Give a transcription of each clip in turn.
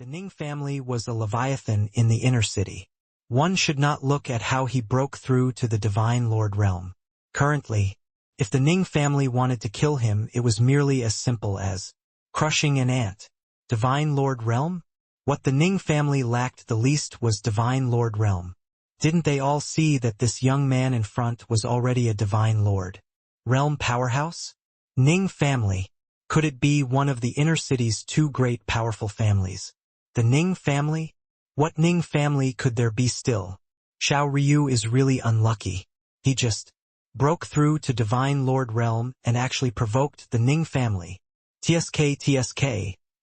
The Ning family was a leviathan in the inner city. One should not look at how he broke through to the Divine Lord realm. Currently, if the Ning family wanted to kill him, it was merely as simple as crushing an ant. Divine Lord realm? What the Ning family lacked the least was Divine Lord realm. Didn't they all see that this young man in front was already a Divine Lord realm powerhouse? Ning family. Could it be one of the inner city's two great powerful families? The Ning family? What Ning family could there be still? Xiao Ryu is really unlucky. He just broke through to Divine Lord realm and actually provoked the Ning family. TSK.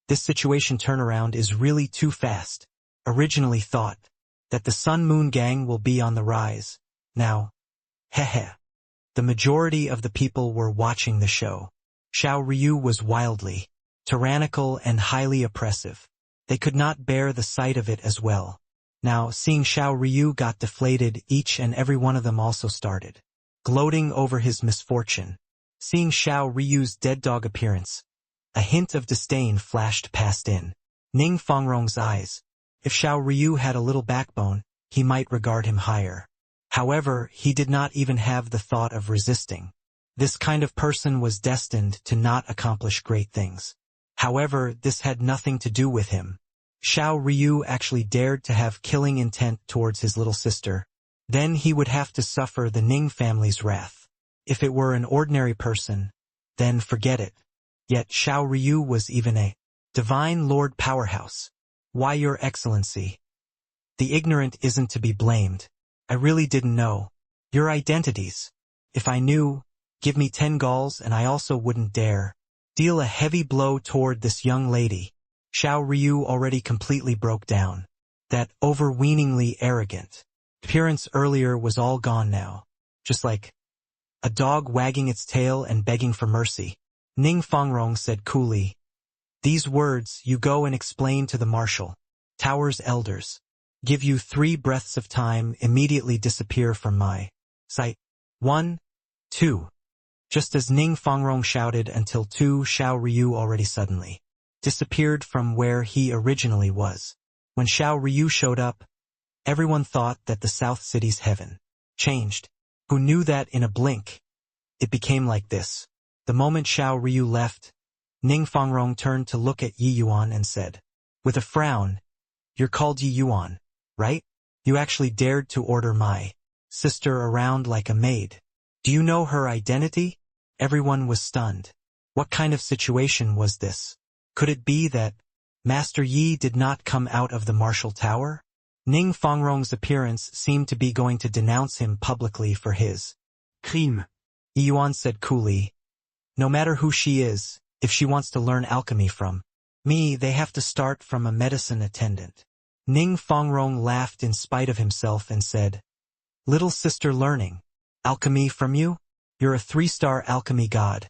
This situation turnaround is really too fast. Originally thought that the Sun Moon Gang will be on the rise. Now, heh. The majority of the people were watching the show. Xiao Ryu was wildly tyrannical and highly oppressive. They could not bear the sight of it as well. Now, seeing Xiao Ryu got deflated, each and every one of them also started gloating over his misfortune. Seeing Xiao Ryu's dead dog appearance, a hint of disdain flashed past in Ning Fangrong's eyes. If Xiao Ryu had a little backbone, he might regard him higher. However, he did not even have the thought of resisting. This kind of person was destined to not accomplish great things. However, this had nothing to do with him. Xiao Ryu actually dared to have killing intent towards his little sister. Then he would have to suffer the Ning family's wrath. If it were an ordinary person, then forget it. Yet Xiao Ryu was even a Divine Lord powerhouse. Why, Your Excellency? The ignorant isn't to be blamed. I really didn't know your identities. If I knew, give me 10 galls and I also wouldn't dare deal a heavy blow toward this young lady. Xiao Ryu already completely broke down. That overweeningly arrogant appearance earlier was all gone now. Just like a dog wagging its tail and begging for mercy. Ning Fangrong said coolly, "These words you go and explain to the Marshal Tower's elders. Give you 3 breaths of time, immediately disappear from my sight. 1, 2. Just as Ning Fangrong shouted until 2, Xiao Ryu already suddenly disappeared from where he originally was. When Xiao Ryu showed up, everyone thought that the South City's heaven changed. Who knew that in a blink it became like this? The moment Xiao Ryu left, Ning Fangrong turned to look at Yi Yuan and said, with a frown, "You're called Yi Yuan, right? You actually dared to order my sister around like a maid. Do you know her identity?" Everyone was stunned. What kind of situation was this? Could it be that Master Yi did not come out of the Marshal Tower? Ning Fangrong's appearance seemed to be going to denounce him publicly for his crime. Yi Yuan said coolly, "No matter who she is, if she wants to learn alchemy from me, they have to start from a medicine attendant." Ning Fangrong laughed in spite of himself and said, "Little sister learning alchemy from you? You're a 3-star alchemy god.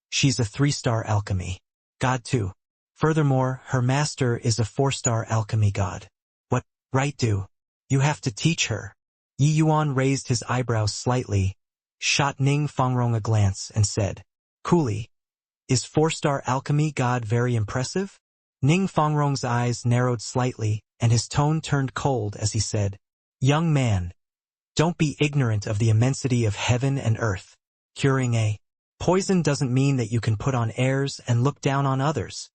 She's a 3-star alchemy god too. Furthermore, her master is a 4-star alchemy god. What right do you have to teach her?" Yi Yuan raised his eyebrows slightly, shot Ning Fangrong a glance, and said, coolly, "Is 4-star alchemy god very impressive?" Ning Fangrong's eyes narrowed slightly, and his tone turned cold as he said, "Young man, don't be ignorant of the immensity of heaven and earth. Curing a poison doesn't mean that you can put on airs and look down on others."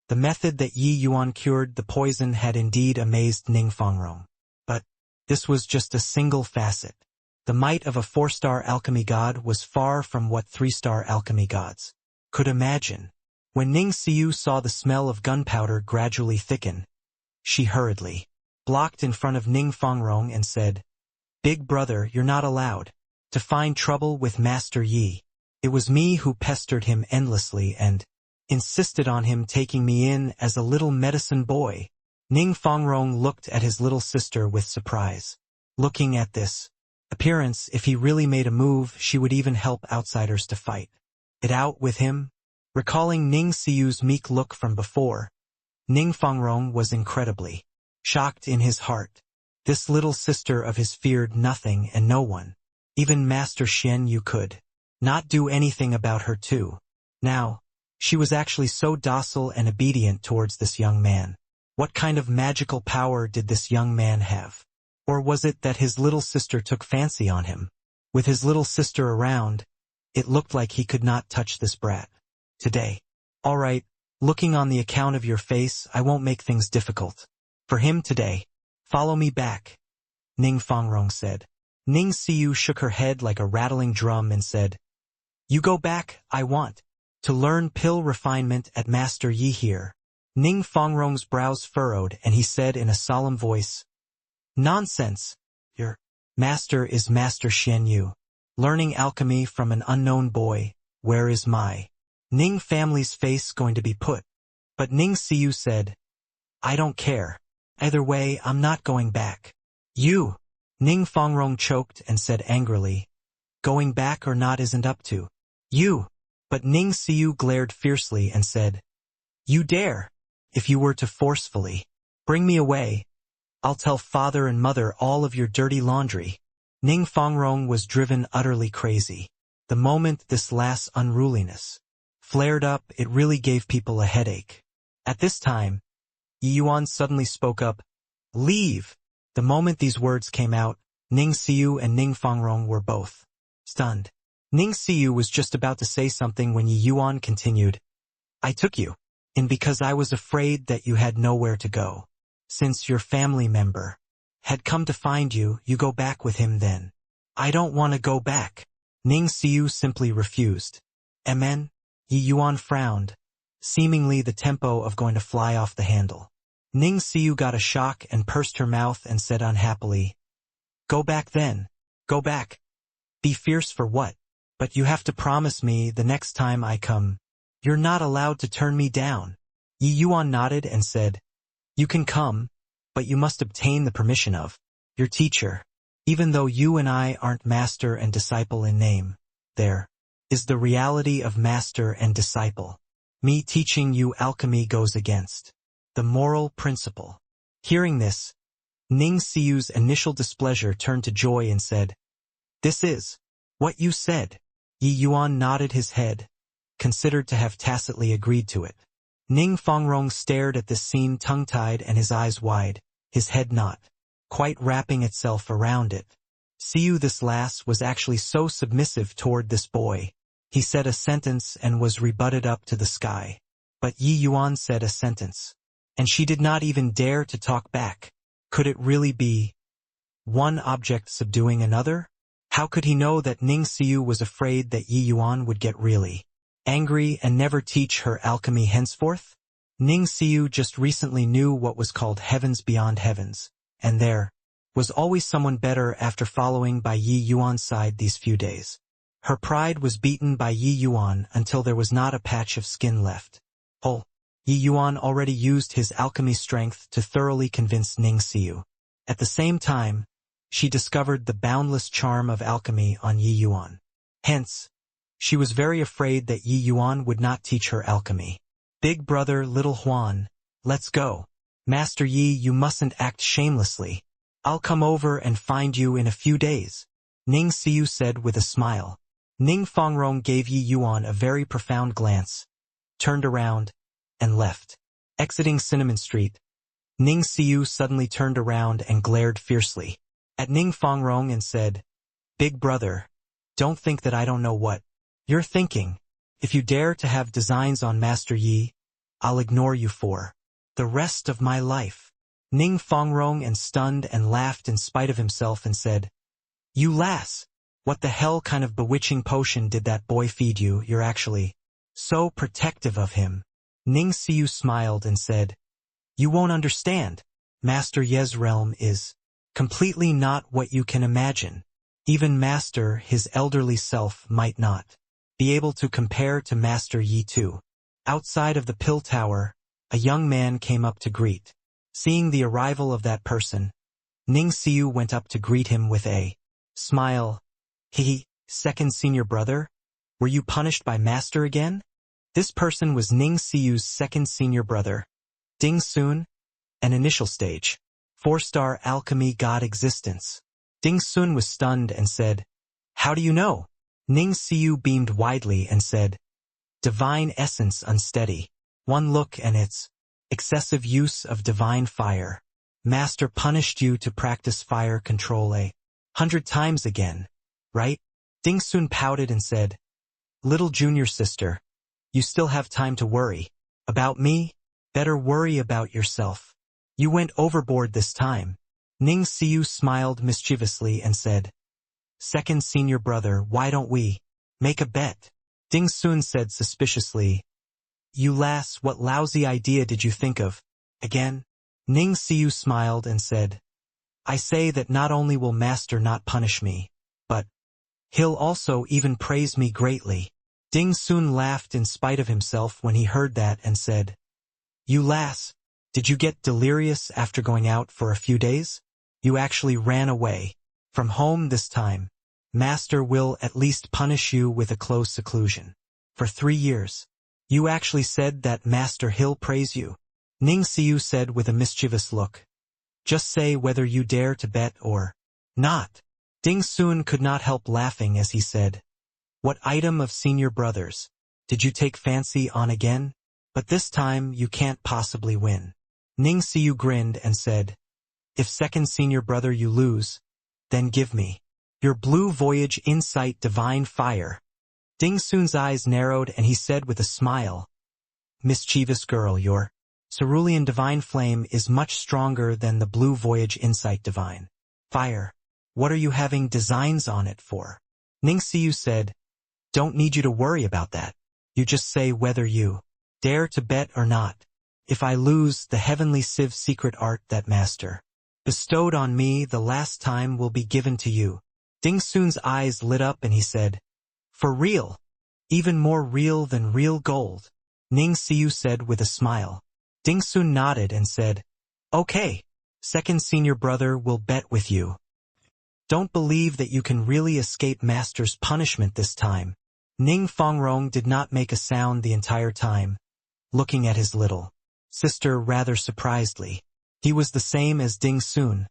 The method that Yi Yuan cured the poison had indeed amazed Ning Fangrong. But this was just a single facet. The might of a 4-star alchemy god was far from what 3-star alchemy gods could imagine. When Ning Xiu saw the smell of gunpowder gradually thicken, she hurriedly blocked in front of Ning Fangrong and said, "Big brother, you're not allowed to find trouble with Master Yi. It was me who pestered him endlessly and insisted on him taking me in as a little medicine boy." Ning Fangrong looked at his little sister with surprise. Looking at this appearance, if he really made a move, she would even help outsiders to fight it out with him. Recalling Ning Xiu's meek look from before, Ning Fangrong was incredibly shocked in his heart. This little sister of his feared nothing and no one. Even Master Xian Yu could not do anything about her too. Now, she was actually so docile and obedient towards this young man. What kind of magical power did this young man have? Or was it that his little sister took fancy on him? With his little sister around, it looked like he could not touch this brat. Today. All right, looking on the account of your face, I won't make things difficult. For him today. Follow me back, Ning Fangrong said. Ning Siu shook her head like a rattling drum and said, You go back, I want to learn pill refinement at Master Yi here. Ning Fangrong's brows furrowed and he said in a solemn voice, Nonsense. Your master is Master Xian Yu. Learning alchemy from an unknown boy, where is my Ning family's face going to be put? But Ning Siu said, I don't care. Either way, I'm not going back. You, Ning Fangrong choked and said angrily, Going back or not isn't up to you. But Ning Siu glared fiercely and said, You dare. If you were to forcefully bring me away, I'll tell father and mother all of your dirty laundry. Ning Fangrong was driven utterly crazy. The moment this last unruliness flared up, it really gave people a headache. At this time, Yi Yuan suddenly spoke up, Leave! The moment these words came out, Ning Siu and Ning Fangrong were both stunned. Ning Siu was just about to say something when Yi Yuan continued, I took you in because I was afraid that you had nowhere to go. Since your family member had come to find you, you go back with him then. I don't want to go back. Ning Siu simply refused. Amen? Yi Yuan frowned, seemingly the tempo of going to fly off the handle. Ning Siu got a shock and pursed her mouth and said unhappily, Go back then. Go back. Be fierce for what? But you have to promise me the next time I come, you're not allowed to turn me down. Yi Yuan nodded and said, You can come, but you must obtain the permission of your teacher. Even though you and I aren't master and disciple in name, there is the reality of master and disciple. Me teaching you alchemy goes against the moral principle. Hearing this, Ning Siu's initial displeasure turned to joy and said, This is what you said. Yi Yuan nodded his head, considered to have tacitly agreed to it. Ning Fangrong stared at this scene tongue-tied and his eyes wide, his head not quite wrapping itself around it. Siu this lass was actually so submissive toward this boy. He said a sentence and was rebutted up to the sky. But Yi Yuan said a sentence, and she did not even dare to talk back. Could it really be one object subduing another? How could he know that Ning Siu was afraid that Yi Yuan would get really angry and never teach her alchemy henceforth? Ning Siu just recently knew what was called heavens beyond heavens, and there was always someone better after following by Yi Yuan's side these few days. Her pride was beaten by Yi Yuan until there was not a patch of skin left. Yi Yuan already used his alchemy strength to thoroughly convince Ning Siu. At the same time, she discovered the boundless charm of alchemy on Yi Yuan. Hence, she was very afraid that Yi Yuan would not teach her alchemy. Big brother, little Huan, let's go. Master Yi, you mustn't act shamelessly. I'll come over and find you in a few days, Ning Siu said with a smile. Ning Fangrong gave Yi Yuan a very profound glance, turned around, and left. Exiting Cinnamon Street, Ning Siu suddenly turned around and glared fiercely at Ning Fangrong and said, Big brother, don't think that I don't know what you're thinking. If you dare to have designs on Master Yi, I'll ignore you for the rest of my life. Ning Fangrong and stunned and laughed in spite of himself and said, You lass, what the hell kind of bewitching potion did that boy feed you? You're actually so protective of him. Ning Siu smiled and said, You won't understand. Master Ye's realm is completely not what you can imagine. Even Master, his elderly self, might not be able to compare to Master Yi too. Outside of the pill tower, a young man came up to greet. Seeing the arrival of that person, Ning Siu went up to greet him with a smile. Second senior brother? Were you punished by Master again? This person was Ning Siu's second senior brother, Ding Sun, an initial stage 4-star alchemy god existence. Ding Sun was stunned and said, How do you know? Ning Siu beamed widely and said, Divine essence unsteady. One look and it's Excessive use of divine fire. Master punished you to practice fire control 100 times again, right? Ding Sun pouted and said, Little junior sister, you still have time to worry. About me? Better worry about yourself. You went overboard this time. Ning Siu smiled mischievously and said, Second senior brother, why don't we make a bet? Ding Sun said suspiciously, You lass, what lousy idea did you think of? Again? Ning Siu smiled and said, I say that not only will master not punish me, but he'll also even praise me greatly. Ding Sun laughed in spite of himself when he heard that and said, You lass, did you get delirious after going out for a few days? You actually ran away from home this time. Master will at least punish you with a close seclusion. For 3 years. You actually said that Master Hill praise you. Ning Siu said with a mischievous look. Just say whether you dare to bet or not. Ding Sun could not help laughing as he said, What item of senior brothers did you take fancy on again? But this time you can't possibly win. Ning Siu grinned and said, If second senior brother you lose, then give me your Blue Voyage Insight Divine Fire. Ding Sun's eyes narrowed and he said with a smile, Mischievous girl, your Cerulean Divine Flame is much stronger than the Blue Voyage Insight Divine Fire. What are you having designs on it for? Ning Siu said, Don't need you to worry about that. You just say whether you dare to bet or not. If I lose, the heavenly sieve secret art that master bestowed on me the last time will be given to you. Ding Sun's eyes lit up and he said, For real? Even more real than real gold? Ning Siu said with a smile. Ding Sun nodded and said, Okay, second senior brother will bet with you. Don't believe that you can really escape master's punishment this time. Ning Fongrong did not make a sound the entire time, looking at his little sister rather surprisedly. He was the same as Ding Sun,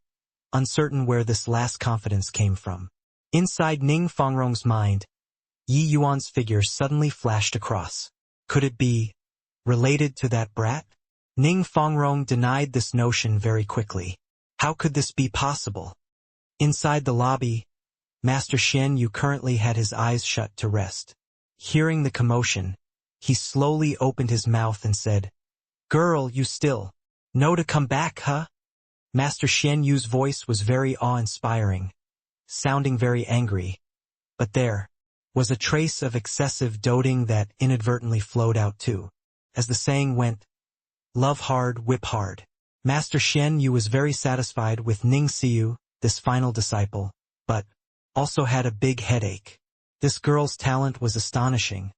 uncertain where this last confidence came from. Inside Ning Fongrong's mind, Yi Yuan's figure suddenly flashed across. Could it be related to that brat? Ning Fongrong denied this notion very quickly. How could this be possible? Inside the lobby, Master Shen Yu currently had his eyes shut to rest. Hearing the commotion, he slowly opened his mouth and said, Girl, you still know to come back, huh? Master Shen Yu's voice was very awe-inspiring, sounding very angry. But there was a trace of excessive doting that inadvertently flowed out too. As the saying went, Love hard, whip hard. Master Shen Yu was very satisfied with Ning Siu, this final disciple, but also had a big headache. This girl's talent was astonishing,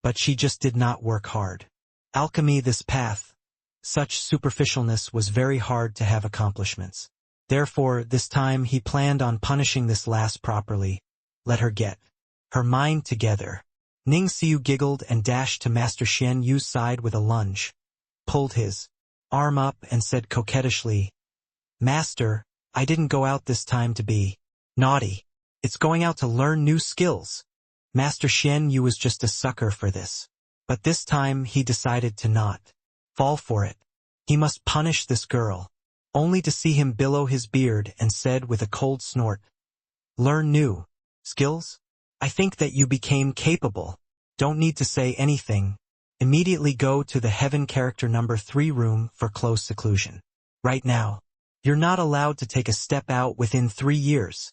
but she just did not work hard. Alchemy, this path, such superficialness was very hard to have accomplishments. Therefore, this time he planned on punishing this lass properly. Let her get her mind together. Ning Siu giggled and dashed to Master Shen Yu's side with a lunge, pulled his arm up and said coquettishly, Master, I didn't go out this time to be naughty. It's going out to learn new skills. Master Shen Yu was just a sucker for this. But this time he decided to not fall for it. He must punish this girl, only to see him billow his beard and said with a cold snort, Learn new skills? I think that you became capable. Don't need to say anything. Immediately go to the Heaven Character number 3 room for close seclusion. Right now. You're not allowed to take a step out within 3 years.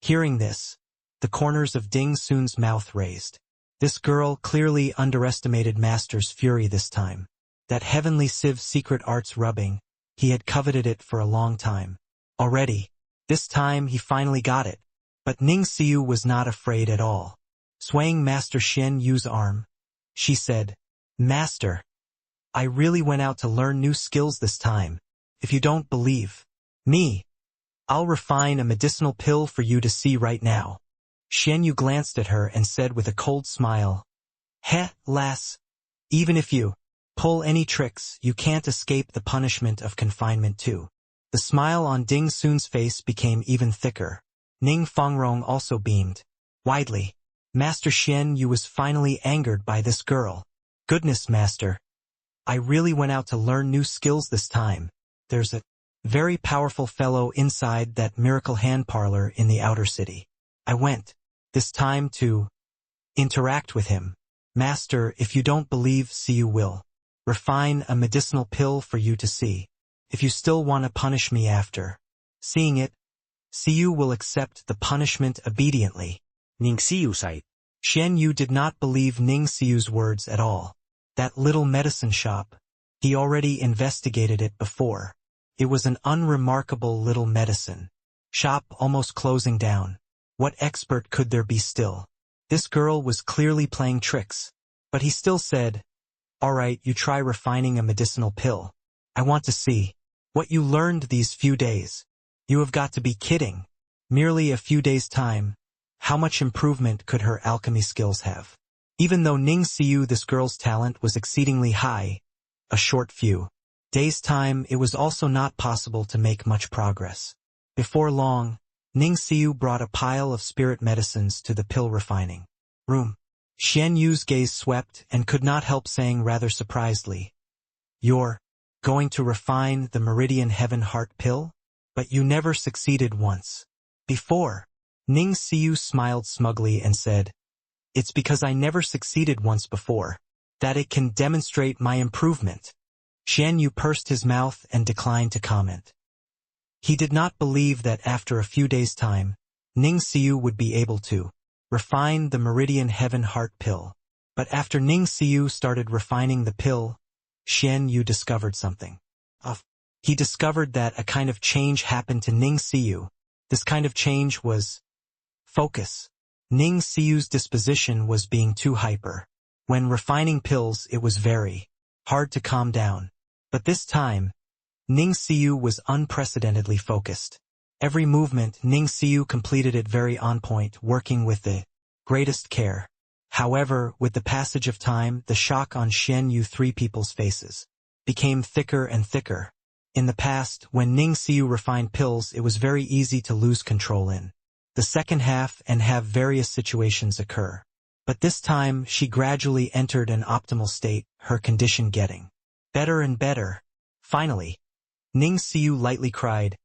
Hearing this, the corners of Ding Sun's mouth raised. This girl clearly underestimated Master's fury this time. That heavenly sieve secret arts rubbing, he had coveted it for a long time. Already. This time he finally got it. But Ning Siu was not afraid at all. Swaying Master Shen Yu's arm, she said, Master, I really went out to learn new skills this time. If you don't believe me, I'll refine a medicinal pill for you to see right now. Shen Yu glanced at her and said with a cold smile, Heh, lass, even if you pull any tricks, you can't escape the punishment of confinement too. The smile on Ding Sun's face became even thicker. Ning Fongrong also beamed widely. Master Shen Yu was finally angered by this girl. Goodness, Master. I really went out to learn new skills this time. There's a very powerful fellow inside that miracle hand parlor in the outer city. I went, this time to interact with him. Master, if you don't believe, see you will refine a medicinal pill for you to see. If you still want to punish me after seeing it, Siyu will accept the punishment obediently. Ning Siyu sighed. Xian Yu did not believe Ning Siyu's words at all. That little medicine shop, he already investigated it before. It was an unremarkable little medicine shop almost closing down. What expert could there be still? This girl was clearly playing tricks. But he still said, "All right, you try refining a medicinal pill. I want to see what you learned these few days. You have got to be kidding. Merely a few days' time. How much improvement could her alchemy skills have?" Even though Ning Siyu, this girl's talent, was exceedingly high, a short few days' time, it was also not possible to make much progress. Before long, Ning Siyu brought a pile of spirit medicines to the pill refining room. Xian Yu's gaze swept and could not help saying rather surprisedly, "You're going to refine the Meridian Heaven Heart pill? But you never succeeded once before." Ning Siyu smiled smugly and said, "It's because I never succeeded once before that it can demonstrate my improvement." Xian Yu pursed his mouth and declined to comment. He did not believe that after a few days' time, Ning Siyu would be able to refine the Meridian Heaven Heart pill. But after Ning Siyu started refining the pill, Xian Yu discovered something. He discovered that a kind of change happened to Ning Siyu. This kind of change was focus. Ning Siyu's disposition was being too hyper. When refining pills, it was very hard to calm down. But this time, Ning Siyu was unprecedentedly focused. Every movement, Ning Siyu completed it very on point, working with the greatest care. However, with the passage of time, the shock on Xian Yu three people's faces became thicker and thicker. In the past, when Ning Siyu refined pills, it was very easy to lose control in the second half and have various situations occur. But this time, she gradually entered an optimal state, her condition getting better and better. Finally, Ning Siyu lightly cried,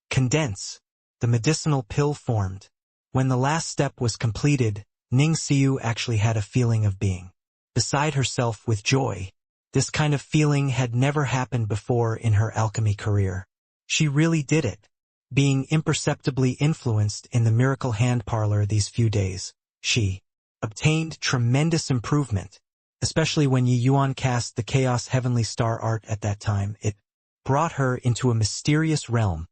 "Condense!" The medicinal pill formed. When the last step was completed, Ning Siyu actually had a feeling of being beside herself with joy. This kind of feeling had never happened before in her alchemy career. She really did it. Being imperceptibly influenced in the miracle hand parlor these few days, she obtained tremendous improvement, especially when Yi Yuan cast the Chaos Heavenly Star art at that time. It brought her into a mysterious realm,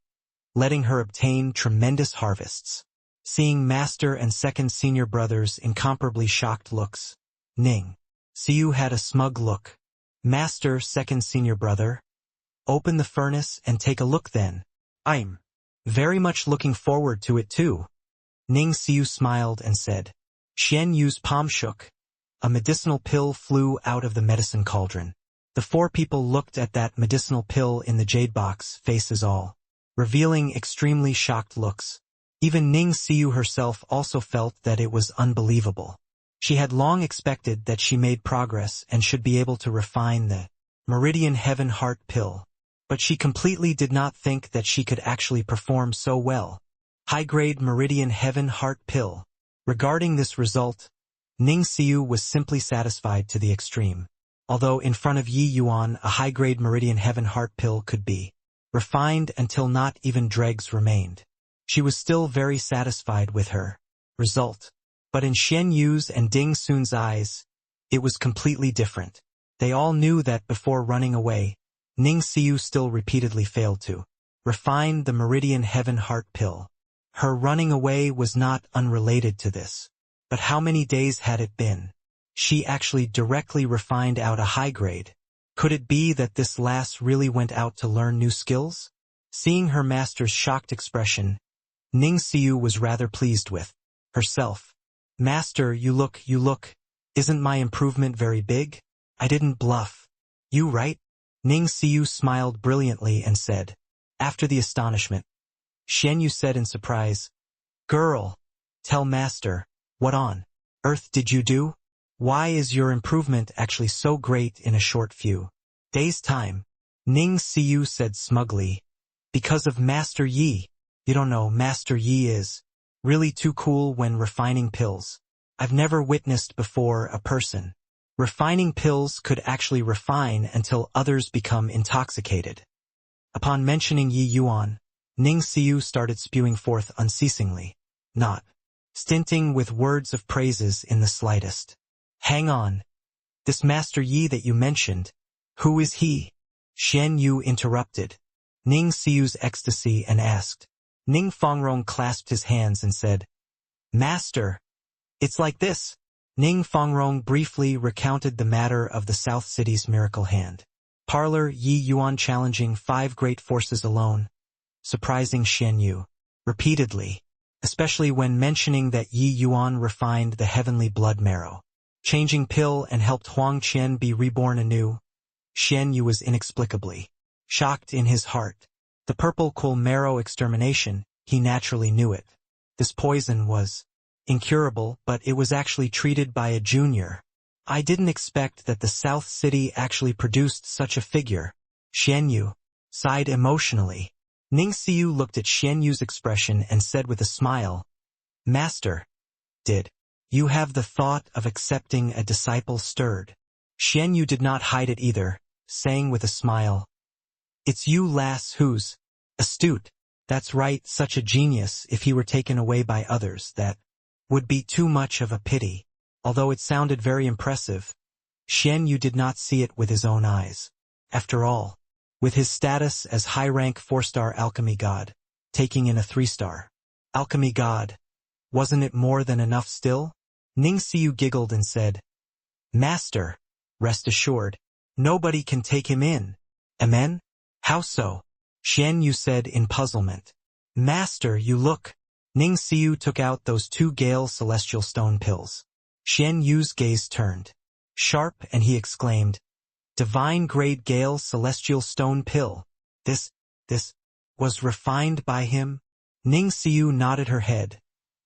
letting her obtain tremendous harvests. Seeing Master and Second Senior Brother's incomparably shocked looks, Ning Siyu had a smug look. "Master, Second Senior Brother, open the furnace and take a look then. I'm very much looking forward to it too." Ning Siyu smiled and said. Xian Yu's palm shook. A medicinal pill flew out of the medicine cauldron. The four people looked at that medicinal pill in the jade box, faces all revealing extremely shocked looks. Even Ning Siyu herself also felt that it was unbelievable. She had long expected that she made progress and should be able to refine the Meridian Heaven Heart pill. But she completely did not think that she could actually perform so well. High-grade Meridian Heaven Heart pill. Regarding this result, Ning Siyu was simply satisfied to the extreme. Although in front of Yi Yuan, a high-grade Meridian Heaven Heart pill could be refined until not even dregs remained. She was still very satisfied with her result. But in Xian Yu's and Ding Sun's eyes, it was completely different. They all knew that before running away, Ning Siyu still repeatedly failed to refine the Meridian Heaven Heart pill. Her running away was not unrelated to this. But how many days had it been? She actually directly refined out a high grade. Could it be that this lass really went out to learn new skills? Seeing her master's shocked expression, Ning Siyu was rather pleased with herself. "Master, you look. Isn't my improvement very big? I didn't bluff you, right?" Ning Siyu smiled brilliantly and said. After the astonishment, Xian Yu said in surprise, "Girl, tell Master, what on earth did you do? Why is your improvement actually so great in a short few Day's time. Ning Siu said smugly. Because of Master Yi. You don't know, Master Yi is really too cool when refining pills. I've never witnessed before a person refining pills could actually refine until others become intoxicated. Upon mentioning Yi Yuan, Ning Siu started spewing forth unceasingly, not stinting with words of praises in the slightest. Hang on. This Master Yi that you mentioned, who is he? Xian Yu interrupted Ning Siu's ecstasy and asked. Ning Fongrong clasped his hands and said, Master, it's like this. Ning Fongrong briefly recounted the matter of the South City's miracle hand. Parlor Yi Yuan challenging 5 great forces alone, surprising Xian Yu repeatedly, especially when mentioning that Yi Yuan refined the heavenly blood marrow, changing pill and helped Huang Qian be reborn anew. Xian Yu was inexplicably shocked in his heart. The purple coal marrow extermination, he naturally knew it. This poison was incurable, but it was actually treated by a junior. I didn't expect that the South City actually produced such a figure. Xian Yu sighed emotionally. Ning Siu looked at Xian Yu's expression and said with a smile, Master, did you have the thought of accepting a disciple stirred? Xian Yu did not hide it either, saying with a smile, It's you, lass, who's astute. That's right, such a genius. If he were taken away by others, that would be too much of a pity. Although it sounded very impressive, Xian Yu did not see it with his own eyes. After all, with his status as high-rank 4-star alchemy god, taking in a 3-star alchemy god, wasn't it more than enough still? Ning Siu giggled and said, Master, rest assured, nobody can take him in. Amen? How so? Xian Yu said in puzzlement. Master, you look. Ning Siu took out those 2 Gale celestial stone pills. Xian Yu's gaze turned sharp and he exclaimed, Divine grade Gale celestial stone pill. This was refined by him? Ning Siu nodded her head,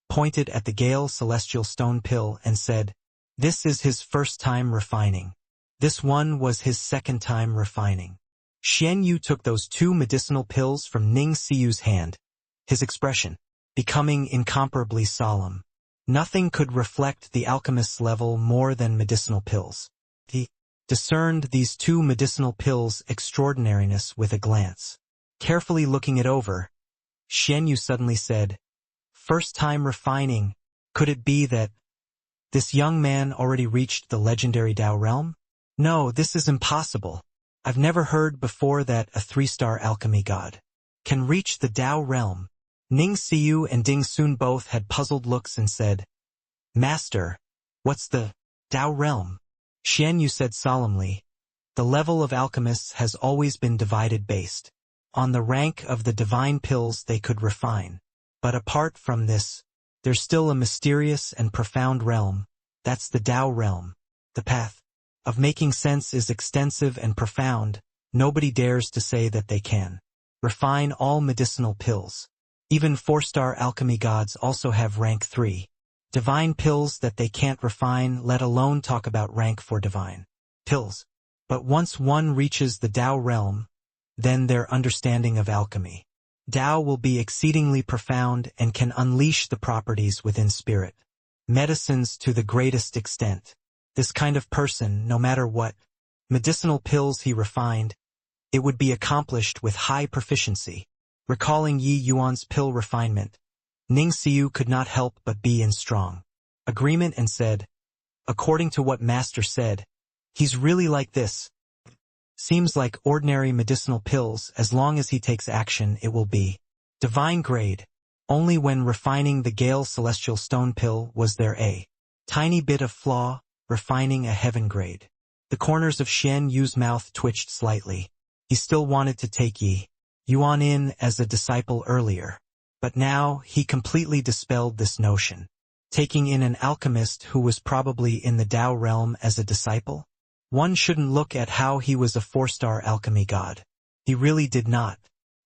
pointed at the Gale celestial stone pill and said, This is his first time refining. This one was his second time refining. Xian Yu took those 2 medicinal pills from Ning Siu's hand, his expression becoming incomparably solemn. Nothing could reflect the alchemist's level more than medicinal pills. He discerned these 2 medicinal pills' extraordinariness with a glance. Carefully looking it over, Xian Yu suddenly said, First time refining, could it be that this young man already reached the legendary Dao realm? No, this is impossible. I've never heard before that a 3-star alchemy god can reach the Dao realm. Ning Siu and Ding Sun both had puzzled looks and said, Master, what's the Dao realm? Xian Yu said solemnly, The level of alchemists has always been divided based on the rank of the divine pills they could refine. But apart from this, there's still a mysterious and profound realm. That's the Dao realm. The path of making sense is extensive and profound. Nobody dares to say that they can refine all medicinal pills. Even 4-star alchemy gods also have rank 3 divine pills that they can't refine, let alone talk about rank 4 divine pills. But once one reaches the Dao realm, then their understanding of alchemy Dao will be exceedingly profound and can unleash the properties within spirit medicines to the greatest extent. This kind of person, no matter what medicinal pills he refined, it would be accomplished with high proficiency. Recalling Yi Yuan's pill refinement, Ning Siu could not help but be in strong agreement and said, According to what Master said, he's really like this. Seems like ordinary medicinal pills. As long as he takes action, it will be divine grade. Only when refining the Gale celestial stone pill was there a tiny bit of flaw, refining a heaven grade. The corners of Xian Yu's mouth twitched slightly. He still wanted to take Yi Yuan in as a disciple earlier, but now he completely dispelled this notion. Taking in an alchemist who was probably in the Dao realm as a disciple? One shouldn't look at how he was a 4-star alchemy god. He really did not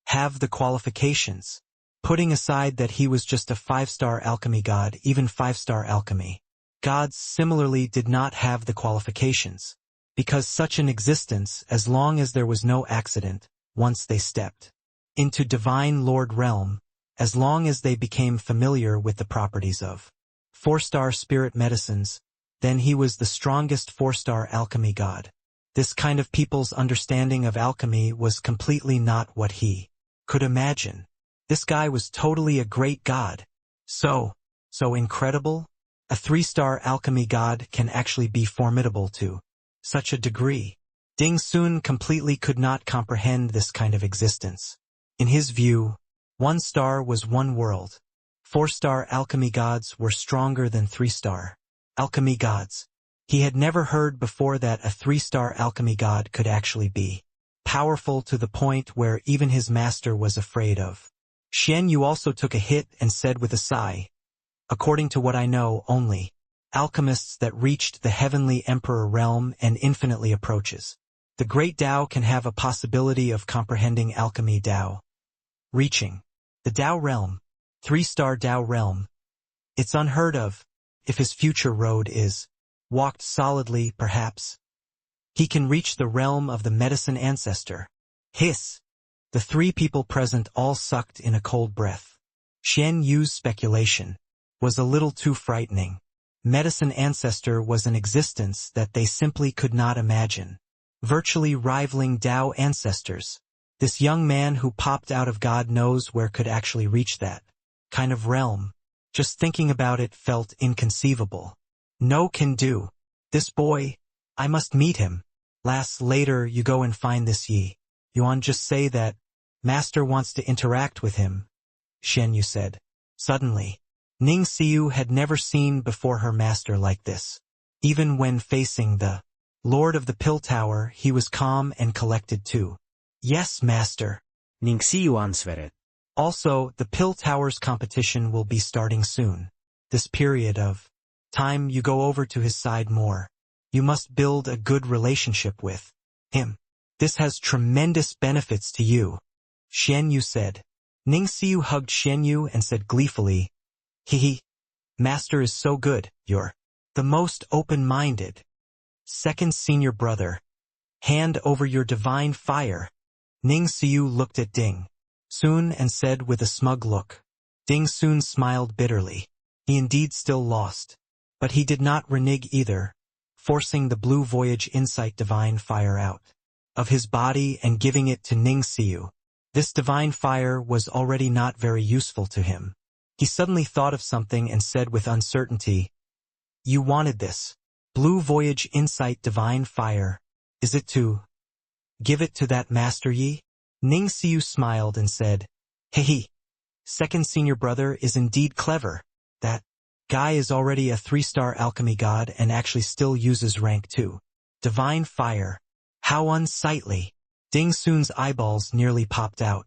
have the qualifications. Putting aside that he was just a 5-star alchemy god, even 5-star alchemy gods similarly did not have the qualifications. because such an existence as long as there was no accident, once they stepped into Divine Lord realm, as long as they became familiar with the properties of 4-star spirit medicines, then he was the strongest 4-star alchemy god. This kind of people's understanding of alchemy was completely not what he could imagine. This guy was totally a great god. So incredible? A 3-star alchemy god can actually be formidable to such a degree. Ding Sun completely could not comprehend this kind of existence. In his view, 1 star was one world. 4-star alchemy gods were stronger than 3-star alchemy gods. He had never heard before that a 3-star alchemy god could actually be powerful to the point where even his master was afraid of. Xian Yu also took a hit and said with a sigh, according to what I know, only alchemists that reached the heavenly emperor realm and infinitely approaches the great Tao can have a possibility of comprehending alchemy Tao. Reaching the Tao realm, 3-star Tao realm. It's unheard of. If his future road is walked solidly, perhaps he can reach the realm of the medicine ancestor. Hiss! The 3 people present all sucked in a cold breath. Xian Yu's speculation was a little too frightening. Medicine ancestor was an existence that they simply could not imagine, virtually rivaling Tao ancestors. This young man who popped out of God knows where could actually reach that kind of realm. Just thinking about it felt inconceivable. No can do. This boy, I must meet him. Later you go and find this Yi Yuan, just say that Master wants to interact with him, Xian Yu said. Suddenly, Ning Xiu had never seen before her master like this. Even when facing the Lord of the Pill Tower, he was calm and collected too. Yes, master, Ning Xiu answered. Also, the Pill Tower's competition will be starting soon. This period of time you go over to his side more. You must build a good relationship with him. This has tremendous benefits to you, Xian Yu said. Ning Xiu hugged Xian Yu and said gleefully, Hee, master is so good, you're the most open-minded. Second senior brother. Hand over your divine fire. Ning Xiu looked at Ding Sun and said with a smug look. Ding Sun smiled bitterly. He indeed still lost. But he did not renege either, forcing the Blue Voyage Insight divine fire out of his body and giving it to Ning Xiu. This divine fire was already not very useful to him. He suddenly thought of something and said with uncertainty, You wanted this Blue Voyage Insight divine fire. Is it to give it to that Master Yi? Ning Xiu smiled and said, Hey, second senior brother is indeed clever. That guy is already a 3-star alchemy god and actually still uses rank 2. Divine fire. How unsightly. Ding Sun's eyeballs nearly popped out.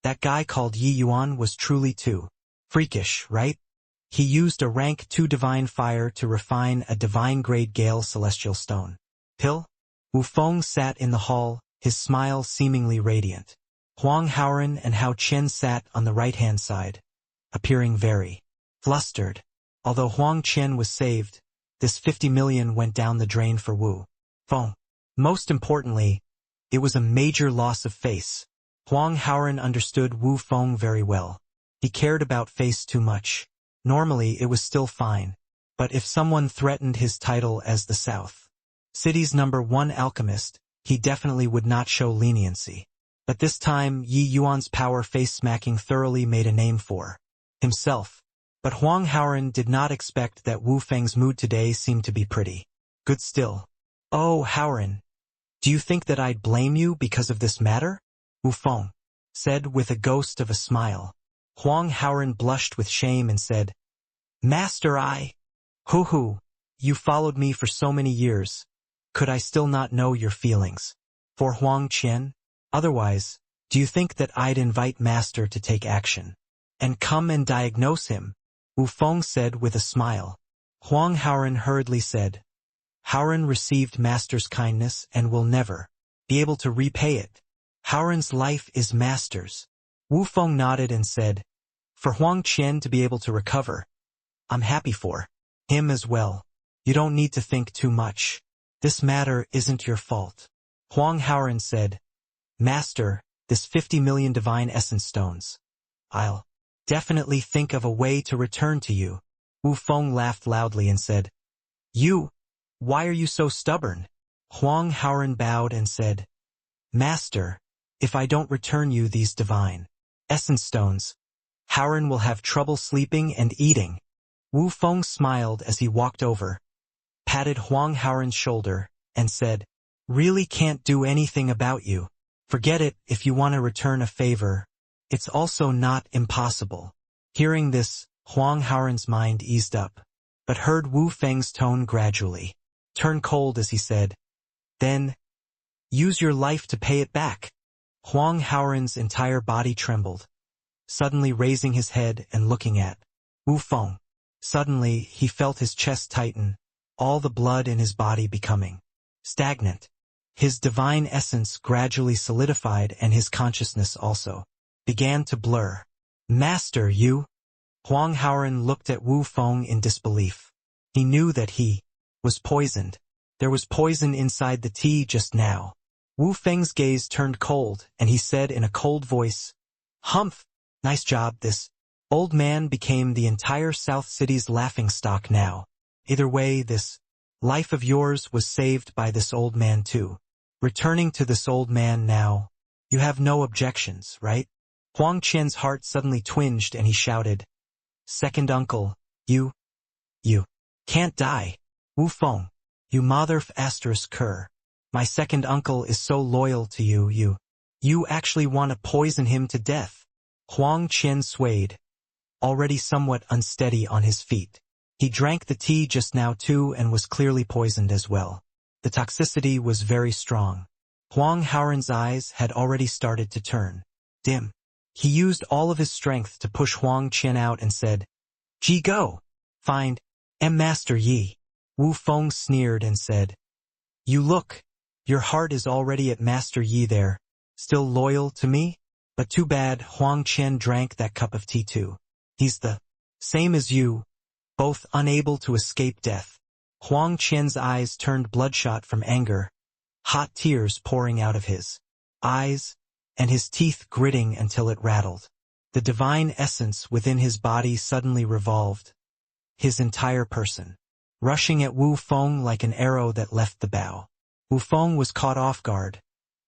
That guy called Yi Yuan was truly too freakish, right? He used a rank 2 divine fire to refine a divine grade Gale celestial stone. Pill? Wu Feng sat in the hall, his smile seemingly radiant. Huang Haoran and Hao Qian sat on the right-hand side, appearing very flustered. Although Huang Qian was saved, this 50 million went down the drain for Wu Feng. Most importantly, it was a major loss of face. Huang Haoran understood Wu Feng very well. He cared about face too much. Normally it was still fine, but if someone threatened his title as the South City's #1 alchemist, he definitely would not show leniency. But this time Yi Yuan's power face-smacking thoroughly made a name for himself. But Huang Haoran did not expect that Wu Feng's mood today seemed to be pretty good still. Oh, Haoran, do you think that I'd blame you because of this matter? Wu Feng said with a ghost of a smile. Huang Haoran blushed with shame and said, Master, Hoo, you followed me for so many years. Could I still not know your feelings for Huang Qian? Otherwise, do you think that I'd invite Master to take action and come and diagnose him? Wu Feng said with a smile. Huang Haoran hurriedly said, Haoran received Master's kindness and will never be able to repay it. Haoran's life is Master's. Wu Feng nodded and said, For Huang Qian to be able to recover, I'm happy for him as well. You don't need to think too much. This matter isn't your fault. Huang Haoran said, Master, this 50 million divine essence stones. I'll definitely think of a way to return to you. Wu Feng laughed loudly and said, Why are you so stubborn? Huang Haoran bowed and said, Master, if I don't return you these divine essence stones, Haoran will have trouble sleeping and eating. Wu Feng smiled as he walked over, patted Huang Haoran's shoulder, and said, Really can't do anything about you. Forget it if you want to return a favor. It's also not impossible. Hearing this, Huang Haoran's mind eased up, but heard Wu Feng's tone gradually turn cold as he said, Then, use your life to pay it back. Huang Haoran's entire body trembled, suddenly raising his head and looking at Wu Feng. Suddenly, he felt his chest tighten, all the blood in his body becoming stagnant. His divine essence gradually solidified and his consciousness also began to blur. Master, you? Huang Haoran looked at Wu Feng in disbelief. He knew that he was poisoned. There was poison inside the tea just now. Wu Feng's gaze turned cold, and he said in a cold voice, Humph, nice job. This old man became the entire South City's laughingstock now. Either way, this life of yours was saved by this old man too. Returning to this old man now, you have no objections, right? Huang Qian's heart suddenly twinged and he shouted, Second uncle, you can't die. Wu Feng, you mother f*** cur. My second uncle is so loyal to you, you actually want to poison him to death. Huang Qian swayed, already somewhat unsteady on his feet. He drank the tea just now too and was clearly poisoned as well. The toxicity was very strong. Huang Haoran's eyes had already started to turn dim. He used all of his strength to push Huang Qian out and said, Ji go! Find Master Yi. Wu Feng sneered and said, You look, your heart is already at Master Yi there, still loyal to me? But too bad. Huang Qian drank that cup of tea too. He's the same as you, both unable to escape death. Huang Qian's eyes turned bloodshot from anger, hot tears pouring out of his eyes, and his teeth gritting until it rattled. The divine essence within his body suddenly revolved, his entire person rushing at Wu Feng like an arrow that left the bow. Wu Feng was caught off guard,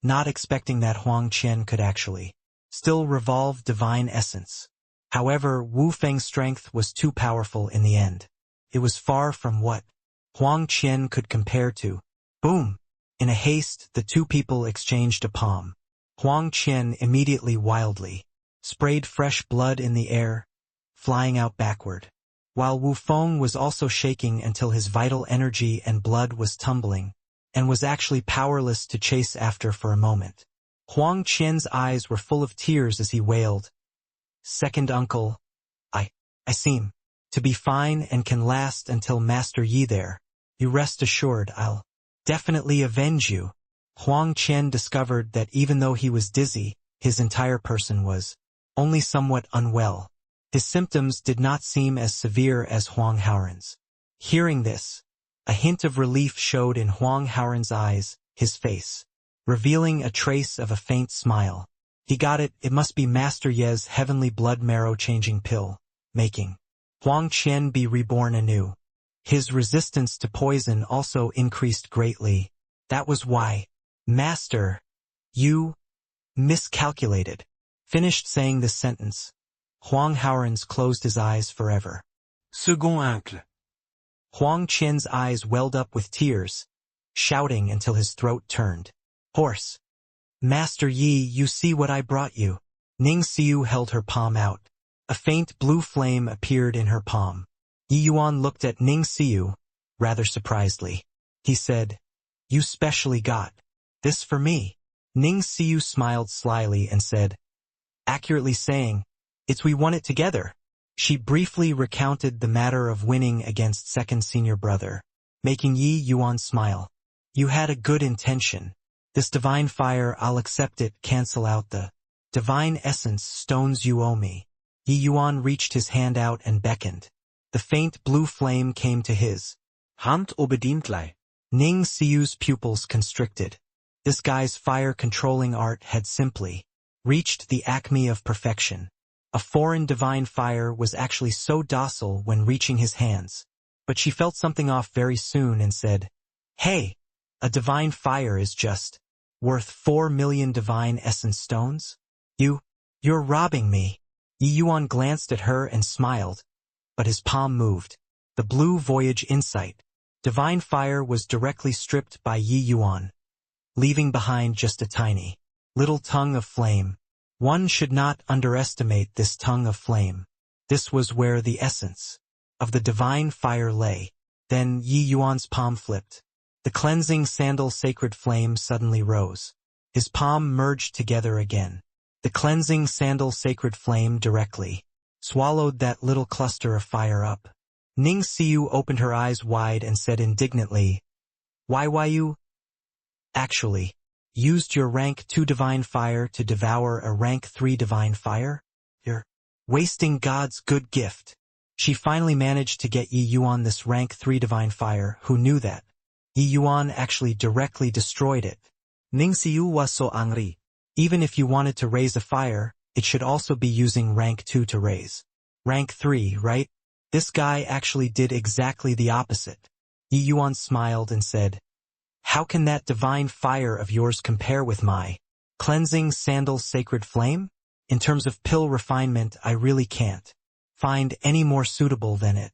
not expecting that Huang Qian could actually still revolve divine essence. However, Wu Feng's strength was too powerful in the end. It was far from what Huang Qian could compare to. Boom! In a haste, the two people exchanged a palm. Huang Qian immediately wildly sprayed fresh blood in the air, flying out backward, while Wu Feng was also shaking until his vital energy and blood was tumbling, and was actually powerless to chase after for a moment. Huang Qian's eyes were full of tears as he wailed, Second uncle, I seem to be fine and can last until Master Yi there. You rest assured I'll definitely avenge you. Huang Qian discovered that even though he was dizzy, his entire person was only somewhat unwell. His symptoms did not seem as severe as Huang Haoran's. Hearing this, a hint of relief showed in Huang Haoran's eyes, his face revealing a trace of a faint smile. He got it, it must be Master Ye's heavenly blood marrow changing pill, making Huang Qian be reborn anew. His resistance to poison also increased greatly. That was why. Master, you miscalculated. Finished saying this sentence, Huang Haoran's closed his eyes forever. Second uncle. Huang Qian's eyes welled up with tears, shouting until his throat turned hoarse. Master Yi, you see what I brought you. Ning Xiu held her palm out. A faint blue flame appeared in her palm. Yi Yuan looked at Ning Xiu, rather surprisedly. He said, You specially got this for me. Ning Xiu smiled slyly and said, Accurately saying, it's we won it together. She briefly recounted the matter of winning against second senior brother, making Yi Yuan smile. You had a good intention. This divine fire, I'll accept it, cancel out the divine essence stones you owe me. Yi Yuan reached his hand out and beckoned. The faint blue flame came to his Hand og bedient lei. Ning Xiu's pupils constricted. This guy's fire-controlling art had simply reached the acme of perfection. A foreign divine fire was actually so docile when reaching his hands. But she felt something off very soon and said, "Hey, a divine fire is just worth 4 million divine essence stones? You're robbing me." Yi Yuan glanced at her and smiled, but his palm moved. The Blue Voyage Insight. Divine fire was directly stripped by Yi Yuan, leaving behind just a tiny little tongue of flame. One should not underestimate this tongue of flame. This was where the essence of the divine fire lay. Then Yi Yuan's palm flipped. The cleansing sandal sacred flame suddenly rose. His palm merged together again. The cleansing sandal sacred flame directly swallowed that little cluster of fire up. Ning Xiu opened her eyes wide and said indignantly, Why you actually used your rank 2 divine fire to devour a rank 3 divine fire? You're wasting God's good gift." She finally managed to get Yi Yuan this rank 3 divine fire. Who knew that Yi Yuan actually directly destroyed it? Ning Xiu was so angry. Even if you wanted to raise a fire, it should also be using rank 2 to raise rank 3, right? This guy actually did exactly the opposite. Yi Yuan smiled and said, "How can that divine fire of yours compare with my cleansing sandal sacred flame? In terms of pill refinement, I really can't find any more suitable than it.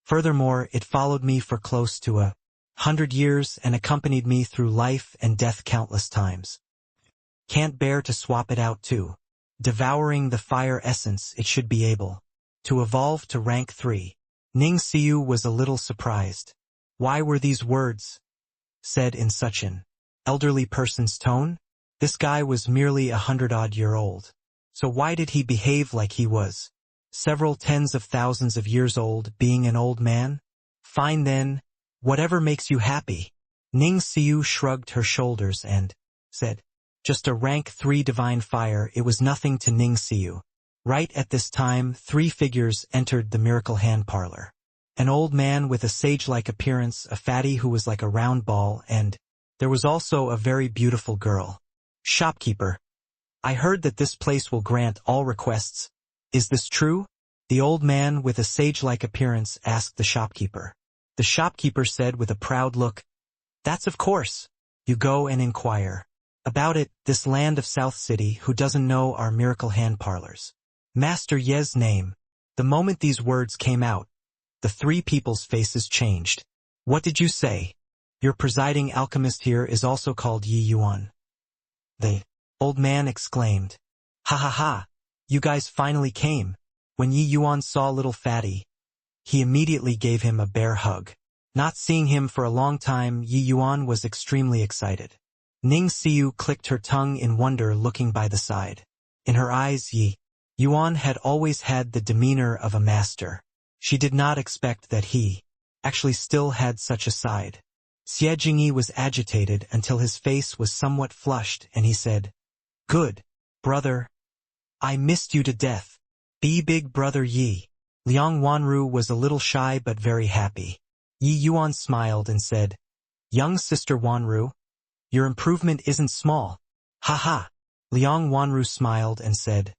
Furthermore, it followed me for close to 100 years and accompanied me through life and death countless times. Can't bear to swap it out too. Devouring the fire essence, it should be able to evolve to rank 3. Ning Xiu was a little surprised. Why were these words said in such an elderly person's tone? This guy was merely 100-odd-year-old. So why did he behave like he was several tens of thousands of years old, being an old man? Fine then, whatever makes you happy. Ning Xiu shrugged her shoulders and said, "Just a rank 3 divine fire." It was nothing to Ning Xiu. Right at this time, 3 figures entered the miracle hand parlor. An old man with a sage-like appearance, a fatty who was like a round ball, and there was also a very beautiful girl. "Shopkeeper, I heard that this place will grant all requests. Is this true?" The old man with a sage-like appearance asked the shopkeeper. The shopkeeper said with a proud look, "That's of course. You go and inquire about it, this land of South City. Who doesn't know our miracle hand parlors? Master Ye's name." The moment these words came out, the 3 people's faces changed. "What did you say? Your presiding alchemist here is also called Yi Yuan?" The old man exclaimed. "Ha ha ha, you guys finally came." When Yi Yuan saw little fatty, he immediately gave him a bear hug. Not seeing him for a long time, Yi Yuan was extremely excited. Ning Xiu clicked her tongue in wonder, looking by the side. In her eyes, Yi Yuan had always had the demeanor of a master. She did not expect that he actually still had such a side. Xie Jingyi was agitated until his face was somewhat flushed, and he said, "Good, brother. I missed you to death. Be big brother Yi." Liang Wanru was a little shy but very happy. Yi Yuan smiled and said, "Young sister Wanru, your improvement isn't small." "Ha ha." Liang Wanru smiled and said,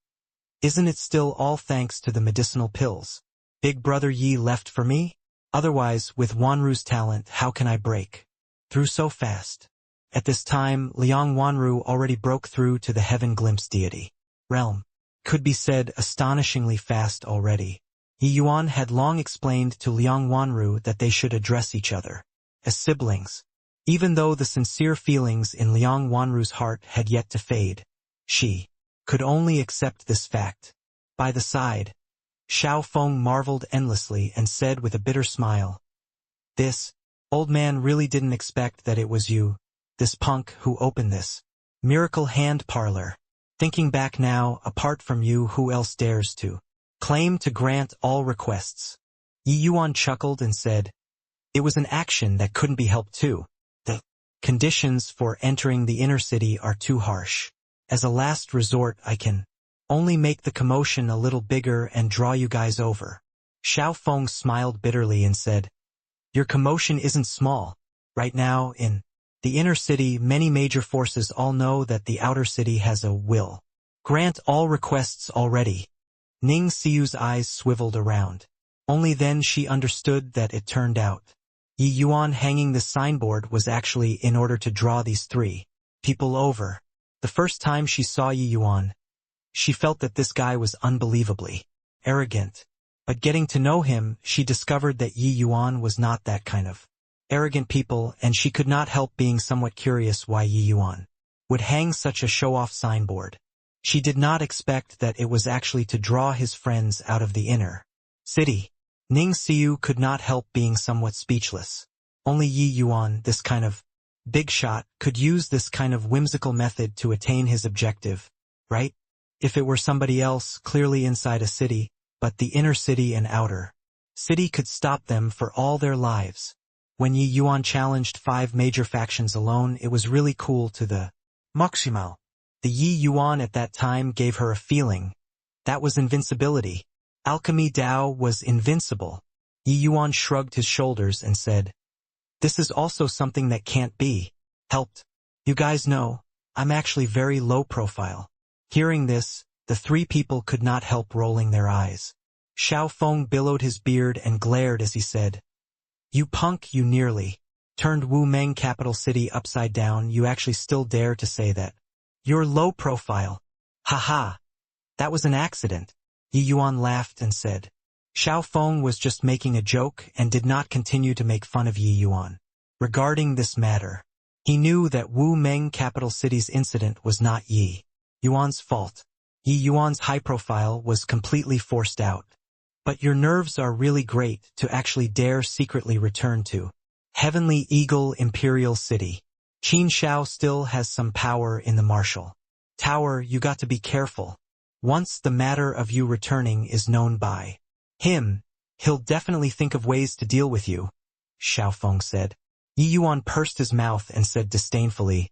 "Isn't it still all thanks to the medicinal pills Big brother Yi left for me? Otherwise, with Wanru's talent, how can I break through so fast?" At this time, Liang Wanru already broke through to the Heaven Glimpse deity realm. Could be said astonishingly fast already. Yi Yuan had long explained to Liang Wanru that they should address each other as siblings. Even though the sincere feelings in Liang Wanru's heart had yet to fade, she could only accept this fact. By the side, Xiao Feng marveled endlessly and said with a bitter smile, "This old man really didn't expect that it was you, this punk, who opened this miracle hand parlor. Thinking back now, apart from you, who else dares to claim to grant all requests?" Yi Yuan chuckled and said, "It was an action that couldn't be helped too. The conditions for entering the inner city are too harsh. As a last resort, I can only make the commotion a little bigger and draw you guys over." Xiao Feng smiled bitterly and said, "Your commotion isn't small. Right now, in the inner city, many major forces all know that the outer city has a will. Grant all requests already. Ning Xiu's eyes swiveled around. Only then she understood that it turned out. Yi Yuan hanging the signboard was actually in order to draw these three people over. The first time she saw Yi Yuan, she felt that this guy was unbelievably arrogant. But getting to know him, she discovered that Yi Yuan was not that kind of arrogant people, and she could not help being somewhat curious why Yi Yuan would hang such a show-off signboard. She did not expect that it was actually to draw his friends out of the inner city. Ning Xiu could not help being somewhat speechless. Only Yi Yuan, this kind of big shot, could use this kind of whimsical method to attain his objective, right? If it were somebody else, clearly inside a city, but the inner city and outer city could stop them for all their lives. When Yi Yuan challenged 5 major factions alone, it was really cool to the maximal. The Yi Yuan at that time gave her a feeling. That was invincibility. Alchemy Dao was invincible. Yi Yuan shrugged his shoulders and said, "This is also something that can't be helped. You guys know, I'm actually very low profile." Hearing this, the 3 people could not help rolling their eyes. Xiao Feng billowed his beard and glared as he said, "You punk, you nearly turned Wu Meng capital city upside down. You actually still dare to say that you're low profile. Haha. That was an accident." Yi Yuan laughed and said. Xiao Feng was just making a joke and did not continue to make fun of Yi Yuan. Regarding this matter, he knew that Wu Meng capital city's incident was not Yi Yuan's fault. Yi Yuan's high profile was completely forced out. But your nerves are really great to actually dare secretly return to Heavenly Eagle Imperial City. Qin Shao still has some power in the martial tower. You got to be careful. Once the matter of you returning is known by him, he'll definitely think of ways to deal with you, Xiao Feng said. Yi Yuan pursed his mouth and said disdainfully,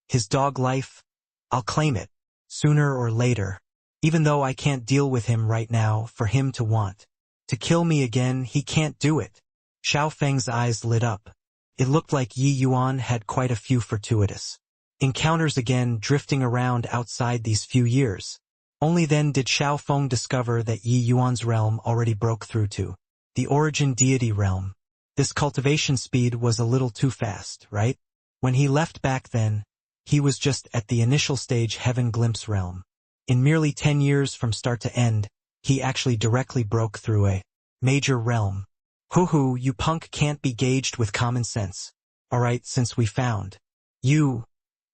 "His dog life? I'll claim it, sooner or later. Even though I can't deal with him right now, for him to want to kill me again, he can't do it." Xiao Feng's eyes lit up. It looked like Yi Yuan had quite a few fortuitous encounters again drifting around outside these few years. Only then did Xiao Feng discover that Yi Yuan's realm already broke through to the origin deity realm. This cultivation speed was a little too fast, right? When he left back then, he was just at the initial stage Heaven Glimpse realm. In merely 10 years from start to end, he actually directly broke through a major realm. Hoo-hoo, you punk can't be gauged with common sense. Alright, since we found you,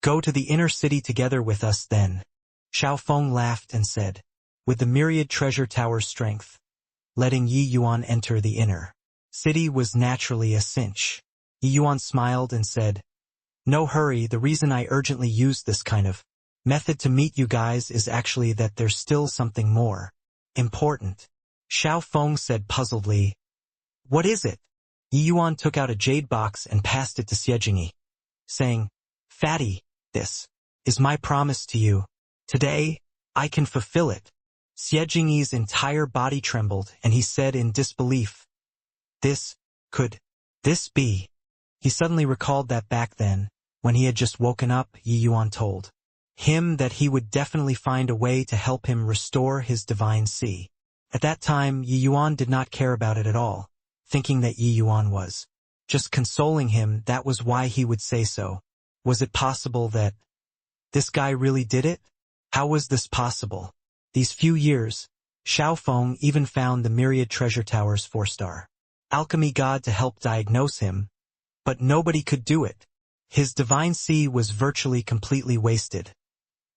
go to the inner city together with us then. Xiao Feng laughed and said, with the myriad treasure tower's strength, letting Yi Yuan enter the inner city was naturally a cinch. Yi Yuan smiled and said, "No hurry, the reason I urgently used this kind of method to meet you guys is actually that there's still something more important." Xiao Feng said puzzledly, "What is it?" Yi Yuan took out a jade box and passed it to Xiejingyi, saying, "Fatty, this is my promise to you. Today, I can fulfill it." Xiejingyi's entire body trembled, and he said in disbelief, Could this be?" He suddenly recalled that back then, when he had just woken up, Yi Yuan told him that he would definitely find a way to help him restore his divine sea. At that time, Yi Yuan did not care about it at all, thinking that Yi Yuan was just consoling him. That was why he would say so. Was it possible that this guy really did it? How was this possible? These few years, Xiao Feng even found the myriad treasure tower's 4-star alchemy god to help diagnose him, but nobody could do it. His divine sea was virtually completely wasted,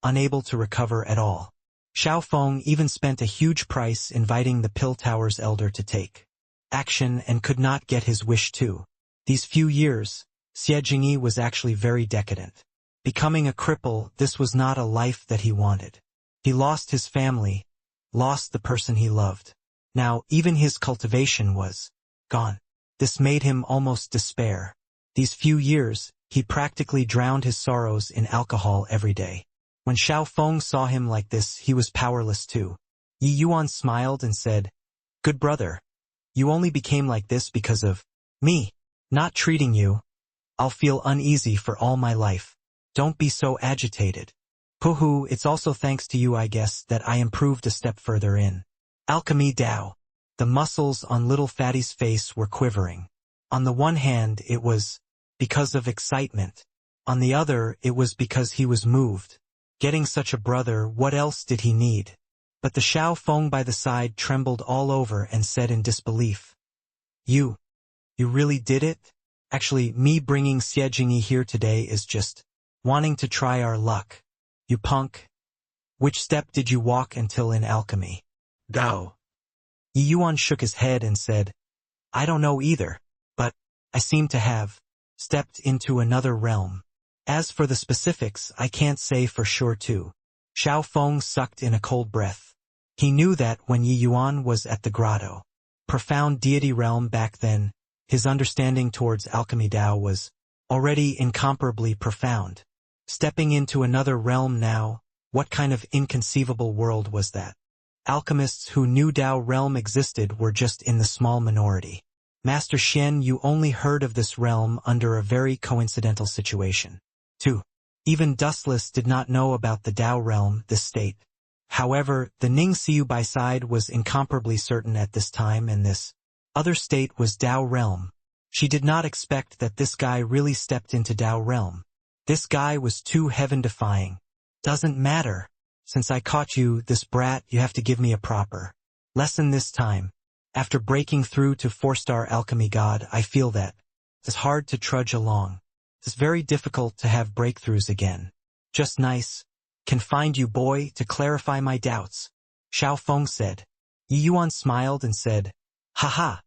unable to recover at all. Xiao Feng even spent a huge price inviting the Pill Tower's elder to take action and could not get his wish too. These few years, Xie Jingyi was actually very decadent. Becoming a cripple, this was not a life that he wanted. He lost his family, lost the person he loved. Now, even his cultivation was gone. This made him almost despair. These few years, he practically drowned his sorrows in alcohol every day. When Xiao Feng saw him like this, he was powerless too. Yi Yuan smiled and said, "Good brother, you only became like this because of me not treating you I'll feel uneasy for all my life. Don't be so agitated. Hoo-hoo, it's also thanks to you I guess that I improved a step further in alchemy Tao. The muscles on little Fatty's face were quivering. On the one hand it was because of excitement. On the other it was because he was moved. Getting such a brother, what else did he need? But the Xiao Feng by the side trembled all over and said in disbelief, You really did it? Actually, me bringing Xie Jingyi here today is just wanting to try our luck. You punk. Which step did you walk until in alchemy? Dao. Yi Yuan shook his head and said, I don't know either, but I seem to have stepped into another realm. As for the specifics, I can't say for sure too. Xiao Feng sucked in a cold breath. He knew that when Yi Yuan was at the grotto, profound deity realm back then, his understanding towards alchemy Dao was already incomparably profound. Stepping into another realm now, what kind of inconceivable world was that? Alchemists who knew Dao realm existed were just in the small minority. Master Xian, you only heard of this realm under a very coincidental situation. 2. Even Dustless did not know about the Dao realm, this state. However, the Ning Xiu by side was incomparably certain at this time, and this other state was Dao realm. She did not expect that this guy really stepped into Dao realm. This guy was too heaven-defying. Doesn't matter. Since I caught you, this brat, you have to give me a proper lesson this time. After breaking through to 4-star alchemy God, I feel that it's hard to trudge along. It's very difficult to have breakthroughs again. Just nice. Can find you, boy, to clarify my doubts. Xiao Feng said. Yi Yuan smiled and said, Haha.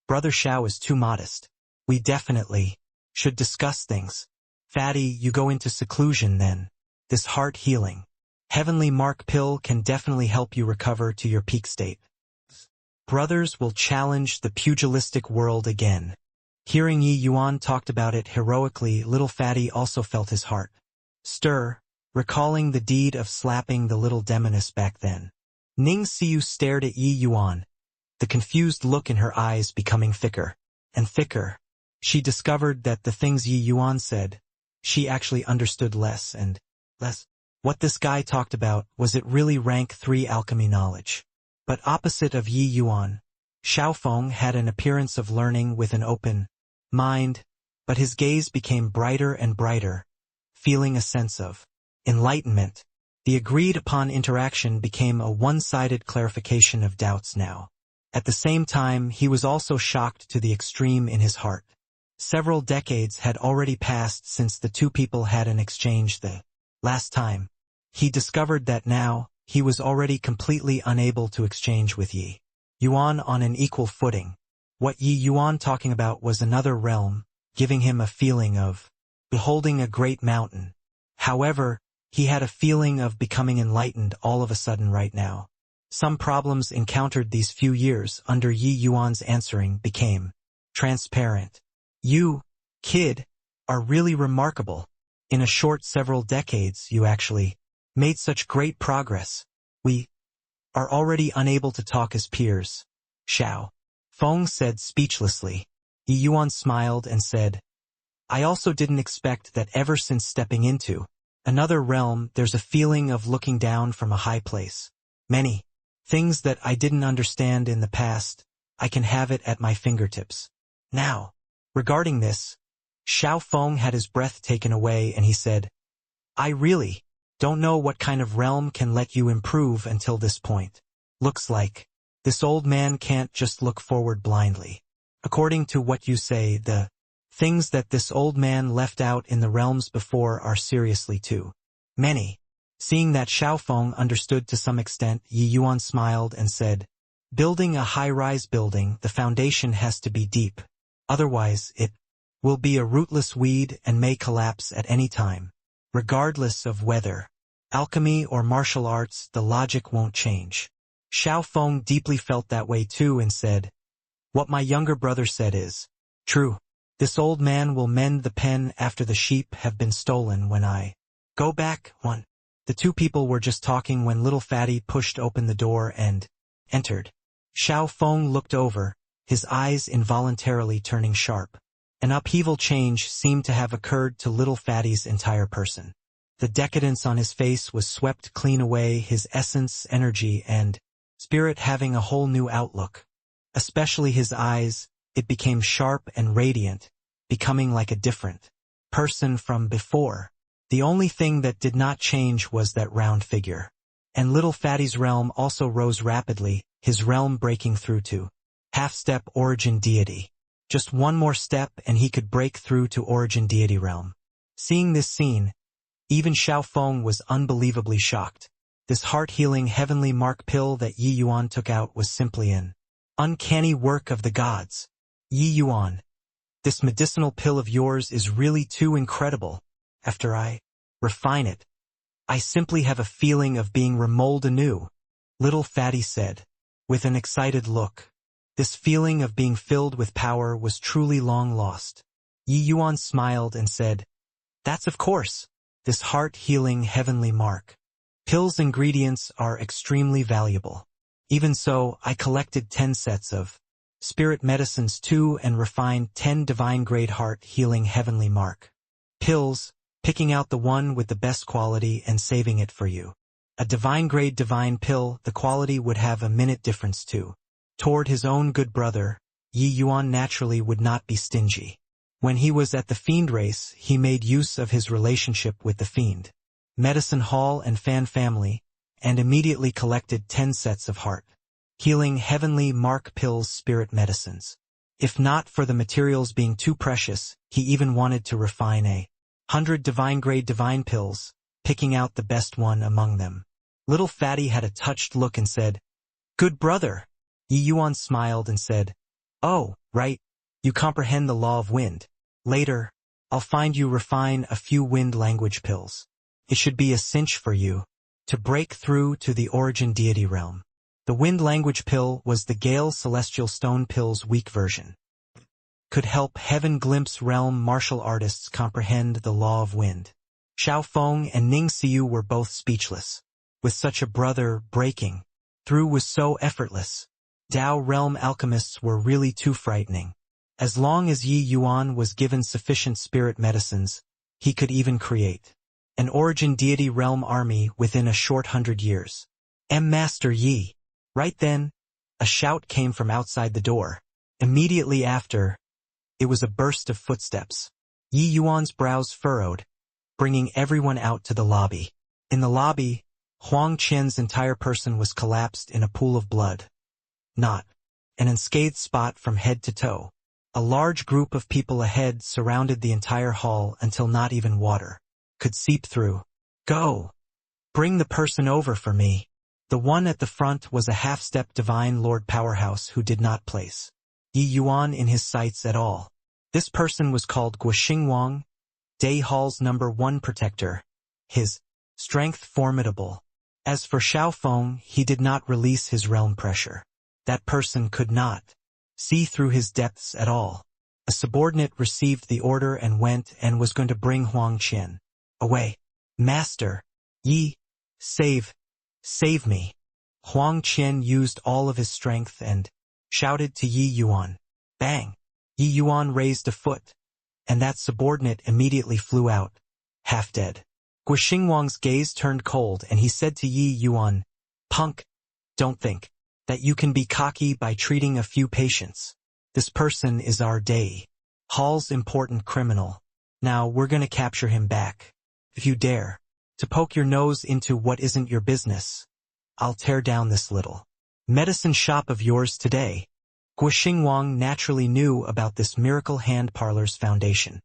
Brother Xiao is too modest. We definitely should discuss things. Fatty, you go into seclusion then. This heart healing heavenly mark pill can definitely help you recover to your peak state. Brothers will challenge the pugilistic world again. Hearing Yi Yuan talked about it heroically, little Fatty also felt his heart stir, recalling the deed of slapping the little demoness back then. Ning Xiu stared at Yi Yuan, the confused look in her eyes becoming thicker and thicker. She discovered that the things Yi Yuan said, she actually understood less and less. What this guy talked about, was it really rank 3 alchemy knowledge? But opposite of Yi Yuan, Xiao Feng had an appearance of learning with an open mind, but his gaze became brighter and brighter, feeling a sense of enlightenment. The agreed-upon interaction became a one-sided clarification of doubts now. At the same time, he was also shocked to the extreme in his heart. Several decades had already passed since the two people had an exchange the last time. He discovered that now, he was already completely unable to exchange with Yi Yuan on an equal footing. What Yi Yuan talking about was another realm, giving him a feeling of beholding a great mountain. However, he had a feeling of becoming enlightened all of a sudden right now. Some problems encountered these few years under Yi Yuan's answering became transparent. You, kid, are really remarkable. In a short several decades you actually made such great progress. We are already unable to talk as peers. Xiao Feng said speechlessly. Yi Yuan smiled and said, I also didn't expect that ever since stepping into another realm there's a feeling of looking down from a high place. Many things that I didn't understand in the past, I can have it at my fingertips now. Regarding this, Xiao Feng had his breath taken away and he said, I really don't know what kind of realm can let you improve until this point. Looks like this old man can't just look forward blindly. According to what you say, the things that this old man left out in the realms before are seriously too many. Seeing that Xiao Feng understood to some extent, Yi Yuan smiled and said, building a high-rise building, the foundation has to be deep. Otherwise, it will be a rootless weed and may collapse at any time. Regardless of whether alchemy or martial arts, the logic won't change. Xiao Feng deeply felt that way too and said, what my younger brother said is true. This old man will mend the pen after the sheep have been stolen when I go back. 1. The two people were just talking when little Fatty pushed open the door and entered. Xiao Feng looked over, his eyes involuntarily turning sharp. An upheaval change seemed to have occurred to little Fatty's entire person. The decadence on his face was swept clean away, his essence, energy, and spirit having a whole new outlook. Especially his eyes, it became sharp and radiant, becoming like a different person from before. The only thing that did not change was that round figure. And little Fatty's realm also rose rapidly, his realm breaking through to half-step origin deity. Just one more step and he could break through to origin deity realm. Seeing this scene, even Xiaofeng was unbelievably shocked. This heart-healing heavenly mark pill that Yi Yuan took out was simply an uncanny work of the gods. Yi Yuan, this medicinal pill of yours is really too incredible. After I refine it, I simply have a feeling of being remolded anew, little Fatty said, with an excited look. This feeling of being filled with power was truly long lost. Yi Yuan smiled and said, "That's of course, this heart-healing heavenly mark. Pill's ingredients are extremely valuable. Even so, I collected 10 sets of spirit medicines too and refined 10 divine-grade heart-healing heavenly mark pills, picking out the one with the best quality and saving it for you. A divine-grade divine pill, the quality would have a minute difference too." Toward his own good brother, Yi Yuan naturally would not be stingy. When he was at the fiend race, he made use of his relationship with the fiend medicine hall and fan family, and immediately collected 10 sets of heart-healing heavenly mark pills spirit medicines. If not for the materials being too precious, he even wanted to refine 100 divine-grade divine pills, picking out the best one among them. Little Fatty had a touched look and said, "Good brother." Yi Yuan smiled and said, "Oh, right, you comprehend the law of wind. Later, I'll find you refine a few wind language pills. It should be a cinch for you to break through to the origin deity realm." The wind language pill was the Gale Celestial Stone pill's weak version. Could help Heaven Glimpse realm martial artists comprehend the law of wind. Xiaofeng and Ning Xiu were both speechless. With such a brother, breaking through was so effortless. Dao realm alchemists were really too frightening. As long as Yi Yuan was given sufficient spirit medicines, he could even create an origin deity realm army within a short 100 years. Master Yi. Right then, a shout came from outside the door. Immediately after, it was a burst of footsteps. Yi Yuan's brows furrowed, bringing everyone out to the lobby. In the lobby, Huang Qian's entire person was collapsed in a pool of blood. Not an unscathed spot from head to toe. A large group of people ahead surrounded the entire hall until not even water could seep through. "Go! Bring the person over for me." The one at the front was a half-step divine lord powerhouse who did not place Yi Yuan in his sights at all. This person was called Guoxingwang, Day Hall's #1 protector. His strength formidable. As for Xiaofeng, he did not release his realm pressure. That person could not see through his depths at all. A subordinate received the order and went and was going to bring Huang Qian away. "Master, Yi, save me." Huang Qian used all of his strength and shouted to Yi Yuan. Bang! Yi Yuan raised a foot, and that subordinate immediately flew out, half dead. Guoxingwang's gaze turned cold and he said to Yi Yuan, "Punk, don't think that you can be cocky by treating a few patients. This person is our Day Hall's important criminal. Now we're gonna capture him back. If you dare to poke your nose into what isn't your business, I'll tear down this little medicine shop of yours today." Guoxingwang naturally knew about this miracle hand parlor's foundation.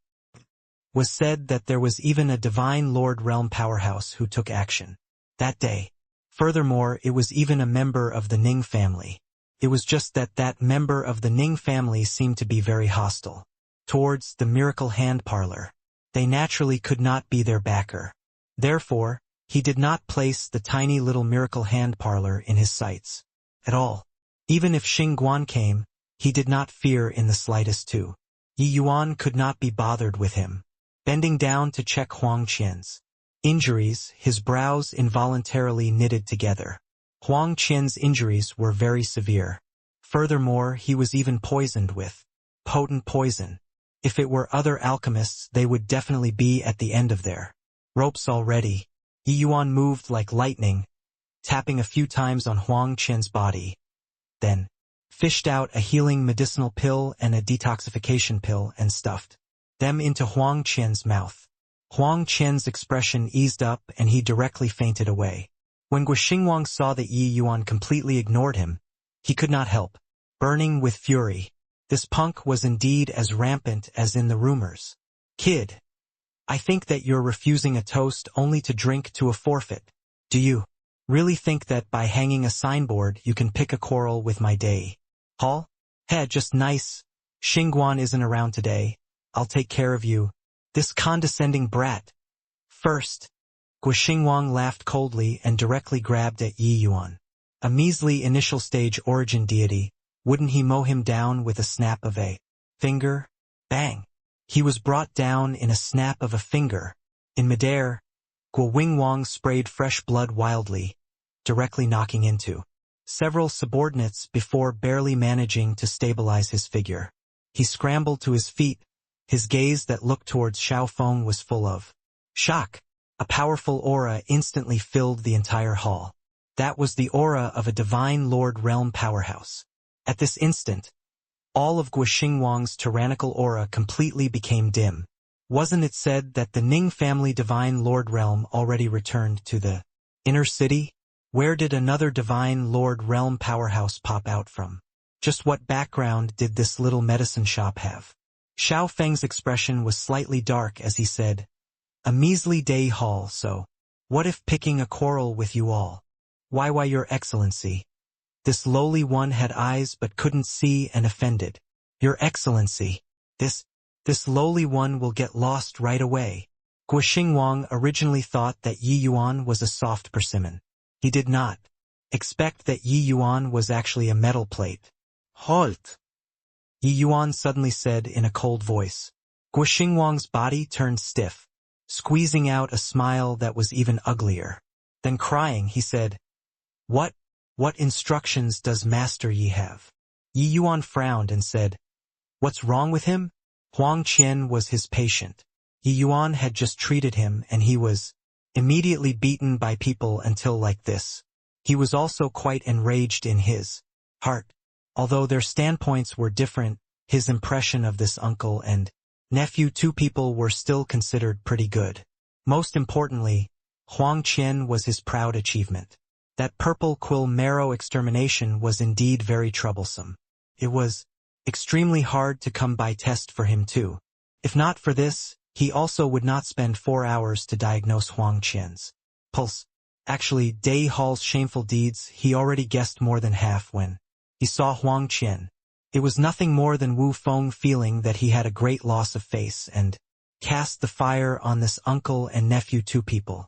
Was said that there was even a divine lord realm powerhouse who took action that day. Furthermore, it was even a member of the Ning family. It was just that that member of the Ning family seemed to be very hostile towards the miracle hand parlor. They naturally could not be their backer. Therefore, he did not place the tiny little miracle hand parlor in his sights at all. Even if Xing Guan came, he did not fear in the slightest too. Yi Yuan could not be bothered with him. Bending down to check Huang Qian's injuries, his brows involuntarily knitted together. Huang Qian's injuries were very severe. Furthermore, he was even poisoned with potent poison. If it were other alchemists, they would definitely be at the end of their ropes already. Yi Yuan moved like lightning, tapping a few times on Huang Qian's body, then fished out a healing medicinal pill and a detoxification pill and stuffed them into Huang Qian's mouth. Huang Qian's expression eased up and he directly fainted away. When Guoxingwang saw that Yi Yuan completely ignored him, he could not help burning with fury. This punk was indeed as rampant as in the rumors. Kid, I think that you're refusing a toast only to drink to a forfeit. Do you really think that by hanging a signboard you can pick a quarrel with my day? Hall? Heh, just nice. Xingguan isn't around today. I'll take care of you. This condescending brat. First, Guoxingwang laughed coldly and directly grabbed at Yi Yuan. A measly initial stage origin deity, wouldn't he mow him down with a snap of a finger? Bang! He was brought down in a snap of a finger. In midair, Guoxingwang sprayed fresh blood wildly, directly knocking into several subordinates before barely managing to stabilize his figure. He scrambled to his feet. His gaze that looked towards Xiaofeng was full of shock. A powerful aura instantly filled the entire hall. That was the aura of a divine Lord Realm powerhouse. At this instant, all of Guoxingwang's tyrannical aura completely became dim. Wasn't it said that the Ning family divine Lord Realm already returned to the inner city? Where did another divine Lord Realm powerhouse pop out from? Just what background did this little medicine shop have? Xiao Feng's expression was slightly dark as he said, "A measly day hall, so what if picking a quarrel with you all? Why, your excellency." This lowly one had eyes but couldn't see and offended. "Your excellency, this lowly one will get lost right away." Guoxingwang originally thought that Yi Yuan was a soft persimmon. He did not expect that Yi Yuan was actually a metal plate. "Halt!" Yi Yuan suddenly said in a cold voice. Guoxingwang's body turned stiff, squeezing out a smile that was even uglier. Then crying, he said, What instructions does Master Yi have?" Yi Yuan frowned and said, "What's wrong with him?" Huang Qian was his patient. Yi Yuan had just treated him and he was immediately beaten by people until like this. He was also quite enraged in his heart. Although their standpoints were different, his impression of this uncle and nephew, two people, were still considered pretty good. Most importantly, Huang Qian was his proud achievement. That purple quill marrow extermination was indeed very troublesome. It was extremely hard to come by test for him too. If not for this, he also would not spend 4 hours to diagnose Huang Qian's pulse. Actually, Day Hall's shameful deeds, he already guessed more than half when he saw Huang Qian. It was nothing more than Wu Feng feeling that he had a great loss of face and cast the fire on this uncle and nephew, two people.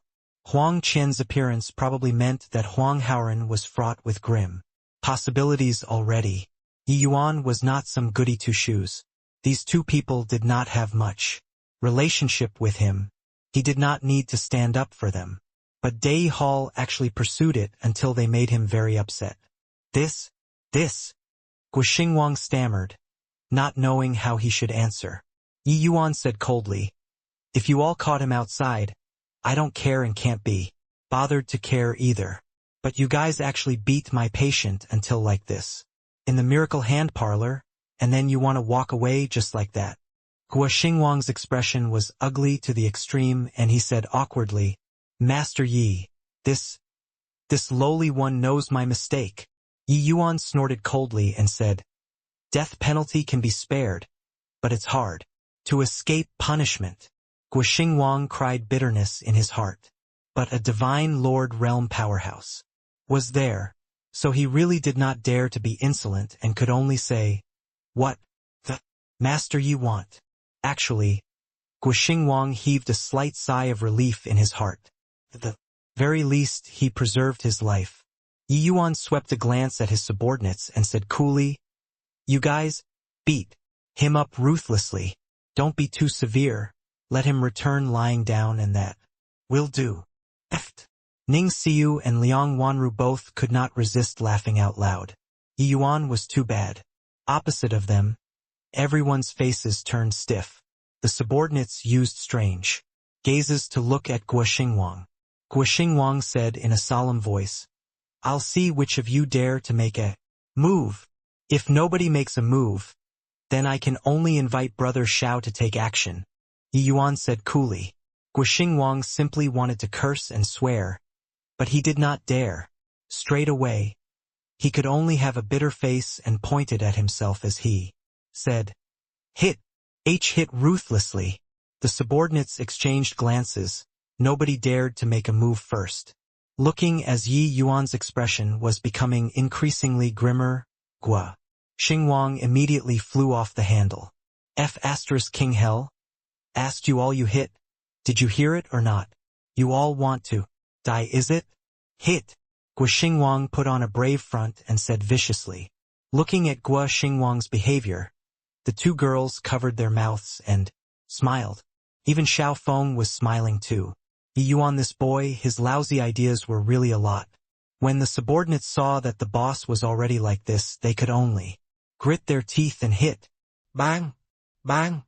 Huang Qian's appearance probably meant that Huang Haoren was fraught with grim possibilities already. Yi Yuan was not some goody two-shoes. These two people did not have much relationship with him. He did not need to stand up for them. But Day Hall actually pursued it until they made him very upset. This, Guoxingwang stammered, not knowing how he should answer. Yi Yuan said coldly, "If you all caught him outside, I don't care and can't be bothered to care either. But you guys actually beat my patient until like this, in the miracle hand parlor, and then you want to walk away just like that." Guoxingwang's expression was ugly to the extreme and he said awkwardly, "Master Yi, this lowly one knows my mistake." Yi Yuan snorted coldly and said, "Death penalty can be spared, but it's hard to escape punishment." Guoxingwang cried bitterness in his heart. But a divine Lord Realm powerhouse was there, so he really did not dare to be insolent and could only say, "What the Master Yi want?" Actually, Guoxingwang heaved a slight sigh of relief in his heart. At the very least, he preserved his life. Yi Yuan swept a glance at his subordinates and said coolly, "You guys, beat him up ruthlessly. Don't be too severe. Let him return lying down and that will do." Ning Xiu and Liang Wanru both could not resist laughing out loud. Yi Yuan was too bad. Opposite of them, Everyone's faces turned stiff. The subordinates used strange gazes to look at Guo Xingwang. Guo Xingwang said in a solemn voice, "I'll see which of you dare to make a move. If nobody makes a move, then I can only invite Brother Xiao to take action." Yi Yuan said coolly. Guo Xingwang simply wanted to curse and swear, but he did not dare. Straight away, he could only have a bitter face and pointed at himself as he said, "Hit!" Hit ruthlessly. The subordinates exchanged glances. Nobody dared to make a move first. Looking as Yi Yuan's expression was becoming increasingly grimmer, Guo Xingwang immediately flew off the handle. King Hell? Asked you all you hit? Did you hear it or not? You all want to die, is it? Hit! Guo Xingwang put on a brave front and said viciously. Looking at Guo Xingwang's behavior, the two girls covered their mouths and smiled. Even Xiao Feng was smiling too. Yi Yuan, this boy, his lousy ideas were really a lot. When the subordinates saw that the boss was already like this, they could only grit their teeth and hit. Bang! Bang!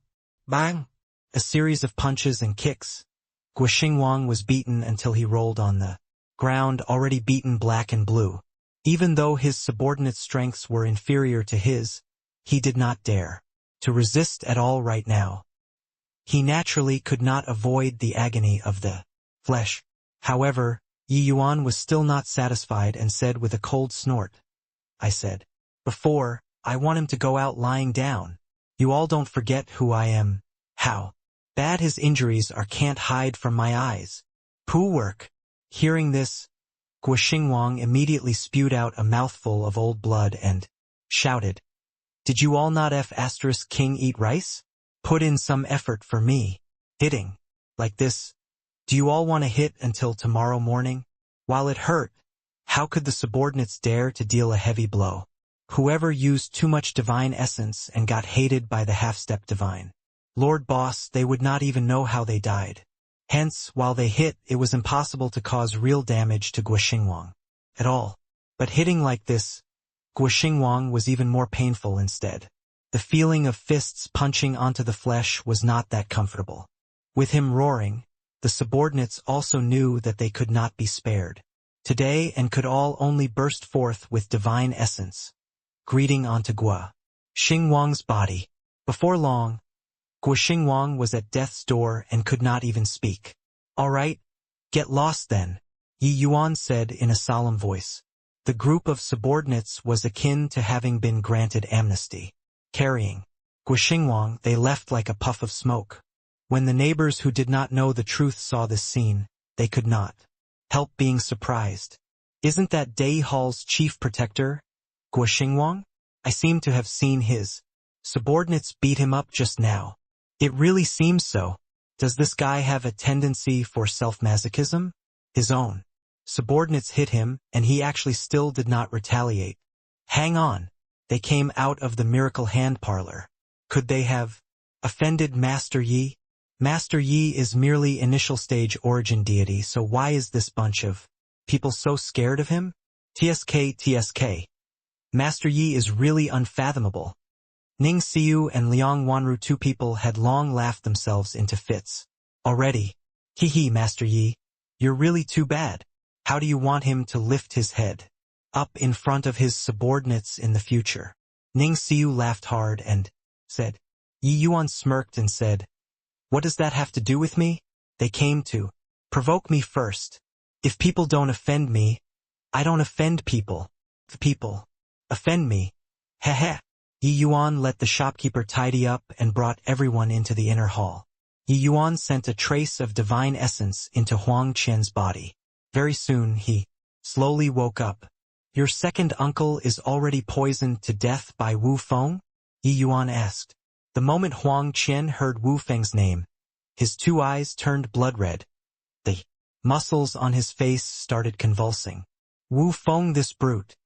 Bang! A series of punches and kicks. Guo Xingwang was beaten until he rolled on the ground, already beaten black and blue. Even though his subordinates' strengths were inferior to his, he did not dare to resist at all right now. He naturally could not avoid the agony of the flesh. However, Yi Yuan was still not satisfied and said with a cold snort, "I said before, I want him to go out lying down. You all don't forget who I am. How bad his injuries are can't hide from my eyes. Poo work." Hearing this, Guo Xingwang immediately spewed out a mouthful of old blood and shouted, "Did you all not King eat rice? Put in some effort for me. Hitting like this. Do you all want to hit until tomorrow morning? While it hurt, how could the subordinates dare to deal a heavy blow? Whoever used too much divine essence and got hated by the half-step divine Lord Boss, they would not even know how they died. Hence, while they hit, it was impossible to cause real damage to Guo Xingwang at all. But hitting like this, Guo Xingwang was even more painful instead. The feeling of fists punching onto the flesh was not that comfortable. With him roaring, the subordinates also knew that they could not be spared today and could all only burst forth with divine essence, greeting onto Guo Xingwang's body. Before long, Guo Xingwang was at death's door and could not even speak. "All right, get lost then," Yi Yuan said in a solemn voice. The group of subordinates was akin to having been granted amnesty. Carrying Guo Xingwang, they left like a puff of smoke. When the neighbors who did not know the truth saw this scene, they could not help being surprised. "Isn't that Dai Hall's chief protector, Guo Xingwang? I seem to have seen his subordinates beat him up just now. It really seems so. Does this guy have a tendency for self-masochism? His own subordinates hit him, and he actually still did not retaliate. Hang on. They came out of the miracle hand parlor. Could they have offended Master Yi? Master Yi is merely initial stage origin deity, so why is this bunch of people so scared of him? TSK. Master Yi is really unfathomable." Ning Xiu and Liang Wanru, two people, had long laughed themselves into fits. Already. Hee, Master Yi. You're really too bad. How do you want him to lift his head up in front of his subordinates in the future? Ning Xiu laughed hard and said. Yi Yuan smirked and said, "What does that have to do with me? They came to provoke me first. If people don't offend me, I don't offend people. The people offend me. Heh." Yi Yuan let the shopkeeper tidy up and brought everyone into the inner hall. Yi Yuan sent a trace of divine essence into Huang Qian's body. Very soon he slowly woke up. "Your second uncle is already poisoned to death by Wu Feng?" Yi Yuan asked. The moment Huang Qian heard Wu Feng's name, his two eyes turned blood red. The muscles on his face started convulsing. "Wu Feng, this brute.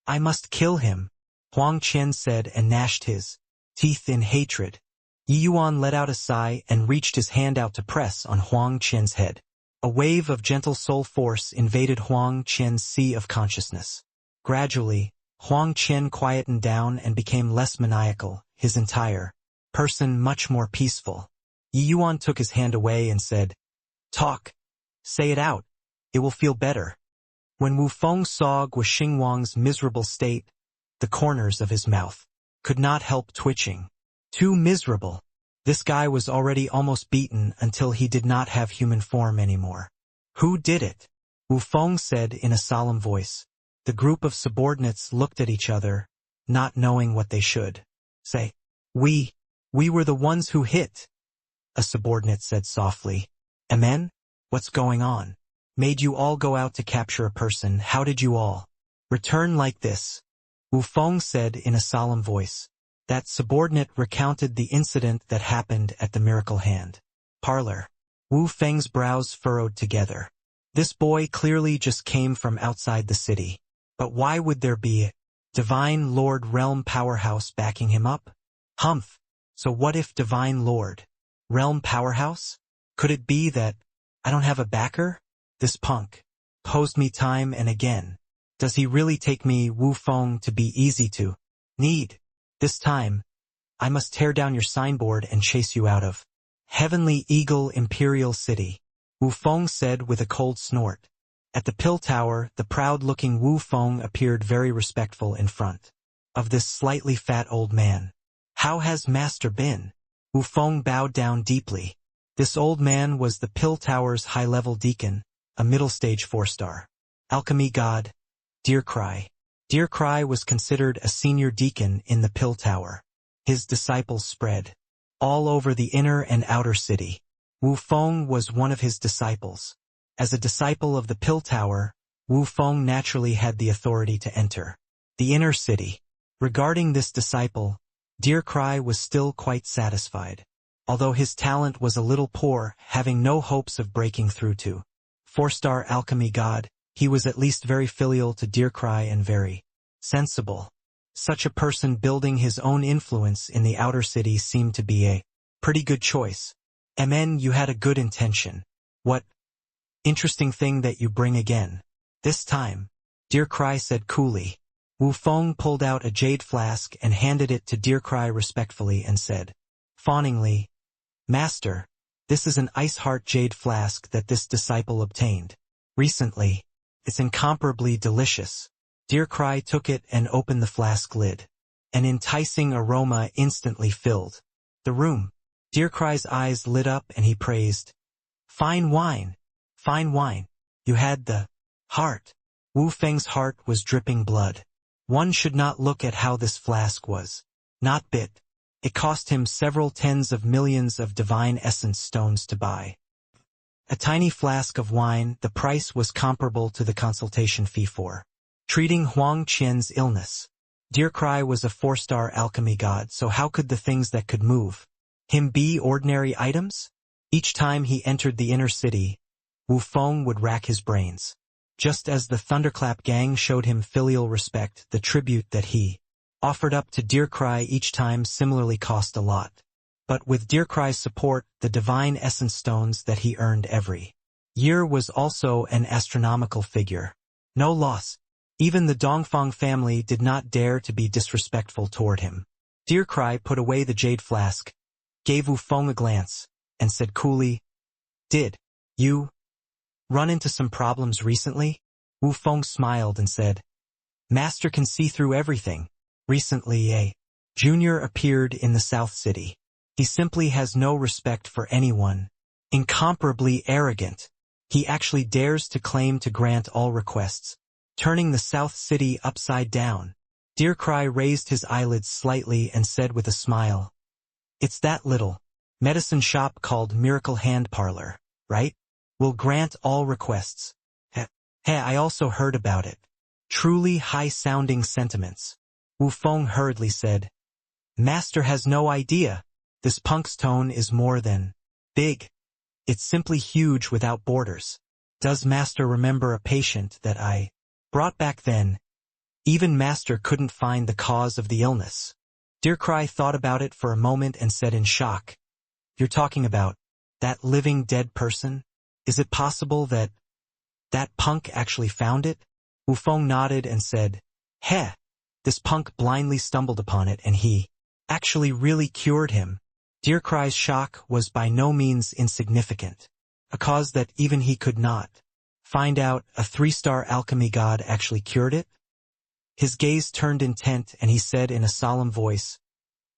I must kill him," Huang Qian said and gnashed his teeth in hatred. Yi Yuan let out a sigh and reached his hand out to press on Huang Qian's head. A wave of gentle soul force invaded Huang Qian's sea of consciousness. Gradually, Huang Qian quietened down and became less maniacal, his entire person much more peaceful. Yi Yuan took his hand away and said, "Talk. Say it out. It will feel better." When Wu Feng saw Guo Xingwang's miserable state, the corners of his mouth could not help twitching. Too miserable. This guy was already almost beaten until he did not have human form anymore. "Who did it?" Wu Feng said in a solemn voice. The group of subordinates looked at each other, not knowing what they should say. We were the ones who hit," a subordinate said softly. "Amen? What's going on? Made you all go out to capture a person. How did you all return like this?" Wu Feng said in a solemn voice. That subordinate recounted the incident that happened at the Miracle Hand parlor. Wu Feng's brows furrowed together. This boy clearly just came from outside the city. But why would there be a Divine Lord Realm Powerhouse backing him up? Humph. So what if Divine Lord Realm Powerhouse? Could it be that I don't have a backer? This punk posed me time and again. Does he really take me, Wu Feng, to be easy to need? This time, I must tear down your signboard and chase you out of Heavenly Eagle Imperial City, Wu Feng said with a cold snort. At the pill tower, the proud-looking Wu Feng appeared very respectful in front of this slightly fat old man. "How has Master been?" Wu Feng bowed down deeply. This old man was the pill tower's high-level deacon, a middle-stage 4-star alchemy god, Deer Cry. Deer Cry was considered a senior deacon in the pill tower. His disciples spread all over the inner and outer city. Wu Feng was one of his disciples. As a disciple of the pill tower, Wu Feng naturally had the authority to enter the inner city. Regarding this disciple, Deer Cry was still quite satisfied. Although his talent was a little poor, having no hopes of breaking through to 4-star alchemy god, he was at least very filial to Deer Cry and very sensible. Such a person building his own influence in the outer city seemed to be a pretty good choice. "Amen, you had a good intention. What interesting thing that you bring again. This time," Deer Cry said coolly. Wu Feng pulled out a jade flask and handed it to Deer Cry respectfully and said, fawningly, "Master, this is an ice heart jade flask that this disciple obtained recently. It's incomparably delicious." Deer Cry took it and opened the flask lid. An enticing aroma instantly filled the room. Deer Cry's eyes lit up and he praised, "Fine wine. Fine wine. You had the heart." Wu Feng's heart was dripping blood. One should not look at how this flask was not bit. It cost him several tens of millions of divine essence stones to buy. A tiny flask of wine, the price was comparable to the consultation fee for treating Huang Qian's illness. Deer Cry was a 4-star alchemy god, so how could the things that could move him be ordinary items? Each time he entered the inner city, Wu Feng would rack his brains. Just as the Thunderclap gang showed him filial respect, the tribute that he offered up to Deer Cry each time similarly cost a lot. But with Deer Cry's support, the divine essence stones that he earned every year was also an astronomical figure. No loss. Even the Dongfang family did not dare to be disrespectful toward him. Deer Cry put away the jade flask, gave Wu Feng a glance, and said coolly, "Did you run into some problems recently?" Wu Feng smiled and said, "Master can see through everything. Recently a junior appeared in the South City. He simply has no respect for anyone. Incomparably arrogant. He actually dares to claim to grant all requests, turning the South City upside down." Deer Cry raised his eyelids slightly and said with a smile, "It's that little medicine shop called Miracle Hand Parlor, right? Will grant all requests." Hey, I also heard about it. Truly high-sounding sentiments. Wu Feng hurriedly said, "Master has no idea. This punk's tone is more than big. It's simply huge without borders. Does Master remember a patient that I brought back then? Even Master couldn't find the cause of the illness." Deer Cry thought about it for a moment and said in shock, "You're talking about that living dead person? Is it possible that that punk actually found it?" Wu Feng nodded and said, "Heh, This punk blindly stumbled upon it and he actually really cured him. Dirkrei's shock was by no means insignificant. A cause that even he could not find out a 3-star alchemy god actually cured it? His gaze turned intent and he said in a solemn voice,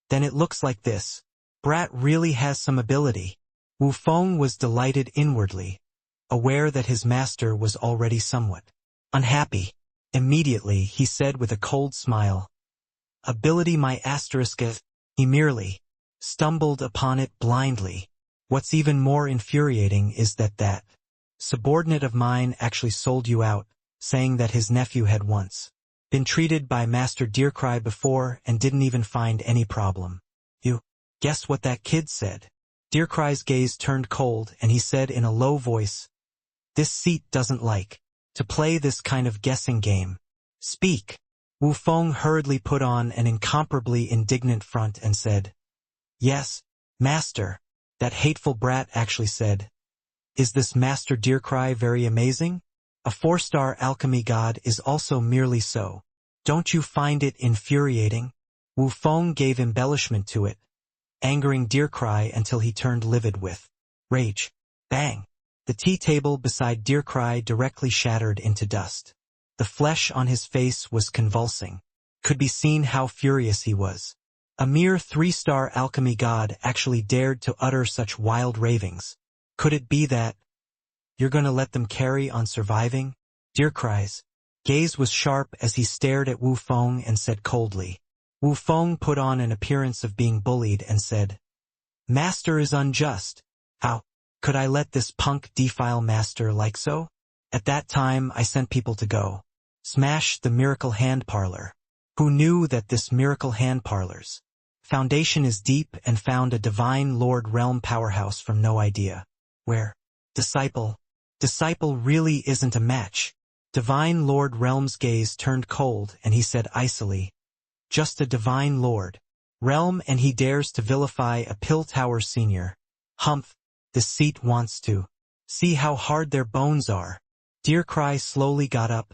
"Then it looks like this. Brat really has some ability." Wu Feng was delighted inwardly, aware that his master was already somewhat unhappy. Immediately he said with a cold smile, "Ability my asterisk is." He merely stumbled upon it blindly. What's even more infuriating is that subordinate of mine actually sold you out, saying that his nephew had once been treated by Master Dirkrei before and didn't even find any problem. You guess what that kid said? Dirkrei's gaze turned cold and he said in a low voice, "This seat doesn't like to play this kind of guessing game. Speak." Wu Feng hurriedly put on an incomparably indignant front and said, "Yes, Master, that hateful brat actually said. Is this Master Dirkrei very amazing? A 4-star alchemy god is also merely so. Don't you find it infuriating?" Wu Feng gave embellishment to it, angering Dirkrei until he turned livid with rage. Bang! The tea table beside Dirkrei directly shattered into dust. The flesh on his face was convulsing. Could be seen how furious he was. A mere 3-star alchemy god actually dared to utter such wild ravings. Could it be that you're gonna let them carry on surviving? Dirkrei's gaze was sharp as he stared at Wu Feng and said coldly. Wu Feng put on an appearance of being bullied and said, "Master is unjust. How could I let this punk defile Master like so? At that time I sent people to go smash the miracle hand parlor. Who knew that this miracle hand parlor's foundation is deep and found a divine Lord Realm powerhouse from no idea where? Disciple really isn't a match." Divine Lord Realm's gaze turned cold and he said icily, "Just a divine Lord Realm and he dares to vilify a pill tower senior. Humph, this seat wants to see how hard their bones are." Dirkrei slowly got up,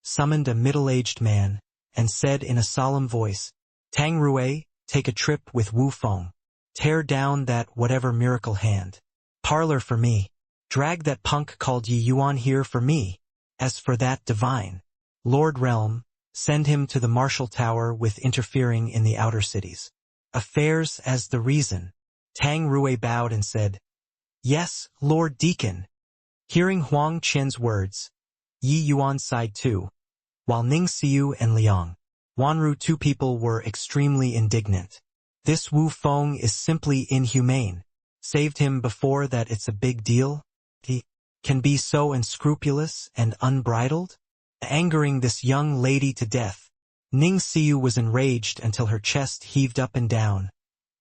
summoned a middle-aged man, and said in a solemn voice, "Tang Rui, take a trip with Wu Feng. Tear down that whatever miracle hand parlor for me. Drag that punk called Yi Yuan here for me. As for that divine Lord Realm, send him to the Martial Tower with interfering in the outer cities affairs as the reason." Tang Rui bowed and said, "Yes, Lord Deacon." Hearing Huang Qian's words, Yi Yuan sighed too, while Ning Xiu and Liang Wanru, 2 people, were extremely indignant. This Wu Feng is simply inhumane. Saved him before that it's a big deal? He can be so unscrupulous and unbridled? Angering this young lady to death. Ning Xiu was enraged until her chest heaved up and down,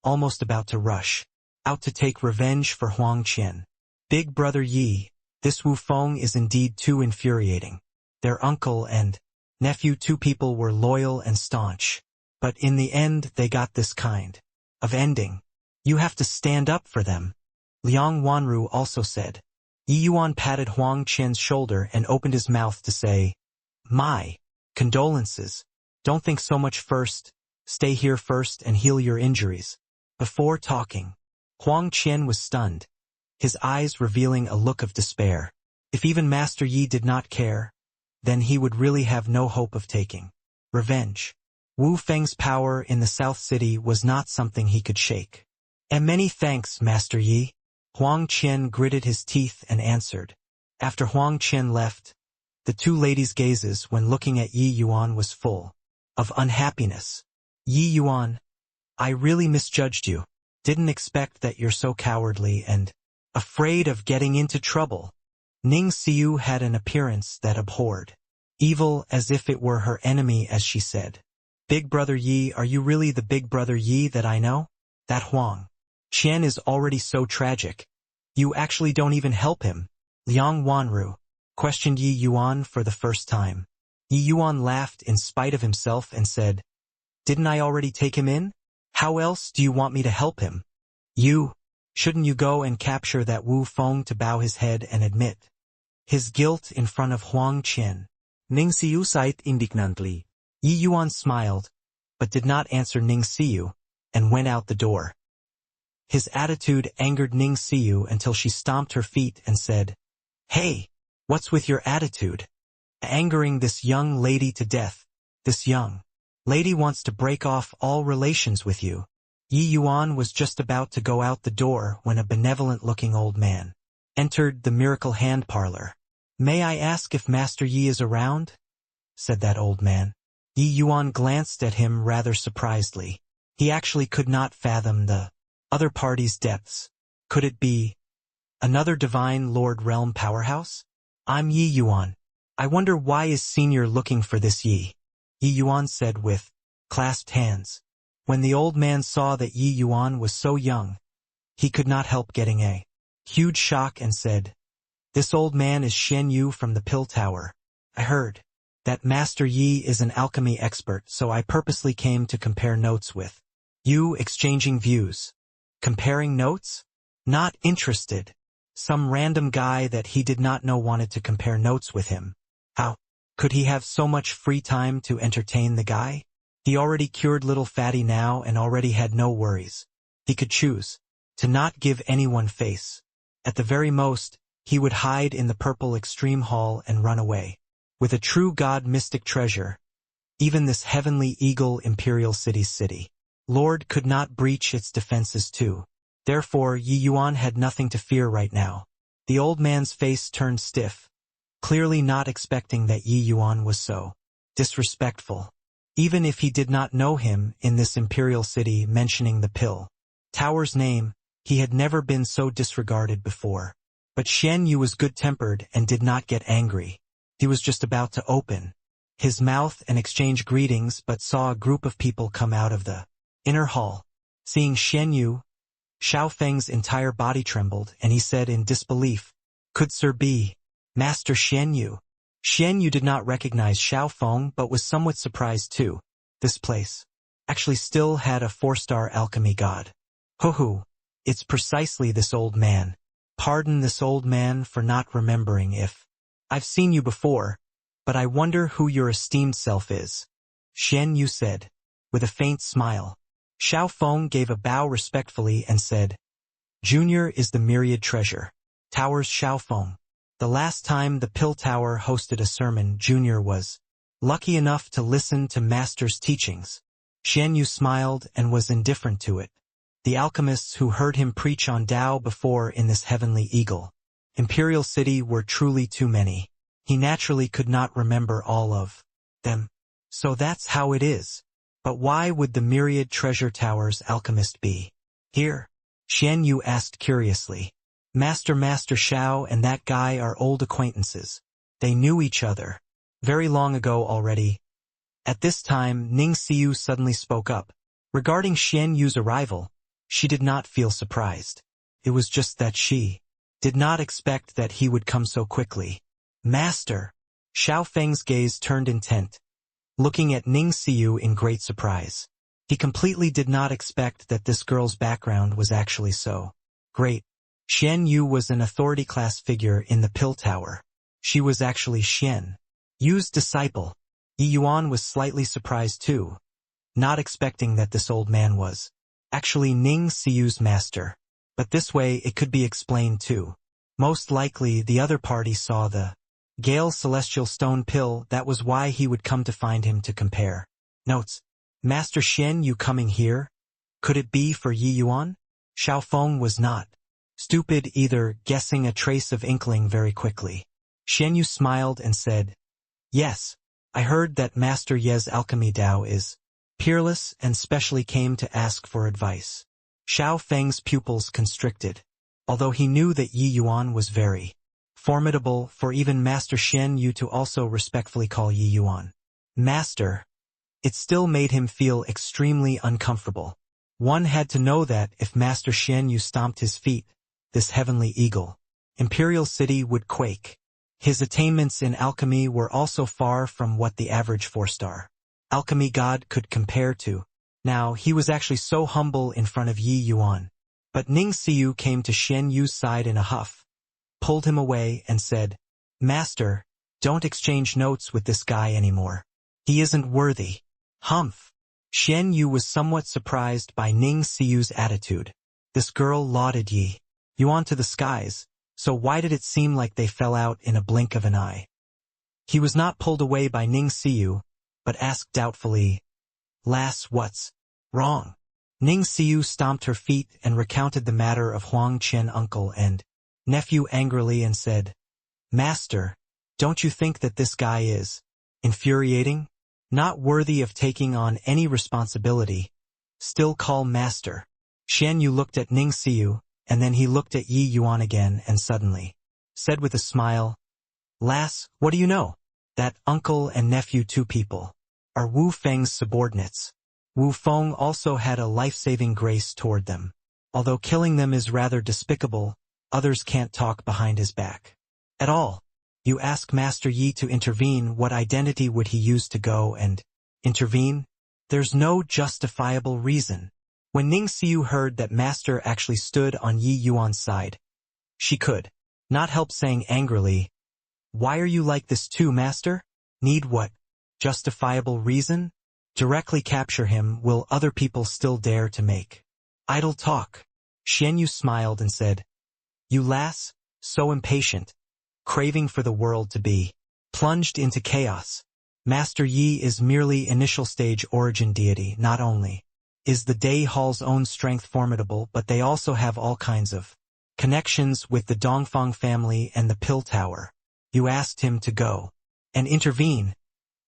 almost about to rush out to take revenge for Huang Qian. Big brother Yi, this Wu Feng is indeed too infuriating. Their uncle and nephew, 2 people, were loyal and staunch, but in the end they got this kind of ending. You have to stand up for them. Liang Wanru also said. Yi Yuan patted Huang Qian's shoulder and opened his mouth to say, "My condolences. Don't think so much first. Stay here first and heal your injuries before talking." Huang Qian was stunned, his eyes revealing a look of despair. If even Master Yi did not care, then he would really have no hope of taking revenge. Wu Feng's power in the South City was not something he could shake. "And many thanks, Master Yi." Huang Qian gritted his teeth and answered. After Huang Qian left, the 2 ladies' gazes when looking at Yi Yuan was full of unhappiness. "Yi Yuan, I really misjudged you. Didn't expect that you're so cowardly and afraid of getting into trouble." Ning Xiu had an appearance that abhorred evil as if it were her enemy as she said, "Big brother Yi, are you really the big brother Yi that I know? That Huang Qian is already so tragic. You actually don't even help him." Liang Wanru questioned Yi Yuan for the first time. Yi Yuan laughed in spite of himself and said, "Didn't I already take him in? How else do you want me to help him? Shouldn't you go and capture that Wu Feng to bow his head and admit his guilt in front of Huang Qian?" Ning Xiu sighed indignantly. Yi Yuan smiled, but did not answer Ning Xiu, and went out the door. His attitude angered Ning Xiu until she stomped her feet and said, "Hey, what's with your attitude? Angering this young lady to death. This young lady wants to break off all relations with you." Yi Yuan was just about to go out the door when a benevolent-looking old man entered the miracle hand parlor. "May I ask if Master Yi is around?" said that old man. Yi Yuan glanced at him rather surprisedly. He actually could not fathom the other party's depths. Could it be another divine Lord Realm powerhouse? "I'm Yi Yuan. I wonder why is Senior looking for this Yi?" Yi Yuan said with clasped hands. When the old man saw that Yi Yuan was so young, he could not help getting a huge shock and said, "This old man is Shen Yu from the Pill Tower. I heard that Master Yi is an alchemy expert, so I purposely came to compare notes with you." Exchanging views. Comparing notes? Not interested. Some random guy that he did not know wanted to compare notes with him. How could he have so much free time to entertain the guy? He already cured little fatty now and already had no worries. He could choose to not give anyone face. At the very most, he would hide in the purple extreme hall and run away. With a true god mystic treasure, even this heavenly eagle imperial city's city lord could not breach its defenses too. Therefore Yi Yuan had nothing to fear right now. The old man's face turned stiff, clearly not expecting that Yi Yuan was so disrespectful. Even if he did not know him in this imperial city mentioning the Pill Tower's name, he had never been so disregarded before. But Shen Yu was good-tempered and did not get angry. He was just about to open his mouth and exchange greetings but saw a group of people come out of the inner hall. Seeing Shen Yu, Xiao Feng's entire body trembled and he said in disbelief, "Could Sir be Master Shen Yu?" Shen Yu did not recognize Xiao Feng but was somewhat surprised too. This place actually still had a 4-star alchemy god. Hoo-hoo, it's precisely this old man. Pardon this old man for not remembering if I've seen you before, but I wonder who your esteemed self is, Shen Yu said, with a faint smile. Xiao Feng gave a bow respectfully and said, "Junior is the myriad treasure. Tower's Xiao Feng. The last time the Pill Tower hosted a sermon, Junior was lucky enough to listen to Master's teachings." Shen Yu smiled and was indifferent to it. The alchemists who heard him preach on Tao before in this heavenly eagle imperial city were truly too many. He naturally could not remember all of them. So that's how it is. But why would the myriad treasure tower's alchemist be here? Shen Yu asked curiously. Master Xiao and that guy are old acquaintances. They knew each other very long ago already. At this time, Ning Xiu suddenly spoke up. Regarding Shen Yu's arrival, she did not feel surprised. It was just that she did not expect that he would come so quickly. Master! Xiao Feng's gaze turned intent, looking at Ning Xiu in great surprise. He completely did not expect that this girl's background was actually so great. Shen Yu was an authority-class figure in the Pill Tower. She was actually Shen Yu's disciple. Yi Yuan was slightly surprised too, not expecting that this old man was actually Ning Xiu's master. But this way it could be explained too. Most likely the other party saw the Gale Celestial Stone Pill, that was why he would come to find him to compare notes. Master Shen Yu coming here? Could it be for Yi Yuan? Xiao Feng was not stupid either, guessing a trace of inkling very quickly. Shen Yu smiled and said, "Yes, I heard that Master Ye's alchemy Tao is peerless and specially came to ask for advice." Xiao Feng's pupils constricted, although he knew that Yi Yuan was very formidable for even Master Shen Yu to also respectfully call Yi Yuan Master. It still made him feel extremely uncomfortable. One had to know that if Master Shen Yu stomped his feet, this heavenly eagle imperial city would quake. His attainments in alchemy were also far from what the average 4-star alchemy god could compare to. Now he was actually so humble in front of Yi Yuan. But Ning Xiu came to Shen Yu's side in a huff, pulled him away and said, "Master, don't exchange notes with this guy anymore. He isn't worthy. Humph. Xian Yu was somewhat surprised by Ning Siyu's attitude. This girl lauded Yi Yuan to the skies, so why did it seem like they fell out in a blink of an eye? He was not pulled away by Ning Siyu, but asked doubtfully, "Lass, what's wrong?" Ning Siyu stomped her feet and recounted the matter of Huang Qian uncle and nephew angrily and said, "Master, don't you think that this guy is infuriating? Not worthy of taking on any responsibility. Still call master." Xian Yu looked at Ning Siyu, and then he looked at Yi Yuan again and suddenly said with a smile, "Lass, what do you know? That uncle and nephew, two people, are Wu Feng's subordinates. Wu Feng also had a life-saving grace toward them. Although killing them is rather despicable, others can't talk behind his back at all. You ask Master Yi to intervene, what identity would he use to go and intervene? There's no justifiable reason." When Ning Siyu heard that Master actually stood on Yi Yuan's side, she could not help saying angrily, "Why are you like this too, Master? Need what justifiable reason? Directly capture him, will other people still dare to make idle talk?" Xian Yu smiled and said, "You lass, so impatient, craving for the world to be plunged into chaos. Master Yi is merely initial stage origin deity. Not only is the Day Hall's own strength formidable, but they also have all kinds of connections with the Dongfang family and the Pill Tower. You asked him to go and intervene.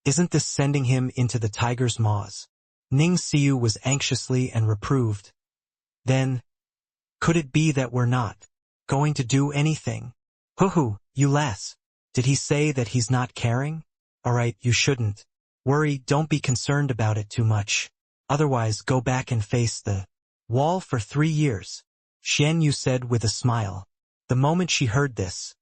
Isn't this sending him into the tiger's maws?" Ning Siyu was anxiously and reproved. "Then, could it be that we're not going to do anything? Hoo-hoo, you lass. Did he say that he's not caring? Alright, you shouldn't worry, don't be concerned about it too much. Otherwise go back and face the wall for 3 years," Xian Yu said with a smile. The moment she heard this,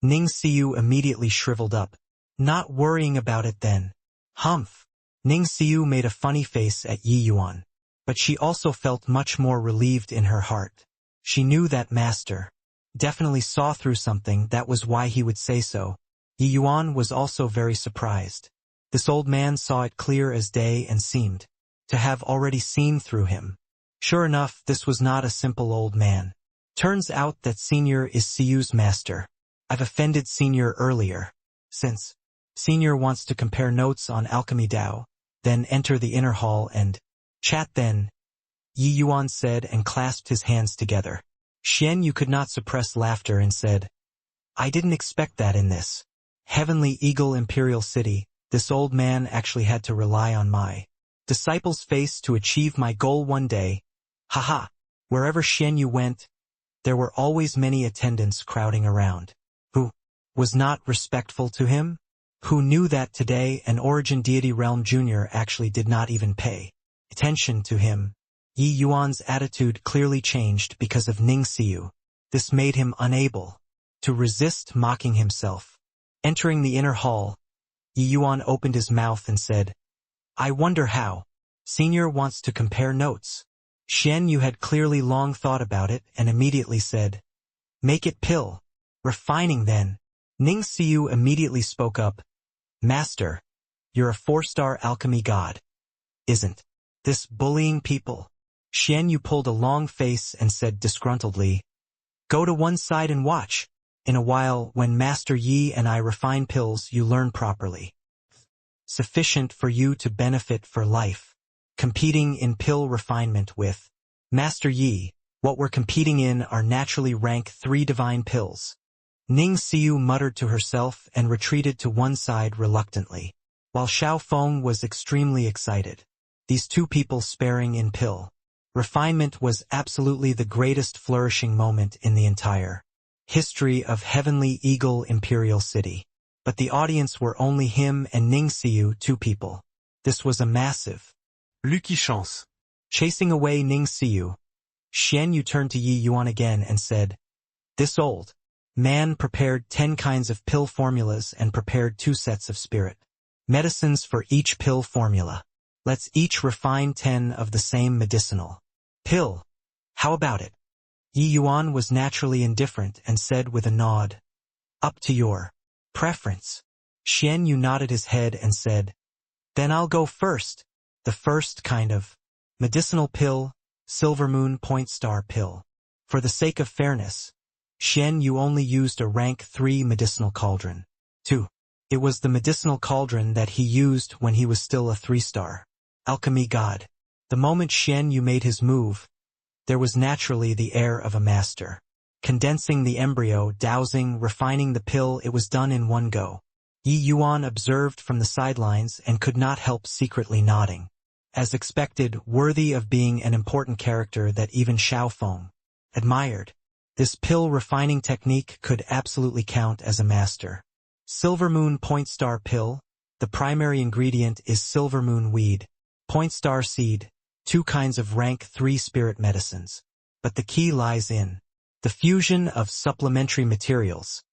Ning Siyu immediately shriveled up. "Not worrying about it then. Humph." Ning Siyu made a funny face at Yi Yuan, but she also felt much more relieved in her heart. She knew that Master definitely saw through something, that was why he would say so. Yi Yuan was also very surprised. This old man saw it clear as day and seemed to have already seen through him. Sure enough, this was not a simple old man. Turns out that Senior is Siyu's master. I've offended Senior earlier. Since Senior wants to compare notes on alchemy Dao, then enter the inner hall and chat then," Yi Yuan said and clasped his hands together. Xian Yu could not suppress laughter and said, "I didn't expect that in this Heavenly Eagle Imperial City. This old man actually had to rely on my disciple's face to achieve my goal one day. Haha." Wherever Xian Yu went, there were always many attendants crowding around. Who was not respectful to him? Who knew that today an Origin Deity Realm Junior actually did not even pay attention to him? Yi Yuan's attitude clearly changed because of Ning Siyu. This made him unable to resist mocking himself. Entering the inner hall, Yi Yuan opened his mouth and said, "I wonder how Senior wants to compare notes." Xian Yu had clearly long thought about it and immediately said, "Make it pill refining then." Ning Siyu immediately spoke up, "Master, you're a 4-star alchemy god. Isn't this bullying people?" Xian Yu pulled a long face and said disgruntledly, "Go to one side and watch. In a while, when Master Yi and I refine pills, you learn properly. Sufficient for you to benefit for life. Competing in pill refinement with Master Yi, what we're competing in are naturally rank 3 divine pills." Ning Siyu muttered to herself and retreated to one side reluctantly, while Xiao Feng was extremely excited. These two people sparring in pill refinement was absolutely the greatest flourishing moment in the entire history of Heavenly Eagle Imperial City. But the audience were only him and Ning Siyu, 2 people. This was a massive lucky chance. Chasing away Ning Siyu, Xian Yu turned to Yi Yuan again and said, "This old man prepared 10 kinds of pill formulas and prepared 2 sets of spirit medicines for each pill formula. Let's each refine 10 of the same medicinal pill. How about it?" Yi Yuan was naturally indifferent and said with a nod, "Up to your preference." Xian Yu nodded his head and said, Then I'll go first. The first kind of medicinal pill, Silver Moon Point Star pill. For the sake of fairness, Xian Yu only used a rank 3 medicinal cauldron. 2. It was the medicinal cauldron that he used when he was still a 3-star alchemy god. The moment Xian Yu made his move, there was naturally the air of a master. Condensing the embryo, dowsing, refining the pill, it was done in one go. Yi Yuan observed from the sidelines and could not help secretly nodding. As expected, worthy of being an important character that even Xiao Feng admired. This pill refining technique could absolutely count as a master. Silver Moon Point Star pill. The primary ingredient is silver moon weed, point star seed, 2 kinds of rank 3 spirit medicines. But the key lies in the fusion of supplementary materials.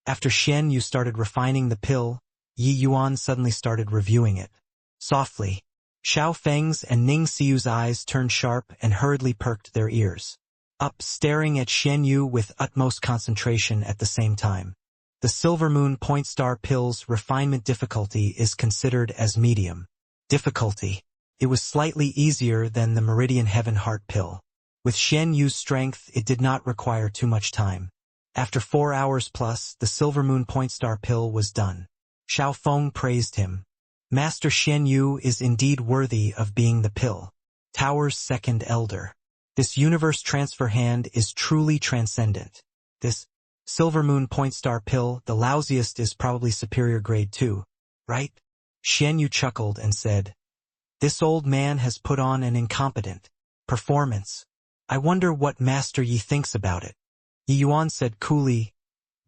After Xian Yu started refining the pill, Yi Yuan suddenly started reviewing it. Softly, Xiao Feng's and Ning Xiu's eyes turned sharp and hurriedly perked their ears up, staring at Xian Yu with utmost concentration at the same time. The Silver Moon Point Star pill's refinement difficulty is considered as medium difficulty. It was slightly easier than the Meridian Heaven Heart pill. With Xian Yu's strength, it did not require too much time. After 4 hours plus, the Silver Moon Point Star pill was done. Xiao Feng praised him. Master Xian Yu is indeed worthy of being the pill Tower's second elder. This universe transfer hand is truly transcendent. This Silver Moon Point Star pill, the lousiest, is probably superior grade 2, right? Xian Yu chuckled and said, "This old man has put on an incompetent performance. I wonder what Master Yi thinks about it." Yi Yuan said coolly,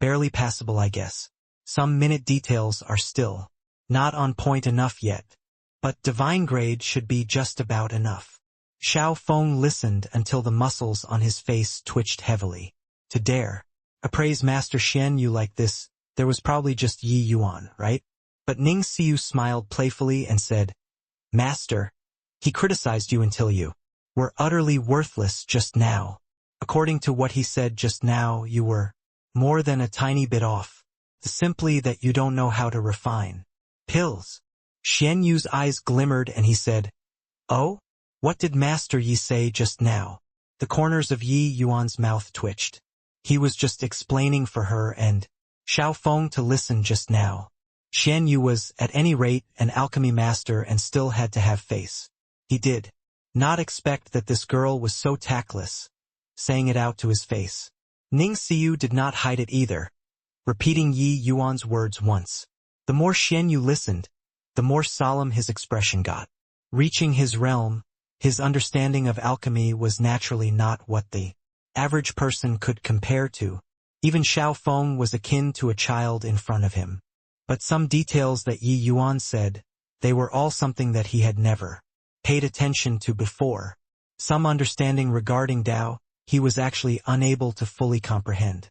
"Barely passable, I guess. Some minute details are still not on point enough yet. But divine grade should be just about enough." Xiao Feng listened until the muscles on his face twitched heavily. To dare appraise Master Xian Yu like this, there was probably just Yi Yuan, right? But Ning Xiu smiled playfully and said, "Master, he criticized you until you were utterly worthless just now. According to what he said just now, you were more than a tiny bit off. Simply that you don't know how to refine pills." Xian Yu's eyes glimmered and he said, "Oh? What did Master Yi say just now?" The corners of Yi Yuan's mouth twitched. He was just explaining for her and Xiao Feng to listen just now. Xian Yu was, at any rate, an alchemy master and still had to have face. He did not expect that this girl was so tactless, saying it out to his face. Ning Xiu did not hide it either, repeating Yi Yuan's words once. The more Xian Yu listened, the more solemn his expression got. Reaching his realm, his understanding of alchemy was naturally not what the average person could compare to. Even Xiao Feng was akin to a child in front of him. But some details that Yi Yuan said, they were all something that he had never paid attention to before. Some understanding regarding Tao, he was actually unable to fully comprehend.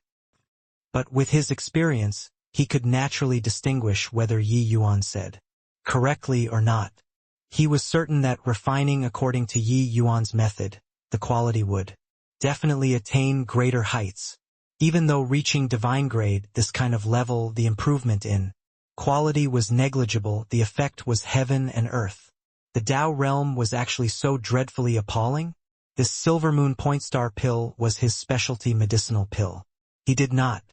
But with his experience, he could naturally distinguish whether Yi Yuan said correctly or not. He was certain that refining according to Yi Yuan's method, the quality would definitely attain greater heights. Even though reaching divine grade, this kind of level, the improvement in quality was negligible, the effect was heaven and earth. The Tao realm was actually so dreadfully appalling. This Silver Moon Point Star pill was his specialty medicinal pill. He did not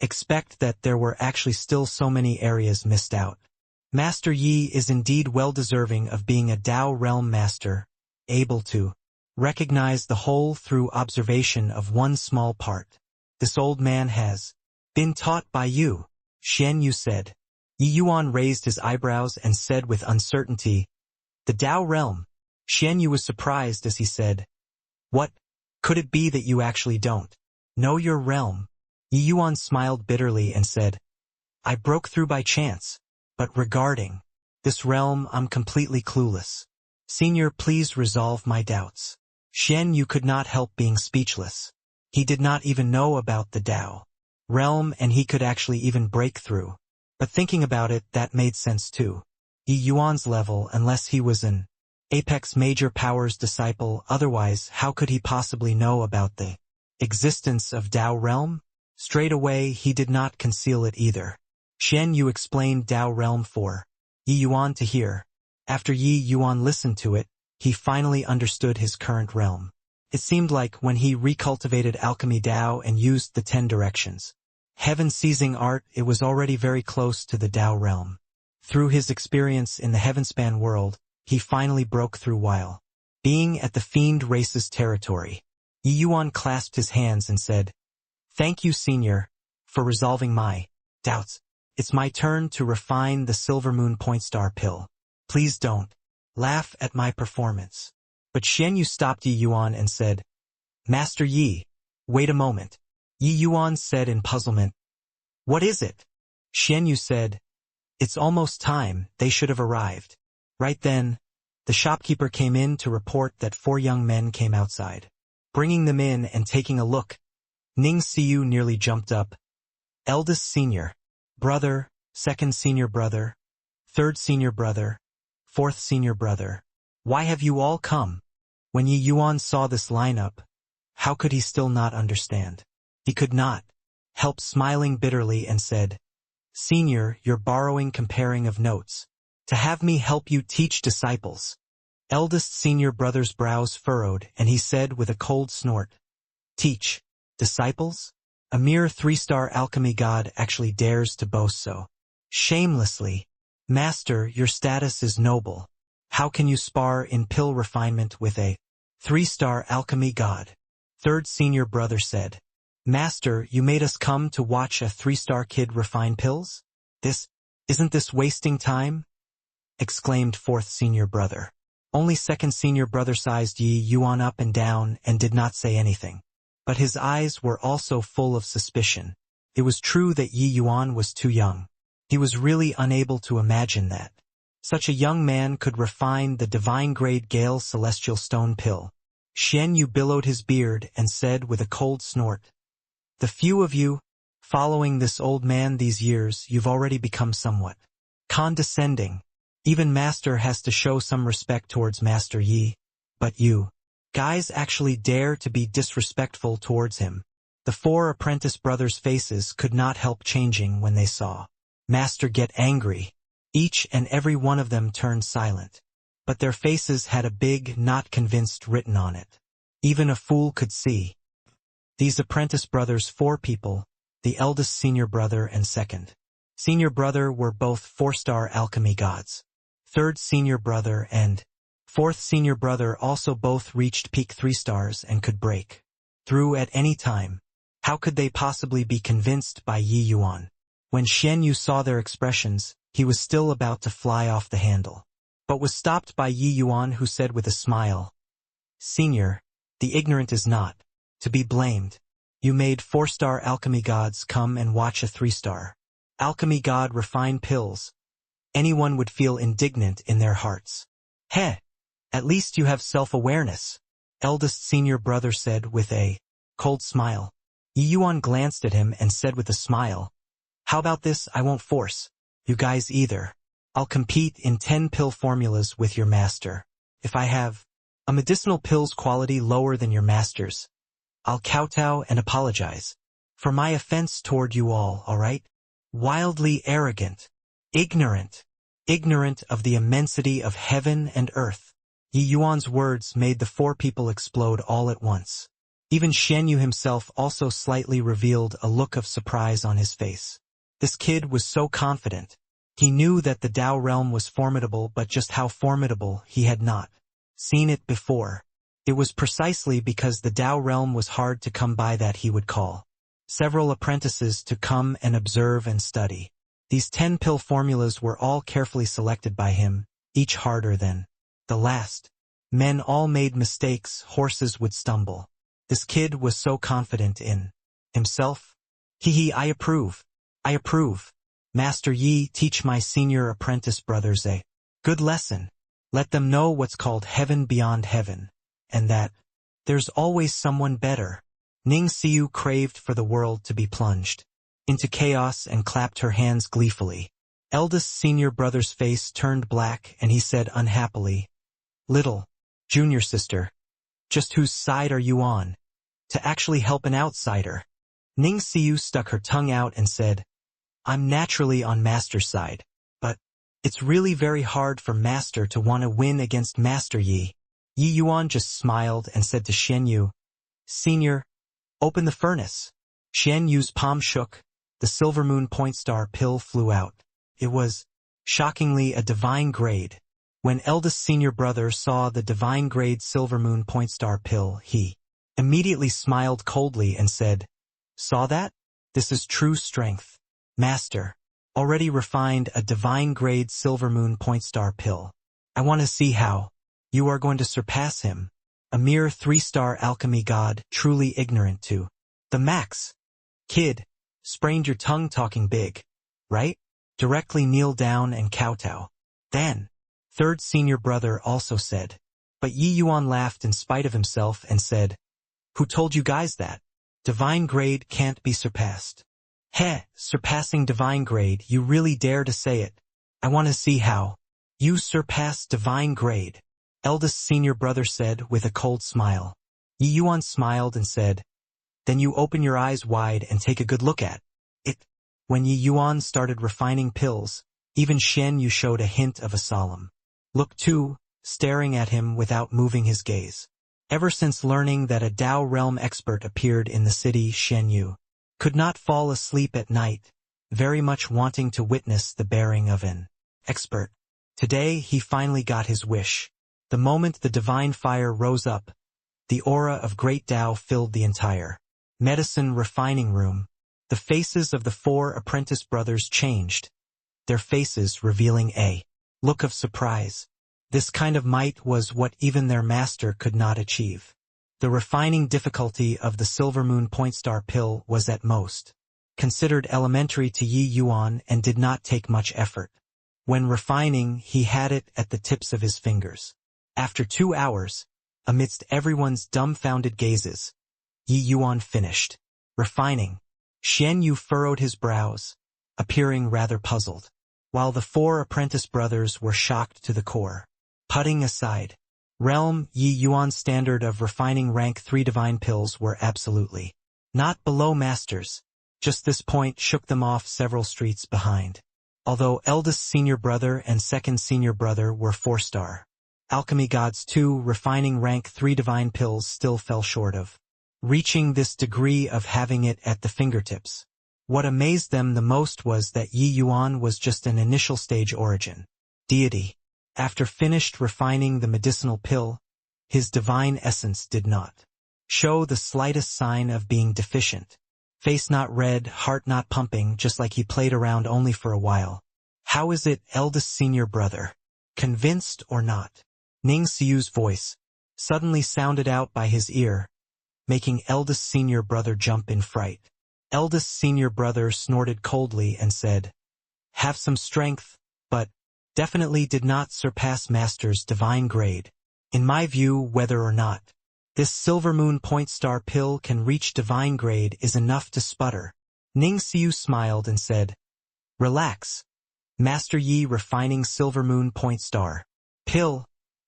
expect that there were actually still so many areas missed out. Master Yi is indeed well deserving of being a Tao realm master, able to recognize the whole through observation of one small part. This old man has been taught by you, Xian Yu said. Yi Yuan raised his eyebrows and said with uncertainty, "The Tao realm." Xian Yu was surprised as he said, "What? Could it be that you actually don't know your realm?" Yi Yuan smiled bitterly and said, "I broke through by chance. But regarding this realm, I'm completely clueless. Senior, please resolve my doubts." Xian Yu could not help being speechless. He did not even know about the Tao realm and he could actually even break through. But thinking about it, that made sense too. Yi Yuan's level, unless he was an Apex Major Powers disciple, otherwise how could he possibly know about the existence of Tao realm? Straight away, he did not conceal it either. Xian Yu explained Tao realm for Yi Yuan to hear. After Yi Yuan listened to it, he finally understood his current realm. It seemed like when he recultivated alchemy Dao and used the 10 directions. Heaven-seizing art, it was already very close to the Dao realm. Through his experience in the Heavenspan world, he finally broke through while being at the fiend race's territory. Yi Yuan clasped his hands and said, "Thank you, Senior, for resolving my doubts. It's my turn to refine the Silver Moon Point Star pill. Please don't laugh at my performance." But Xian Yu stopped Yi Yuan and said, "Master Yi, wait a moment." Yi Yuan said in puzzlement, "What is it?" Xian Yu said, "It's almost time, they should have arrived." Right then, the shopkeeper came in to report that 4 young men came outside. Bringing them in and taking a look, Ning Siyu nearly jumped up. "Eldest senior brother, second senior brother, third senior brother, fourth senior brother. Why have you all come?" When Yi Yuan saw this lineup, how could he still not understand? He could not help smiling bitterly and said, "Senior, you're borrowing comparing of notes. To have me help you teach disciples." Eldest senior brother's brows furrowed, and he said with a cold snort, "Teach disciples? A mere 3-star alchemy god actually dares to boast so shamelessly. Master, your status is noble. How can you spar in pill refinement with a 3-star alchemy god?" Third senior brother said, "Master, you made us come to watch a 3-star kid refine pills? Isn't this wasting time?" exclaimed fourth senior brother. Only second senior brother sized Yi Yuan up and down and did not say anything. But his eyes were also full of suspicion. It was true that Yi Yuan was too young. He was really unable to imagine that such a young man could refine the divine-grade Gale Celestial Stone pill. Xian Yu billowed his beard and said with a cold snort, "The few of you, following this old man these years, you've already become somewhat condescending. Even Master has to show some respect towards Master Yi. But you guys actually dare to be disrespectful towards him." The 4 apprentice brothers' faces could not help changing when they saw Master get angry. Each and every one of them turned silent. But their faces had a big "not convinced" written on it. Even a fool could see. These apprentice brothers, 4 people, the eldest senior brother and second senior brother, were both 4-star alchemy gods. Third senior brother and fourth senior brother also both reached peak 3 stars and could break through at any time. How could they possibly be convinced by Yi Yuan? When Xian Yu saw their expressions, he was still about to fly off the handle, but was stopped by Yi Yuan, who said with a smile, "Senior, the ignorant is not to be blamed. You made 4-star alchemy gods come and watch a 3-star alchemy god refine pills. Anyone would feel indignant in their hearts. Heh, at least you have self-awareness," eldest senior brother said with a cold smile. Yi Yuan glanced at him and said with a smile, "How about this? I won't force you guys either. I'll compete in 10 pill formulas with your master. If I have a medicinal pill's quality lower than your master's, I'll kowtow and apologize for my offense toward you all right? Wildly arrogant, ignorant of the immensity of heaven and earth." Yi Yuan's words made the 4 people explode all at once. Even Xian Yu himself also slightly revealed a look of surprise on his face. This kid was so confident. He knew that the Dao realm was formidable, but just how formidable he had not seen it before. It was precisely because the Dao realm was hard to come by that he would call several apprentices to come and observe and study. These 10 pill formulas were all carefully selected by him, each harder than the last. Men all made mistakes, horses would stumble. This kid was so confident in himself. I approve. Master Yi, teach my senior apprentice brothers a good lesson. Let them know what's called heaven beyond heaven, and that there's always someone better." Ning Siyu craved for the world to be plunged into chaos and clapped her hands gleefully. Eldest senior brother's face turned black and he said unhappily, "Little junior sister, just whose side are you on? To actually help an outsider?" Ning Siyu stuck her tongue out and said, "I'm naturally on Master's side, but It's really very hard for Master to want to win against Master Yi. Yi Yuan just smiled and said to Xian Yu, Senior, open the furnace. Xian Yu's palm shook. The Silver Moon Point Star pill flew out. It was, shockingly, a divine grade. When eldest senior brother saw the divine grade Silver Moon Point Star pill, he immediately smiled coldly and said, Saw that? This is true strength. Master, already refined a divine grade Silver Moon Point Star pill. I want to see how you are going to surpass him. A mere 3-star alchemy god, truly ignorant to the max. Kid, sprained your tongue talking big, right? Directly kneel down and kowtow. Then, third senior brother also said. But Yi Yuan laughed in spite of himself and said, Who told you guys that? Divine grade can't be surpassed. Heh, surpassing divine grade, you really dare to say it. I want to see how you surpass divine grade. Eldest senior brother said with a cold smile. Yi Yuan smiled and said, Then you open your eyes wide and take a good look at it. When Yi Yuan started refining pills, even Xian Yu showed a hint of a solemn look too, staring at him without moving his gaze. Ever since learning that a Dao realm expert appeared in the city, Xian Yu could not fall asleep at night, very much wanting to witness the bearing of an expert. Today he finally got his wish. The moment the divine fire rose up, the aura of great Dao filled the entire medicine refining room. The faces of the 4 apprentice brothers changed, their faces revealing a look of surprise. This kind of might was what even their master could not achieve. The refining difficulty of the Silver Moon Point Star pill was at most considered elementary to Yi Yuan and did not take much effort. When refining, he had it at the tips of his fingers. After 2 hours, amidst everyone's dumbfounded gazes, Yi Yuan finished refining. Xian Yu furrowed his brows, appearing rather puzzled, while the 4 apprentice brothers were shocked to the core. Putting aside realm, Yi Yuan's standard of refining rank 3 divine pills were absolutely not below masters. Just this point shook them off several streets behind. Although eldest senior brother and second senior brother were 4-star alchemy gods, 2 refining rank 3 divine pills still fell short of reaching this degree of having it at the fingertips. What amazed them the most was that Yi Yuan was just an initial stage origin deity. After finished refining the medicinal pill, his divine essence did not show the slightest sign of being deficient. Face not red, heart not pumping, just like he played around only for a while. How is it, eldest senior brother? Convinced or not? Ning Xiu's voice suddenly sounded out by his ear, making eldest senior brother jump in fright. Eldest senior brother snorted coldly and said, Have some strength, but definitely did not surpass master's divine grade. In my view, whether or not this Silver Moon Point Star pill can reach divine grade is enough to sputter. Ning Xiu smiled and said, Relax. Master Yi refining Silver Moon Point Star pill.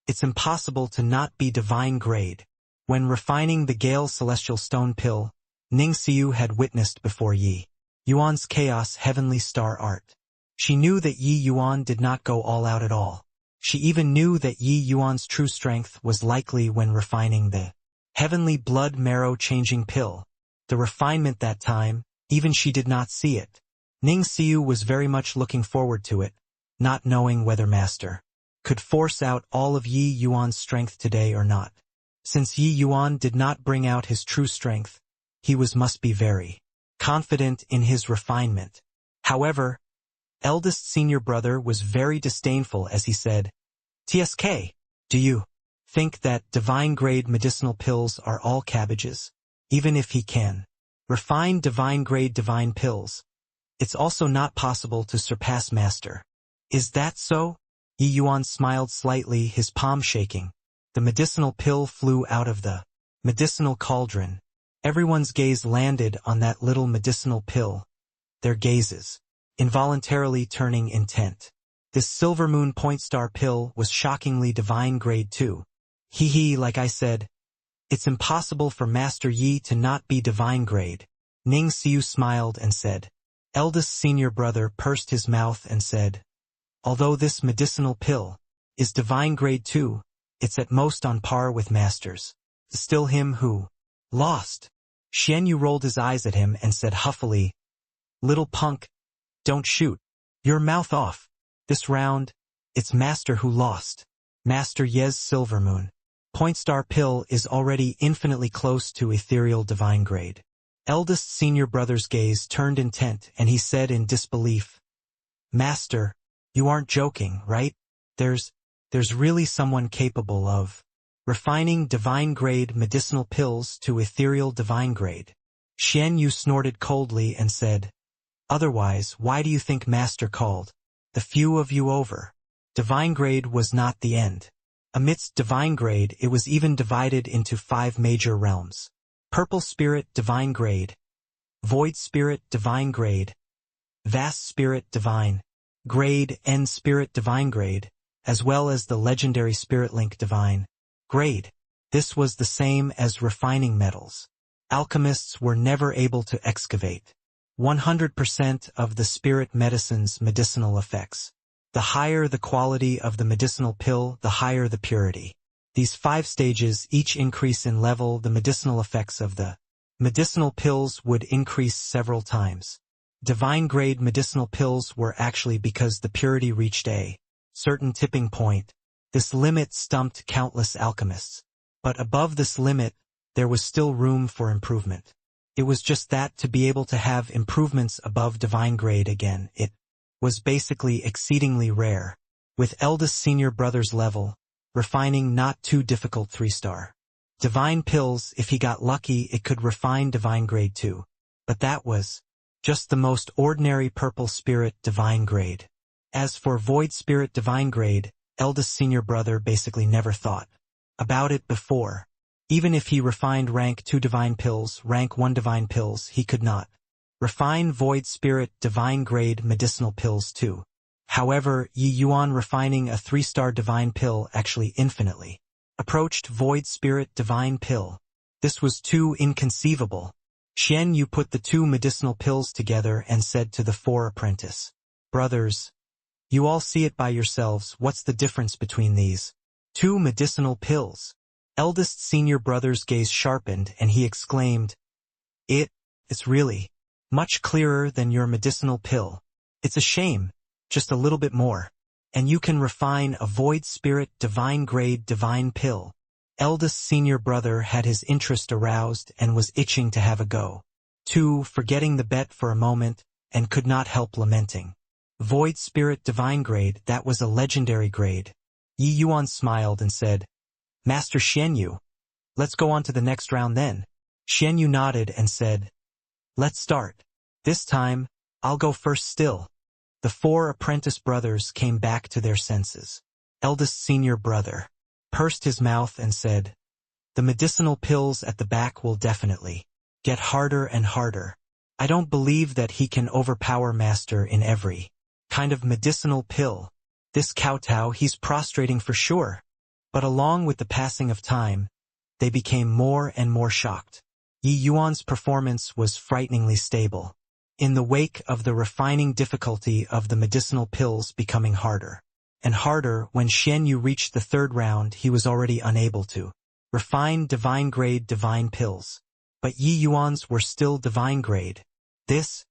It's impossible to not be divine grade. When refining the Gale Celestial Stone pill, Ning Xiu had witnessed before Yi Yuan's chaos heavenly star art. She knew that Yi Yuan did not go all out at all. She even knew that Yi Yuan's true strength was likely when refining the heavenly blood marrow changing pill. The refinement that time, even she did not see it. Ning Xiu was very much looking forward to it, not knowing whether master could force out all of Yi Yuan's strength today or not. Since Yi Yuan did not bring out his true strength, he must be very confident in his refinement. However, eldest senior brother was very disdainful as he said, TSK, do you think that divine grade medicinal pills are all cabbages? Even if he can refine divine grade divine pills, it's also not possible to surpass master. Is that so? Yi Yuan smiled slightly, his palm shaking. The medicinal pill flew out of the medicinal cauldron. Everyone's gaze landed on that little medicinal pill, their gazes involuntarily turning intent. This Silver Moon Point Star pill was shockingly divine grade too. Like I said, it's impossible for Master Yi to not be divine grade. Ning Xiu smiled and said. Eldest senior brother pursed his mouth and said, Although this medicinal pill is divine grade too, it's at most on par with masters. Still him who lost. Xian Yu rolled his eyes at him and said huffily, "Little punk, don't shoot. Your mouth off. This round, it's Master who lost. Master Yez Silvermoon. Point star pill is already infinitely close to ethereal divine grade." Eldest senior brother's gaze turned intent and he said in disbelief, "Master, you aren't joking, right? There's really someone capable of refining divine grade medicinal pills to ethereal divine grade." Xian Yu snorted coldly and said, "Otherwise, why do you think Master called the few of you over? Divine grade was not the end. Amidst divine grade, it was even divided into 5 major realms. Purple Spirit Divine Grade, Void Spirit Divine Grade, Vast Spirit Divine Grade, End Spirit Divine Grade, as well as the legendary Spirit Link Divine Grade. This was the same as refining metals. Alchemists were never able to excavate 100% of the spirit medicine's medicinal effects. The higher the quality of the medicinal pill, the higher the purity. These 5 stages each increase in level. The medicinal effects of the medicinal pills would increase several times. Divine grade medicinal pills were actually because the purity reached a certain tipping point. This limit stumped countless alchemists. But above this limit, there was still room for improvement. It was just that to be able to have improvements above divine grade again, it was basically exceedingly rare. With eldest senior brother's level, refining not too difficult 3-star. Divine pills, if he got lucky, it could refine divine grade too. But that was just the most ordinary purple spirit divine grade. As for void spirit divine grade, eldest senior brother basically never thought about it before. Even if he refined rank 2 divine pills, rank 1 divine pills, he could not refine void spirit divine grade medicinal pills too. However, Yi Yuan refining a 3-star divine pill actually infinitely approached void spirit divine pill. This was too inconceivable. Xian Yu put the 2 medicinal pills together and said to the 4 apprentice, "Brothers, you all see it by yourselves. What's the difference between these 2 medicinal pills?" Eldest senior brother's gaze sharpened and he exclaimed, It's really much clearer than your medicinal pill. It's a shame. Just a little bit more, and you can refine a void spirit divine grade divine pill." Eldest senior brother had his interest aroused and was itching to have a go. Too, forgetting the bet for a moment, and could not help lamenting. Void spirit divine grade, that was a legendary grade. Yi Yuan smiled and said, "Master Xian Yu, let's go on to the next round then." Xian Yu nodded and said, "Let's start. This time, I'll go first still." The 4 apprentice brothers came back to their senses. Eldest senior brother pursed his mouth and said, "The medicinal pills at the back will definitely get harder and harder. I don't believe that he can overpower Master in every kind of medicinal pill. This kowtow, he's prostrating for sure." But along with the passing of time, they became more and more shocked. Yi Yuan's performance was frighteningly stable. In the wake of the refining difficulty of the medicinal pills becoming harder and harder, when Xian Yu reached the 3rd round, he was already unable to refine divine grade divine pills. But Yi Yuan's were still divine grade. This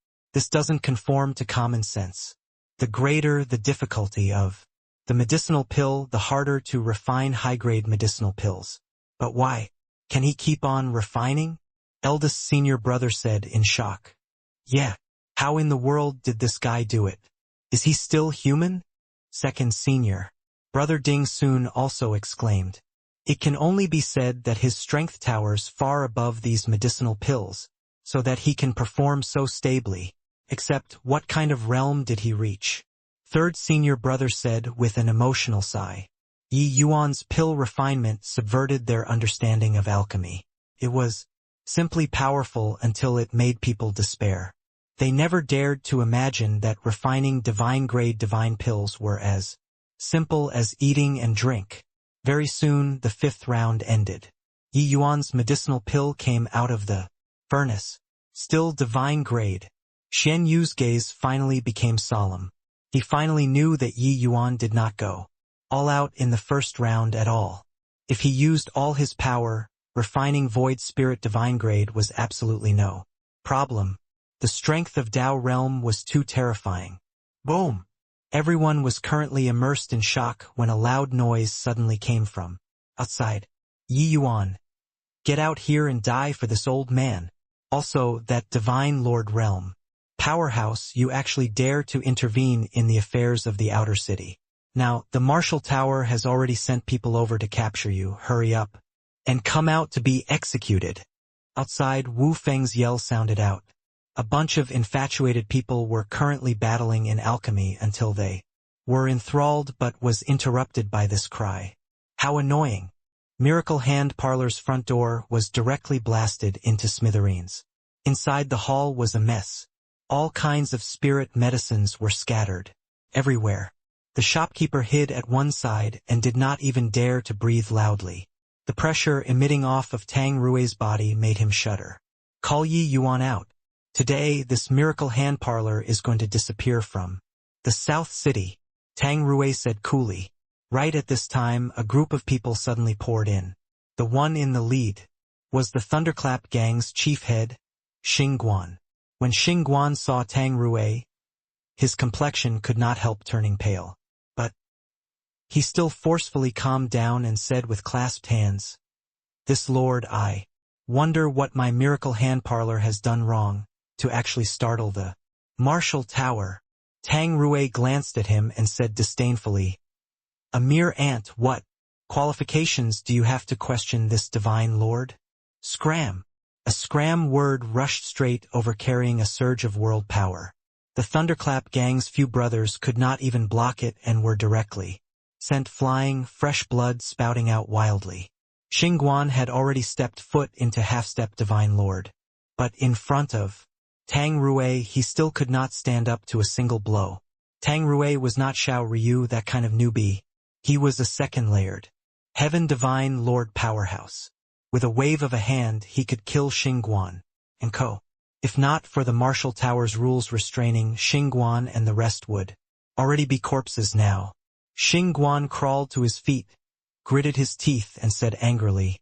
doesn't conform to common sense. The greater the difficulty of the medicinal pill, the harder to refine high-grade medicinal pills. But why? Can he keep on refining? Eldest senior brother said in shock. "Yeah, how in the world did this guy do it? Is he still human?" Second senior brother Ding Sun also exclaimed. "It can only be said that his strength towers far above these medicinal pills, so that he can perform so stably. Except, what kind of realm did he reach?" Third senior brother said with an emotional sigh. Yi Yuan's pill refinement subverted their understanding of alchemy. It was simply powerful until it made people despair. They never dared to imagine that refining divine-grade divine pills were as simple as eating and drink. Very soon, the 5th round ended. Yi Yuan's medicinal pill came out of the furnace, still divine grade. Xian Yu's gaze finally became solemn. He finally knew that Yi Yuan did not go all out in the first round at all. If he used all his power, refining Void Spirit Divine Grade was absolutely no problem. The strength of Tao Realm was too terrifying. Boom! Everyone was currently immersed in shock when a loud noise suddenly came from outside. Yi Yuan, get out here and die for this old man. Also, that Divine Lord Realm Powerhouse, you actually dare to intervene in the affairs of the outer city. Now, the Marshal Tower has already sent people over to capture you. Hurry up and come out to be executed. Outside, Wu Feng's yell sounded out. A bunch of infatuated people were currently battling in alchemy until they were enthralled but was interrupted by this cry. How annoying! Miracle Hand Parlor's front door was directly blasted into smithereens. Inside the hall was a mess. All kinds of spirit medicines were scattered everywhere. The shopkeeper hid at one side and did not even dare to breathe loudly. The pressure emitting off of Tang Rui's body made him shudder. Call Yi Yuan out. Today, this Miracle Hand Parlor is going to disappear from the South City, Tang Rui said coolly. Right at this time, a group of people suddenly poured in. The one in the lead was the Thunderclap Gang's chief head, Xing Guan. When Xing Guan saw Tang Rui, his complexion could not help turning pale. But he still forcefully calmed down and said with clasped hands, "This lord, I wonder what my Miracle Hand Parlor has done wrong to actually startle the Marshal Tower." Tang Rui glanced at him and said disdainfully, "A mere ant, what qualifications do you have to question this divine lord?" Scram! A scram word rushed straight over, carrying a surge of world power. The Thunderclap Gang's few brothers could not even block it and were directly sent flying, fresh blood spouting out wildly. Xing Guan had already stepped foot into half-step Divine Lord. But in front of Tang Rui, he still could not stand up to a single blow. Tang Rui was not Xiao Ryu, that kind of newbie. He was a second-layered Heaven Divine Lord powerhouse. With a wave of a hand, he could kill Xing Guan and co. If not for the Marshal Tower's rules restraining, Xing Guan and the rest would already be corpses now. Xing Guan crawled to his feet, gritted his teeth and said angrily,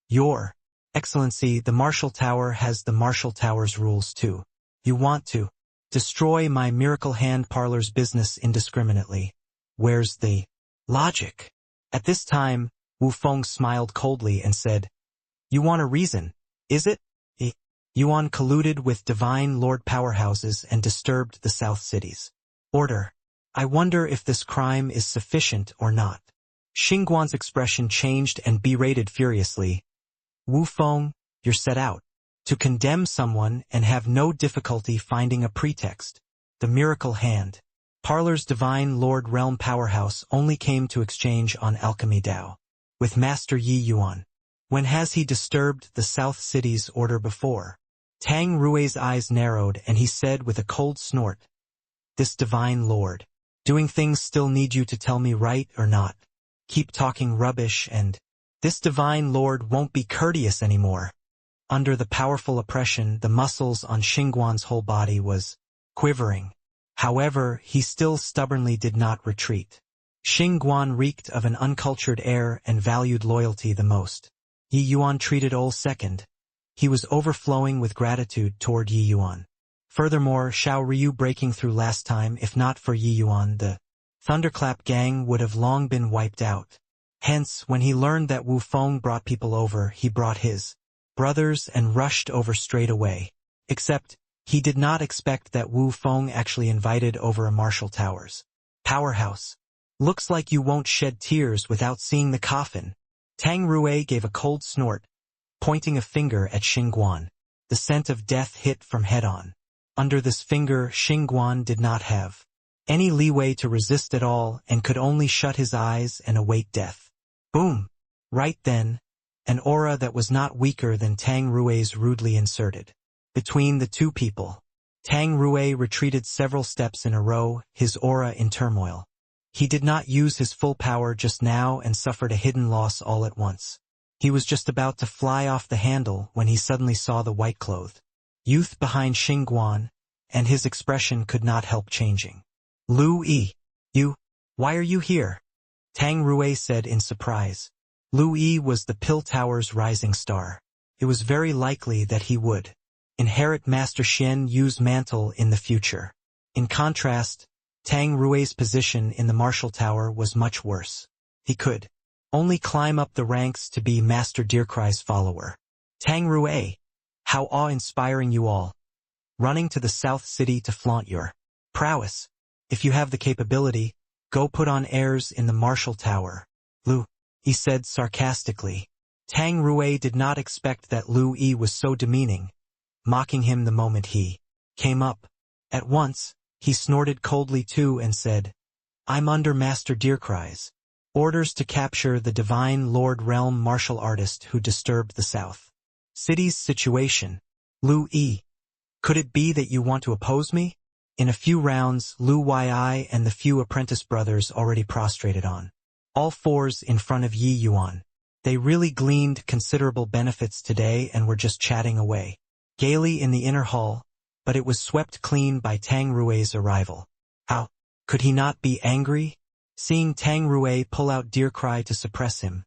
"Your Excellency, the Marshal Tower has the Marshal Tower's rules too. You want to destroy my Miracle Hand Parlor's business indiscriminately. Where's the logic?" At this time, Wu Feng smiled coldly and said, "You want a reason, is it? Yuan colluded with Divine Lord powerhouses and disturbed the South City's order. I wonder if this crime is sufficient or not." Xing Guan's expression changed and berated furiously. "Wu Feng, you're set out to condemn someone and have no difficulty finding a pretext. The Miracle Hand Parlor's Divine Lord Realm powerhouse only came to exchange on alchemy Dao with Master Yi Yuan. When has he disturbed the South City's order before?" Tang Rui's eyes narrowed and he said with a cold snort, "This Divine Lord doing things still need you to tell me right or not. Keep talking rubbish and this Divine Lord won't be courteous anymore." Under the powerful oppression, the muscles on Xing Guan's whole body was quivering. However, he still stubbornly did not retreat. Xing Guan reeked of an uncultured air and valued loyalty the most. Yi Yuan treated Ol second. He was overflowing with gratitude toward Yi Yuan. Furthermore, Xiao Ryu breaking through last time, if not for Yi Yuan, the Thunderclap Gang would have long been wiped out. Hence, when he learned that Wu Feng brought people over, he brought his brothers and rushed over straight away. Except, he did not expect that Wu Feng actually invited over a Marshal Tower's powerhouse. "Looks like you won't shed tears without seeing the coffin." Tang Rui gave a cold snort, pointing a finger at Xing Guan. The scent of death hit from head-on. Under this finger, Xing Guan did not have any leeway to resist at all and could only shut his eyes and await death. Boom! Right then, an aura that was not weaker than Tang Rui's rudely inserted between the two people. Tang Rui retreated several steps in a row, his aura in turmoil. He did not use his full power just now and suffered a hidden loss all at once. He was just about to fly off the handle when he suddenly saw the white-clothed youth behind Xing Guan, and his expression could not help changing. Lu Yi, you, why are you here? Tang Rui said in surprise. Lu Yi was the Pill Tower's rising star. It was very likely that he would inherit Master Xian Yu's mantle in the future. In contrast, Tang Rui's position in the Martial Tower was much worse. He could only climb up the ranks to be Master Deercry's follower. Tang Rui, how awe-inspiring you all. Running to the South City to flaunt your prowess. If you have the capability, go put on airs in the Martial Tower. Lu, he said sarcastically. Tang Rui did not expect that Lu Yi was so demeaning, mocking him the moment he came up. At once, he snorted coldly too and said, I'm under Master Deercry's orders to capture the Divine Lord Realm martial artist who disturbed the South City's situation. Lu Yi, could it be that you want to oppose me? In a few rounds, Lu Yi and the few apprentice brothers already prostrated on all fours in front of Yi Yuan. They really gleaned considerable benefits today and were just chatting away gaily in the inner hall, but it was swept clean by Tang Rui's arrival. How could he not be angry? Seeing Tang Rui pull out Deercry to suppress him,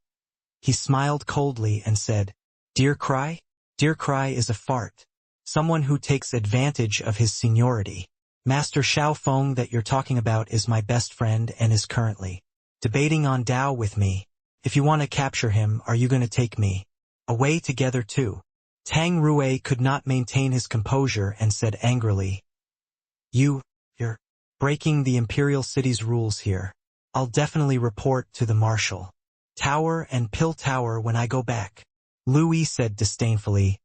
he smiled coldly and said, Deercry? Deercry is a fart. Someone who takes advantage of his seniority. Master Xiaofeng that you're talking about is my best friend and is currently debating on Dao with me. If you want to capture him, are you going to take me away together too? Tang Rui could not maintain his composure and said angrily, You're breaking the Imperial City's rules here. I'll definitely report to the Martial Tower and Pill Tower when I go back. Lu Yi said disdainfully,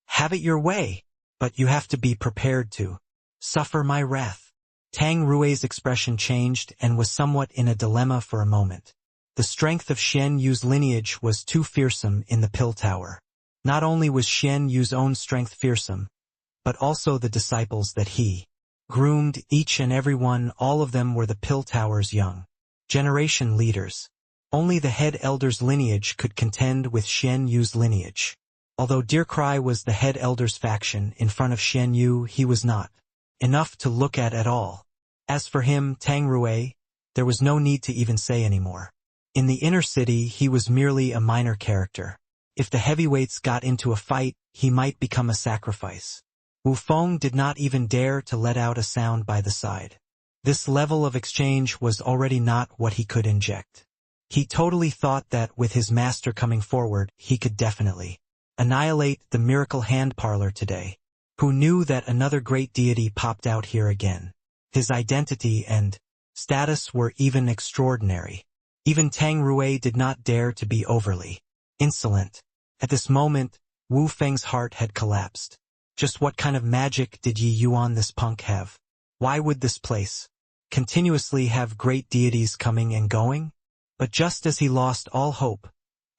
Have it your way, but you have to be prepared to suffer my wrath. Tang Rui's expression changed and was somewhat in a dilemma for a moment. The strength of Xian Yu's lineage was too fearsome in the Pill Tower. Not only was Xian Yu's own strength fearsome, but also the disciples that he groomed, each and every one, all of them were the Pill Tower's young generation leaders. Only the head elder's lineage could contend with Xian Yu's lineage. Although Deercry was the head elder's faction, in front of Xian Yu he was not enough to look at all. As for him, Tang Rui, there was no need to even say anymore. In the inner city he was merely a minor character. If the heavyweights got into a fight, he might become a sacrifice. Wu Feng did not even dare to let out a sound by the side. This level of exchange was already not what he could inject. He totally thought that with his master coming forward, he could definitely annihilate the miracle hand parlor today. Who knew that another great deity popped out here again? His identity and status were even extraordinary. Even Tang Rui did not dare to be overly insolent. At this moment, Wu Feng's heart had collapsed. Just what kind of magic did Yi Yuan this punk have? Why would this place continuously have great deities coming and going? But just as he lost all hope,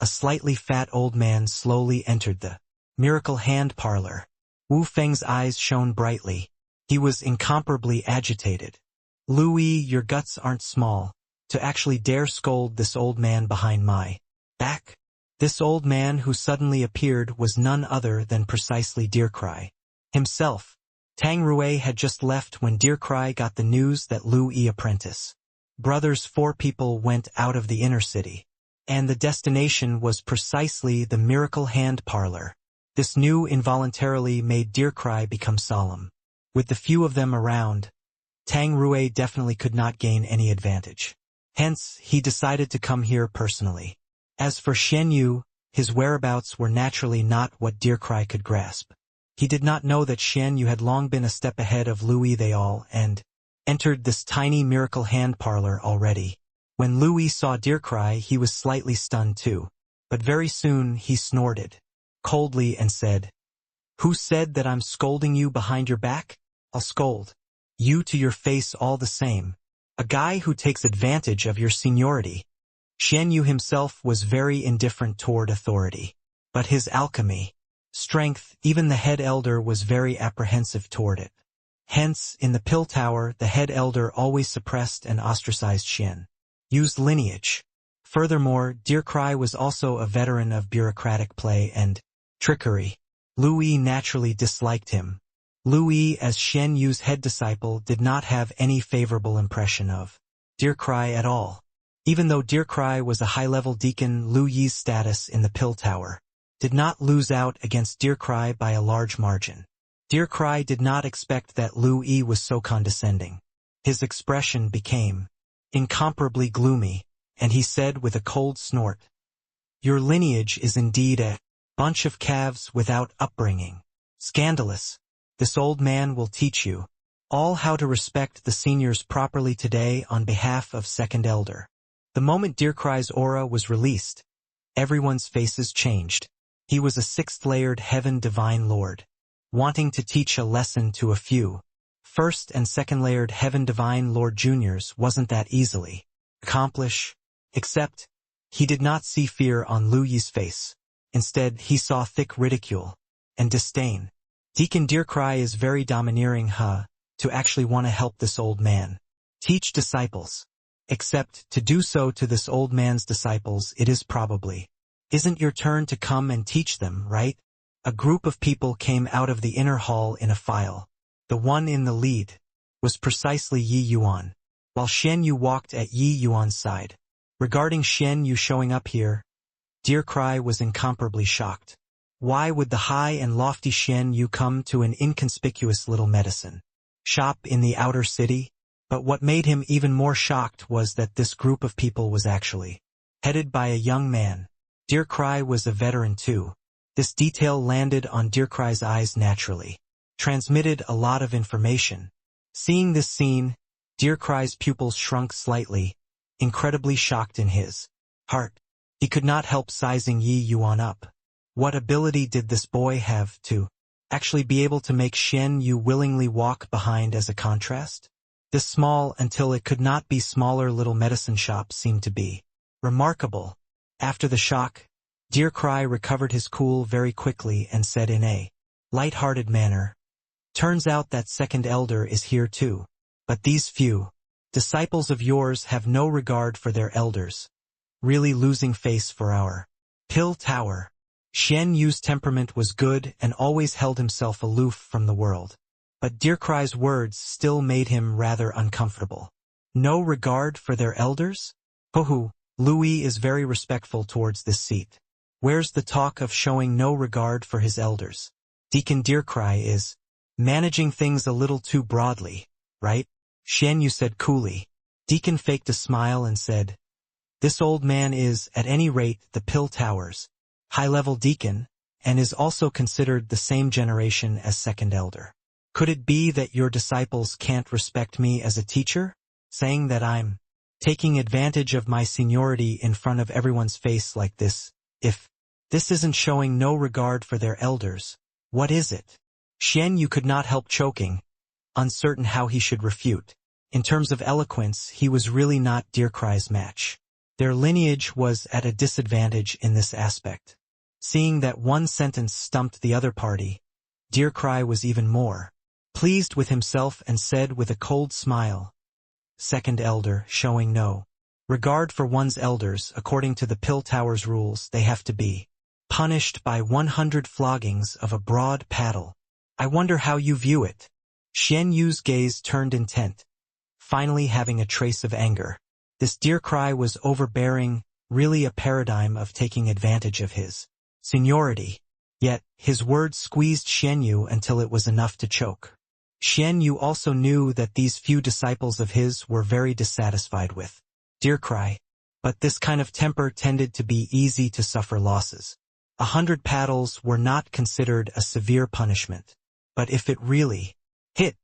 a slightly fat old man slowly entered the miracle hand parlor. Wu Feng's eyes shone brightly. He was incomparably agitated. Lu Yi, your guts aren't small, to actually dare scold this old man behind my back. This old man who suddenly appeared was none other than precisely Deercry himself. Tang Rui had just left when Deercry got the news that Lu Yi apprentice brothers 4 people went out of the inner city, and the destination was precisely the miracle hand parlor. This news involuntarily made Deercry become solemn. With the few of them around, Tang Rui definitely could not gain any advantage. Hence, he decided to come here personally. As for Xian Yu, his whereabouts were naturally not what Deercry could grasp. He did not know that Xian Yu had long been a step ahead of Lu Yi they all and entered this tiny miracle hand parlor already. When Lu Yi saw Deercry, he was slightly stunned too. But very soon he snorted coldly and said, Who said that I'm scolding you behind your back? I'll scold you to your face all the same. A guy who takes advantage of your seniority. Xian Yu himself was very indifferent toward authority. But his alchemy, strength, even the head elder was very apprehensive toward it. Hence, in the Pill Tower, the head elder always suppressed and ostracized Xian Yu's lineage. Furthermore, Deercry was also a veteran of bureaucratic play and trickery. Lu Yi naturally disliked him. Lu Yi, as Xian Yu's head disciple, did not have any favorable impression of Deer Cry at all. Even though Deer Cry was a high-level deacon, Lu Yi's status in the Pill Tower did not lose out against Deer Cry by a large margin. Deer Cry did not expect that Lu Yi was so condescending. His expression became incomparably gloomy, and he said with a cold snort, "Your lineage is indeed a bunch of calves without upbringing. Scandalous. This old man will teach you all how to respect the seniors properly today on behalf of Second Elder." The moment Deer Cry's aura was released, everyone's faces changed. He was a sixth-layered heaven divine lord, wanting to teach a lesson to a few first and second-layered heaven divine lord juniors wasn't that easily accomplished, except he did not see fear on Lu Yi's face. Instead, he saw thick ridicule and disdain. Deacon Deer Cry is very domineering, to actually want to help this old man teach disciples. Except to do so to this old man's disciples, it is probably isn't your turn to come and teach them, right? A group of people came out of the inner hall in a file. The one in the lead was precisely Yi Yuan, while Xian Yu walked at Yi Yuan's side. Regarding Xian Yu showing up here, Deer Cry was incomparably shocked. Why would the high and lofty Xian Yu come to an inconspicuous little medicine shop in the outer city? But what made him even more shocked was that this group of people was actually headed by a young man. Deer Cry was a veteran too. This detail landed on Deer Cry's eyes naturally, transmitted a lot of information. Seeing this scene, Deer Cry's pupils shrunk slightly, incredibly shocked in his heart. He could not help sizing Yi Yuan up. What ability did this boy have to actually be able to make Xian Yu willingly walk behind as a contrast? This small until it could not be smaller little medicine shop seemed to be remarkable. After the shock, Deer Cry recovered his cool very quickly and said in a light-hearted manner, "Turns out that Second Elder is here too. But these few disciples of yours have no regard for their elders. Really losing face for our Pill Tower." Xian Yu's temperament was good and always held himself aloof from the world. But Deer Cry's words still made him rather uncomfortable. No regard for their elders? Hohu, Lu Yi is very respectful towards this seat. Where's the talk of showing no regard for his elders? Deacon Deer Cry is managing things a little too broadly, right? Xian Yu said coolly. Deacon faked a smile and said, "This old man is, at any rate, the Pill Tower's high-level deacon, and is also considered the same generation as Second Elder. Could it be that your disciples can't respect me as a teacher, saying that I'm taking advantage of my seniority in front of everyone's face like this? If this isn't showing no regard for their elders, what is it?" Xian Yu could not help choking, uncertain how he should refute. In terms of eloquence, he was really not Deer Cry's match. Their lineage was at a disadvantage in this aspect. Seeing that one sentence stumped the other party, Deer Cry was even more pleased with himself and said with a cold smile, "Second Elder, showing no regard for one's elders, according to the Pill Tower's rules, they have to be punished by 100 floggings of a broad paddle. I wonder how you view it." Xian Yu's gaze turned intent, finally having a trace of anger. This Deer Cry was overbearing, really a paradigm of taking advantage of his seniority. Yet, his words squeezed Xian Yu until it was enough to choke. Xian Yu also knew that these few disciples of his were very dissatisfied with Deer Cry, but this kind of temper tended to be easy to suffer losses. 100 paddles were not considered a severe punishment, but if it really hit,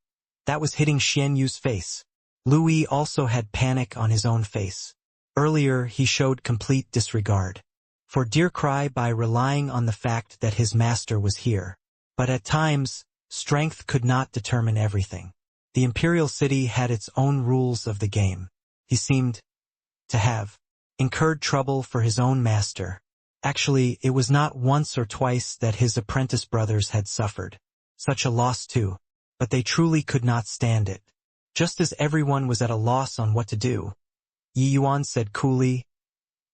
that was hitting Xian Yu's face. Lu Yi also had panic on his own face. Earlier, he showed complete disregard for Deer Cry by relying on the fact that his master was here. But at times, strength could not determine everything. The Imperial City had its own rules of the game. He seemed to have incurred trouble for his own master. Actually, it was not once or twice that his apprentice brothers had suffered such a loss too, but they truly could not stand it. Just as everyone was at a loss on what to do, Yi Yuan said coolly,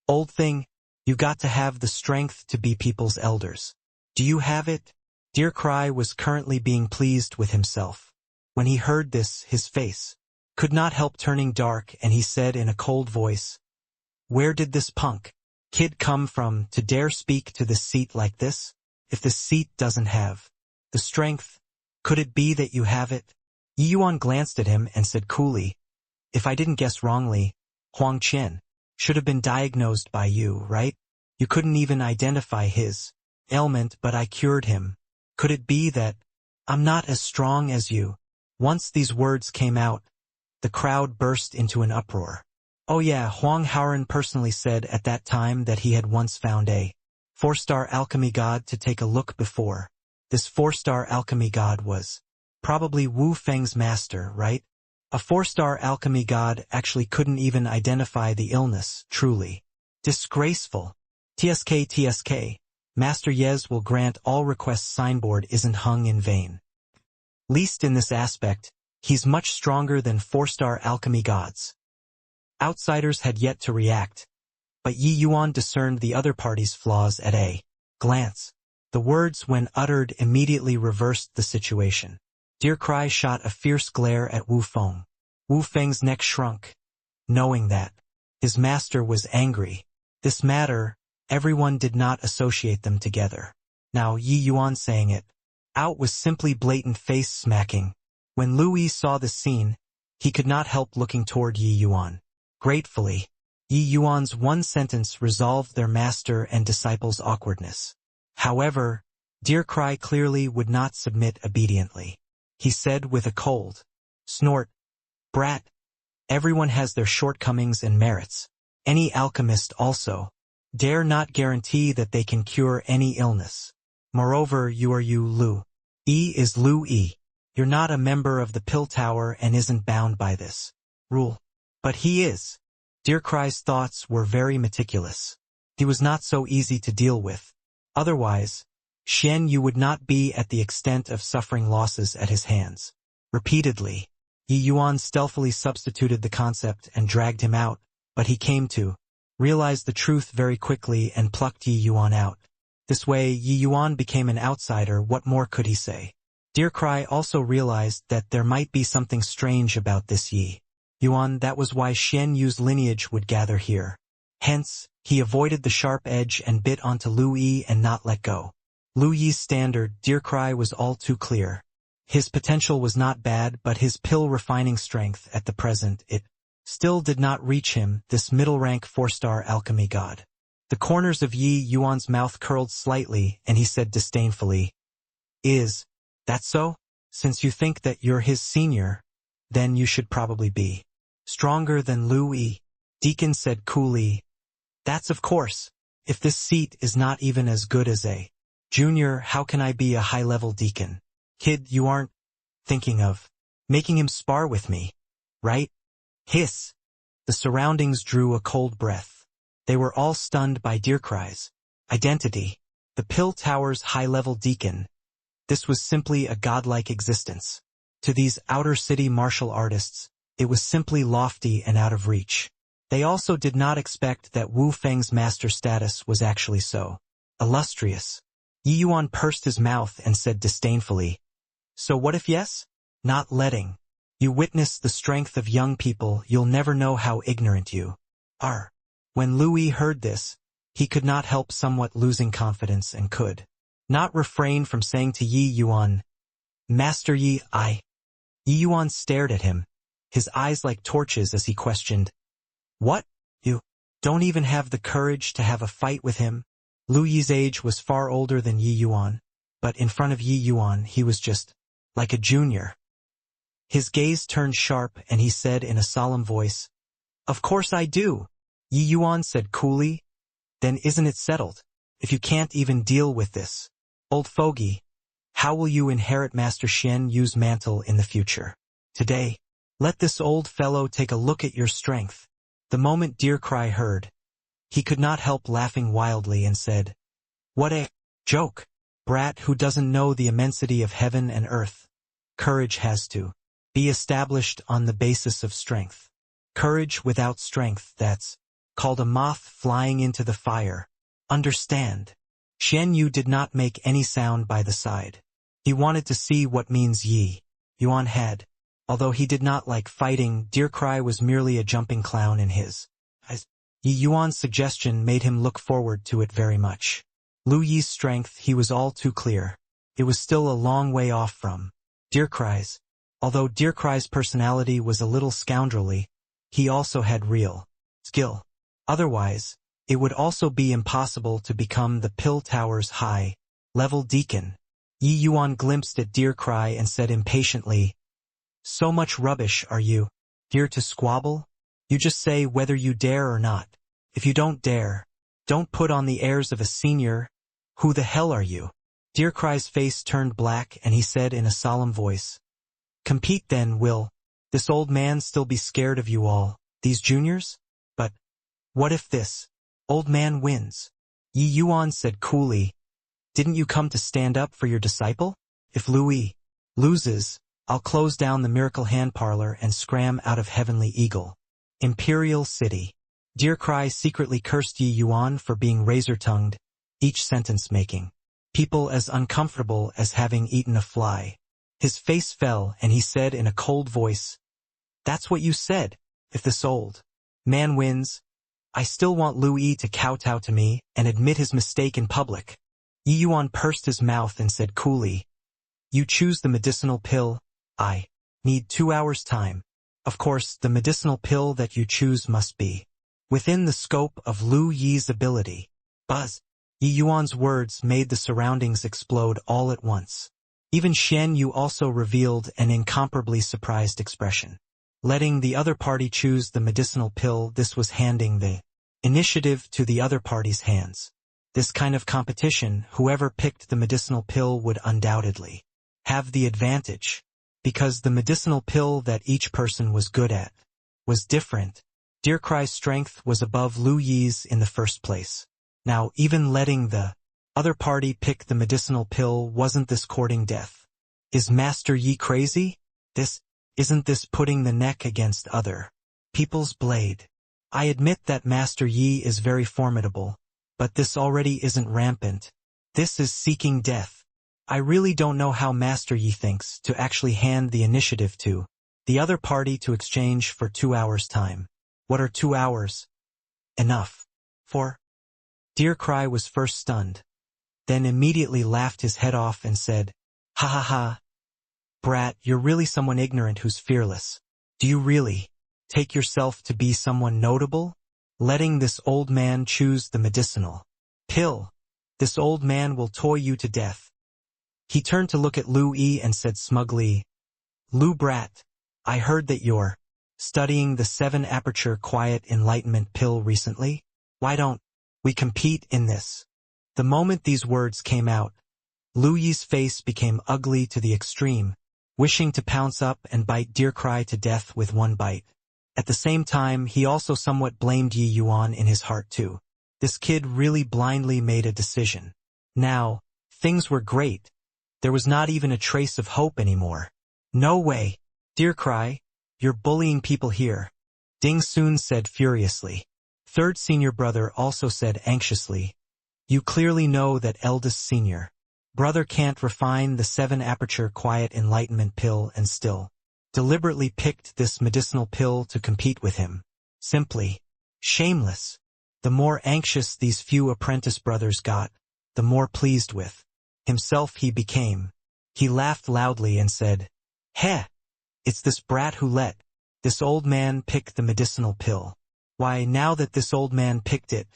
"Old thing, you got to have the strength to be people's elders. Do you have it?" Dear Cry was currently being pleased with himself. When he heard this, his face could not help turning dark, and he said in a cold voice, "Where did this punk kid come from to dare speak to this seat like this? If this seat doesn't have the strength, could it be that you have it?" Yi Yuan glanced at him and said coolly, "If I didn't guess wrongly, Huang Qian should have been diagnosed by you, right? You couldn't even identify his ailment, but I cured him. Could it be that I'm not as strong as you?" Once these words came out, the crowd burst into an uproar. Oh yeah, Huang Haoran personally said at that time that he had once found a 4-star alchemy god to take a look before. This 4-star alchemy god was probably Wu Feng's master, right? A 4-star alchemy god actually couldn't even identify the illness, truly disgraceful. TSK, Master Yez will grant all requests signboard isn't hung in vain. Least in this aspect, he's much stronger than 4-star alchemy gods. Outsiders had yet to react, but Yi Yuan discerned the other party's flaws at a glance. The words, when uttered, immediately reversed the situation. Dear Cry shot a fierce glare at Wu Feng. Wu Feng's neck shrunk, knowing that his master was angry. This matter, everyone did not associate them together. Now Yi Yuan saying it out was simply blatant face smacking. When Lu Yi saw the scene, he could not help looking toward Yi Yuan. Gratefully, Yi Yuan's one sentence resolved their master and disciple's awkwardness. However, Dear Cry clearly would not submit obediently. He said with a cold snort, "Brat, everyone has their shortcomings and merits. Any alchemist also dare not guarantee that they can cure any illness. Moreover, you are Lu Yi is Lu Yi. You're not a member of the Pill Tower and isn't bound by this rule. But he is." Dear Cry's thoughts were very meticulous. He was not so easy to deal with. Otherwise, Xian Yu would not be at the extent of suffering losses at his hands. Repeatedly, Yi Yuan stealthily substituted the concept and dragged him out, but he came to realize the truth very quickly and plucked Yi Yuan out. This way, Yi Yuan became an outsider. What more could he say? Dear Cry also realized that there might be something strange about this Yi Yuan. That was why Xian Yu's lineage would gather here. Hence, he avoided the sharp edge and bit onto Lu Yi and not let go. Lu Yi's standard, Dear Cry, was all too clear. His potential was not bad, but his pill refining strength at the present, it still did not reach him, this middle-rank 4-star alchemy god. The corners of Yi Yuan's mouth curled slightly, and he said disdainfully, "Is that so? Since you think that you're his senior, then you should probably be stronger than Lu Yi." Deacon said coolly, "That's of course. If this seat is not even as good as a junior, how can I be a high-level deacon? Kid, you aren't thinking of making him spar with me, right?" Hiss. The surroundings drew a cold breath. They were all stunned by Dear Cry's identity. The Pill Tower's high-level deacon. This was simply a godlike existence. To these outer city martial artists, it was simply lofty and out of reach. They also did not expect that Wu Feng's master status was actually so illustrious. Yi Yuan pursed his mouth and said disdainfully, "So what if yes? Not letting you witness the strength of young people, you'll never know how ignorant you are." When Lu Yi heard this, he could not help somewhat losing confidence and could not refrain from saying to Yi Yuan, "Master Yi, Yi Yuan stared at him, his eyes like torches as he questioned, "What? You don't even have the courage to have a fight with him?" Lu Yi's age was far older than Yi Yuan, but in front of Yi Yuan he was just like a junior. His gaze turned sharp and he said in a solemn voice, "Of course I do." Yi Yuan said coolly, "Then isn't it settled? If you can't even deal with this old fogey, how will you inherit Master Xian Yu's mantle in the future? Today, let this old fellow take a look at your strength." The moment Dear Cry heard, he could not help laughing wildly and said, "What a joke, brat who doesn't know the immensity of heaven and earth. Courage has to be established on the basis of strength. Courage without strength, that's called a moth flying into the fire. Understand?" Xian Yu did not make any sound by the side. He wanted to see what means Yi Yuan had. Although he did not like fighting, Deer Cry was merely a jumping clown in his eyes. Yi Yuan's suggestion made him look forward to it very much. Lu Yi's strength, he was all too clear. It was still a long way off from Deer Cry's. Although Deer Cry's personality was a little scoundrelly, he also had real skill. Otherwise, it would also be impossible to become the Pill Tower's high-level deacon. Yi Yuan glimpsed at Deer Cry and said impatiently, "So much rubbish, are you here to squabble? You just say whether you dare or not. If you don't dare, don't put on the airs of a senior. Who the hell are you?" Deer Cry's face turned black and he said in a solemn voice, "Compete then, will this old man still be scared of you all, these juniors? But what if this old man wins?" Yi Yuan said coolly, "Didn't you come to stand up for your disciple? If Louis loses, I'll close down the Miracle Hand Parlor and scram out of Heavenly Eagle. Imperial City." Deer Cry secretly cursed Yi Yuan for being razor-tongued, each sentence making people as uncomfortable as having eaten a fly. His face fell and he said in a cold voice, "That's what you said. If this old man wins, I still want Louis to kowtow to me and admit his mistake in public." Yi Yuan pursed his mouth and said coolly, "You choose the medicinal pill. I need 2 hours' time. Of course, the medicinal pill that you choose must be within the scope of Lu Yi's ability." Buzz! Yi Yuan's words made the surroundings explode all at once. Even Xian Yu also revealed an incomparably surprised expression. Letting the other party choose the medicinal pill, this was handing the initiative to the other party's hands. This kind of competition, whoever picked the medicinal pill would undoubtedly have the advantage, because the medicinal pill that each person was good at was different. Deer Cry's strength was above Lu Yi's in the first place. Now, even letting the other party pick the medicinal pill, wasn't this courting death? Is Master Yi crazy? Isn't this putting the neck against other people's blade? I admit that Master Yi is very formidable, but this already isn't rampant. This is seeking death. I really don't know how Master Yi thinks to actually hand the initiative to the other party to exchange for 2 hours' time. What are 2 hours enough for? Deer Cry was first stunned, then immediately laughed his head off and said, "Ha ha ha. Brat, you're really someone ignorant who's fearless. Do you really take yourself to be someone notable? Letting this old man choose the medicinal pill. This old man will toy you to death." He turned to look at Lu Yi and said smugly, "Lu Brat, I heard that you're studying the 7-aperture quiet enlightenment pill recently. Why don't we compete in this?" The moment these words came out, Lu Yi's face became ugly to the extreme, wishing to pounce up and bite Deer Cry to death with one bite. At the same time, he also somewhat blamed Yi Yuan in his heart too. This kid really blindly made a decision. Now, things were great. There was not even a trace of hope anymore. "No way. Deer Cry, you're bullying people here," Ding Sun said furiously. Third senior brother also said anxiously, "You clearly know that eldest senior brother can't refine the 7-aperture quiet enlightenment pill and still deliberately picked this medicinal pill to compete with him. Simply shameless." The more anxious these few apprentice brothers got, the more pleased with himself he became. He laughed loudly and said, "Heh! It's this brat who let this old man pick the medicinal pill. Why, now that this old man picked it,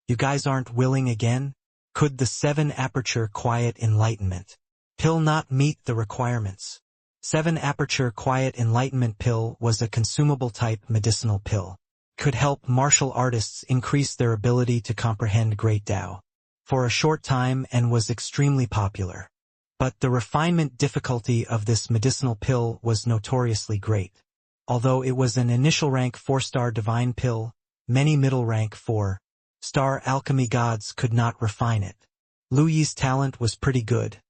you guys aren't willing again? Could the 7-aperture quiet enlightenment pill not meet the requirements?" 7-aperture quiet enlightenment pill was a consumable type medicinal pill. Could help martial artists increase their ability to comprehend great Tao for a short time and was extremely popular. But the refinement difficulty of this medicinal pill was notoriously great. Although it was an initial rank 4-star divine pill, many middle rank 4-star alchemy gods could not refine it. Lu Yi's talent was pretty good,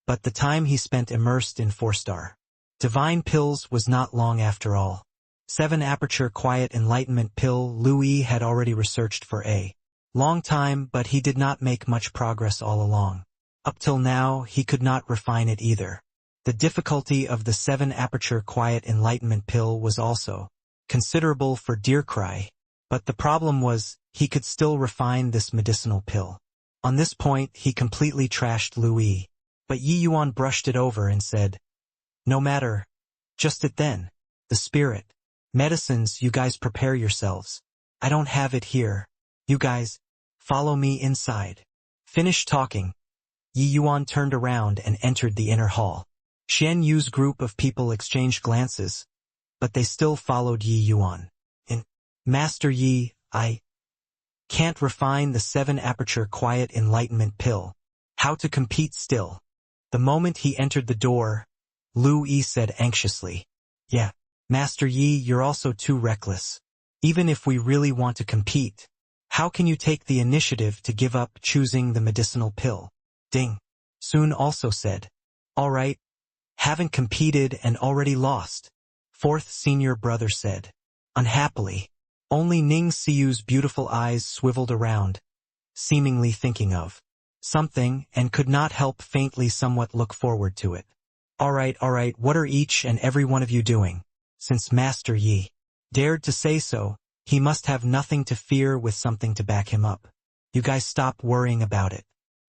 but the time he spent immersed in 4-star divine pills was not long after all. 7-aperture quiet enlightenment pill Lu Yi had already researched for a long time, but he did not make much progress all along. Up till now, he could not refine it either. The difficulty of the 7-aperture quiet enlightenment pill was also considerable for Deercry, but the problem was, he could still refine this medicinal pill. On this point, he completely trashed Louis, but Yi Yuan brushed it over and said, "No matter. Just it then. The spirit. Medicines, you guys prepare yourselves. I don't have it here. You guys, follow me inside." Finished talking, Yi Yuan turned around and entered the inner hall. Xian Yu's group of people exchanged glances, but they still followed Yi Yuan. "Master Yi, I can't refine the 7-aperture quiet enlightenment pill. How to compete still?" The moment he entered the door, Lu Yi said anxiously, "Yeah, Master Yi, you're also too reckless. Even if we really want to compete, how can you take the initiative to give up choosing the medicinal pill?" Ding. Sun also said, "All right. Haven't competed and already lost," fourth senior brother said. Unhappily, only Ning Siyu's beautiful eyes swiveled around, seemingly thinking of something, and could not help faintly somewhat look forward to it. All right, what are each and every one of you doing? Since Master Yi dared to say so, he must have nothing to fear with something to back him up. You guys stop worrying about it.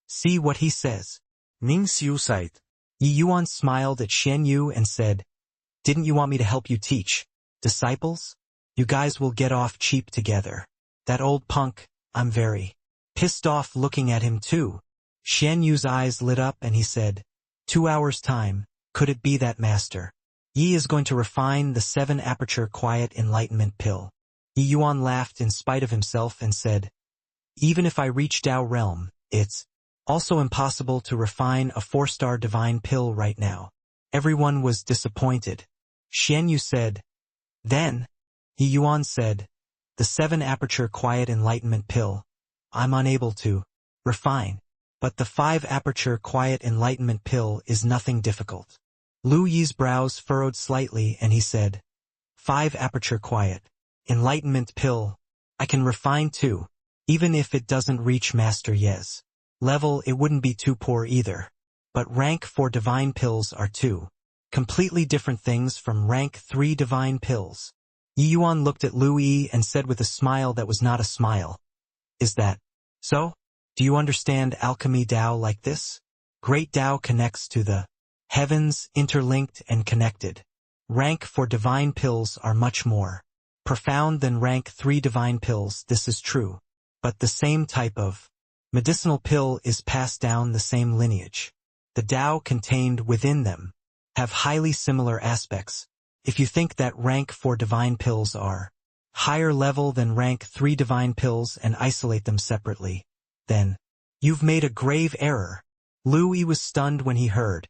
See what he says. Ning Siu sighed. Yi Yuan smiled at Xian Yu and said, "Didn't you want me to help you teach disciples? You guys will get off cheap together. That old punk, I'm very pissed off looking at him too." Xian Yu's eyes lit up and he said, 2 hours time, could it be that, Master? Yi is going to refine the 7-aperture quiet enlightenment pill. Yi Yuan laughed in spite of himself and said, "Even if I reach Tao realm, it's also impossible to refine a 4-star divine pill right now." Everyone was disappointed. Xian Yu said, "Then," Yi Yuan said, "the 7-aperture quiet enlightenment pill, I'm unable to refine. But the 5-aperture quiet enlightenment pill is nothing difficult." Lu Yi's brows furrowed slightly and he said, 5-aperture quiet enlightenment pill, I can refine too. Even if it doesn't reach Master Ye's level, it wouldn't be too poor either. But rank 4 divine pills are two completely different things from rank 3 divine pills. Yi Yuan looked at Lu Yi and said with a smile that was not a smile, "Is that so? Do you understand alchemy Tao like this? Great Tao connects to the heavens, interlinked and connected. Rank 4 divine pills are much more profound than rank 3 divine pills, this is true. But the same type of medicinal pill is passed down the same lineage. The Tao contained within them have highly similar aspects. If you think that rank 4 divine pills are higher level than rank 3 divine pills and isolate them separately, then you've made a grave error." Lu Yi was stunned when he heard,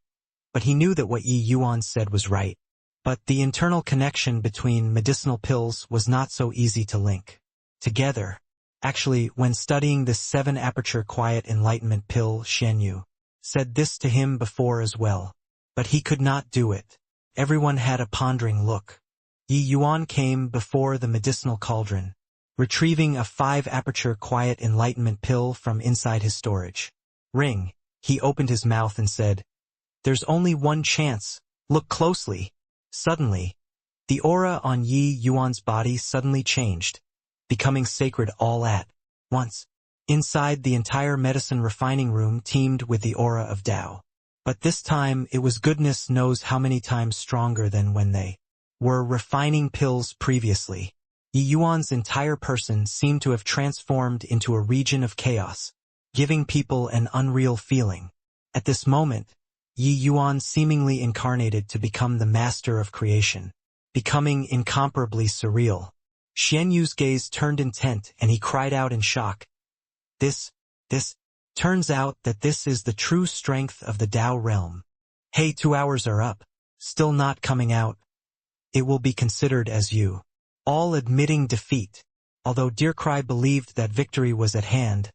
but he knew that what Yi Yuan said was right. But the internal connection between medicinal pills was not so easy to link together. Actually, when studying this 7-aperture quiet enlightenment pill, Xian Yu said this to him before as well. But he could not do it. Everyone had a pondering look. Yi Yuan came before the medicinal cauldron, retrieving a 5-aperture quiet enlightenment pill from inside his storage ring. He opened his mouth and said, "There's only one chance. Look closely." Suddenly, the aura on Yi Yuan's body suddenly changed, becoming sacred all at once. Inside, the entire medicine refining room teemed with the aura of Tao. But this time it was goodness knows how many times stronger than when they were refining pills previously. Yi Yuan's entire person seemed to have transformed into a region of chaos, giving people an unreal feeling. At this moment, Yi Yuan seemingly incarnated to become the master of creation, becoming incomparably surreal. Xian Yu's gaze turned intent and he cried out in shock. This turns out that this is the true strength of the Tao realm. Hey, 2 hours are up. Still not coming out. It will be considered as you all admitting defeat. Although Deercry believed that victory was at hand,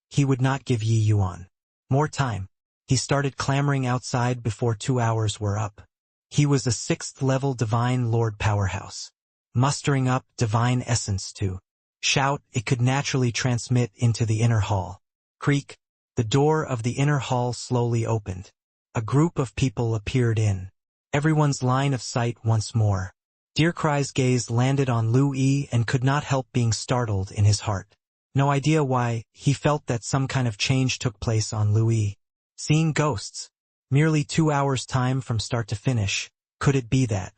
he would not give Yi Yuan more time. He started clamoring outside before 2 hours were up. He was a 6th-level divine lord powerhouse, mustering up divine essence to shout. It could naturally transmit into the inner hall. Creak. The door of the inner hall slowly opened. A group of people appeared in. Everyone's line of sight once more. Dirkrei's gaze landed on Lu Yi and could not help being startled in his heart. No idea why, he felt that some kind of change took place on Lu Yi. Seeing ghosts. Merely 2 hours' time from start to finish. Could it be that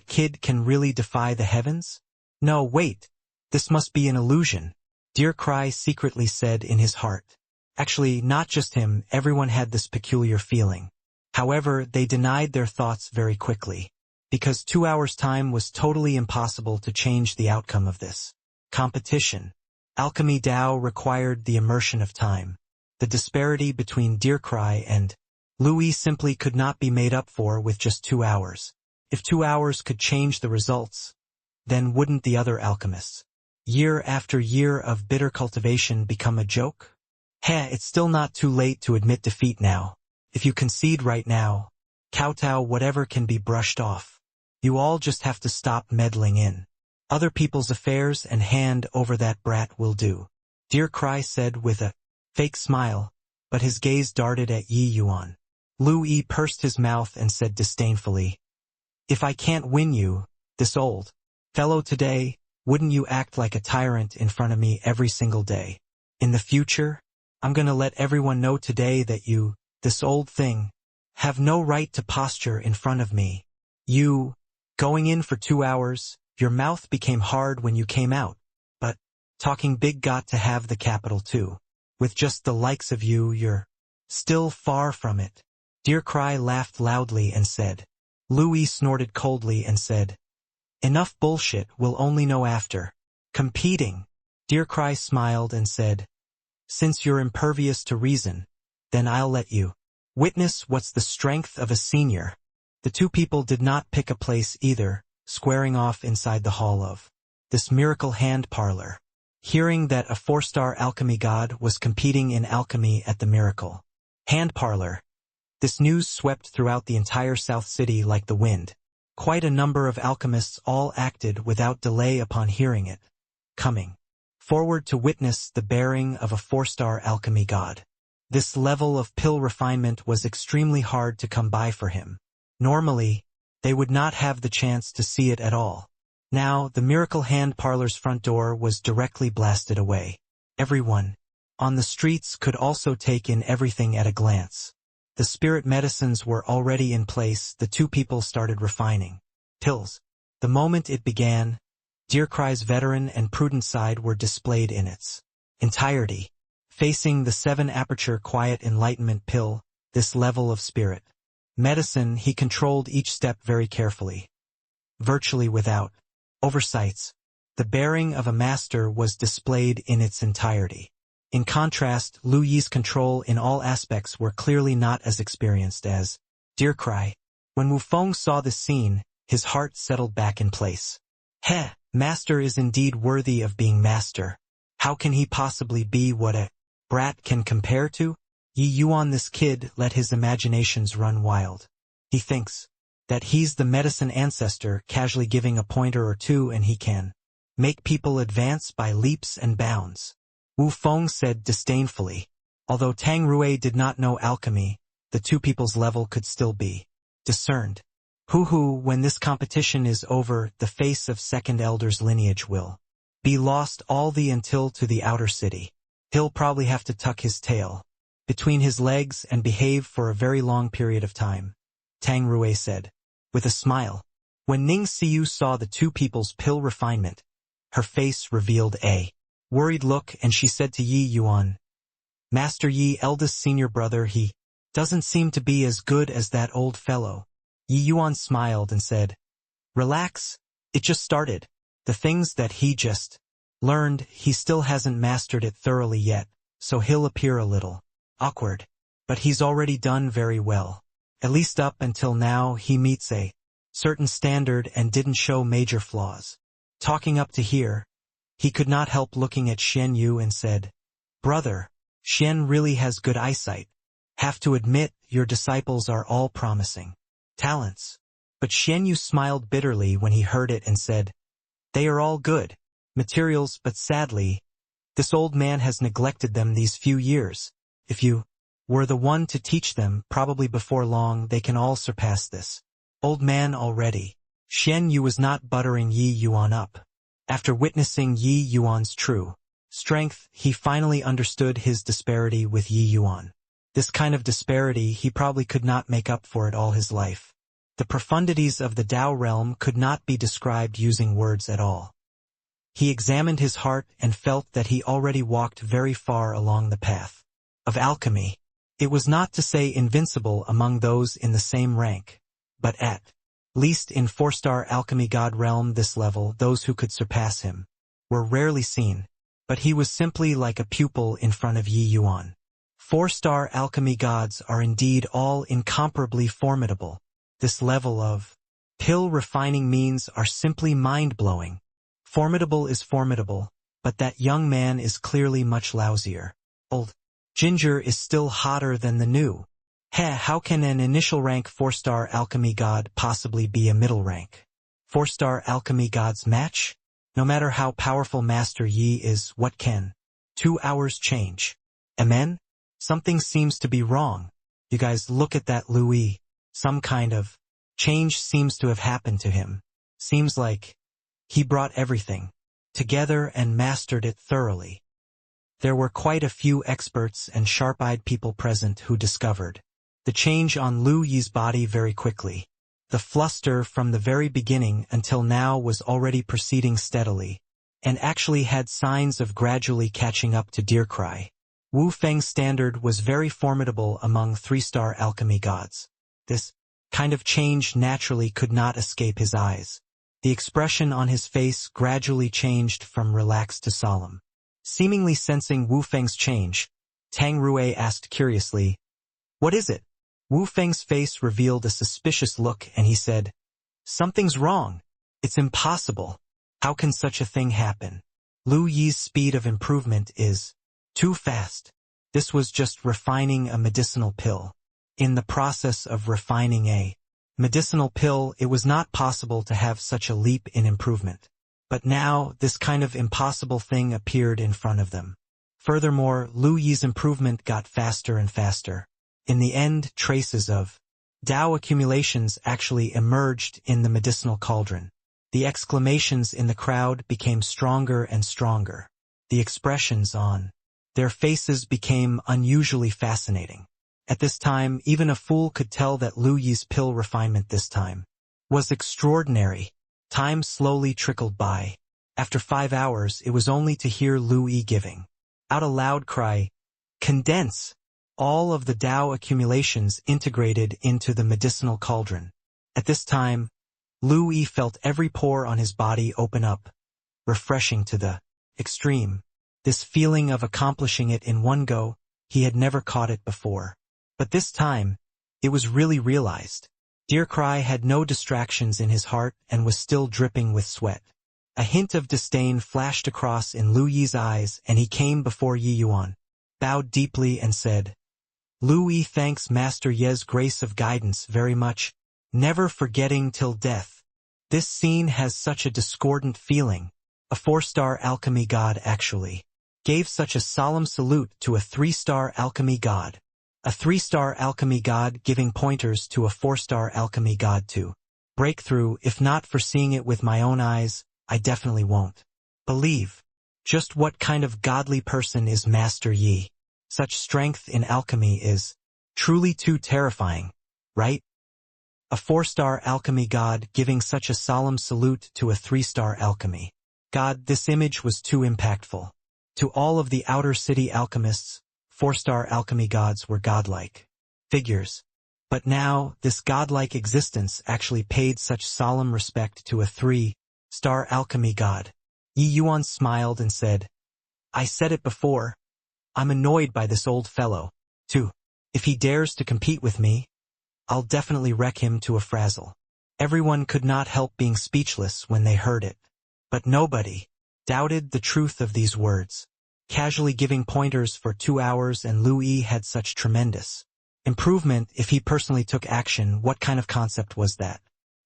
kid can really defy the heavens? No, wait. This must be an illusion. Dirkrei secretly said in his heart. Actually, not just him, everyone had this peculiar feeling. However, they denied their thoughts very quickly. Because 2 hours' time was totally impossible to change the outcome of this competition. Alchemy Dao required the immersion of time. The disparity between Dirkrei and Lu Yi simply could not be made up for with just 2 hours. If 2 hours could change the results, then wouldn't the other alchemists, year after year of bitter cultivation, become a joke? It's still not too late to admit defeat now. If you concede right now, kowtow, whatever can be brushed off. You all just have to stop meddling in other people's affairs and hand over that brat will do. Dirkrei said with a fake smile, but his gaze darted at Yi Yuan. Lu Yi pursed his mouth and said disdainfully, "If I can't win you, this old fellow today, wouldn't you act like a tyrant in front of me every single day? In the future, I'm gonna let everyone know today that you, this old thing, have no right to posture in front of me. You, going in for 2 hours, your mouth became hard when you came out, but talking big got to have the capital too. With just the likes of you, you're still far from it." Dirkrei laughed loudly and said. Lu Yi snorted coldly and said, "Enough bullshit, we'll only know after competing." Dirkrei smiled and said, "Since you're impervious to reason, then I'll let you witness what's the strength of a senior." The two people did not pick a place either, squaring off inside the hall of this miracle hand parlor. Hearing that a 4-star alchemy god was competing in alchemy at the miracle hand parlor, this news swept throughout the entire South City like the wind. Quite a number of alchemists all acted without delay upon hearing it, coming forward to witness the bearing of a 4-star alchemy god. This level of pill refinement was extremely hard to come by for him. Normally, they would not have the chance to see it at all. Now, the miracle hand parlor's front door was directly blasted away. Everyone on the streets could also take in everything at a glance. The spirit medicines were already in place. The two people started refining pills. The moment it began, Dirkrei's veteran and prudent side were displayed in its entirety. Facing the 7-aperture quiet enlightenment pill, this level of spirit medicine, he controlled each step very carefully, virtually without oversights. The bearing of a master was displayed in its entirety. In contrast, Lu Yi's control in all aspects were clearly not as experienced as Dirkrei. When Wu Feng saw this scene, his heart settled back in place. Master is indeed worthy of being master. How can he possibly be what a brat can compare to? Yi Yuan, this kid, let his imaginations run wild. He thinks that he's the medicine ancestor, casually giving a pointer or two, and he can make people advance by leaps and bounds. Wu Feng said disdainfully. Although Tang Rui did not know alchemy, the two people's level could still be discerned. When this competition is over, the face of Second Elder's lineage will be lost all the until to the outer city. He'll probably have to tuck his tail between his legs and behave for a very long period of time, Tang Rui said, with a smile. When Ning Xiu saw the two people's pill refinement, her face revealed a worried look, and she said to Yi Yuan, "Master Yi, eldest senior brother, he doesn't seem to be as good as that old fellow." Yi Yuan smiled and said, "Relax, it just started. The things that he just learned, he still hasn't mastered it thoroughly yet, so he'll appear a little awkward. But he's already done very well. At least up until now he meets a certain standard and didn't show major flaws." Talking up to here, he could not help looking at Xian Yu and said, "Brother, Xian really has good eyesight. Have to admit, your disciples are all promising talents." But Xian Yu smiled bitterly when he heard it and said, "They are all good materials, but sadly, this old man has neglected them these few years. If you were the one to teach them, probably before long they can all surpass this old man already. Xian Yu was not buttering Yi Yuan up. After witnessing Yi Yuan's true strength, he finally understood his disparity with Yi Yuan. This kind of disparity he probably could not make up for it all his life. The profundities of the Tao realm could not be described using words at all. He examined his heart and felt that he already walked very far along the path of alchemy. It was not to say invincible among those in the same rank, but at least in 4-star alchemy god realm this level those who could surpass him were rarely seen, but he was simply like a pupil in front of Yi Yuan. 4-star alchemy gods are indeed all incomparably formidable. This level of pill refining means are simply mind-blowing. Formidable is formidable, but that young man is clearly much lousier. Old ginger is still hotter than the new. How can an initial rank 4-star alchemy god possibly be a middle rank 4-star alchemy god's match? No matter how powerful Master Yi is, what can 2 hours change? Amen? Something seems to be wrong. You guys look at that Louis. Some kind of change seems to have happened to him. Seems like he brought everything together and mastered it thoroughly. There were quite a few experts and sharp-eyed people present who discovered the change on Lu Yi's body very quickly. The fluster from the very beginning until now was already proceeding steadily, and actually had signs of gradually catching up to Deer Cry. Wu Feng's standard was very formidable among 3-star alchemy gods. This kind of change naturally could not escape his eyes. The expression on his face gradually changed from relaxed to solemn. Seemingly sensing Wu Feng's change, Tang Rui asked curiously, "What is it?" Wu Feng's face revealed a suspicious look and he said, "Something's wrong. It's impossible. How can such a thing happen? Lu Yi's speed of improvement is too fast." This was just refining a medicinal pill. In the process of refining a medicinal pill, it was not possible to have such a leap in improvement. But now, this kind of impossible thing appeared in front of them. Furthermore, Lu Yi's improvement got faster and faster. In the end, traces of Tao accumulations actually emerged in the medicinal cauldron. The exclamations in the crowd became stronger and stronger. The expressions on their faces became unusually fascinating. At this time, even a fool could tell that Lu Yi's pill refinement this time was extraordinary. Time slowly trickled by. After 5 hours, it was only to hear Lu Yi giving out a loud cry, "Condense!" All of the Tao accumulations integrated into the medicinal cauldron. At this time, Lu Yi felt every pore on his body open up, refreshing to the extreme. This feeling of accomplishing it in one go, he had never caught it before. But this time, it was really realized. Deer Cry had no distractions in his heart and was still dripping with sweat. A hint of disdain flashed across in Lu Yi's eyes and he came before Yi Yuan, bowed deeply and said, "Lu Yi thanks Master Ye's grace of guidance very much, never forgetting till death." This scene has such a discordant feeling. A 4-star alchemy god actually gave such a solemn salute to a 3-star alchemy god. A 3-star alchemy god giving pointers to a 4-star alchemy god to break through. If not for seeing it with my own eyes, I definitely won't believe. Just what kind of godly person is Master Yi? Such strength in alchemy is truly too terrifying, right? A 4-star alchemy god giving such a solemn salute to a 3-star alchemy god. This image was too impactful. To all of the outer city alchemists, 4-star alchemy gods were godlike figures. But now, this godlike existence actually paid such solemn respect to a 3-star alchemy god. Yi Yuan smiled and said, "I said it before. I'm annoyed by this old fellow, too. If he dares to compete with me, I'll definitely wreck him to a frazzle." Everyone could not help being speechless when they heard it. But nobody doubted the truth of these words. Casually giving pointers for 2 hours and Lu Yi had such tremendous improvement. If he personally took action, what kind of concept was that?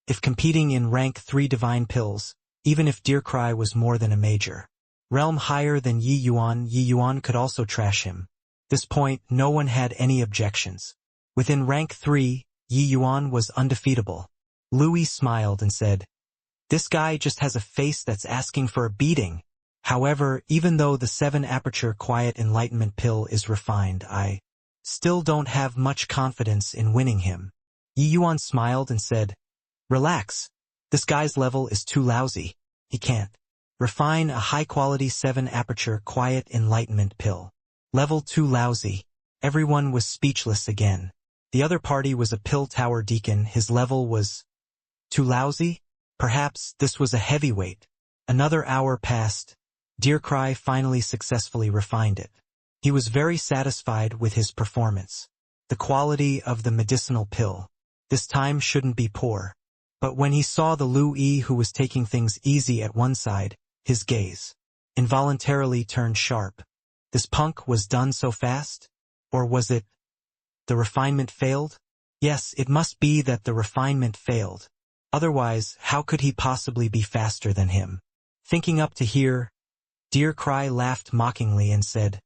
If competing in rank 3 divine pills, even if Deer Cry was more than a major realm higher than Yi Yuan could also trash him. This point, no one had any objections. Within rank 3, Yi Yuan was undefeatable. Louis smiled and said, "This guy just has a face that's asking for a beating." However, even though the 7-aperture quiet enlightenment pill is refined, I still don't have much confidence in winning him. Yi Yuan smiled and said, "Relax. This guy's level is too lousy. He can't refine a high-quality 7-aperture quiet enlightenment pill. Level too lousy." Everyone was speechless again. The other party was a pill tower deacon. His level was too lousy? Perhaps this was a heavyweight. Another hour passed. Deercry finally successfully refined it. He was very satisfied with his performance. The quality of the medicinal pill. This time shouldn't be poor. But when he saw the Louis who was taking things easy at one side, his gaze involuntarily turned sharp. This punk was done so fast? Or was it the refinement failed? Yes, it must be that the refinement failed. Otherwise, how could he possibly be faster than him? Thinking up to here, Deercry laughed mockingly and said,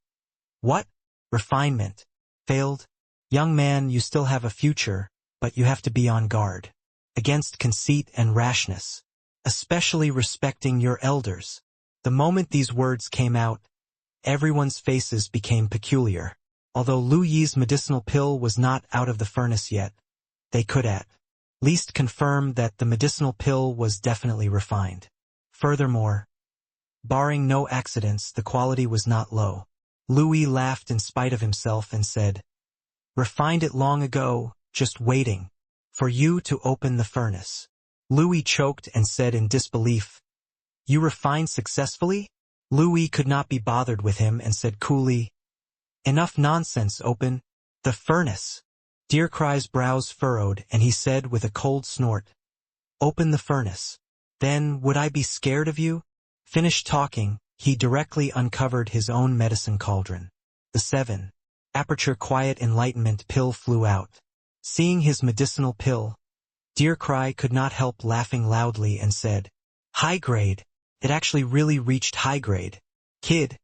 "What? Refinement? Failed? Young man, you still have a future, but you have to be on guard against conceit and rashness, especially respecting your elders." The moment these words came out, everyone's faces became peculiar. Although Lu Yi's medicinal pill was not out of the furnace yet, they could at least confirm that the medicinal pill was definitely refined. Furthermore, barring no accidents, the quality was not low. Louis laughed in spite of himself and said, "Refined it long ago, just waiting for you to open the furnace." Louis choked and said in disbelief, "You refined successfully?" Louis could not be bothered with him and said coolly, "Enough nonsense, open the furnace." Deercry's brows furrowed and he said with a cold snort, "Open the furnace. Then would I be scared of you?" Finished talking, he directly uncovered his own medicine cauldron. The 7-aperture quiet enlightenment pill flew out. Seeing his medicinal pill, Deercry could not help laughing loudly and said, "High grade. It actually really reached high grade. Kid,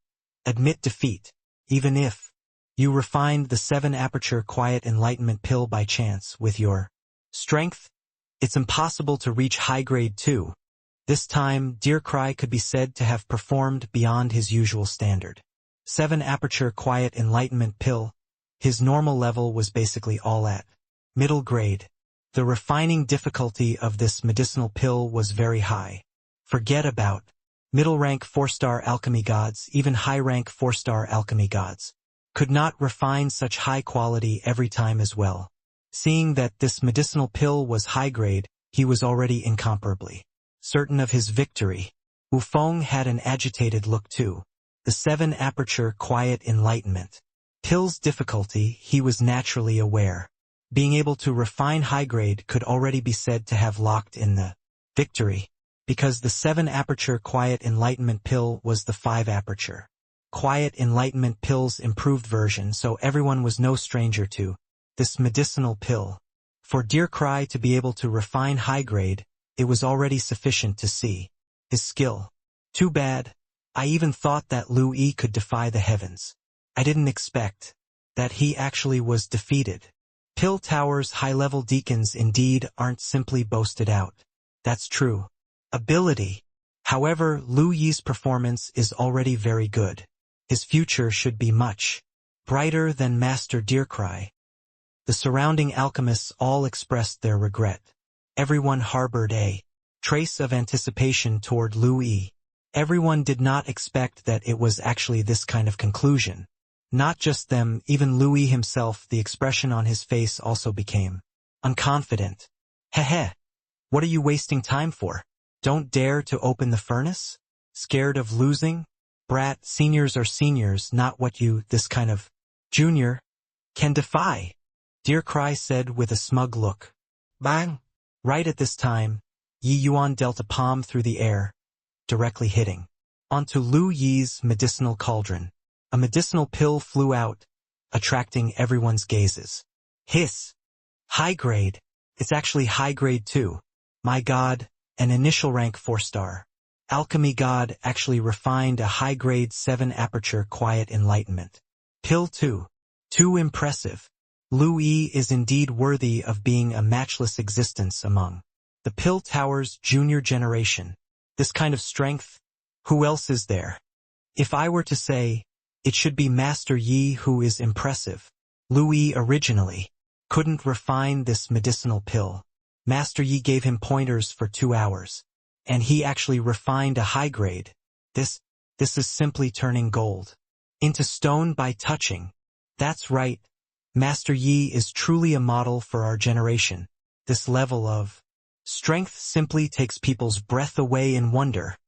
admit defeat. Even if you refined the 7-aperture quiet enlightenment pill by chance with your strength, it's impossible to reach high grade too." This time, Deercry could be said to have performed beyond his usual standard. 7-aperture quiet enlightenment pill, his normal level was basically all at middle grade. The refining difficulty of this medicinal pill was very high. Forget about middle-rank 4-star alchemy gods, even high-rank 4-star alchemy gods could not refine such high quality every time as well. Seeing that this medicinal pill was high grade, he was already incomparably certain of his victory. Wu Feng had an agitated look too. The 7-aperture quiet enlightenment pill's difficulty he was naturally aware. Being able to refine high grade could already be said to have locked in the victory, because the 7-aperture quiet enlightenment pill was the 5-aperture quiet enlightenment pill's improved version, so everyone was no stranger to this medicinal pill. For Deercry to be able to refine high grade, it was already sufficient to see his skill. Too bad. I even thought that Lu Yi could defy the heavens. I didn't expect that he actually was defeated. Pill Tower's high-level deacons indeed aren't simply boasted out. That's true. Ability. However, Lu Yi's performance is already very good. His future should be much brighter than Master Deercry. The surrounding alchemists all expressed their regret. Everyone harbored a trace of anticipation toward Lu Yi. Everyone did not expect that it was actually this kind of conclusion. Not just them, even Louis himself, the expression on his face also became unconfident. Heh. What are you wasting time for? Don't dare to open the furnace? Scared of losing? Brat, seniors are seniors, not what you, this kind of junior, can defy. Deercry said with a smug look. Bang! Right at this time, Yi Yuan dealt a palm through the air, directly hitting onto Lu Yi's medicinal cauldron. A medicinal pill flew out, attracting everyone's gazes. Hiss! High grade. It's actually high grade too. My god, an initial rank 4-star alchemy god actually refined a high grade 7-aperture quiet enlightenment Pill 2. Too impressive. Lu Yi is indeed worthy of being a matchless existence among the Pill Tower's junior generation. This kind of strength, who else is there? If I were to say, it should be Master Yi who is impressive. Lu Yi originally couldn't refine this medicinal pill. Master Yi gave him pointers for 2 hours, and he actually refined a high grade. This is simply turning gold into stone by touching. That's right. Master Yi is truly a model for our generation. This level of strength simply takes people's breath away in wonder.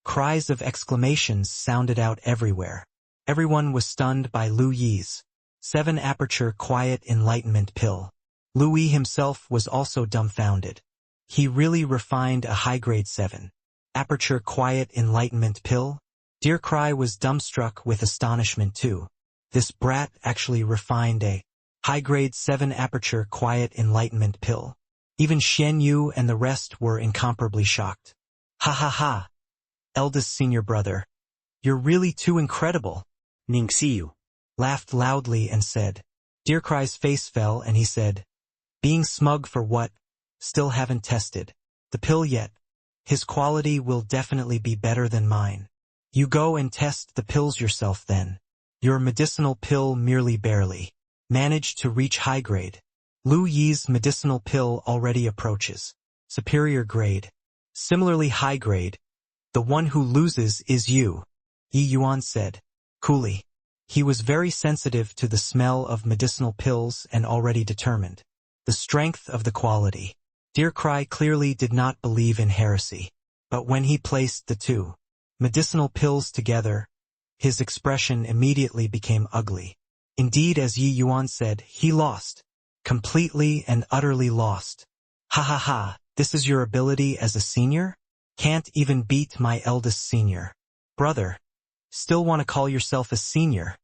Cries of exclamations sounded out everywhere. Everyone was stunned by Lu Yi's 7-aperture quiet enlightenment pill. Lu Yi himself was also dumbfounded. He really refined a high-grade 7-aperture quiet enlightenment pill? Dear Cry was dumbstruck with astonishment too. This brat actually refined a high-grade 7-aperture quiet enlightenment pill. Even Xian Yu and the rest were incomparably shocked. Ha ha ha! Eldest senior brother, you're really too incredible. Ning Xiu Laughed loudly and said. Dear Cry's face fell and he said, being smug for what? Still haven't tested the pill yet. His quality will definitely be better than mine. You go and test the pills yourself then. Your medicinal pill merely barely managed to reach high grade. Lu Yi's medicinal pill already approaches superior grade. Similarly high grade. The one who loses is you, Yi Yuan said coolly. He was very sensitive to the smell of medicinal pills and already determined the strength of the quality. Dear Cry clearly did not believe in heresy, but when he placed the 2 medicinal pills together, his expression immediately became ugly. Indeed, as Yi Yuan said, he lost. Completely and utterly lost. Ha ha ha, this is your ability as a senior? Can't even beat my eldest senior brother. Still want to call yourself a senior?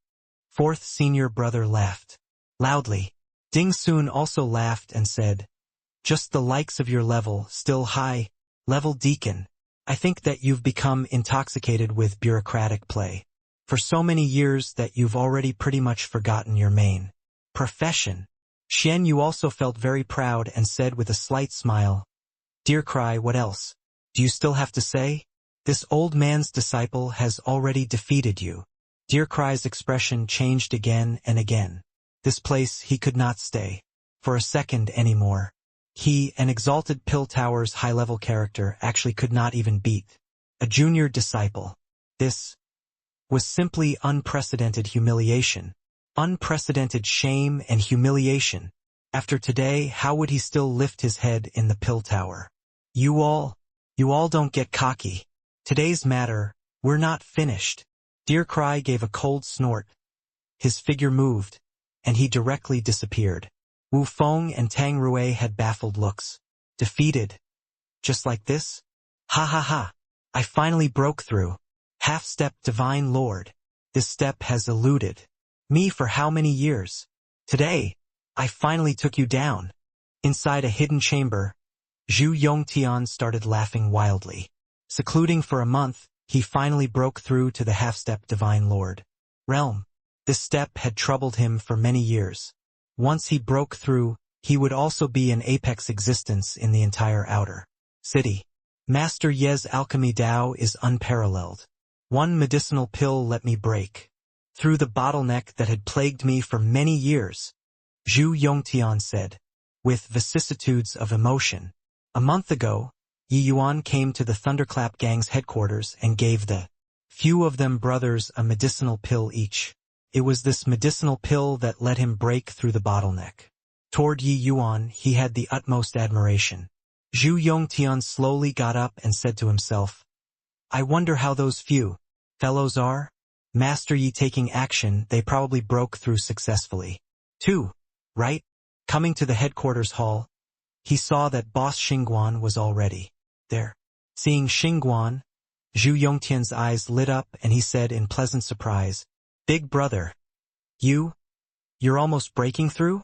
4th senior brother laughed loudly. Ding Sun also laughed and said, just the likes of your level, still high level deacon. I think that you've become intoxicated with bureaucratic play for so many years that you've already pretty much forgotten your main profession. Xian Yu also felt very proud and said with a slight smile, Dear Cry, what else do you still have to say? This old man's disciple has already defeated you. Dear Cry's expression changed again and again. This place he could not stay for a second anymore. He, an exalted Pill Tower's high-level character, actually could not even beat a junior disciple. This was simply unprecedented humiliation. Unprecedented shame and humiliation. After today, how would he still lift his head in the Pill Tower? You all don't get cocky. Today's matter, we're not finished. Dear Cry gave a cold snort. His figure moved, and he directly disappeared. Wu Feng and Tang Rui had baffled looks. Defeated? Just like this? Ha ha ha. I finally broke through. Half-step Divine Lord. This step has eluded me for how many years? Today, I finally took you down. Inside a hidden chamber, Zhu Yongtian started laughing wildly. Secluding for a month, he finally broke through to the half-step Divine Lord realm. This step had troubled him for many years. Once he broke through, he would also be an apex existence in the entire outer city. Master Ye's alchemy Dao is unparalleled. One medicinal pill let me break through the bottleneck that had plagued me for many years, Zhu Yongtian said, with vicissitudes of emotion. A month ago, Yi Yuan came to the Thunderclap Gang's headquarters and gave the few of them brothers a medicinal pill each. It was this medicinal pill that let him break through the bottleneck. Toward Yi Yuan, he had the utmost admiration. Zhu Yongtian slowly got up and said to himself, I wonder how those few fellows are? Master Yi taking action, they probably broke through successfully. 2. Right? Coming to the headquarters hall, he saw that Boss Xingguan was already there. Seeing Xingguan, Zhu Yongtian's eyes lit up and he said in pleasant surprise, Big brother, you're almost breaking through?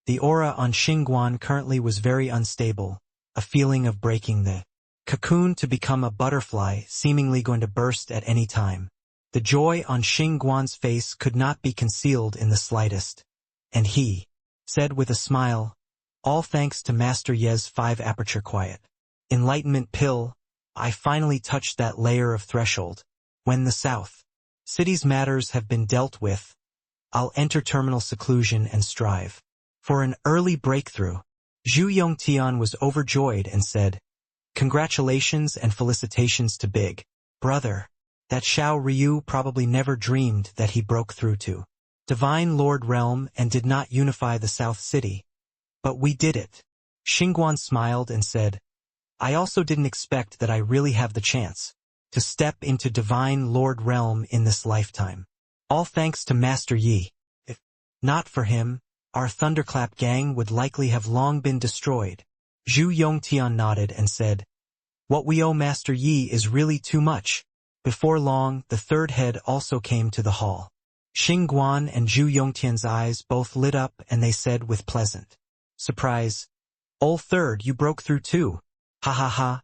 The aura on Xingguan currently was very unstable, a feeling of breaking the cocoon to become a butterfly seemingly going to burst at any time. The joy on Xing Guan's face could not be concealed in the slightest. And he said with a smile, "All thanks to Master Ye's 5-aperture quiet enlightenment pill, I finally touched that layer of threshold. When the South City's matters have been dealt with, I'll enter terminal seclusion and strive for an early breakthrough." Zhu Yongtian was overjoyed and said, "Congratulations and felicitations to Big Brother. That Xiao Ryu probably never dreamed that he broke through to Divine Lord Realm and did not unify the South City. But we did it." Xingguan smiled and said, "I also didn't expect that I really have the chance to step into Divine Lord Realm in this lifetime. All thanks to Master Yi. If not for him, our Thunderclap gang would likely have long been destroyed." Zhu Yongtian nodded and said, "What we owe Master Yi is really too much." Before long, the third head also came to the hall. Xingguan and Zhu Yongtian's eyes both lit up and they said with pleasant surprise, "Ol third, you broke through too. Ha ha ha.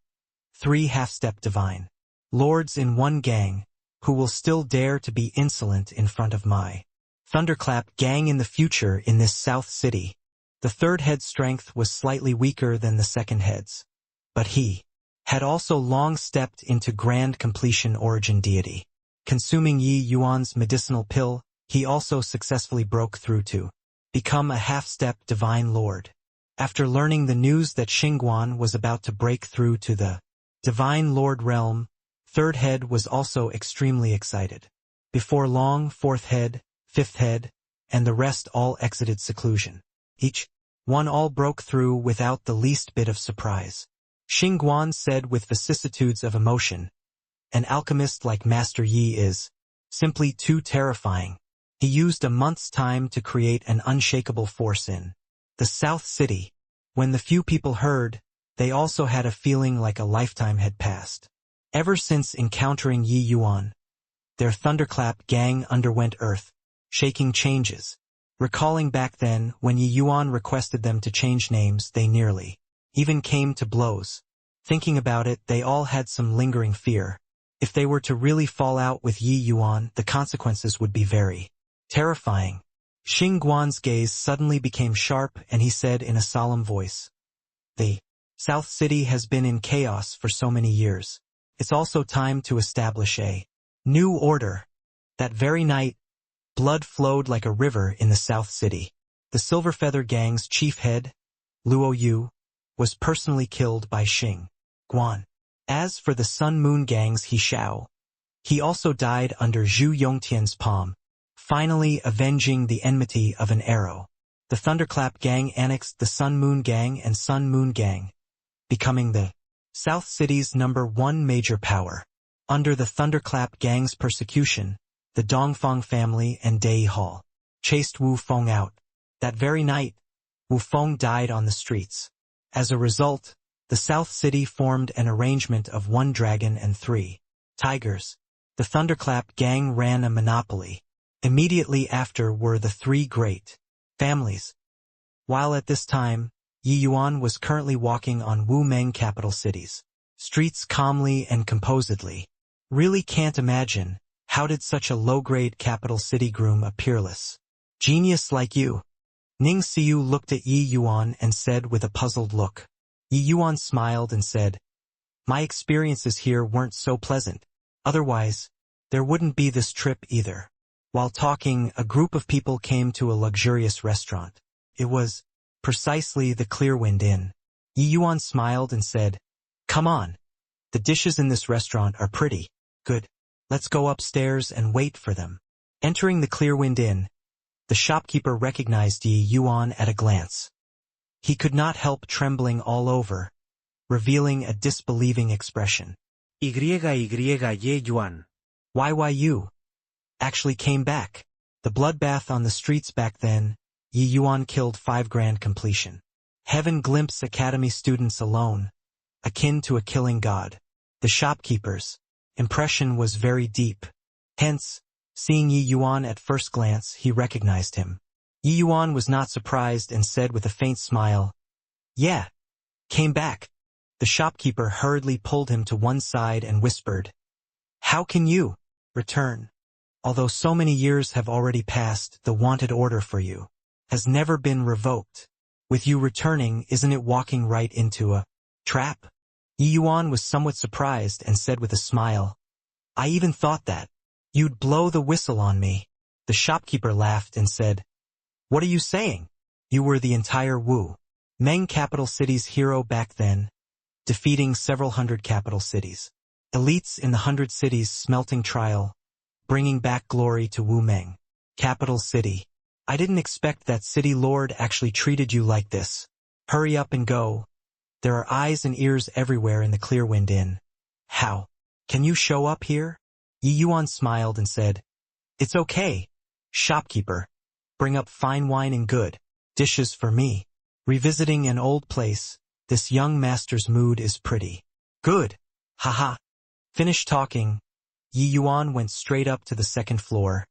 3 half-step divine lords in one gang, who will still dare to be insolent in front of my Thunderclap gang in the future in this South City." The third head's strength was slightly weaker than the second head's, but he had also long stepped into grand completion origin deity. Consuming Yi Yuan's medicinal pill, he also successfully broke through to become a half-step divine lord. After learning the news that Xingguan was about to break through to the Divine Lord Realm, third head was also extremely excited. Before long, fourth head, fifth head, and the rest all exited seclusion. Each one all broke through without the least bit of surprise. Xingguan said with vicissitudes of emotion, "An alchemist like Master Yi is simply too terrifying. He used a month's time to create an unshakable force in the South City." When the few people heard, they also had a feeling like a lifetime had passed. Ever since encountering Yi Yuan, their Thunderclap gang underwent earth-shaking changes. Recalling back then when Yi Yuan requested them to change names, they nearly even came to blows. Thinking about it, they all had some lingering fear. If they were to really fall out with Yi Yuan, the consequences would be very terrifying. Xingguan's gaze suddenly became sharp and he said in a solemn voice, "The South City has been in chaos for so many years. It's also time to establish a new order." That very night, blood flowed like a river in the South City. The Silver Feather Gang's chief head, Luo Yu, was personally killed by Xingguan. As for the Sun Moon Gang's He Xiao, he also died under Zhu Yongtian's palm, finally avenging the enmity of an arrow. The Thunderclap Gang annexed the Sun Moon Gang and Sun Moon Gang, becoming the South City's #1 major power. Under the Thunderclap Gang's persecution, the Dongfeng family and Dai Hall chased Wu Feng out. That very night, Wu Feng died on the streets. As a result, the South City formed an arrangement of 1 dragon and 3 tigers. The Thunderclap Gang ran a monopoly. Immediately after were the 3 great families. While at this time, Yi Yuan was currently walking on Wu Meng capital city's streets calmly and composedly. Really can't imagine, how did such a low-grade capital city groom a peerless genius like you? Ning Xiu looked at Yi Yuan and said with a puzzled look. Yi Yuan smiled and said, "My experiences here weren't so pleasant. Otherwise, there wouldn't be this trip either." While talking, a group of people came to a luxurious restaurant. It was precisely the Clearwind Inn. Yi Yuan smiled and said, "Come on. The dishes in this restaurant are pretty good. Let's go upstairs and wait for them." Entering the Clearwind Inn, the shopkeeper recognized Yi Yuan at a glance. He could not help trembling all over, revealing a disbelieving expression. Ye Yuan. Why you actually came back? The bloodbath on the streets back then, Yi Yuan killed 5 grand completion. Heaven Glimpse Academy students alone, akin to a killing god. The shopkeeper's impression was very deep. Hence, seeing Yi Yuan at first glance, he recognized him. Yi Yuan was not surprised and said with a faint smile, "Yeah, came back." The shopkeeper hurriedly pulled him to one side and whispered, "How can you return Although so many years have already passed, the wanted order for you has never been revoked. With you returning, isn't it walking right into a trap? Yi Yuan was somewhat surprised and said with a smile, I even thought that you'd blow the whistle on me. The shopkeeper laughed and said, What are you saying? You were the entire Wu Meng capital city's hero back then, defeating several hundred capital cities. Elites in the 100 cities smelting trial, bringing back glory to Wu Meng capital city. I didn't expect that city lord actually treated you like this. Hurry up and go. There are eyes and ears everywhere in the Clearwind Inn. How? Can you show up here? Yi Yuan smiled and said, It's okay. Shopkeeper, bring up fine wine and good dishes for me. Revisiting an old place, this young master's mood is pretty good. Haha. Finished talking, Yi Yuan went straight up to the second floor,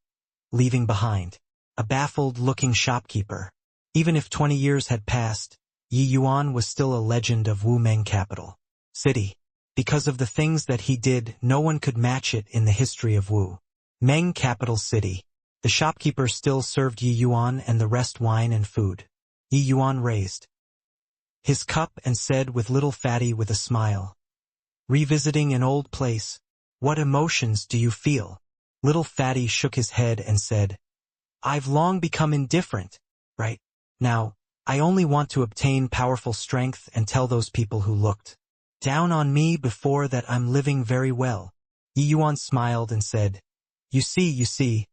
leaving behind a baffled-looking shopkeeper. Even if 20 years had passed, Yi Yuan was still a legend of Wu Meng capital city. Because of the things that he did, no one could match it in the history of Wu Meng capital city. The shopkeeper still served Yi Yuan and the rest wine and food. Yi Yuan raised his cup and said with little Fatty with a smile, Revisiting an old place, what emotions do you feel? Little Fatty shook his head and said, I've long become indifferent, right? Now, I only want to obtain powerful strength and tell those people who looked down on me before that I'm living very well. Yi Yuan smiled and said, You see,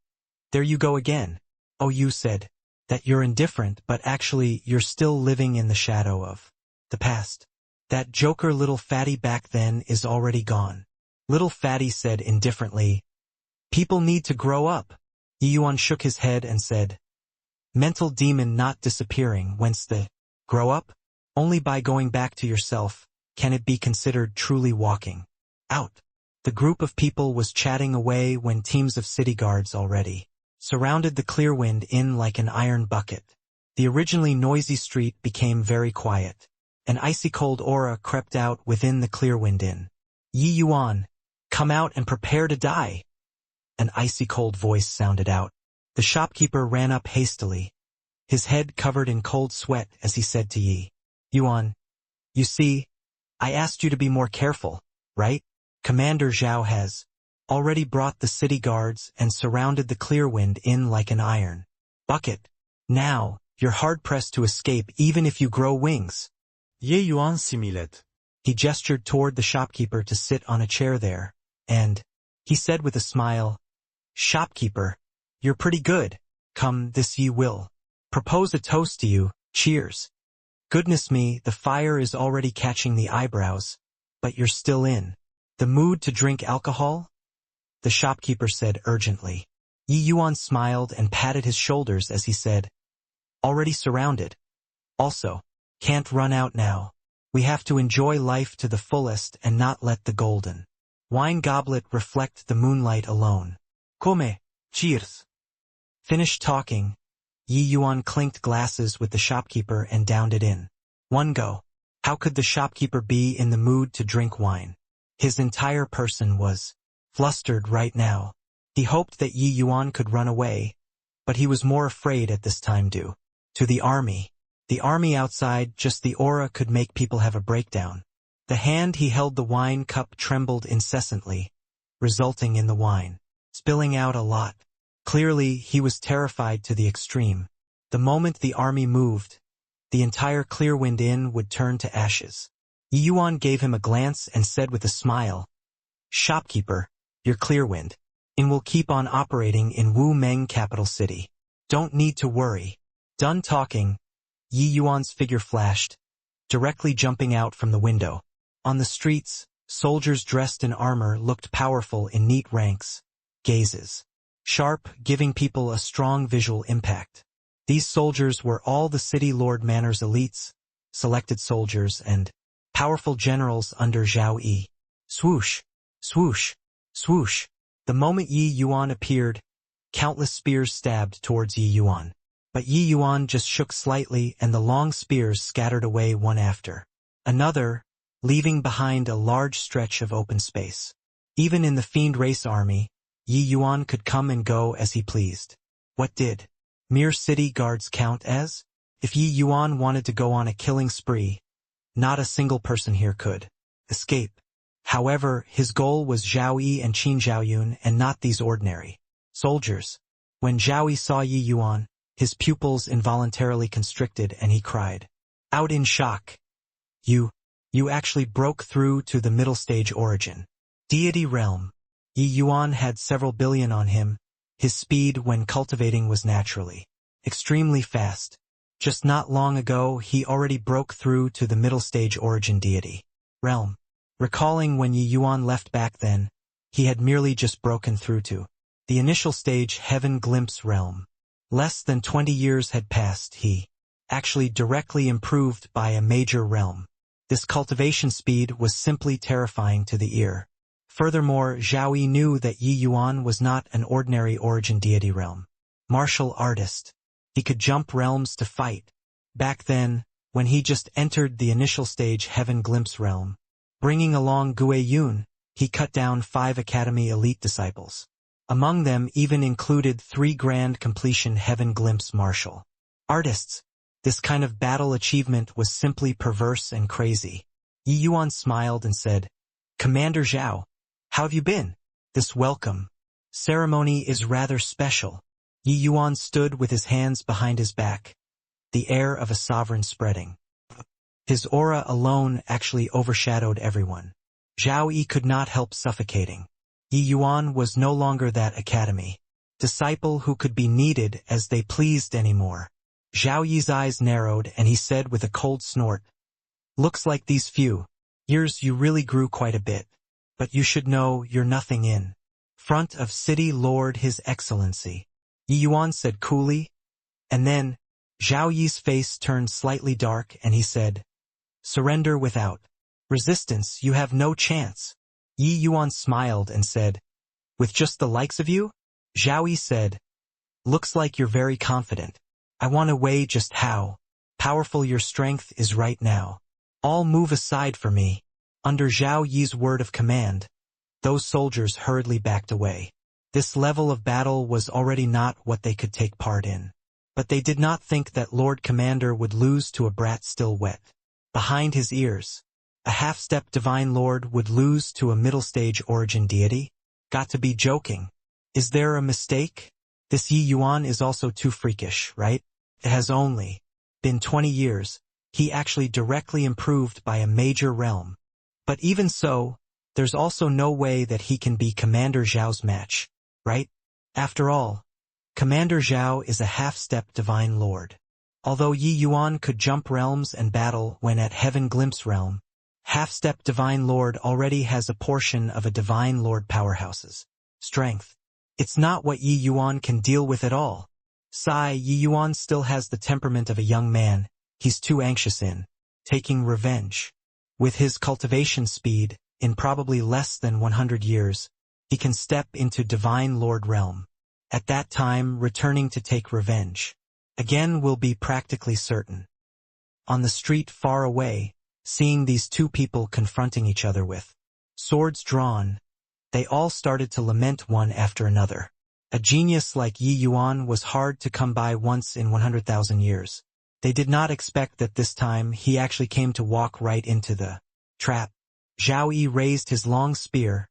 there you go again. Oh, you said that you're indifferent, but actually you're still living in the shadow of the past. That joker little Fatty back then is already gone. Little Fatty said indifferently, People need to grow up. Yi Yuan shook his head and said, Mental demon not disappearing, whence the grow up? Only by going back to yourself can it be considered truly walking out. The group of people was chatting away when teams of city guards already surrounded the Clearwind Inn like an iron bucket. The originally noisy street became very quiet. An icy-cold aura crept out within the Clearwind Inn. Yi Yuan, come out and prepare to die. An icy-cold voice sounded out. The shopkeeper ran up hastily, his head covered in cold sweat as he said to Yi Yuan, You see, I asked you to be more careful, right? Commander Zhao has already brought the city guards and surrounded the Clearwind Inn like an iron bucket. Now, you're hard-pressed to escape even if you grow wings. Yi Yuan similed. He gestured toward the shopkeeper to sit on a chair there, and he said with a smile, Shopkeeper, you're pretty good. Come, this ye will propose a toast to you. Cheers. Goodness me, the fire is already catching the eyebrows, but you're still in the mood to drink alcohol? The shopkeeper said urgently. Yi Yuan smiled and patted his shoulders as he said, Already surrounded. Also, can't run out now. We have to enjoy life to the fullest and not let the golden wine goblet reflect the moonlight alone. Come, cheers. Finished talking, Yi Yuan clinked glasses with the shopkeeper and downed it in one go. How could the shopkeeper be in the mood to drink wine? His entire person was flustered right now. He hoped that Yi Yuan could run away, but he was more afraid at this time due to the army. The army outside, just the aura could make people have a breakdown. The hand he held the wine cup trembled incessantly, resulting in the wine spilling out a lot. Clearly, he was terrified to the extreme. The moment the army moved, the entire Clearwind Inn would turn to ashes. Yi Yuan gave him a glance and said with a smile, Shopkeeper, your Clearwind Inn will keep on operating in Wu Meng capital city. Don't need to worry. Done talking, Yi Yuan's figure flashed, directly jumping out from the window. On the streets, soldiers dressed in armor looked powerful in neat ranks, gazes sharp, giving people a strong visual impact. These soldiers were all the city Lord Manor's elites, selected soldiers, and powerful generals under Zhao Yi. Swoosh, swoosh, swoosh. The moment Yi Yuan appeared, countless spears stabbed towards Yi Yuan. But Yi Yuan just shook slightly and the long spears scattered away one after another, leaving behind a large stretch of open space. Even in the fiend race army, Yi Yuan could come and go as he pleased. What did mere city guards count as? If Yi Yuan wanted to go on a killing spree, not a single person here could escape. However, his goal was Zhao Yi and Qin Zhaoyun and not these ordinary soldiers. When Zhao Yi saw Yi Yuan, his pupils involuntarily constricted and he cried out in shock. You actually broke through to the middle stage origin deity realm. Yi Yuan had several billion on him. His speed when cultivating was naturally extremely fast. Just not long ago, he already broke through to the middle stage origin deity realm. Recalling when Yi Yuan left back then, he had merely just broken through to the initial stage heaven glimpse realm. Less than 20 years had passed. He actually directly improved by a major realm. This cultivation speed was simply terrifying to the ear. Furthermore, Zhao Yi knew that Yi Yuan was not an ordinary origin deity realm martial artist. He could jump realms to fight. Back then, when he just entered the initial stage heaven glimpse realm, bringing along Gue Yun, he cut down 5 academy elite disciples. Among them even included 3 grand completion heaven glimpse martial artists. This kind of battle achievement was simply perverse and crazy. Yi Yuan smiled and said, "Commander Zhao, how have you been? This welcome ceremony is rather special." Yi Yuan stood with his hands behind his back, the air of a sovereign spreading. His aura alone actually overshadowed everyone. Zhao Yi could not help suffocating. Yi Yuan was no longer that academy disciple who could be needed as they pleased anymore. Zhao Yi's eyes narrowed and he said with a cold snort, "Looks like these few years you really grew quite a bit. But you should know you're nothing in front of City Lord His Excellency." Yi Yuan said coolly. And then, Zhao Yi's face turned slightly dark and he said, "Surrender without resistance, you have no chance." Yi Yuan smiled and said, "With just the likes of you?" Zhao Yi said, "Looks like you're very confident. I want to weigh just how powerful your strength is right now. All move aside for me." Under Zhao Yi's word of command, those soldiers hurriedly backed away. This level of battle was already not what they could take part in. But they did not think that Lord Commander would lose to a brat still wet behind his ears. A half-step Divine Lord would lose to a middle-stage origin deity? Got to be joking. Is there a mistake? This Yi Yuan is also too freakish, right? It has only been 20 years. He actually directly improved by a major realm. But even so, there's also no way that he can be Commander Zhao's match, right? After all, Commander Zhao is a half-step Divine Lord. Although Yi Yuan could jump realms and battle when at Heaven Glimpse realm, half-step Divine Lord already has a portion of a Divine Lord powerhouse's strength. It's not what Yi Yuan can deal with at all. Yi Yuan still has the temperament of a young man. He's too anxious in taking revenge. With his cultivation speed, in probably less than 100 years, he can step into Divine Lord realm. At that time, returning to take revenge again will be practically certain. On the street far away, seeing these two people confronting each other with swords drawn, they all started to lament one after another. A genius like Yi Yuan was hard to come by once in 100,000 years. They did not expect that this time he actually came to walk right into the trap. Zhao Yi raised his long spear,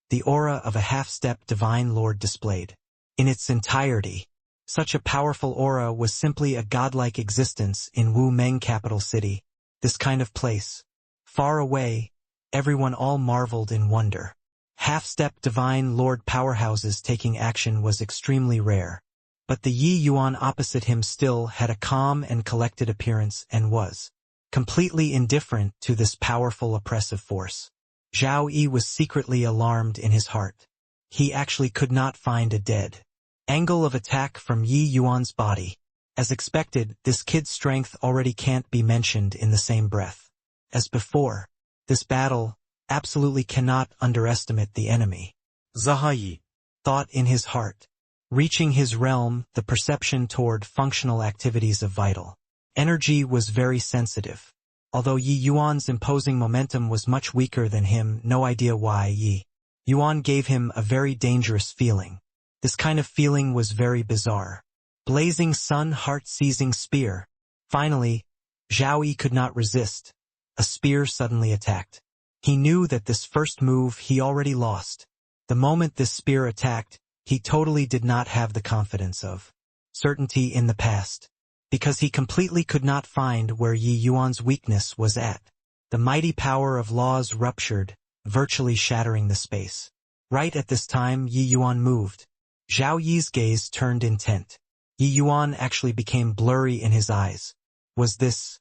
the aura of a half-step Divine Lord displayed in its entirety. Such a powerful aura was simply a godlike existence in Wu Meng capital city. This kind of place, far away, everyone all marveled in wonder. Half-step Divine Lord powerhouses taking action was extremely rare. But the Yi Yuan opposite him still had a calm and collected appearance and was completely indifferent to this powerful oppressive force. Zhao Yi was secretly alarmed in his heart. He actually could not find a dead angle of attack from Yi Yuan's body. As expected, this kid's strength already can't be mentioned in the same breath as before. This battle absolutely cannot underestimate the enemy. Zhao Yi Thought in his heart. Reaching his realm, the perception toward functional activities of vital energy was very sensitive. Although Yi Yuan's imposing momentum was much weaker than him, no idea why Yi Yuan gave him a very dangerous feeling. This kind of feeling was very bizarre. Blazing sun, heart-seizing spear. Finally, Zhao Yi could not resist. A spear suddenly attacked. He knew that this first move he already lost. The moment this spear attacked, he totally did not have the confidence of certainty in the past, because he completely could not find where Yi Yuan's weakness was at. The mighty power of laws ruptured, virtually shattering the space. Right at this time, Yi Yuan moved. Zhao Yi's gaze turned intent. Yi Yuan actually became blurry in his eyes. Was this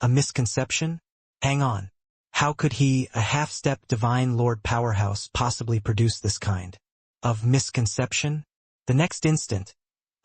a misconception? Hang on. How could he, a half-step divine lord powerhouse, possibly produce this kind of misconception? The next instant,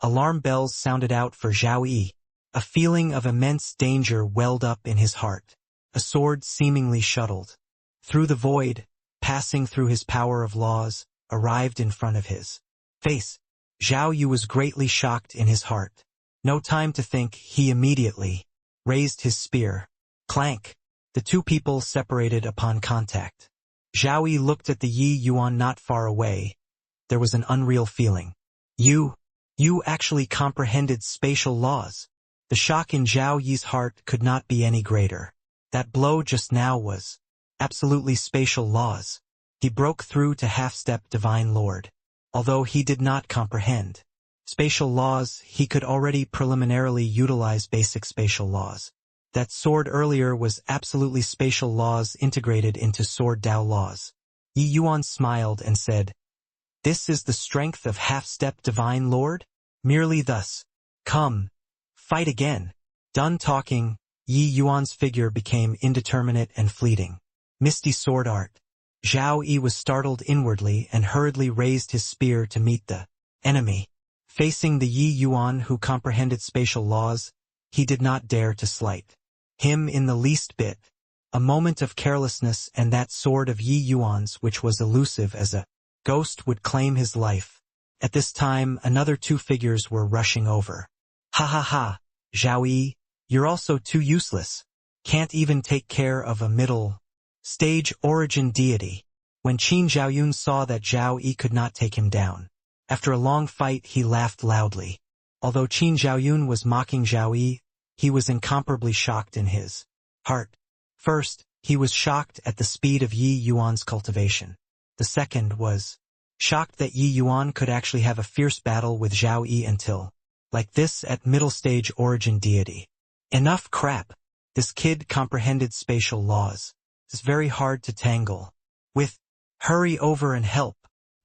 alarm bells sounded out for Zhao Yi. A feeling of immense danger welled up in his heart. A sword seemingly shuttled through the void, passing through his power of laws, arrived in front of his face. Zhao Yi was greatly shocked in his heart. No time to think, he immediately raised his spear. Clank! The two people separated upon contact. Zhao Yi looked at the Yi Yuan not far away. There was an unreal feeling. You actually comprehended spatial laws. The shock in Zhao Yi's heart could not be any greater. That blow just now was absolutely spatial laws. He broke through to half-step divine lord. Although he did not comprehend spatial laws, he could already preliminarily utilize basic spatial laws. That sword earlier was absolutely spatial laws integrated into sword Dao laws. Yi Yuan smiled and said, "This is the strength of half-step divine lord? Merely thus. Come, fight again." Done talking, Yi Yuan's figure became indeterminate and fleeting. Misty sword art. Zhao Yi was startled inwardly and hurriedly raised his spear to meet the enemy. Facing the Yi Yuan who comprehended spatial laws, he did not dare to slight him in the least bit. A moment of carelessness and that sword of Yi Yuan's, which was elusive as a ghost, would claim his life. At this time, another two figures were rushing over. "Ha ha ha, Zhao Yi, you're also too useless. Can't even take care of a middle-stage origin deity." When Qin Zhaoyun saw that Zhao Yi could not take him down, after a long fight he laughed loudly. Although Qin Zhaoyun was mocking Zhao Yi, he was incomparably shocked in his heart. First, he was shocked at the speed of Yi Yuan's cultivation. The second was shocked that Yi Yuan could actually have a fierce battle with Zhao Yi until, like this, at middle stage origin deity. Enough crap. This kid comprehended spatial laws. It's very hard to tangle with. Hurry over and help.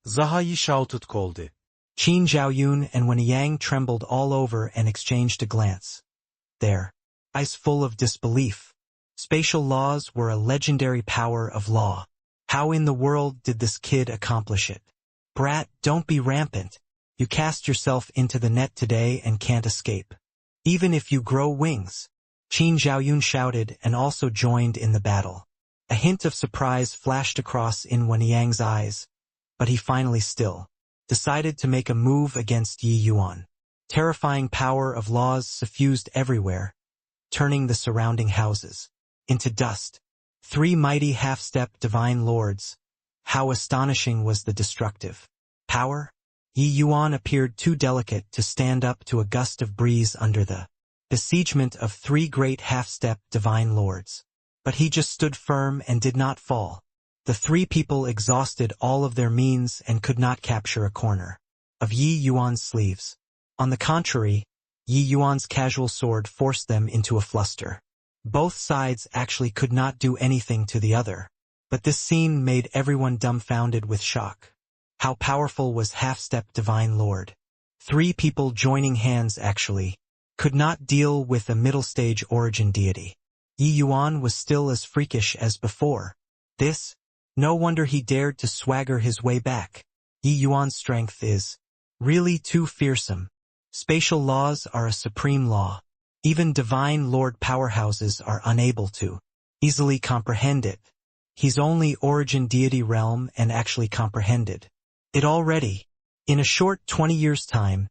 Zhao Yi shouted coldly. Qin Zhaoyun and Wen Yang trembled all over and exchanged a glance. Their eyes full of disbelief. Spatial laws were a legendary power of law. How in the world did this kid accomplish it? Brat, don't be rampant. You cast yourself into the net today and can't escape. Even if you grow wings. Qin Zhaoyun shouted and also joined in the battle. A hint of surprise flashed across in Wen Yang's eyes, but he finally still decided to make a move against Yi Yuan. Terrifying power of laws suffused everywhere, turning the surrounding houses into dust. Three mighty half-step divine lords. How astonishing was the destructive power? Yi Yuan appeared too delicate to stand up to a gust of breeze under the besiegement of three great half-step divine lords. But he just stood firm and did not fall. The three people exhausted all of their means and could not capture a corner of Yi Yuan's sleeves. On the contrary, Yi Yuan's casual sword forced them into a fluster. Both sides actually could not do anything to the other. But this scene made everyone dumbfounded with shock. How powerful was half-step divine lord? Three people joining hands actually could not deal with a middle-stage origin deity. Yi Yuan was still as freakish as before. No wonder he dared to swagger his way back. Yi Yuan's strength is really too fearsome. Spatial laws are a supreme law. Even divine lord powerhouses are unable to easily comprehend it. He's only origin deity realm and actually comprehended it already. In a short 20 years' time,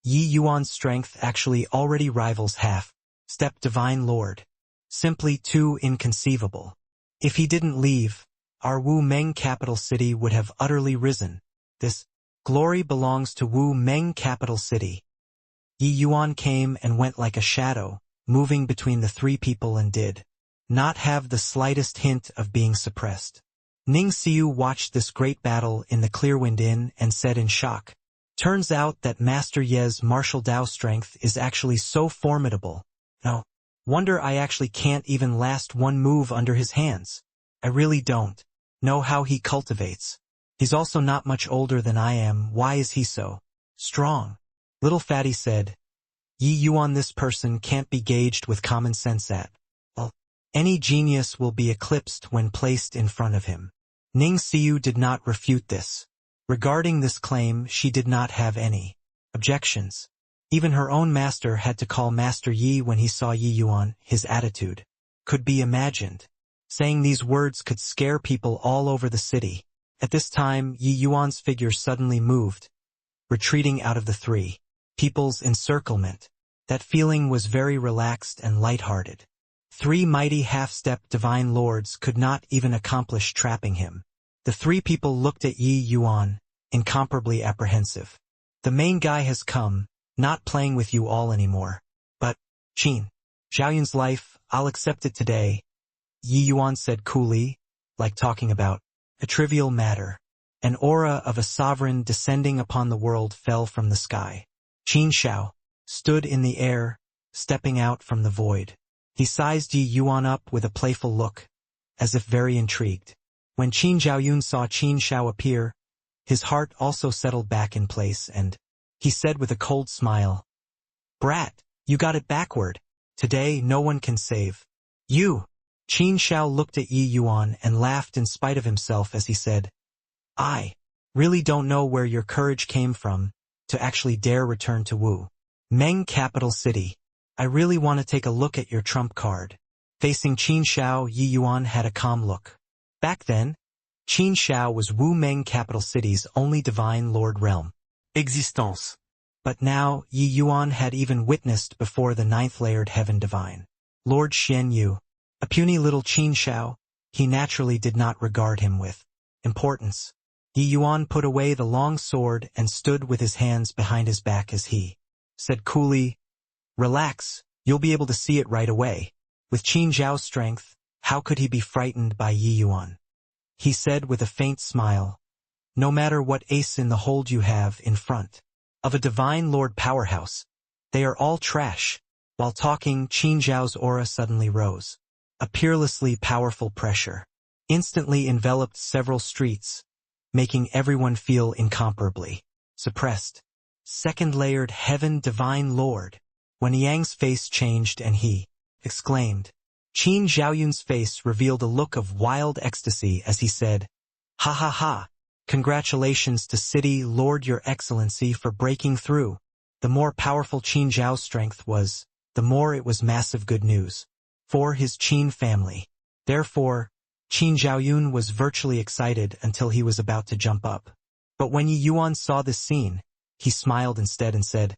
Yi Yuan's strength actually already rivals half-step divine lord. Simply too inconceivable. If he didn't leave, our Wu Meng capital city would have utterly risen. This glory belongs to Wu Meng capital city. Yi Yuan came and went like a shadow, moving between the three people and did not have the slightest hint of being suppressed. Ning Xiu watched this great battle in the Clearwind Inn and said in shock, "Turns out that Master Ye's martial Dao strength is actually so formidable. No wonder I actually can't even last one move under his hands. I really don't know how he cultivates. He's also not much older than I am. Why is he so strong?" Little Fatty said, "Yi Yuan, this person can't be gauged with common sense at all. Any genius will be eclipsed when placed in front of him." Ning Xiu did not refute this. Regarding this claim, she did not have any objections. Even her own master had to call Master Yi when he saw Yi Yuan. His attitude could be imagined. Saying these words could scare people all over the city. At this time, Yi Yuan's figure suddenly moved, retreating out of the three people's encirclement. That feeling was very relaxed and light-hearted. Three mighty half-step divine lords could not even accomplish trapping him. The three people looked at Yi Yuan, incomparably apprehensive. "The main guy has come, not playing with you all anymore. But, Qin Zhaoyun's life, I'll accept it today," Yi Yuan said coolly, like talking about a trivial matter. An aura of a sovereign descending upon the world fell from the sky. Qin Shao stood in the air, stepping out from the void. He sized Yi Yuan up with a playful look, as if very intrigued. When Qin Zhaoyun saw Qin Shao appear, his heart also settled back in place and he said with a cold smile, "Brat, you got it backward. Today no one can save you." Qin Shao looked at Yi Yuan and laughed in spite of himself as he said, "I really don't know where your courage came from to actually dare return to Wu Meng capital city. I really want to take a look at your trump card." Facing Qin Shao, Yi Yuan had a calm look. Back then, Qin Shao was Wu Meng capital city's only divine lord realm existence. But now, Yi Yuan had even witnessed before the ninth layered heaven divine Lord Xian Yu, a puny little Qin Shao. He naturally did not regard him with importance. Yi Yuan put away the long sword and stood with his hands behind his back as he said coolly, "Relax, you'll be able to see it right away. With Qin Zhao's strength, how could he be frightened by Yi Yuan?" He said with a faint smile, "No matter what ace in the hold you have in front of a divine lord powerhouse, they are all trash." While talking, Qin Zhao's aura suddenly rose. A peerlessly powerful pressure instantly enveloped several streets, making everyone feel incomparably suppressed. Second layered heaven divine lord. When Yang's face changed and he exclaimed, Qin Zhaoyun's face revealed a look of wild ecstasy as he said, "Ha ha ha, congratulations to City Lord Your Excellency for breaking through." The more powerful Qin Zhao's strength was, the more it was massive good news for his Qin family. Therefore, Qin Zhaoyun was virtually excited until he was about to jump up. But when Yi Yuan saw this scene, he smiled instead and said,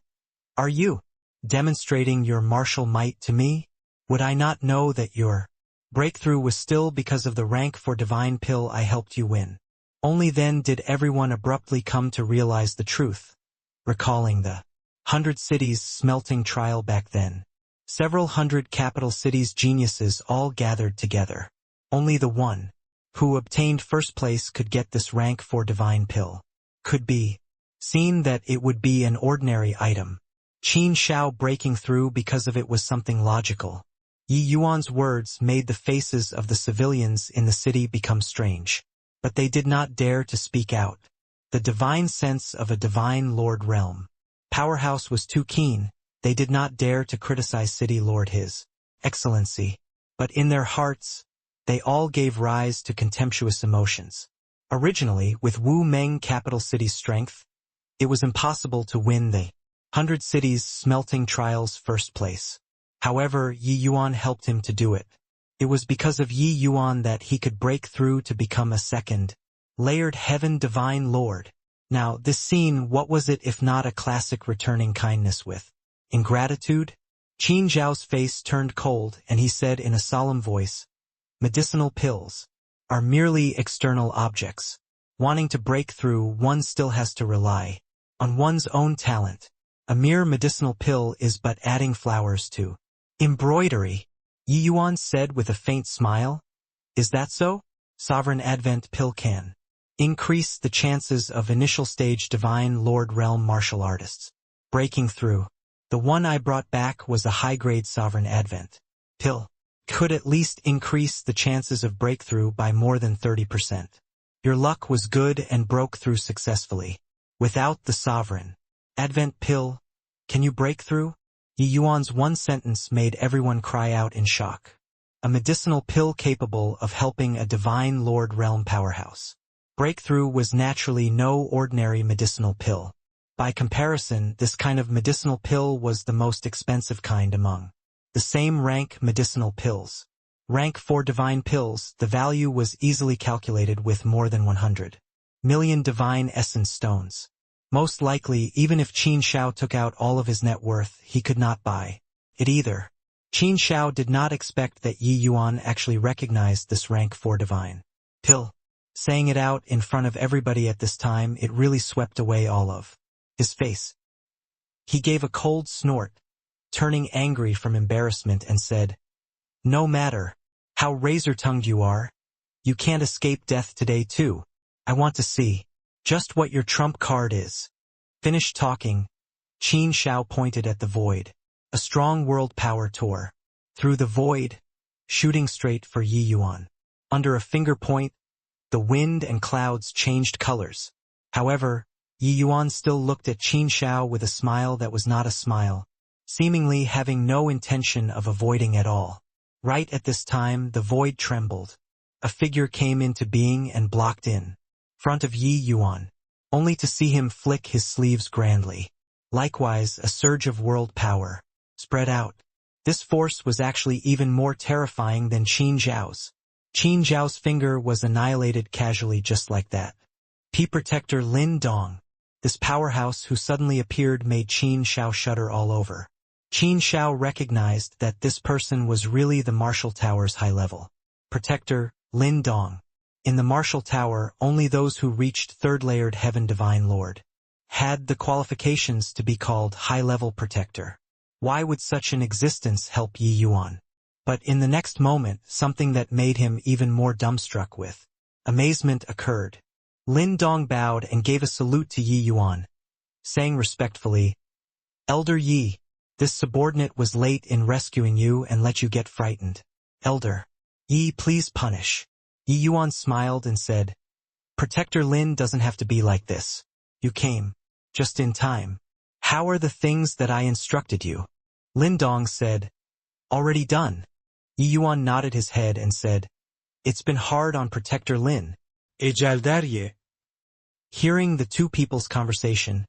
"Are you demonstrating your martial might to me? Would I not know that your breakthrough was still because of the rank for divine pill I helped you win?" Only then did everyone abruptly come to realize the truth, recalling the 100 cities smelting trial back then. Several hundred capital cities' geniuses all gathered together. Only the one who obtained first place could get this rank for divine pill. Could be seen that it would be an ordinary item. Qin Shao breaking through because of it was something logical. Yi Yuan's words made the faces of the civilians in the city become strange. But they did not dare to speak out. The divine sense of a divine lord realm powerhouse was too keen. They did not dare to criticize City Lord His Excellency. But in their hearts, they all gave rise to contemptuous emotions. Originally, with Wu Meng capital city's strength, it was impossible to win the 100 cities smelting trials first place. However, Yi Yuan helped him to do it. It was because of Yi Yuan that he could break through to become a second layered heaven divine lord. Now, this scene, what was it if not a classic returning kindness with ingratitude? Qin Zhao's face turned cold and he said in a solemn voice, "Medicinal pills are merely external objects. Wanting to break through, one still has to rely on one's own talent. A mere medicinal pill is but adding flowers to embroidery, Yi Yuan said with a faint smile. Is that so? Sovereign Advent pill can increase the chances of initial stage Divine Lord Realm martial artists breaking through. The one I brought back was a high-grade Sovereign Advent pill. Could at least increase the chances of breakthrough by more than 30%. Your luck was good and broke through successfully. Without the Sovereign Advent pill, can you break through? Yi Yuan's one sentence made everyone cry out in shock. A medicinal pill capable of helping a Divine Lord Realm powerhouse breakthrough was naturally no ordinary medicinal pill. By comparison, this kind of medicinal pill was the most expensive kind among the same rank medicinal pills. Rank 4 divine pills, the value was easily calculated with more than 100 million divine essence stones. Most likely, even if Qin Shao took out all of his net worth, he could not buy it either. Qin Shao did not expect that Yi Yuan actually recognized this rank 4 divine pill. Saying it out in front of everybody at this time, it really swept away all of his face. He gave a cold snort, turning angry from embarrassment, and said, "No matter how razor-tongued you are, you can't escape death today too. I want to see just what your trump card is." Finished talking, Qin Shao pointed at the void. A strong world power tore through the void, shooting straight for Yi Yuan. Under a finger point, the wind and clouds changed colors. However, Yi Yuan still looked at Qin Shao with a smile that was not a smile, seemingly having no intention of avoiding at all. Right at this time, the void trembled. A figure came into being and blocked in front of Yi Yuan, only to see him flick his sleeves grandly. Likewise, a surge of world power spread out. This force was actually even more terrifying than Qin Zhao's. Qin Zhao's finger was annihilated casually just like that. P Protector Lin Dong. This powerhouse who suddenly appeared made Qin Shao shudder all over. Qin Shao recognized that this person was really the Martial Tower's high-level protector, Lin Dong. In the Martial Tower, only those who reached third-layered Heaven Divine Lord had the qualifications to be called high-level protector. Why would such an existence help Yi Yuan? But in the next moment, something that made him even more dumbstruck with amazement occurred. Lin Dong bowed and gave a salute to Yi Yuan, saying respectfully, "Elder Yi, this subordinate was late in rescuing you and let you get frightened. Elder Yi, please punish." Yi Yuan smiled and said, "Protector Lin doesn't have to be like this. You came just in time. How are the things that I instructed you?" Lin Dong said, "Already done." Yi Yuan nodded his head and said, "It's been hard on Protector Lin." Ecel der ye. Hearing the two people's conversation,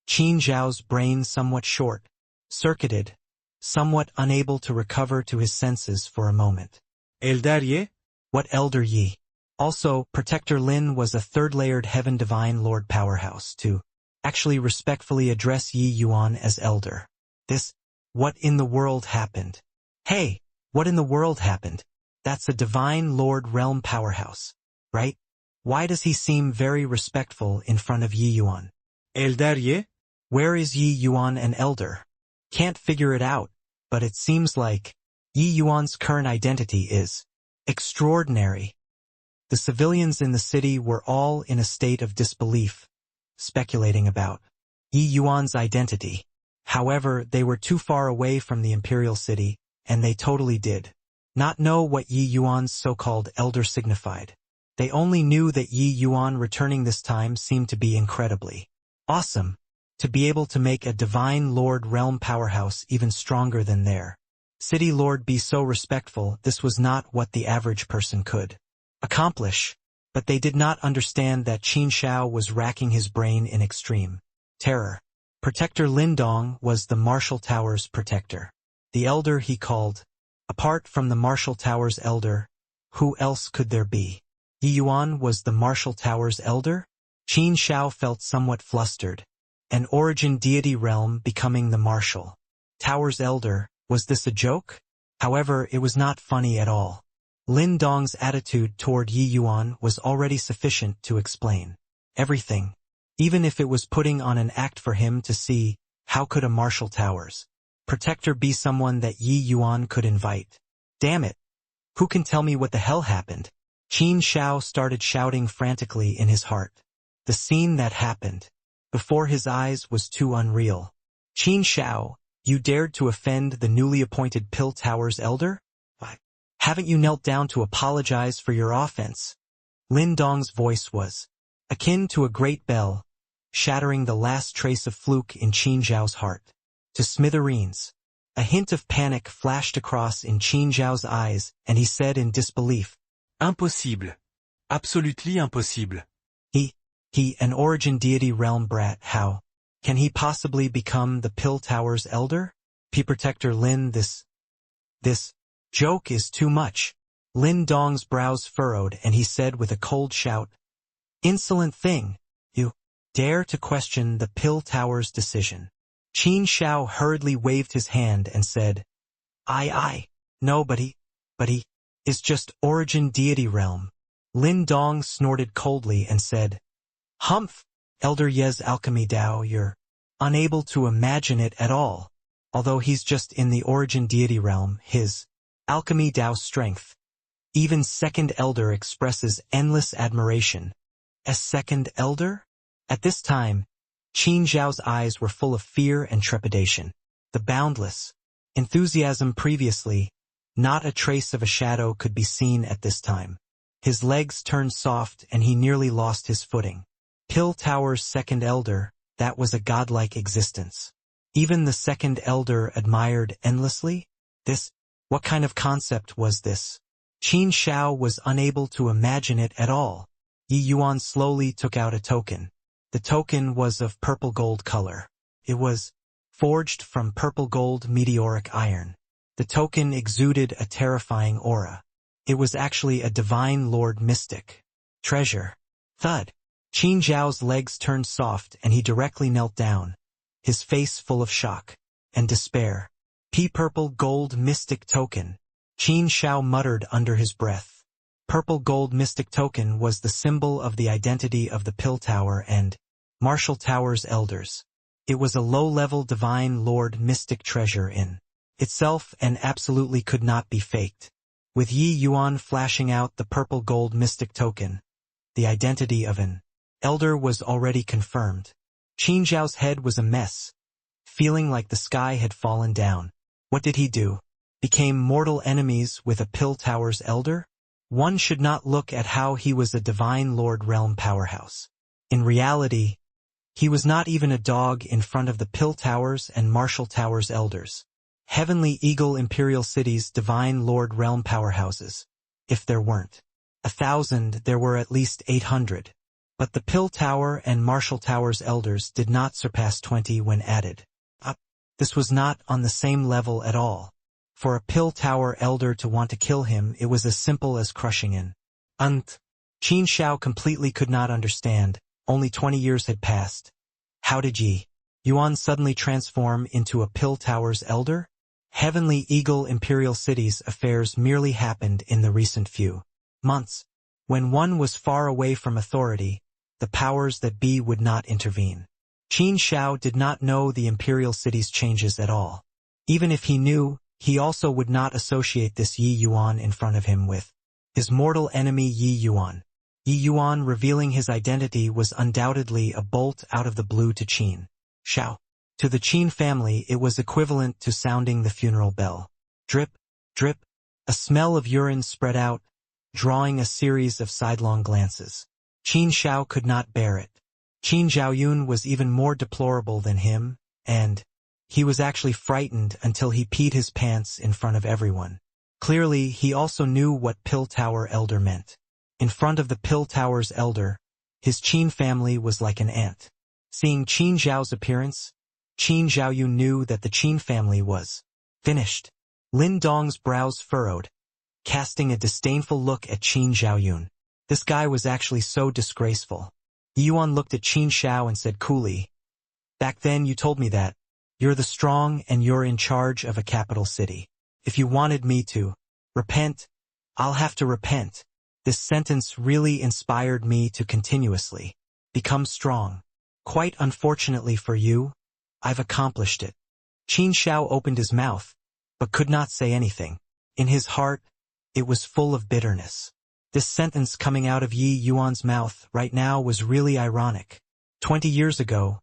Qin Zhao's brain somewhat short-circuited, somewhat unable to recover to his senses for a moment. El der ye? What Elder Yi? Also, Protector Lin was a third-layered Heaven Divine Lord powerhouse to actually respectfully address Yi Yuan as Elder. What in the world happened? Hey, what in the world happened? That's a Divine Lord Realm powerhouse, right? Why does he seem very respectful in front of Yi Yuan? El der ye? Where is Yi Yuan an elder? Can't figure it out, but it seems like Yi Yuan's current identity is extraordinary. The civilians in the city were all in a state of disbelief, speculating about Yi Yuan's identity. However, they were too far away from the imperial city, and they totally did not know what Yi Yuan's so-called elder signified. They only knew that Yi Yuan returning this time seemed to be incredibly awesome, to be able to make a Divine Lord Realm powerhouse even stronger than their city lord be so respectful. This was not what the average person could accomplish, but they did not understand that Qin Shao was racking his brain in extreme terror. Protector Lin Dong was the Martial Tower's protector. The elder he called. Apart from the Martial Tower's elder, who else could there be? Yi Yuan was the Martial Tower's elder? Qin Shao felt somewhat flustered. An origin deity realm becoming the Martial Tower's elder, was this a joke? However, it was not funny at all. Lin Dong's attitude toward Yi Yuan was already sufficient to explain everything. Even if it was putting on an act for him to see, how could a Marshall Towers protector be someone that Yi Yuan could invite? Damn it! Who can tell me what the hell happened? Qin Shao started shouting frantically in his heart. The scene that happened before his eyes was too unreal. Qin Shao, you dared to offend the newly appointed Pill Towers elder? Why, haven't you knelt down to apologize for your offense? Lin Dong's voice was akin to a great bell, shattering the last trace of fluke in Qin Zhao's heart to smithereens. A hint of panic flashed across in Qin Zhao's eyes, and he said in disbelief, Impossible. Absolutely impossible. He, an origin deity realm brat, how can he possibly become the Pill Towers elder? P-Protector Lin, this joke is too much. Lin Dong's brows furrowed, and he said with a cold shout, Insolent thing, you dare to question the Pill Towers' decision. Qin Shao hurriedly waved his hand and said, No, but he is just origin deity realm. Lin Dong snorted coldly and said, Humph, Elder Ye's alchemy Dao, you're unable to imagine it at all. Although he's just in the origin deity realm, his alchemy Dao strength. Even second elder expresses endless admiration. A second elder? At this time, Qin Zhao's eyes were full of fear and trepidation. The boundless enthusiasm previously, not a trace of a shadow could be seen at this time. His legs turned soft and he nearly lost his footing. Pill Tower's second elder, that was a godlike existence. Even the second elder admired endlessly? What kind of concept was this? Qin Shao was unable to imagine it at all. Yi Yuan slowly took out a token. The token was of purple gold color. It was forged from purple gold meteoric iron. The token exuded a terrifying aura. It was actually a divine lord mystic treasure. Thud. Qin Zhao's legs turned soft and he directly knelt down, his face full of shock and despair. Purple gold mystic token. Qin Shao muttered under his breath. Purple gold mystic token was the symbol of the identity of the Pill Tower and Marshall Tower's elders. It was a low-level divine lord mystic treasure in itself and absolutely could not be faked. With Yi Yuan flashing out the purple gold mystic token, the identity of an elder was already confirmed. Qin Zhao's head was a mess, feeling like the sky had fallen down. What did he do? Became mortal enemies with a Pill Tower's elder? One should not look at how he was a divine lord realm powerhouse. In reality, he was not even a dog in front of the Pill Towers and Marshall Towers elders. Heavenly Eagle Imperial City's divine lord realm powerhouses. If there weren't 1,000, there were at least 800. But the Pill Tower and Marshall Towers elders did not surpass 20 when added up. This was not on the same level at all. For a Pill Tower elder to want to kill him, it was as simple as crushing an ant. Qin Shao completely could not understand. Only 20 years had passed. How did Yi Yuan suddenly transform into a Pill Tower's elder? Heavenly Eagle Imperial City's affairs merely happened in the recent few months. When one was far away from authority, the powers that be would not intervene. Qin Shao did not know the Imperial City's changes at all. Even if he knew, he also would not associate this Yi Yuan in front of him with his mortal enemy Yi Yuan. Yi Yuan revealing his identity was undoubtedly a bolt out of the blue to Qin Shao. To the Qin family, it was equivalent to sounding the funeral bell. Drip, drip, a smell of urine spread out, drawing a series of sidelong glances. Qin Shao could not bear it. Qin Zhaoyun was even more deplorable than him, and he was actually frightened until he peed his pants in front of everyone. Clearly, he also knew what Pill Tower elder meant. In front of the Pill Tower's elder, his Qin family was like an ant. Seeing Qin Zhao's appearance, Qin Zhaoyun knew that the Qin family was finished. Lin Dong's brows furrowed, casting a disdainful look at Qin Zhaoyun. This guy was actually so disgraceful. Yuan looked at Qin Shao and said coolly, "Back then you told me that. You're the strong and you're in charge of a capital city. If you wanted me to repent, I'll have to repent. This sentence really inspired me to continuously become strong. Quite unfortunately for you, I've accomplished it. Qin Shao opened his mouth, but could not say anything. In his heart, it was full of bitterness. This sentence coming out of Yi Yuan's mouth right now was really ironic. 20 years ago,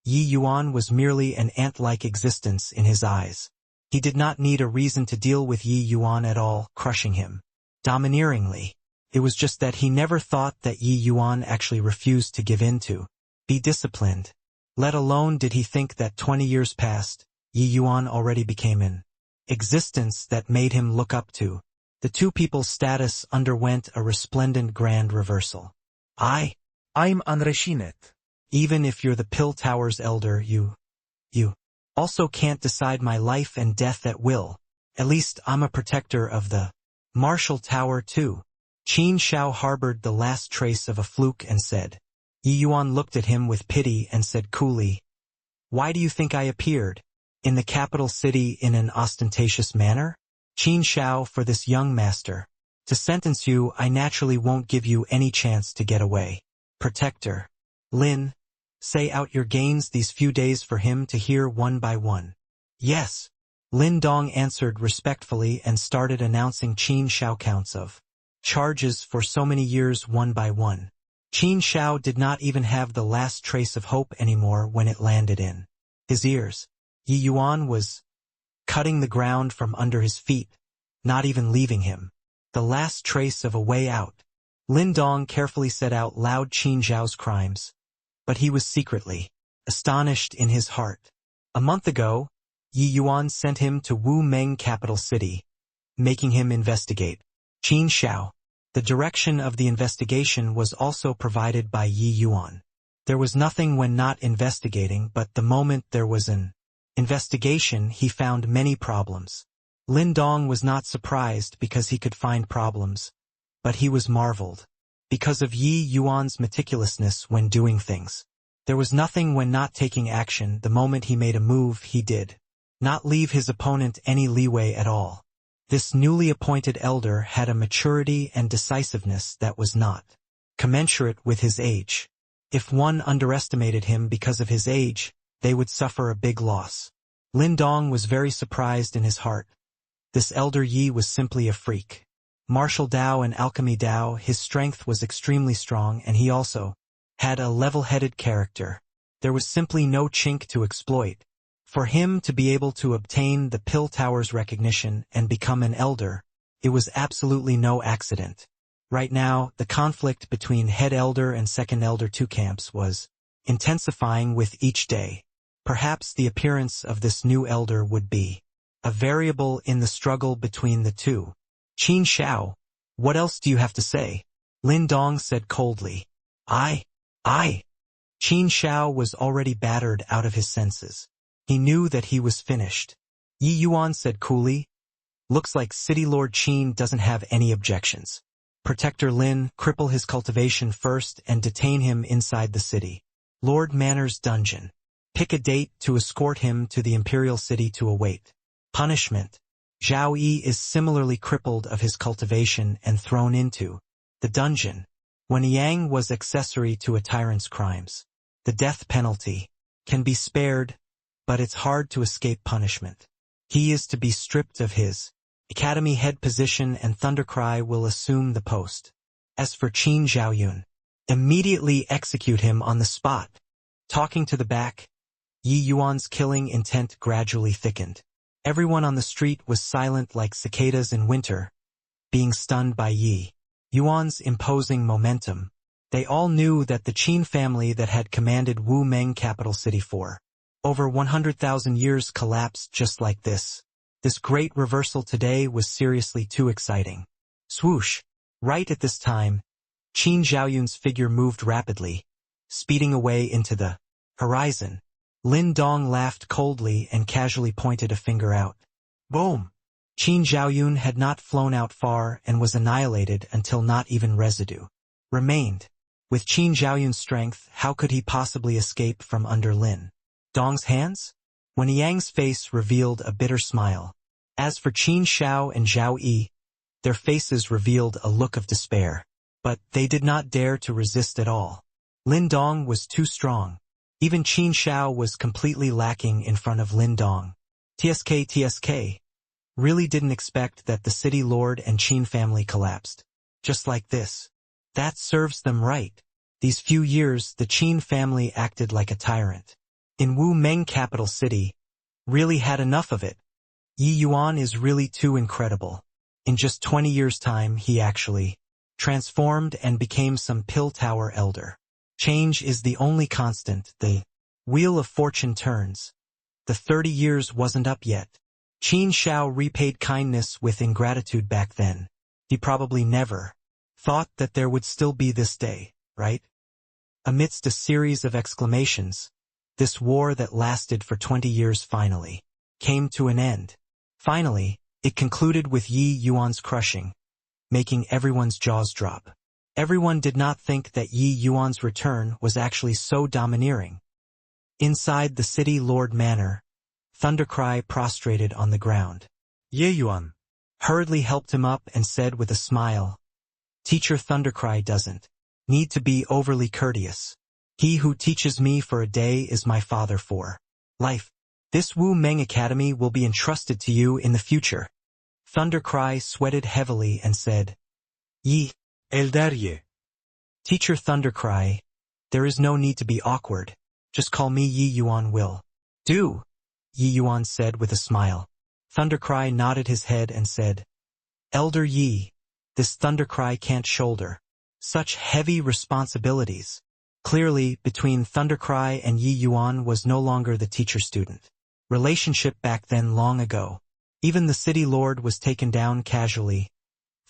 Yi Yuan was merely an ant-like existence in his eyes. He did not need a reason to deal with Yi Yuan at all, crushing him domineeringly. It was just that he never thought that Yi Yuan actually refused to give in to be disciplined. Let alone did he think that 20 years past, Yi Yuan already became an existence that made him look up to. The two people's status underwent a resplendent grand reversal. I'm unfortunate. Even if you're the Pill Tower's elder, you also can't decide my life and death at will. At least I'm a protector of the Martial Tower too. Qin Shao harbored the last trace of a fluke and said. Yi Yuan looked at him with pity and said coolly, "Why do you think I appeared in the capital city in an ostentatious manner? Qin Shao, for this young master to sentence you, I naturally won't give you any chance to get away. Protector Lin, say out your gains these few days for him to hear one by one." "Yes." Lin Dong answered respectfully and started announcing Qin Shao counts of charges for so many years one by one. Qin Shao did not even have the last trace of hope anymore when it landed in his ears. Yi Yuan was cutting the ground from under his feet, not even leaving him the last trace of a way out. Lin Dong carefully said out loud Qin Zhao's crimes, but he was secretly astonished in his heart. A month ago, Yi Yuan sent him to Wu Meng capital city, making him investigate Qin Shao. The direction of the investigation was also provided by Yi Yuan. There was nothing when not investigating, but the moment there was an investigation, he found many problems. Lin Dong was not surprised because he could find problems, but he was marveled because of Yi Yuan's meticulousness when doing things. There was nothing when not taking action. The moment he made a move, he did not leave his opponent any leeway at all. This newly appointed elder had a maturity and decisiveness that was not commensurate with his age. If one underestimated him because of his age, they would suffer a big loss. Lin Dong was very surprised in his heart. This elder Yi was simply a freak. Martial Dao and alchemy Dao, his strength was extremely strong, and he also had a level-headed character. There was simply no chink to exploit. For him to be able to obtain the Pill Tower's recognition and become an elder, it was absolutely no accident. Right now, the conflict between head elder and second elder two camps was intensifying with each day. Perhaps the appearance of this new elder would be a variable in the struggle between the two. "Qin Shao, what else do you have to say?" Lin Dong said coldly. I. Qin Shao was already battered out of his senses. He knew that he was finished. Yi Yuan said coolly, "Looks like City Lord Qin doesn't have any objections. Protector Lin, cripple his cultivation first and detain him inside the city. Lord Manor's dungeon. Pick a date to escort him to the Imperial City to await punishment. Zhao Yi is similarly crippled of his cultivation and thrown into the dungeon. When Yang was accessory to a tyrant's crimes. The death penalty can be spared, but it's hard to escape punishment. He is to be stripped of his academy head position, and Thundercry will assume the post. As for Qin Zhaoyun, immediately execute him on the spot." Talking to the back, Yi Yuan's killing intent gradually thickened. Everyone on the street was silent like cicadas in winter, being stunned by Yi Yuan's imposing momentum. They all knew that the Qin family that had commanded Wu Meng capital city for over 100,000 years collapsed just like this. This great reversal today was seriously too exciting. Swoosh! Right at this time, Qin Zhaoyun's figure moved rapidly, speeding away into the horizon. Lin Dong laughed coldly and casually pointed a finger out. Boom! Qin Zhaoyun had not flown out far and was annihilated until not even residue remained. With Qin Zhaoyun's strength, how could he possibly escape from under Lin Dong's hands? When Yang's face revealed a bitter smile. As for Qin Shao and Zhao Yi, Their faces revealed a look of despair. But they did not dare to resist at all. Lin Dong was too strong. Even Qin Shao was completely lacking in front of Lin Dong. TSK really didn't expect that the city lord and Qin family collapsed. Just like this. That serves them right. These few years, the Qin family acted like a tyrant. In Wu Meng capital city, really had enough of it. Yi Yuan is really too incredible. In just 20 years' time, he actually transformed and became some pill tower elder. Change is the only constant. The wheel of fortune turns. The 30 years wasn't up yet. Qin Shao repaid kindness with ingratitude back then. He probably never thought that there would still be this day, right? Amidst a series of exclamations, this war that lasted for 20 years finally came to an end. Finally, it concluded with Yi Yuan's crushing, making everyone's jaws drop. Everyone did not think that Yi Yuan's return was actually so domineering. Inside the city lord manor, Thundercry prostrated on the ground. Ye Yuan Hurriedly helped him up and said with a smile, "Teacher Thundercry doesn't need to be overly courteous. He who teaches me for a day is my father for life. This Wu Meng Academy will be entrusted to you in the future." Thundercry sweated heavily and said, "Yi, Eldar Ye. Teacher Thundercry, there is no need to be awkward. Just call me Yi Yuan will do," Yi Yuan said with a smile. Thundercry nodded his head and said, "Elder Yi, this Thundercry can't shoulder such heavy responsibilities." Clearly, between Thundercry and Yi Yuan was no longer the teacher-student relationship back then long ago. Even the city lord was taken down casually.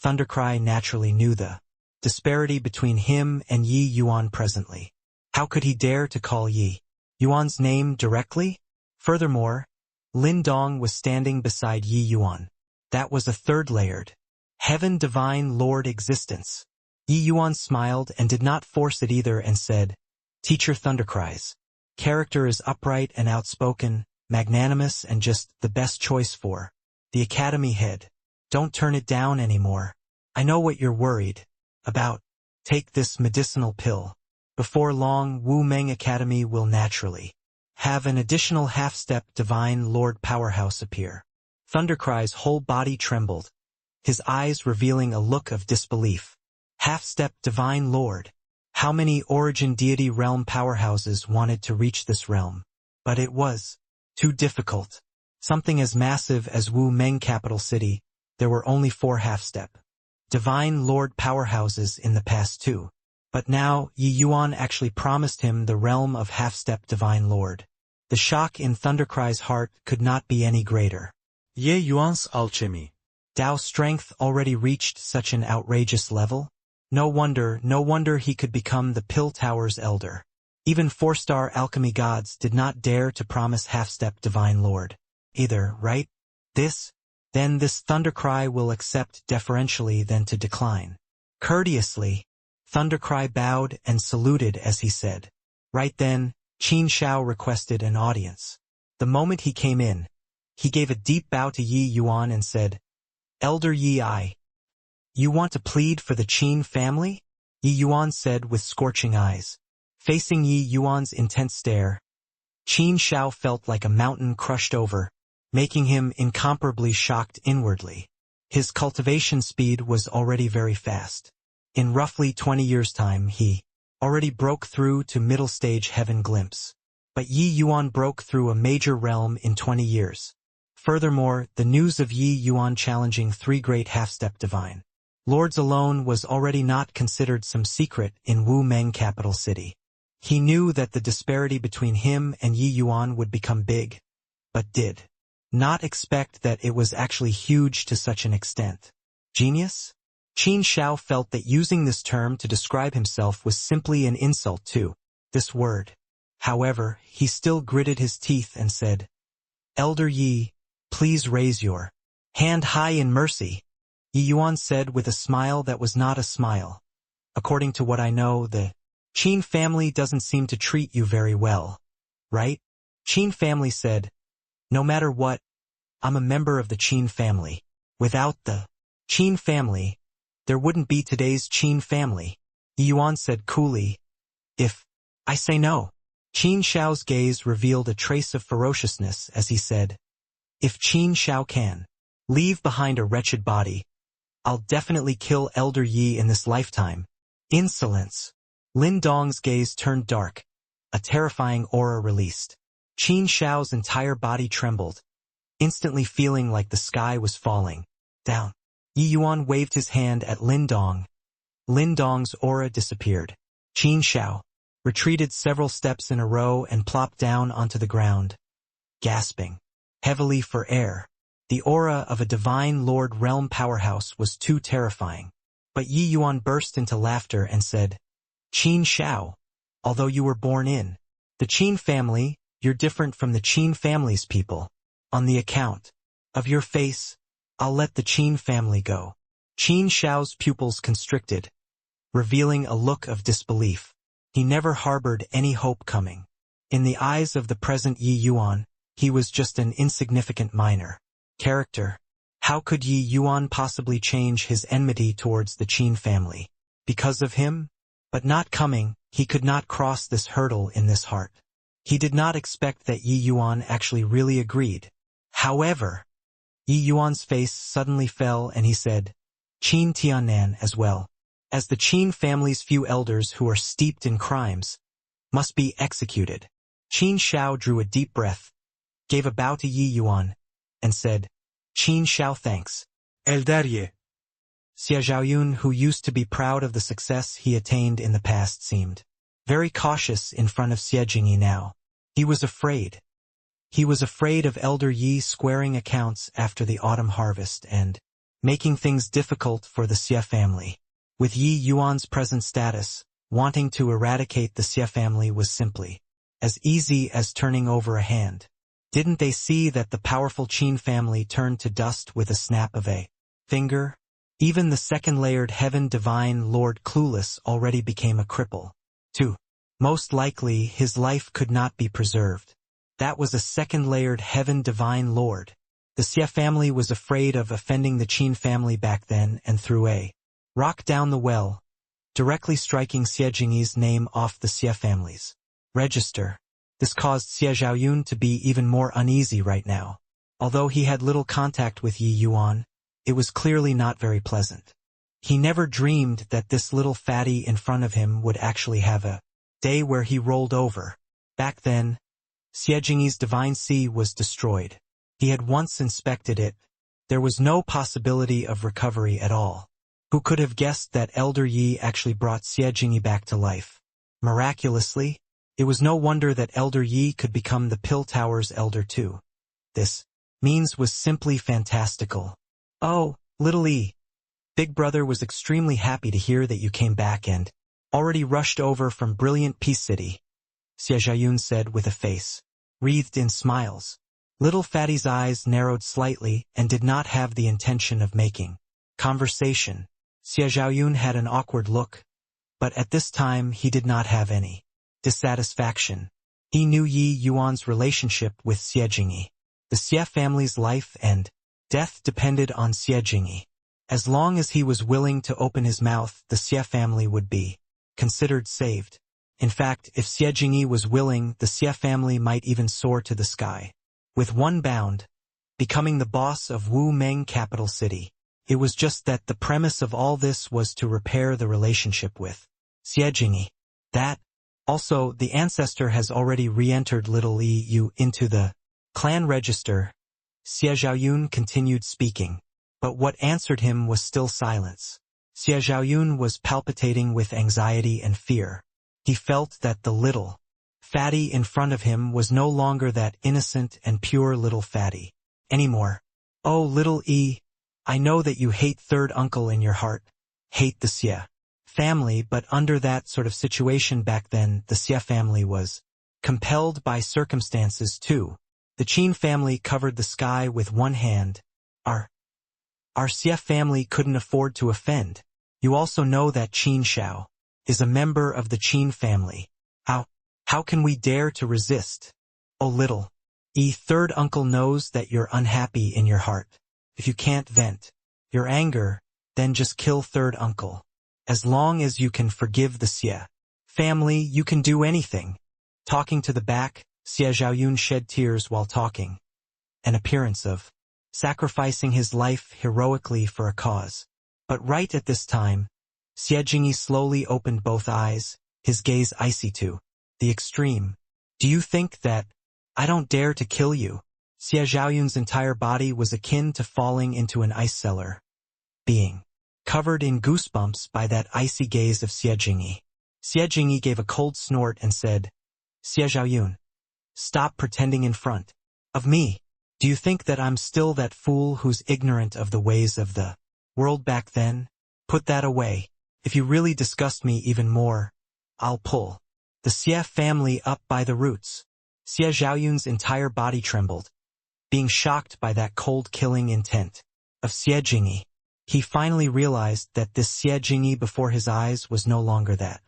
Thundercry naturally knew the disparity between him and Yi Yuan presently. How could he dare to call Yi Yuan's name directly? Furthermore, Lin Dong was standing beside Yi Yuan. That was a third layered heaven divine lord existence. Yi Yuan smiled and did not force it either and said, "Teacher Thundercry's character is upright and outspoken, magnanimous and just the best choice for the academy head. Don't turn it down anymore. I know what you're worried about. Take this medicinal pill. Before long, Wu Meng Academy will naturally have an additional half-step divine lord powerhouse appear." Thundercry's whole body trembled, his eyes revealing a look of disbelief. Half-step divine lord. How many origin deity realm powerhouses wanted to reach this realm? But it was too difficult. Something as massive as Wu Meng capital city, there were only 4 half-step divine lord powerhouses in the past too. But now, Yi Yuan actually promised him the realm of half-step divine lord. The shock in Thundercry's heart could not be any greater. Ye Yuan's alchemy. Dao's strength already reached such an outrageous level. No wonder he could become the Pill Tower's elder. Even 4-star alchemy gods did not dare to promise half-step divine lord either, right? Then this Thundercry will accept deferentially than to decline. Courteously, Thundercry bowed and saluted as he said. Right then, Qin Shao requested an audience. The moment he came in, he gave a deep bow to Yi Yuan and said, "Elder Yi, you want to plead for the Qin family?" Yi Yuan said with scorching eyes. Facing Yi Yuan's intense stare, Qin Shao felt like a mountain crushed over, making him incomparably shocked inwardly. His cultivation speed was already very fast. In roughly 20 years' time, he already broke through to middle stage heaven glimpse. But Yi Yuan broke through a major realm in 20 years. Furthermore, the news of Yi Yuan challenging 3 great half-step divine lords alone was already not considered some secret in Wu Meng capital city. He knew that the disparity between him and Yi Yuan would become big, but did not expect that it was actually huge to such an extent. Genius? Qin Shao felt that using this term to describe himself was simply an insult to this word. However, he still gritted his teeth and said, "Elder Yi, please raise your hand high in mercy." Yi Yuan said with a smile that was not a smile. "According to what I know, the Qin family doesn't seem to treat you very well, right?" Qin family said, "No matter what, I'm a member of the Qin family. Without the Qin family. There wouldn't be today's Qin family. Yi Yuan said coolly. If I say no. Qin Shao's gaze revealed a trace of ferociousness as he said, if Qin Shao can leave behind a wretched body, I'll definitely kill Elder Yi in this lifetime. Insolence. Lin Dong's gaze turned dark. A terrifying aura released. Qin Shao's entire body trembled, instantly feeling like the sky was falling down. Yi Yuan waved his hand at Lin Dong. Lin Dong's aura disappeared. Qin Shao retreated several steps in a row and plopped down onto the ground, gasping heavily for air. The aura of a divine Lord Realm powerhouse was too terrifying. But Yi Yuan burst into laughter and said, Qin Shao, although you were born in the Qin family, you're different from the Qin family's people. On the account of your face, I'll let the Qin family go. Qin Shao's pupils constricted, revealing a look of disbelief. He never harbored any hope coming. In the eyes of the present Yi Yuan, he was just an insignificant minor character. How could Yi Yuan possibly change his enmity towards the Qin family? Because of him? But not coming, he could not cross this hurdle in this heart. He did not expect that Yi Yuan actually really agreed. However, Yi Yuan's face suddenly fell and he said, Qin Tianan as well, as the Qin family's few elders who are steeped in crimes, must be executed. Qin Shao drew a deep breath, gave a bow to Yi Yuan, and said, Qin Shao thanks. Elder Yi. Xie Zhaoyun, who used to be proud of the success he attained in the past, seemed very cautious in front of Xie Jingyi now. He was afraid. He was afraid of Elder Yi squaring accounts after the autumn harvest and making things difficult for the Xie family. With Yi Yuan's present status, wanting to eradicate the Xie family was simply as easy as turning over a hand. Didn't they see that the powerful Qin family turned to dust with a snap of a finger? Even the second-layered Heaven Divine Lord Clueless already became a cripple. 2. Most likely, his life could not be preserved. That was a second-layered Heaven Divine Lord. The Xie family was afraid of offending the Qin family back then and threw a rock down the well, directly striking Xie Jingyi's name off the Xie family's register. This caused Xie Zhaoyun to be even more uneasy right now. Although he had little contact with Yi Yuan, it was clearly not very pleasant. He never dreamed that this little fatty in front of him would actually have a day where he rolled over. Back then, Xie Jingyi's divine sea was destroyed. He had once inspected it. There was no possibility of recovery at all. Who could have guessed that Elder Yi actually brought Xie Jingyi back to life? Miraculously, it was no wonder that Elder Yi could become the Pill Tower's elder too. This means was simply fantastical. Oh, little E. Big brother was extremely happy to hear that you came back and already rushed over from brilliant Peace City, Xie Zhaoyun said with a face wreathed in smiles. Little Fatty's eyes narrowed slightly and did not have the intention of making conversation. Xie Zhaoyun had an awkward look, but at this time he did not have any dissatisfaction. He knew Yi Yuan's relationship with Xie Jingyi. The Xie family's life and death depended on Xie Jingyi. As long as he was willing to open his mouth, the Xie family would be considered saved. In fact, if Xie Jingyi was willing, the Xie family might even soar to the sky. With one bound, becoming the boss of Wu Meng capital city. It was just that the premise of all this was to repair the relationship with Xie Jingyi. That, also, the ancestor has already re-entered little Yu into the clan register. Xie Zhaoyun continued speaking, but what answered him was still silence. Xie Zhaoyun was palpitating with anxiety and fear. He felt that the little fatty in front of him was no longer that innocent and pure little fatty anymore. Oh, little E, I know that you hate third uncle in your heart, hate the Xie family, but under that sort of situation back then, the Xie family was compelled by circumstances too. The Qin family covered the sky with one hand. Our Xie family couldn't afford to offend. You also know that Qin Shao is a member of the Qin family. How can we dare to resist? Oh, little E, third uncle knows that you're unhappy in your heart. If you can't vent, Your anger, then just kill third uncle. As long as you can forgive the Xie family, you can do anything. Talking to the back, Xie Zhaoyun shed tears while talking. An appearance of sacrificing his life heroically for a cause. But right at this time, Xie Jingyi slowly opened both eyes, his gaze icy to the extreme. Do you think that I don't dare to kill you? Xie Zhaoyun's entire body was akin to falling into an ice cellar, being covered in goosebumps by that icy gaze of Xie Jingyi. Xie Jingyi gave a cold snort and said, Xie Zhaoyun, stop pretending in front of me. Do you think that I'm still that fool who's ignorant of the ways of the world back then? Put that away. If you really disgust me even more, I'll pull the Xie family up by the roots. Xie Zhaoyun's entire body trembled, being shocked by that cold killing intent of Xie Jingyi. He finally realized that this Xie Jingyi before his eyes was no longer that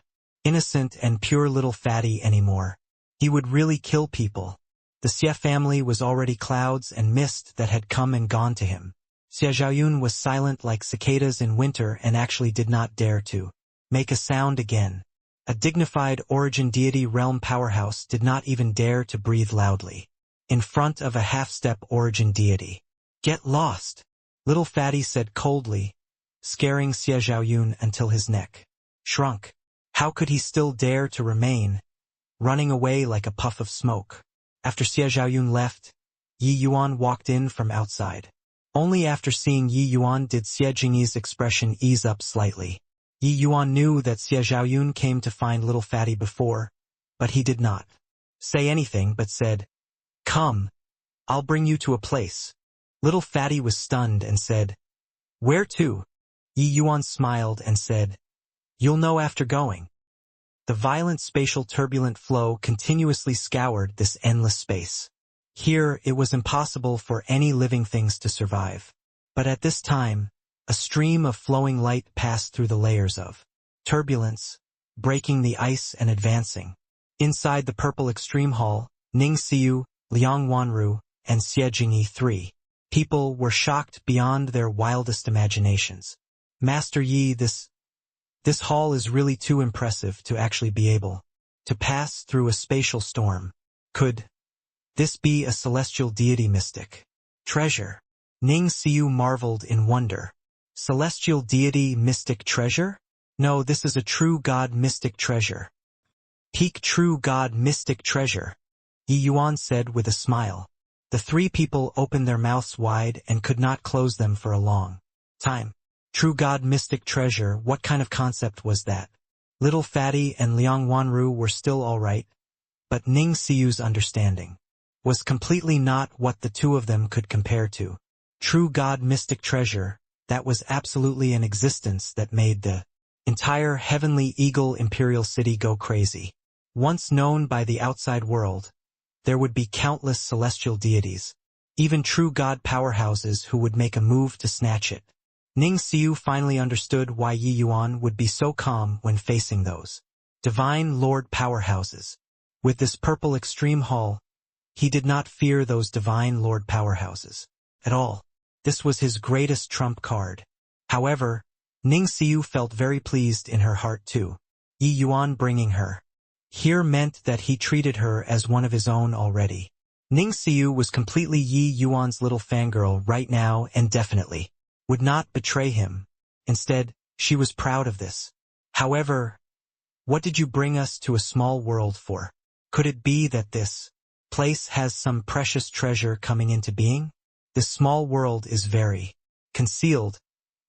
innocent and pure little fatty anymore. He would really kill people. The Xie family was already clouds and mist that had come and gone to him. Xie Zhaoyun was silent like cicadas in winter and actually did not dare to make a sound again. A dignified origin deity realm powerhouse did not even dare to breathe loudly in front of a half-step origin deity. Get lost, little fatty said coldly, scaring Xie Zhaoyun until his neck shrunk. How could he still dare to remain, running away like a puff of smoke? After Xie Zhaoyun left, Yi Yuan walked in from outside. Only after seeing Yi Yuan did Xie Jingyi's expression ease up slightly. Yi Yuan knew that Xie Zhaoyun came to find little fatty before, but he did not say anything but said, Come, I'll bring you to a place. Little fatty was stunned and said, Where to? Yi Yuan smiled and said, You'll know after going. The violent spatial turbulent flow continuously scoured this endless space. Here it was impossible for any living things to survive. But at this time, a stream of flowing light passed through the layers of turbulence, breaking the ice and advancing. Inside the purple extreme hall, Ning Xiu, Liang Wanru, and Xie Jingyi, three people were shocked beyond their wildest imaginations. Master Yi, this hall is really too impressive to actually be able to pass through a spatial storm. Could this be a celestial deity mystic treasure? Ning Xiu marveled in wonder. Celestial deity mystic treasure? No, this is a true god mystic treasure. Peak true god mystic treasure, Yi Yuan said with a smile. The three people opened their mouths wide and could not close them for a long time. True god mystic treasure, what kind of concept was that? Little fatty and Liang Wanru were still all right, but Ning Xiu's understanding was completely not what the two of them could compare to. True god mystic treasure, that was absolutely an existence that made the entire heavenly eagle imperial city go crazy. Once known by the outside world, there would be countless celestial deities, even true god powerhouses who would make a move to snatch it. Ning Xiu finally understood why Yi Yuan would be so calm when facing those divine lord powerhouses. With this purple extreme hall, he did not fear those divine lord powerhouses at all. This was his greatest trump card. However, Ning Xiu felt very pleased in her heart too. Yi Yuan bringing her here meant that he treated her as one of his own already. Ning Xiu was completely Yi Yuan's little fangirl right now and definitely would not betray him. Instead, she was proud of this. However, what did you bring us to a small world for? Could it be that this place has some precious treasure coming into being? This small world is very concealed.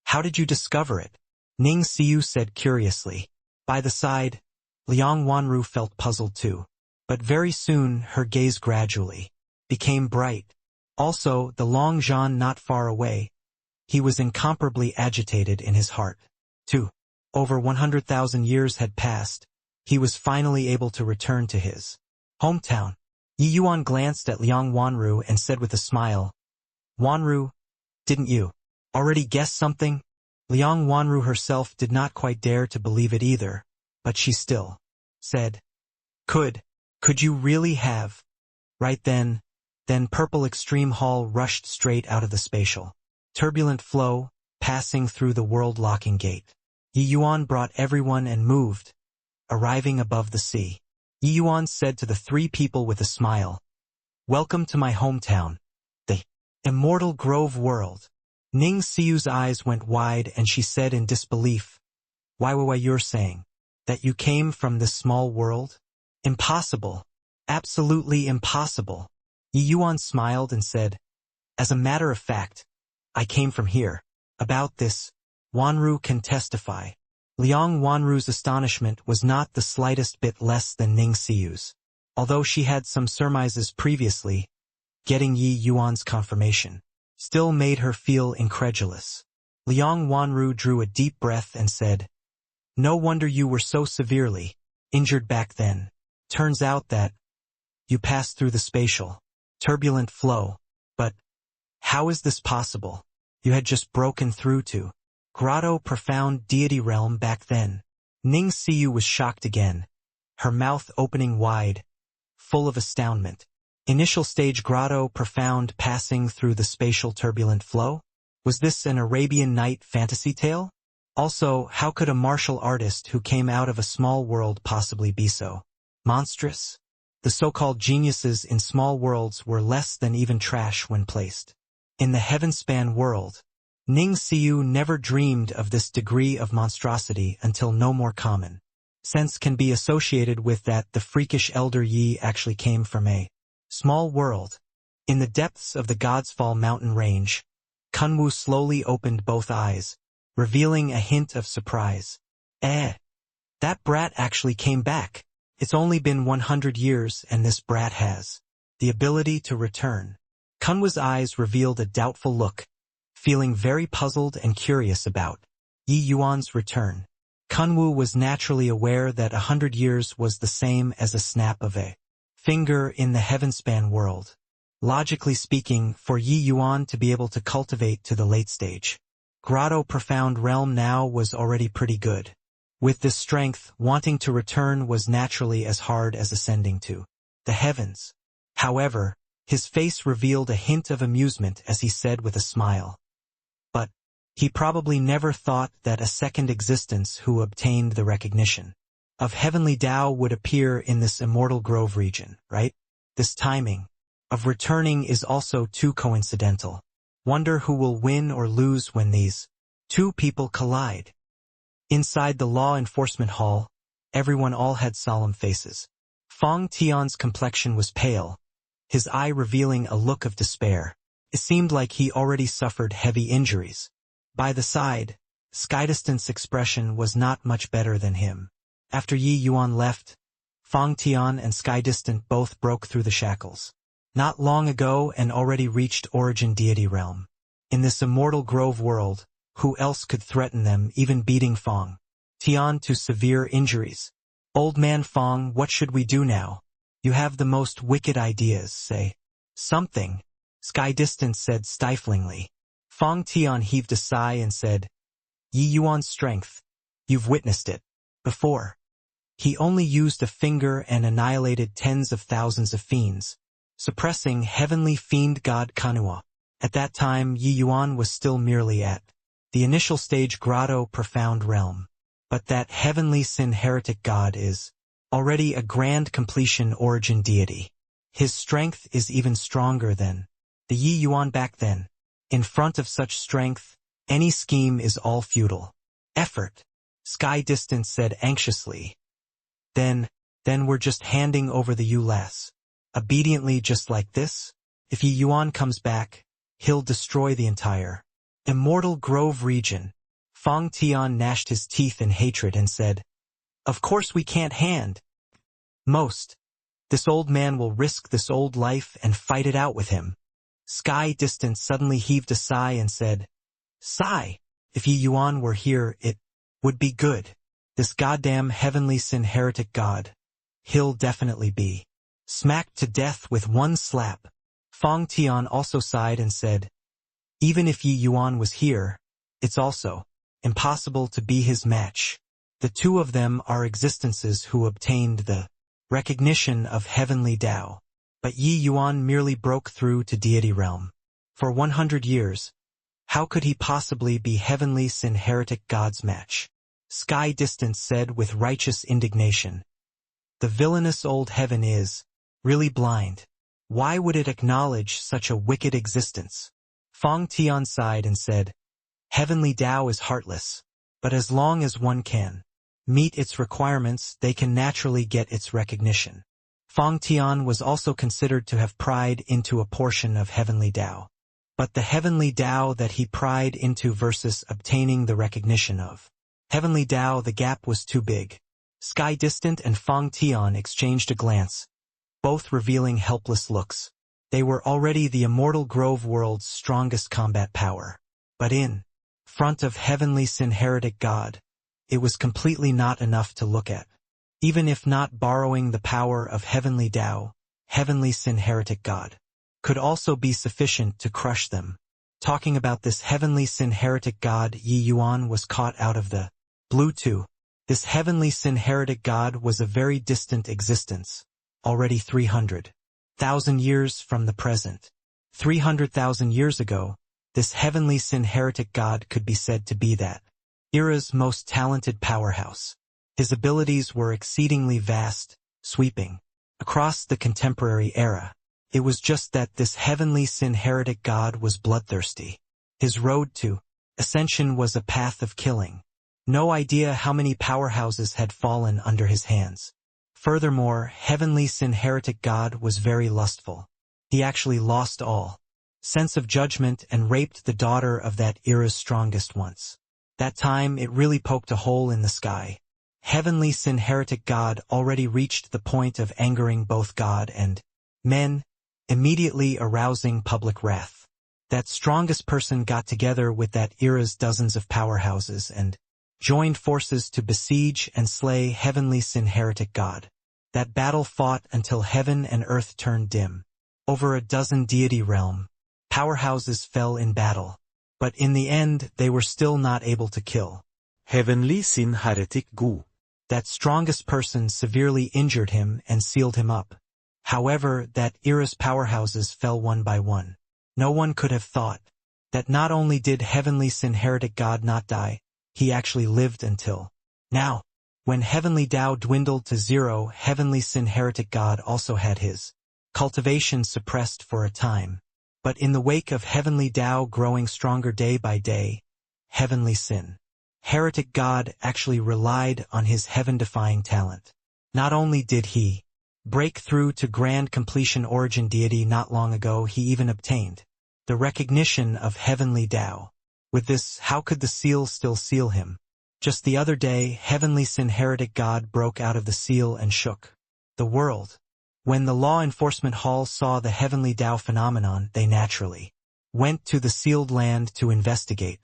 How did you discover it? Ning Xiu said curiously. By the side, Liang Wanru felt puzzled too. But very soon her gaze gradually became bright. Also, the Long Zhan not far away, he was incomparably agitated in his heart. Too. Over 100,000 years had passed. He was finally able to return to his hometown. Yi Yuan glanced at Liang Wanru and said with a smile, Wanru, didn't you already guess something? Liang Wanru herself did not quite dare to believe it either, but she still said, Could you really have? Right then Purple Extreme Hall rushed straight out of the spatial turbulent flow, passing through the world-locking gate. Yi Yuan brought everyone and moved, arriving above the sea. Yi Yuan said to the three people with a smile, "Welcome to my hometown, the immortal Grove world." Ning Siyu's eyes went wide and she said in disbelief, Why you're saying that you came from this small world? Impossible. Absolutely impossible." Yi Yuan smiled and said, "As a matter of fact, I came from here. About this, Wanru can testify." Liang Wanru's astonishment was not the slightest bit less than Ning Siyu's. Although she had some surmises previously, getting Yi Yuan's confirmation still made her feel incredulous. Liang Wanru drew a deep breath and said, "No wonder you were so severely injured back then. Turns out that you passed through the spatial, turbulent flow. But how is this possible? You had just broken through to Grotto profound deity realm back then." Ning Siyu was shocked again, her mouth opening wide, full of astoundment. Initial stage Grotto profound passing through the spatial turbulent flow? Was this an Arabian Night fantasy tale? Also, how could a martial artist who came out of a small world possibly be so monstrous? The so-called geniuses in small worlds were less than even trash when placed in the heavenspan world. Ning Siyu never dreamed of this degree of monstrosity until no more common sense can be associated with that the freakish elder Yi actually came from a small world. In the depths of the God's Fall mountain range, Kunwu slowly opened both eyes, revealing a hint of surprise. That brat actually came back. It's only been 100 years and this brat has the ability to return. Kunwu's eyes revealed a doubtful look, feeling very puzzled and curious about Yi Yuan's return. Kunwu was naturally aware that 100 years was the same as a snap of a finger in the heavenspan world. Logically speaking, for Yi Yuan to be able to cultivate to the late stage Grotto profound realm now was already pretty good. With this strength, wanting to return was naturally as hard as ascending to the heavens. However, his face revealed a hint of amusement as he said with a smile, "But he probably never thought that a second existence who obtained the recognition of heavenly Tao would appear in this immortal grove region, right? This timing of returning is also too coincidental. Wonder who will win or lose when these two people collide." Inside the law enforcement hall, everyone all had solemn faces. Fong Tian's complexion was pale, his eye revealing a look of despair. It seemed like he already suffered heavy injuries. By the side, Skydistant's expression was not much better than him. After Yi Yuan left, Fong Tian and Skydistant both broke through the shackles. Not long ago and already reached Origin Deity Realm. In this immortal grove world, who else could threaten them, even beating Fong Tian to severe injuries? "Old man Fong, what should we do now? You have the most wicked ideas, say something," Skydistant said stiflingly. Fong Tian heaved a sigh and said, "Yi Yuan's strength, you've witnessed it before. He only used a finger and annihilated tens of thousands of fiends, suppressing heavenly fiend god Kanua. At that time, Yi Yuan was still merely at the initial stage Grotto profound realm. But that heavenly sin heretic god is already a grand completion origin deity. His strength is even stronger than the Yi Yuan back then. In front of such strength, any scheme is all futile effort," Skydistant said anxiously. Then we're just handing over the Yulas. Obediently just like this? If Yi Yuan comes back, he'll destroy the entire immortal grove region." Fong Tian gnashed his teeth in hatred and said, "Of course we can't hand most. This old man will risk this old life and fight it out with him." Skydistant suddenly heaved a sigh and said, "Sigh, if Yi Yuan were here, it would be good. This goddamn heavenly sin heretic god. He'll definitely be smacked to death with one slap." Fong Tian also sighed and said, "Even if Yi Yuan was here, it's also impossible to be his match. The two of them are existences who obtained the recognition of heavenly Tao. But Yi Yuan merely broke through to deity realm. For 100 years, How could he possibly be Heavenly Sin Heretic God's match? Sky Distance said with righteous indignation. The villainous old heaven is really blind. Why would it acknowledge such a wicked existence? Fong Tian sighed and said, Heavenly Tao is heartless, but as long as one can meet its requirements, they can naturally get its recognition. Fong Tian was also considered to have pried into a portion of Heavenly Tao. But the Heavenly Tao that he pried into versus obtaining the recognition of Heavenly Tao, the gap was too big. Sky Distant and Fong Tian exchanged a glance, both revealing helpless looks. They were already the immortal Grove world's strongest combat power. But in front of Heavenly Sin Heretic God, it was completely not enough to look at. Even if not borrowing the power of Heavenly Tao, Heavenly Sin Heretic God could also be sufficient to crush them. Talking about this Heavenly Sin Heretic God, Yi Yuan was caught out of the blue too. This Heavenly Sin Heretic God was a very distant existence, already 300,000 years from the present. 300,000 years ago, this Heavenly Sin Heretic God could be said to be that era's most talented powerhouse. His abilities were exceedingly vast, sweeping across the contemporary era. It was just that this Heavenly Sin Heretic God was bloodthirsty. His road to ascension was a path of killing. No idea how many powerhouses had fallen under his hands. Furthermore, Heavenly Sin Heretic God was very lustful. He actually lost all sense of judgment and raped the daughter of that era's strongest once. That time it really poked a hole in the sky. Heavenly Sin Heretic God already reached the point of angering both God and men, immediately arousing public wrath. That strongest person got together with that era's dozens of powerhouses and joined forces to besiege and slay Heavenly Sin Heretic God. That battle fought until heaven and earth turned dim. Over a dozen deity realm powerhouses fell in battle. But in the end they were still not able to kill Heavenly Sin Heretic God. That strongest person severely injured him and sealed him up. However, that era's powerhouses fell one by one. No one could have thought that not only did Heavenly Sin Heretic God not die, he actually lived until now. When Heavenly Tao dwindled to zero, Heavenly Sin Heretic God also had his cultivation suppressed for a time. But in the wake of Heavenly Tao growing stronger day by day, Heavenly Sin Heretic God actually relied on his heaven-defying talent. Not only did he break through to grand completion origin deity not long ago, he even obtained the recognition of Heavenly Tao. With this, how could the seal still seal him? Just the other day, Heavenly Sin Heretic God broke out of the seal and shook the world. When the law enforcement hall saw the Heavenly Tao phenomenon, they naturally went to the sealed land to investigate.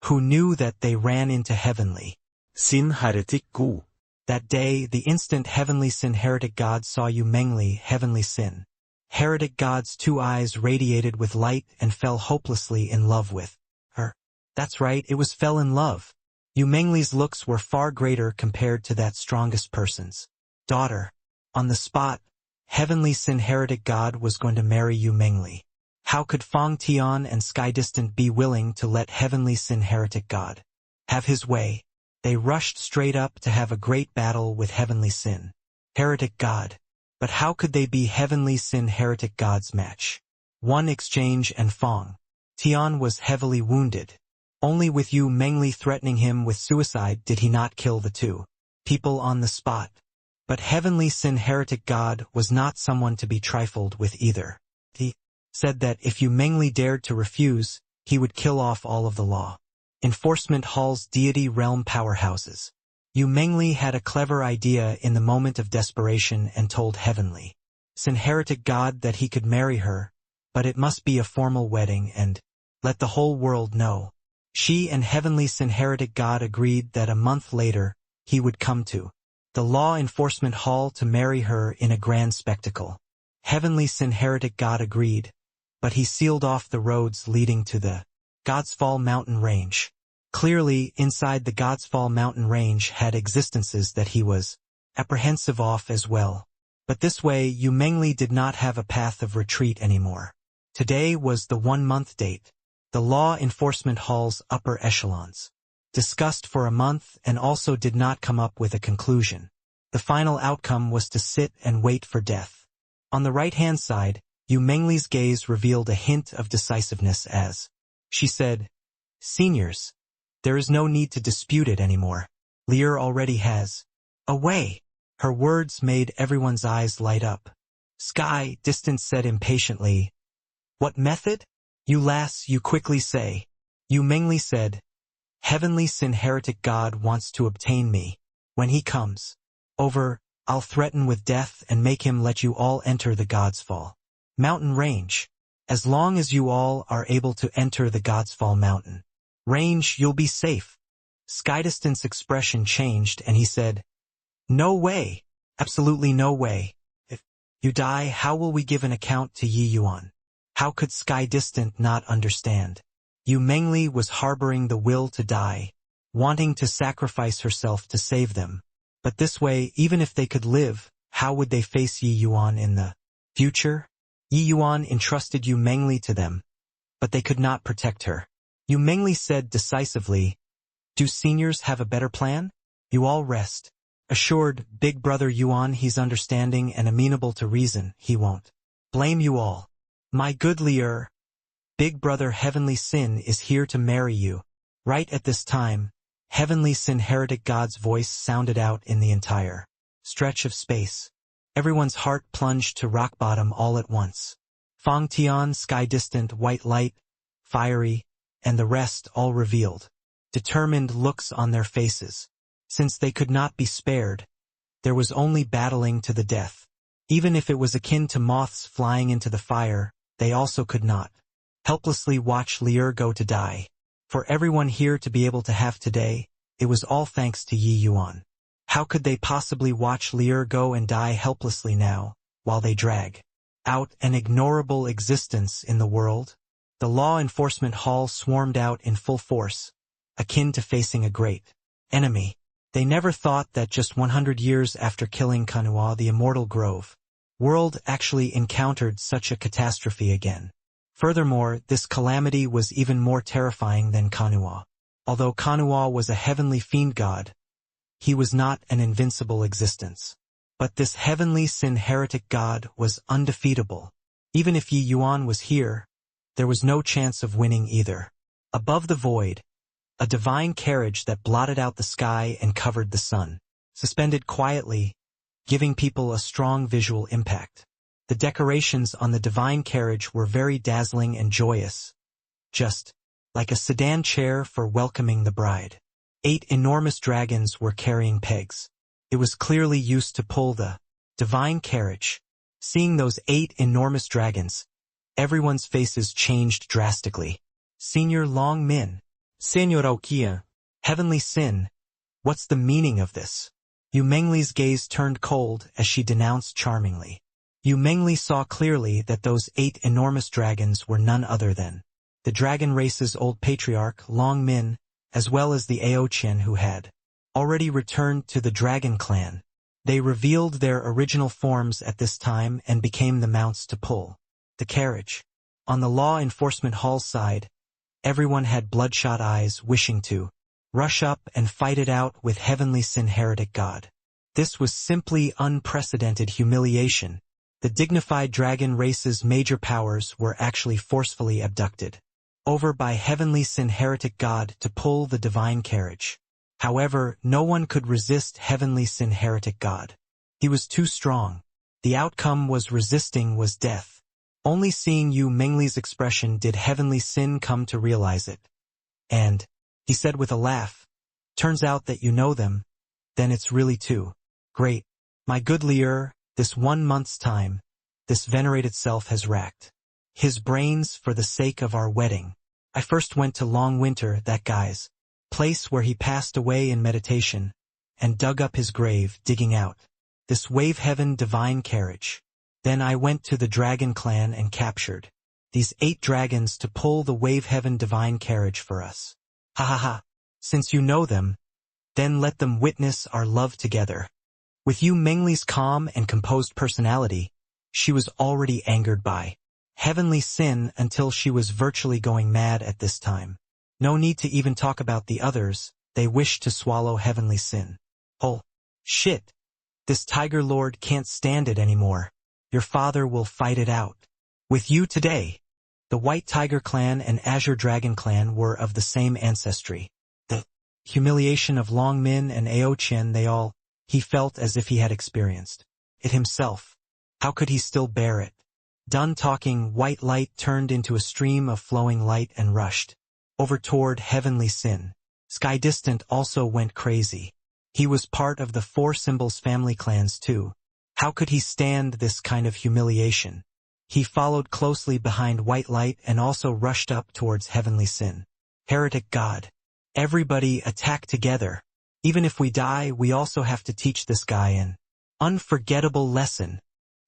Who knew that they ran into Heavenly Sin Heretic God. That day, the instant Heavenly Sin Heretic God saw Yu Mengli, Heavenly Sin Heretic God's two eyes radiated with light and fell hopelessly in love with her. That's right, it was fell in love. Yu Mengli's looks were far greater compared to that strongest person's daughter. On the spot, Heavenly Sin Heretic God was going to marry Yu Mengli. How could Fong Tian and Sky Distant be willing to let Heavenly Sin Heretic God have his way? They rushed straight up to have a great battle with Heavenly Sin Heretic God. But how could they be Heavenly Sin Heretic God's match? One exchange and Fong Tian was heavily wounded. Only with Yu Mengli threatening him with suicide did he not kill the two people on the spot. But Heavenly Sin Heretic God was not someone to be trifled with either. He said that if Yu Mengli dared to refuse, he would kill off all of the law enforcement hall's deity realm powerhouses. Yu Mengli had a clever idea in the moment of desperation and told Heavenly Sin Heretic God that he could marry her, but it must be a formal wedding and let the whole world know. She and Heavenly Sin Heretic God agreed that a month later, he would come to the law enforcement hall to marry her in a grand spectacle. Heavenly Sin Heretic God agreed, but he sealed off the roads leading to the Godsfall mountain range. Clearly, inside the Godsfall mountain range had existences that he was apprehensive of as well. But this way, Yu Mengli did not have a path of retreat anymore. Today was the 1-month date. the law enforcement hall's upper echelons. Discussed for a month and also did not come up with a conclusion. The final outcome was to sit and wait for death. On the right-hand side, Yu Mengli's gaze revealed a hint of decisiveness as she said, "Seniors, there is no need to dispute it anymore. Lier already has a way." Her words made everyone's eyes light up. Sky Distant said impatiently, "What method? You lass, you quickly say." Yu Mengli said, "Heavenly Sin Heretic God wants to obtain me. When he comes over, I'll threaten with death and make him let you all enter the God's Fall mountain range. As long as you all are able to enter the God's Fall mountain range, you'll be safe." Skydistant's expression changed and he said, "No way, absolutely no way. If you die, how will we give an account to Yi Yuan?" How could Skydistant not understand? Yu Mengli was harboring the will to die, wanting to sacrifice herself to save them. But this way, even if they could live, how would they face Yi Yuan in the future? Yi Yuan entrusted Yu Mengli to them, but they could not protect her. Yu Mengli said decisively, "Do seniors have a better plan? You all rest assured, Big Brother Yuan, he's understanding and amenable to reason, he won't blame you all. My good Lier, Big Brother Heavenly Sin is here to marry you." Right at this time, Heavenly Sin Heretic God's voice sounded out in the entire stretch of space. Everyone's heart plunged to rock bottom all at once. Fong Tian, Sky Distant, White Light, Fiery, and the rest all revealed determined looks on their faces. Since they could not be spared, there was only battling to the death. Even if it was akin to moths flying into the fire, they also could not helplessly watch Lier go to die. For everyone here to be able to have today, it was all thanks to Yi Yuan. How could they possibly watch Lier go and die helplessly now, while they drag out an ignorable existence in the world? The law enforcement hall swarmed out in full force, akin to facing a great enemy. They never thought that just 100 years after killing Kanua, the immortal Grove world actually encountered such a catastrophe again. Furthermore, this calamity was even more terrifying than Kanua. Although Kanua was a heavenly fiend god, he was not an invincible existence. But this heavenly Sin Heretic God was undefeatable. Even if Yi Yuan was here, there was no chance of winning either. Above the void, a divine carriage that blotted out the sky and covered the sun, suspended quietly, giving people a strong visual impact. The decorations on the divine carriage were very dazzling and joyous, just like a sedan chair for welcoming the bride. 8 enormous dragons were carrying pegs. It was clearly used to pull the divine carriage. Seeing those 8 enormous dragons, everyone's faces changed drastically. Senior Long Min, Senor Aokia, Heavenly Sin, what's the meaning of this? Yu Mengli's gaze turned cold as she denounced charmingly. Yu Mengli saw clearly that those 8 enormous dragons were none other than the dragon race's old patriarch, Long Min, as well as the Aoqian who had already returned to the dragon clan. They revealed their original forms at this time and became the mounts to pull the carriage. On the law enforcement hall side, everyone had bloodshot eyes wishing to rush up and fight it out with Heavenly Sin Heretic God. This was simply unprecedented humiliation. The dignified dragon race's major powers were actually forcefully abducted over by Heavenly Sin Heretic God to pull the divine carriage. However, no one could resist Heavenly Sin Heretic God. He was too strong. The outcome was resisting was death. Only seeing Yu Mengli's expression did Heavenly Sin come to realize it. And he said with a laugh, "Turns out that you know them, then it's really too great. My good Lier, this 1 month's time, this venerated self has racked his brains for the sake of our wedding. I first went to Long Winter, that guy's place where he passed away in meditation, and dug up his grave, digging out this Wave Heaven divine carriage. Then I went to the Dragon Clan and captured these 8 dragons to pull the Wave Heaven divine carriage for us. Ha ha ha. Since you know them, then let them witness our love together." With Yu Mengli's calm and composed personality, she was already angered by Heavenly Sin until she was virtually going mad at this time. No need to even talk about the others, they wished to swallow Heavenly Sin. Oh, shit. This Tiger Lord can't stand it anymore. Your father will fight it out. With you today. The White Tiger clan and Azure Dragon clan were of the same ancestry. The humiliation of Long Min and Ao Qian he felt as if he had experienced it himself. How could he still bear it? Done talking, white light turned into a stream of flowing light and rushed over toward Heavenly Sin. Sky Distant also went crazy. He was part of the Four Symbols family clans too. How could he stand this kind of humiliation? He followed closely behind White Light and also rushed up towards Heavenly Sin. Heretic God. Everybody attack together. Even if we die, we also have to teach this guy an unforgettable lesson.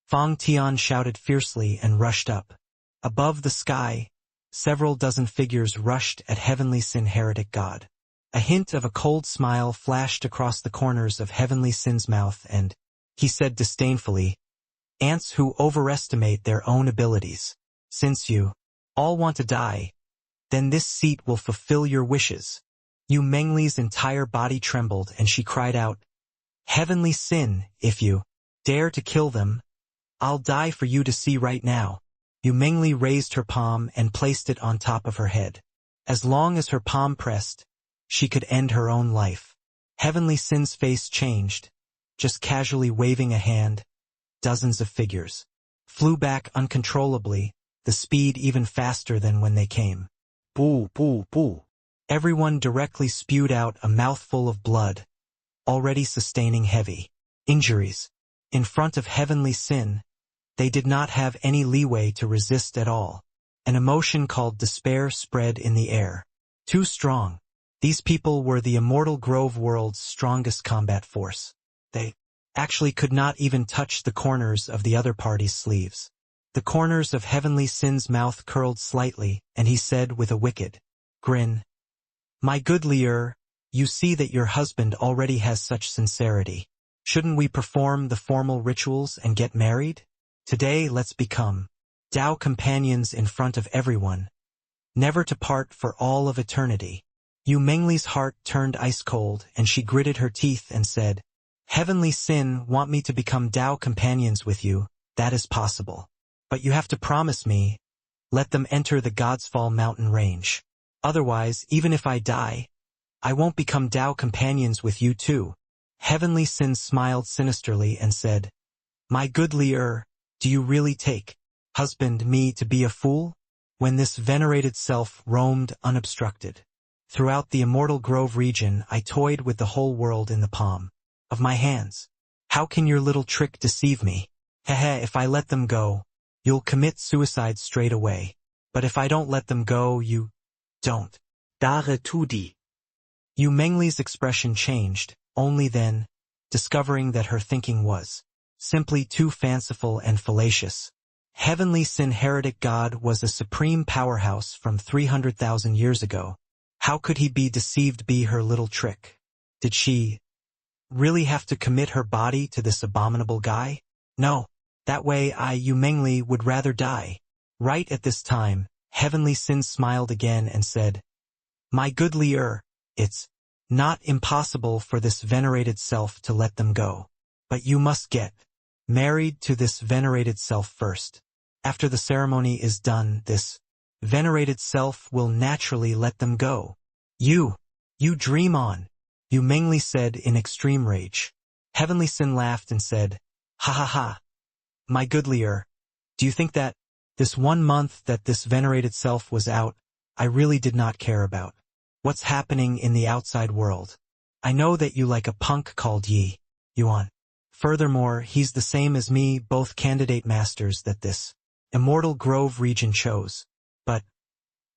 Fang Tian shouted fiercely and rushed up. Above the sky, several dozen figures rushed at Heavenly Sin Heretic God. A hint of a cold smile flashed across the corners of Heavenly Sin's mouth and he said disdainfully, "Ants who overestimate their own abilities. Since you all want to die, then this seat will fulfill your wishes." Yu Mengli's entire body trembled and she cried out, "Heavenly Sin, if you dare to kill them, I'll die for you to see right now." Yu Mengli raised her palm and placed it on top of her head. As long as her palm pressed, she could end her own life. Heavenly Sin's face changed. Just casually waving a hand, dozens of figures flew back uncontrollably, the speed even faster than when they came. Boo, boo, boo. Everyone directly spewed out a mouthful of blood, already sustaining heavy injuries. In front of Heavenly Sin, they did not have any leeway to resist at all. An emotion called despair spread in the air. Too strong. These people were the Immortal Grove world's strongest combat force. They actually could not even touch the corners of the other party's sleeves. The corners of Heavenly Sin's mouth curled slightly, and he said with a wicked grin, "My good Lier, you see that your husband already has such sincerity. Shouldn't we perform the formal rituals and get married? Today let's become Tao companions in front of everyone, never to part for all of eternity." Yu Mengli's heart turned ice cold and she gritted her teeth and said, "Heavenly Sin want me to become Tao companions with you, that is possible. But you have to promise me, let them enter the Godsfall mountain range. Otherwise, even if I die, I won't become Tao companions with you too." Heavenly Sin smiled sinisterly and said, "My good Lier, do you really take husband me to be a fool?" When this venerated self roamed unobstructed throughout the Immortal Grove region, I toyed with the whole world in the palm of my hands. How can your little trick deceive me? Hehe, if I let them go, you'll commit suicide straight away. But if I don't let them go, you don't. Dare tu di. Yu Mengli's expression changed, only then, discovering that her thinking was simply too fanciful and fallacious. Heavenly Sin Heretic God was a supreme powerhouse from 300,000 years ago. How could he be deceived by her little trick? Did she really have to commit her body to this abominable guy? No. That way Yu Mengli would rather die. Right at this time, Heavenly Sin smiled again and said, "My good Lier, it's not impossible for this venerated self to let them go. But you must get married to this venerated self first. After the ceremony is done, this venerated self will naturally let them go." You dream on," Yu Mengli said in extreme rage. Heavenly Sin laughed and said, "Ha ha ha. My good Lier, do you think that this 1 month that this venerated self was out, I really did not care about what's happening in the outside world? I know that you like a punk called Yuan. Furthermore, he's the same as me, both candidate masters that this Immortal Grove region chose. But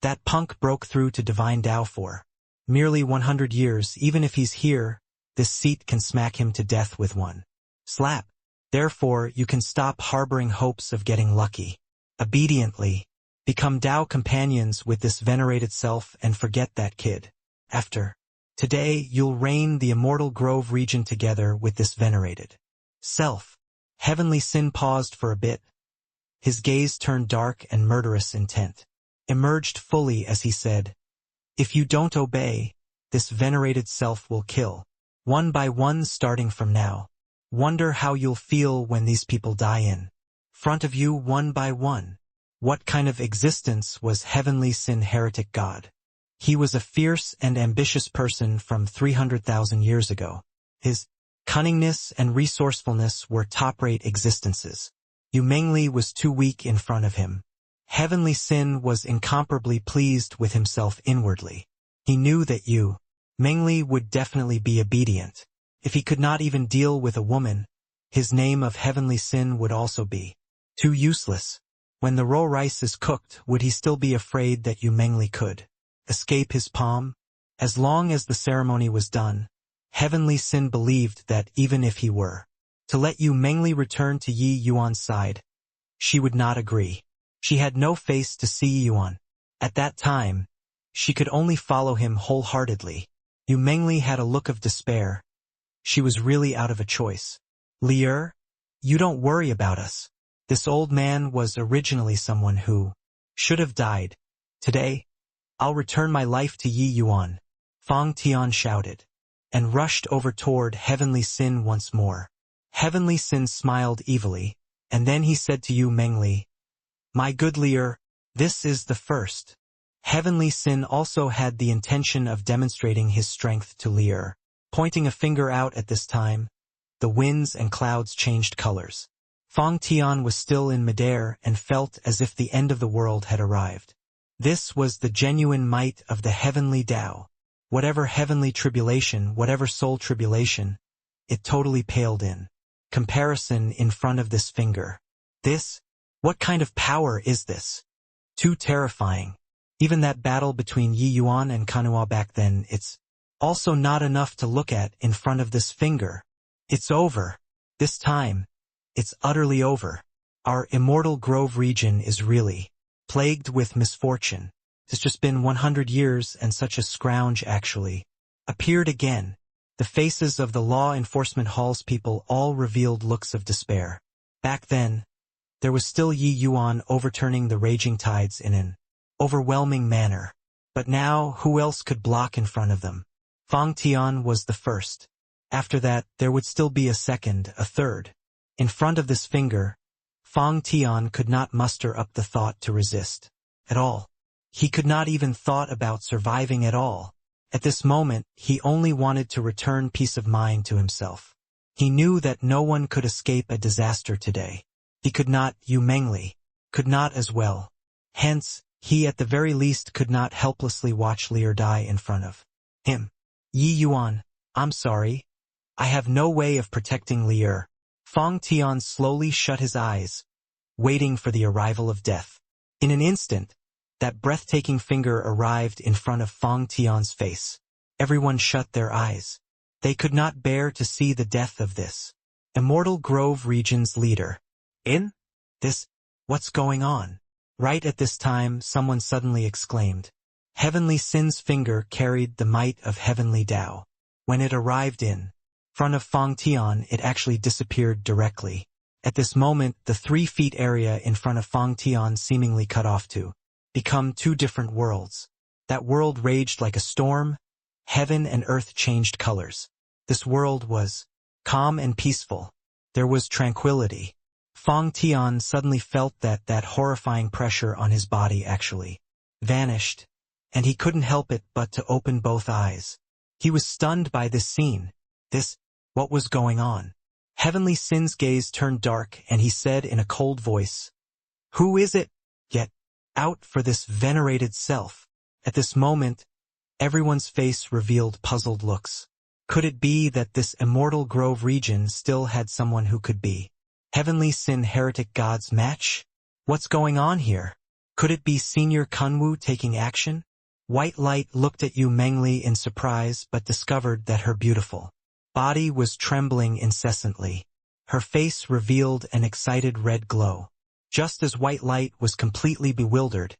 that punk broke through to Divine Tao for merely 100 years. Even if he's here, this seat can smack him to death with one slap. Therefore, you can stop harboring hopes of getting lucky. Obediently, become Tao companions with this venerated self and forget that kid. After today, you'll reign the Immortal Grove region together with this venerated self." Heavenly Sin paused for a bit. His gaze turned dark and murderous intent. Emerged fully as he said, "If you don't obey, this venerated self will kill. One by one starting from now. Wonder how you'll feel when these people die in front of you one by one." What kind of existence was Heavenly Sin Heretic God? He was a fierce and ambitious person from 300,000 years ago. His cunningness and resourcefulness were top-rate existences. Yu Mengli was too weak in front of him. Heavenly Sin was incomparably pleased with himself inwardly. He knew that Yu Mengli would definitely be obedient. If he could not even deal with a woman, his name of Heavenly Sin would also be too useless. When the raw rice is cooked, would he still be afraid that Yu Mengli could escape his palm? As long as the ceremony was done, Heavenly Sin believed that even if he were to let Yu Mengli return to Yi Yuan's side, she would not agree. She had no face to see Yuan. At that time, she could only follow him wholeheartedly. Yu Mengli had a look of despair. She was really out of a choice. "Lier, you don't worry about us. This old man was originally someone who should have died. Today, I'll return my life to Yi Yuan," Fang Tian shouted, and rushed over toward Heavenly Sin once more. Heavenly Sin smiled evilly, and then he said to Yu Mengli, "My good Lier, this is the first." Heavenly Sin also had the intention of demonstrating his strength to Lier. Pointing a finger out at this time, the winds and clouds changed colors. Fang Tian was still in midair and felt as if the end of the world had arrived. This was the genuine might of the heavenly Tao. Whatever heavenly tribulation, whatever soul tribulation, it totally paled in comparison in front of this finger. What kind of power is this? Too terrifying. Even that battle between Yi Yuan and Kanhua back then, it's also not enough to look at in front of this finger. It's over. This time, it's utterly over. Our immortal grove region is really plagued with misfortune. It's just been 100 years and such a scrounge actually appeared again. The faces of the law enforcement hall's people all revealed looks of despair. Back then, there was still Yi Yuan overturning the raging tides in an overwhelming manner. But now, who else could block in front of them? Fang Tian was the first. After that, there would still be a second, a third. In front of this finger, Fang Tian could not muster up the thought to resist at all. He could not even thought about surviving at all. At this moment, he only wanted to return peace of mind to himself. He knew that no one could escape a disaster today. He could not, Yu Mengli could not as well. Hence, he at the very least could not helplessly watch Lier die in front of him. "Yi Yuan, I'm sorry. I have no way of protecting Lier." Fang Tian slowly shut his eyes, waiting for the arrival of death. In an instant, that breathtaking finger arrived in front of Fang Tian's face. Everyone shut their eyes. They could not bear to see the death of this Immortal Grove region's leader. What's going on? Right at this time, someone suddenly exclaimed. Heavenly Sin's finger carried the might of Heavenly Tao. When it arrived in front of Fang Tian, it actually disappeared directly. At this moment, the 3 feet area in front of Fang Tian seemingly cut off to become 2 different worlds. That world raged like a storm. Heaven and earth changed colors. This world was calm and peaceful. There was tranquility. Fang Tian suddenly felt that horrifying pressure on his body actually vanished, and he couldn't help it but to open both eyes. He was stunned by this scene. What was going on? Heavenly Sin's gaze turned dark, and he said in a cold voice, "Who is it? Get out for this venerated self." At this moment, everyone's face revealed puzzled looks. Could it be that this Immortal Grove region still had someone who could be Heavenly Sin Heretic God's match? What's going on here? Could it be Senior Kunwu taking action? White Light looked at Yu Mengli in surprise but discovered that her beautiful body was trembling incessantly. Her face revealed an excited red glow. Just as White Light was completely bewildered,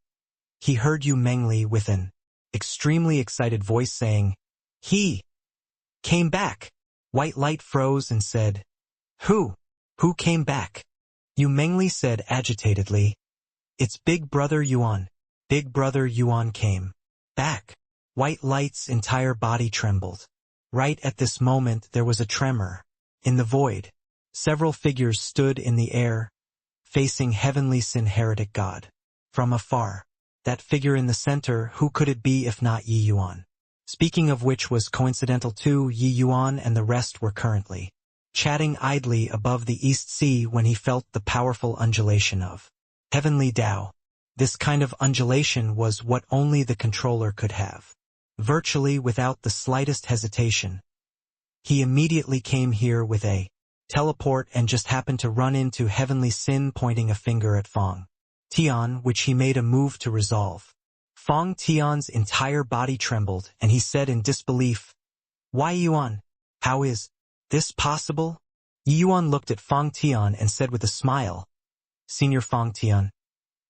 he heard Yu Mengli with an extremely excited voice saying, "He came back." White Light froze and said, Who came back?" Yu Mengli said agitatedly. It's Big Brother Yuan. Big Brother Yuan came back. White Light's entire body trembled. Right at this moment there was a tremor. In the void, several figures stood in the air, facing Heavenly Sin Heretic God. From afar, that figure in the center, who could it be if not Yi Yuan? Speaking of which was coincidental too, Yi Yuan and the rest were currently chatting idly above the East Sea when he felt the powerful undulation of Heavenly Tao. This kind of undulation was what only the controller could have. Virtually without the slightest hesitation, he immediately came here with a teleport and just happened to run into Heavenly Sin, pointing a finger at Fong Tian, which he made a move to resolve. Fong Tian's entire body trembled, and he said in disbelief, "Why Yuan? How is this possible?" Yi Yuan looked at Fong Tian and said with a smile, "Senior Fong Tian,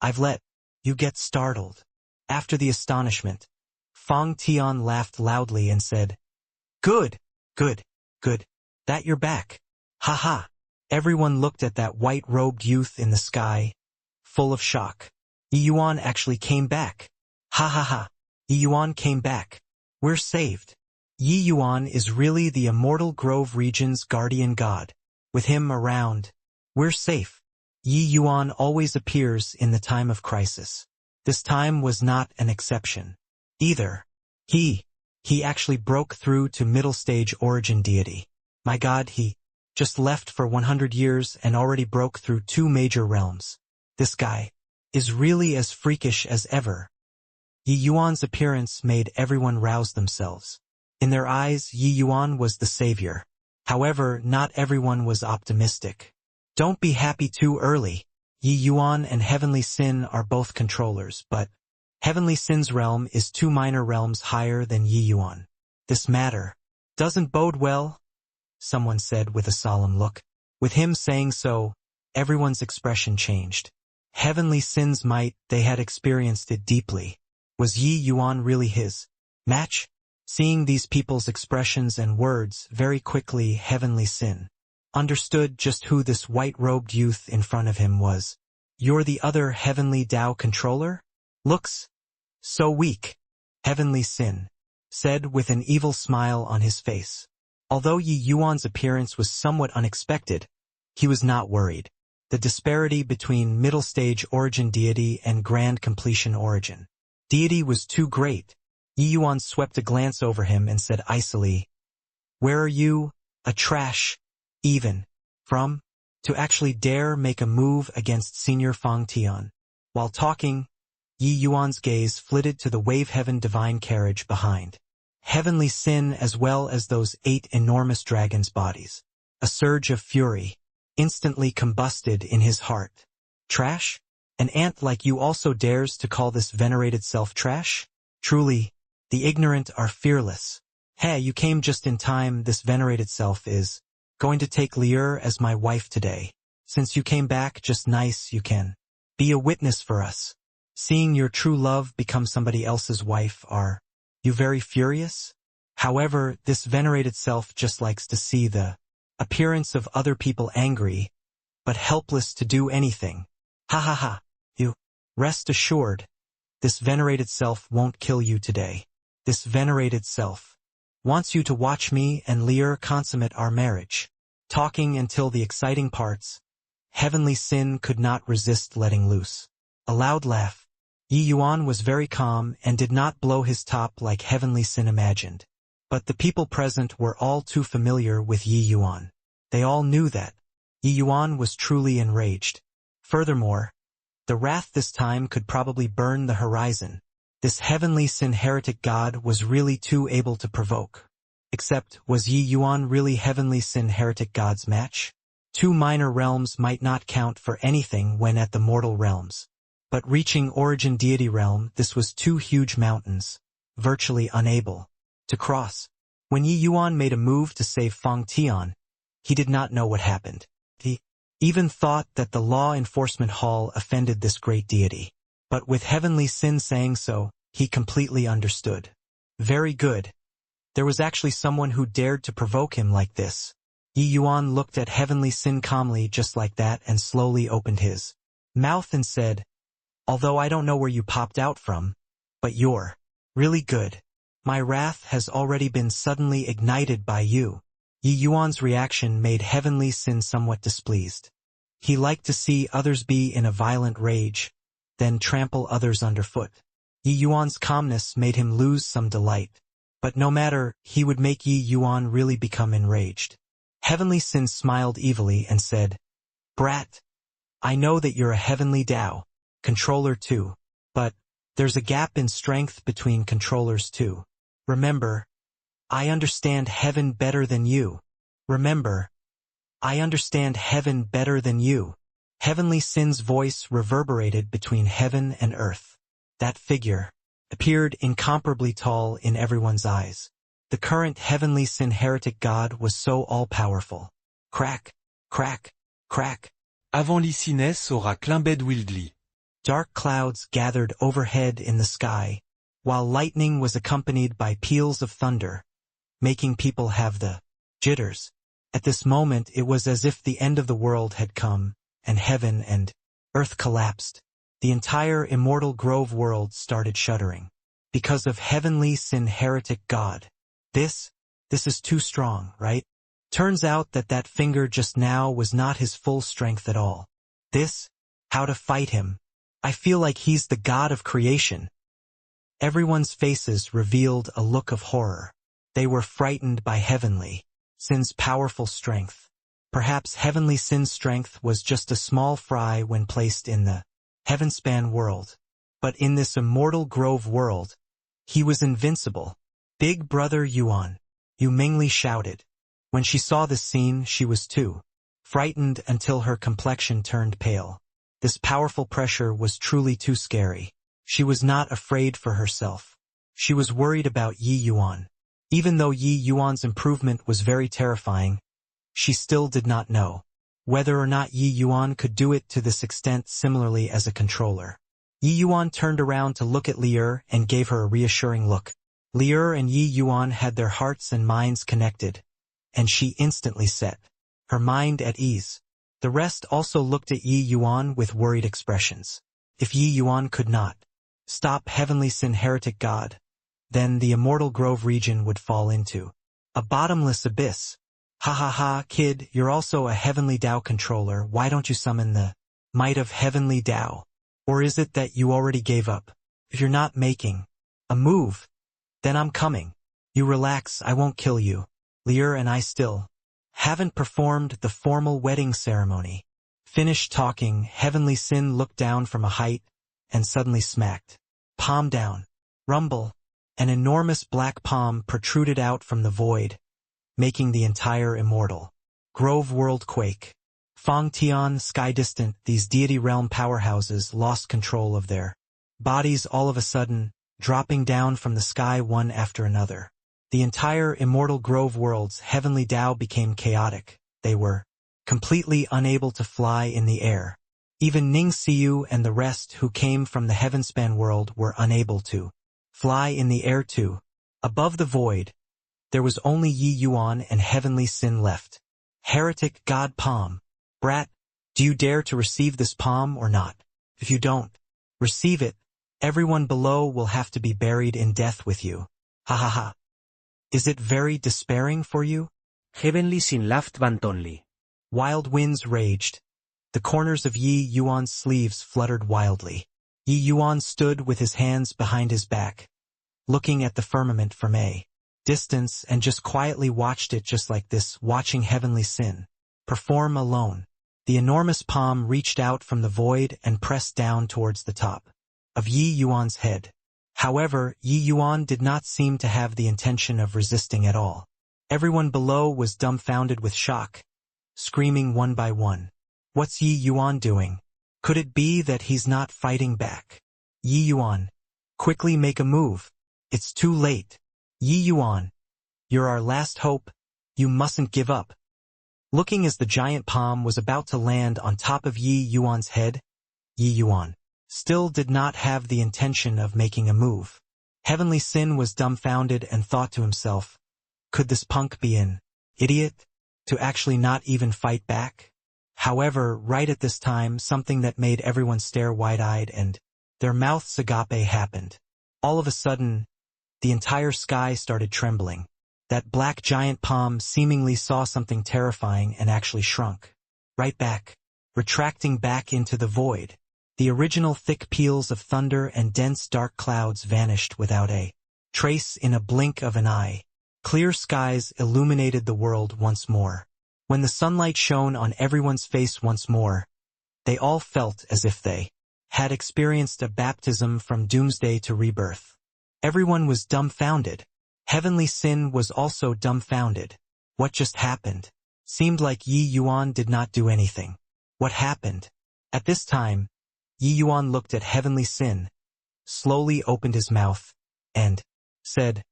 I've let you get startled." After the astonishment, Fong Tian laughed loudly and said, Good, good, good, that you're back. Ha ha." Everyone looked at that white-robed youth in the sky, full of shock. Yi Yuan actually came back. Ha ha ha. Yi Yuan came back. We're saved. Yi Yuan is really the immortal Grove region's guardian god. With him around, we're safe. Yi Yuan always appears in the time of crisis. This time was not an exception either. He actually broke through to middle stage origin deity. My god, he just left for 100 years and already broke through 2 major realms. This guy is really as freakish as ever. Yi Yuan's appearance made everyone rouse themselves. In their eyes, Yi Yuan was the savior. However, not everyone was optimistic. Don't be happy too early. Yi Yuan and Heavenly Sin are both controllers, but Heavenly Sin's realm is 2 minor realms higher than Yi Yuan. This matter doesn't bode well, someone said with a solemn look. With him saying so, everyone's expression changed. Heavenly Sin's might, they had experienced it deeply. Was Yi Yuan really his match? Seeing these people's expressions and words, very quickly Heavenly Sin understood just who this white-robed youth in front of him was. You're the other Heavenly Tao controller? Looks so weak, Heavenly Sin said with an evil smile on his face. Although Yi Yuan's appearance was somewhat unexpected, he was not worried. The disparity between middle stage origin deity and grand completion origin deity was too great. Yi Yuan swept a glance over him and said icily, "Where are you, a trash, even, from, to actually dare make a move against Senior Fong Tian?" While talking, Yi Yuan's gaze flitted to the wave heaven divine carriage behind Heavenly Sin as well as those 8 enormous dragons' bodies. A surge of fury instantly combusted in his heart. Trash? An ant like you also dares to call this venerated self trash? Truly, the ignorant are fearless. Hey, you came just in time. This venerated self is going to take Lier as my wife today. Since you came back just nice, you can be a witness for us. Seeing your true love become somebody else's wife, are you very furious? However, this venerated self just likes to see the appearance of other people angry, but helpless to do anything. Ha ha ha. You rest assured, this venerated self won't kill you today. This venerated self wants you to watch me and Lier consummate our marriage. Talking until the exciting parts, Heavenly Sin could not resist letting loose a loud laugh. Yi Yuan was very calm and did not blow his top like Heavenly Sin imagined. But the people present were all too familiar with Yi Yuan. They all knew that Yi Yuan was truly enraged. Furthermore, the wrath this time could probably burn the horizon. This Heavenly Sin Heretic God was really too able to provoke. Except, was Yi Yuan really Heavenly Sin Heretic God's match? 2 minor realms might not count for anything when at the mortal realms. But reaching Origin Deity Realm, this was 2 huge mountains, virtually unable to cross. When Yi Yuan made a move to save Fong Tian, he did not know what happened. He even thought that the Law Enforcement Hall offended this great deity. But with Heavenly Sin saying so, he completely understood. Very good. There was actually someone who dared to provoke him like this. Yi Yuan looked at Heavenly Sin calmly just like that and slowly opened his mouth and said, although I don't know where you popped out from, but you're really good. My wrath has already been suddenly ignited by you. Yi Yuan's reaction made Heavenly Sin somewhat displeased. He liked to see others be in a violent rage, then trample others underfoot. Yi Yuan's calmness made him lose some delight. But no matter, he would make Yi Yuan really become enraged. Heavenly Sin smiled evilly and said, Brat, I know that you're a heavenly Tao, controller too, but there's a gap in strength between controllers too. Remember, I understand heaven better than you. Remember, I understand heaven better than you. Heavenly Sin's voice reverberated between heaven and earth. That figure appeared incomparably tall in everyone's eyes. The current Heavenly Sin heretic god was so all-powerful. Crack, crack, crack. Avant l'Icinès aura climbed wildly. Dark clouds gathered overhead in the sky, while lightning was accompanied by peals of thunder, making people have the jitters. At this moment it was as if the end of the world had come, and heaven and earth collapsed. The entire immortal Grove world started shuddering. Because of Heavenly Sin heretic god. This is too strong, right? Turns out that finger just now was not his full strength at all. How to fight him? I feel like he's the god of creation. Everyone's faces revealed a look of horror. They were frightened by Heavenly Sin's powerful strength. Perhaps Heavenly Sin's strength was just a small fry when placed in the Heavenspan world. But in this immortal Grove world, he was invincible. Big Brother Yuan, Yu Mingli shouted. When she saw this scene, she was too frightened until her complexion turned pale. This powerful pressure was truly too scary. She was not afraid for herself. She was worried about Yi Yuan. Even though Yi Yuan's improvement was very terrifying, she still did not know whether or not Yi Yuan could do it to this extent similarly as a controller. Yi Yuan turned around to look at Lier and gave her a reassuring look. Lier and Yi Yuan had their hearts and minds connected, and she instantly set her mind at ease. The rest also looked at Yi Yuan with worried expressions. If Yi Yuan could not stop Heavenly Sin heretic god, then the immortal Grove region would fall into a bottomless abyss. Ha ha ha, kid, you're also a heavenly Tao controller. Why don't you summon the might of heavenly Tao? Or is it that you already gave up? If you're not making a move, then I'm coming. You relax, I won't kill you. Lier and I still haven't performed the formal wedding ceremony. Finished talking, Heavenly Sin looked down from a height and suddenly smacked palm down. Rumble. An enormous black palm protruded out from the void, making the entire immortal Grove world quake. Fong Tian, sky distant, these deity realm powerhouses lost control of their bodies all of a sudden, dropping down from the sky one after another. The entire immortal Grove world's heavenly Tao became chaotic. They were completely unable to fly in the air. Even Ning Siyu and the rest who came from the Heavenspan world were unable to fly in the air too. Above the void, there was only Yi Yuan and Heavenly Sin left. Heretic God Palm. Brat, do you dare to receive this palm or not? If you don't receive it, everyone below will have to be buried in death with you. Ha ha ha. Is it very despairing for you? Heavenly Sin laughed wantonly. Wild winds raged. The corners of Yi Yuan's sleeves fluttered wildly. Yi Yuan stood with his hands behind his back, looking at the firmament from a distance and just quietly watched it just like this, watching Heavenly Sin perform alone. The enormous palm reached out from the void and pressed down towards the top of Yi Yuan's head. However, Yi Yuan did not seem to have the intention of resisting at all. Everyone below was dumbfounded with shock, screaming one by one. What's Yi Yuan doing? Could it be that he's not fighting back? Yi Yuan, quickly make a move. It's too late. Yi Yuan, you're our last hope. You mustn't give up. Looking as the giant palm was about to land on top of Yi Yuan's head, Yi Yuan still did not have the intention of making a move. Heavenly Sin was dumbfounded and thought to himself, could this punk be an idiot? To actually not even fight back? However, right at this time, something that made everyone stare wide-eyed and their mouths agape happened. All of a sudden, the entire sky started trembling. That black giant palm seemingly saw something terrifying and actually shrunk. Right back, retracting back into the void. The original thick peals of thunder and dense dark clouds vanished without a trace in a blink of an eye. Clear skies illuminated the world once more. When the sunlight shone on everyone's face once more, they all felt as if they had experienced a baptism from doomsday to rebirth. Everyone was dumbfounded. Heavenly Sin was also dumbfounded. What just happened? Seemed like Yi Yuan did not do anything. What happened? At this time, Yi Yuan looked at Heavenly Sin, slowly opened his mouth, and said,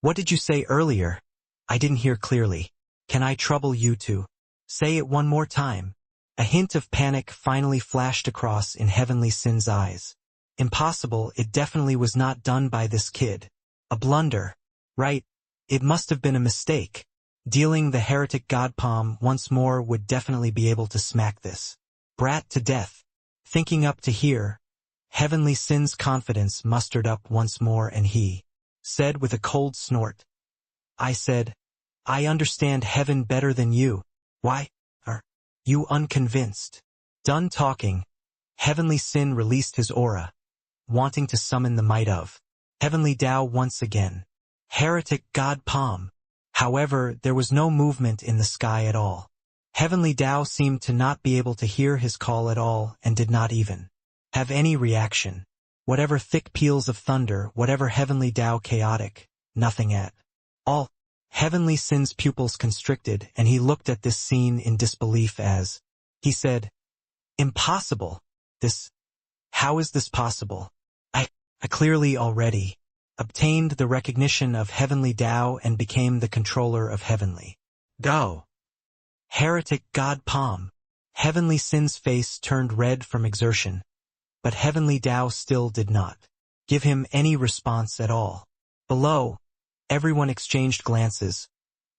"What did you say earlier? I didn't hear clearly. Can I trouble you to say it one more time?" A hint of panic finally flashed across in Heavenly Sin's eyes. Impossible, it definitely was not done by this kid. A blunder. Right, it must have been a mistake. Dealing the heretic god palm once more would definitely be able to smack this brat to death. Thinking up to here, Heavenly Sin's confidence mustered up once more and he said with a cold snort, "I said, I understand heaven better than you. Why are you unconvinced?" Done talking, Heavenly Sin released his aura, wanting to summon the might of Heavenly Tao once again. Heretic god palm. However, there was no movement in the sky at all. Heavenly Tao seemed to not be able to hear his call at all and did not even have any reaction. Whatever thick peals of thunder, whatever Heavenly Tao chaotic, nothing at all. Heavenly Sin's pupils constricted and he looked at this scene in disbelief as he said, "Impossible. How is this possible? I clearly already obtained the recognition of Heavenly Tao and became the controller of Heavenly Tao." Heretic god palm. Heavenly Sin's face turned red from exertion, but Heavenly Tao still did not give him any response at all. Below, everyone exchanged glances,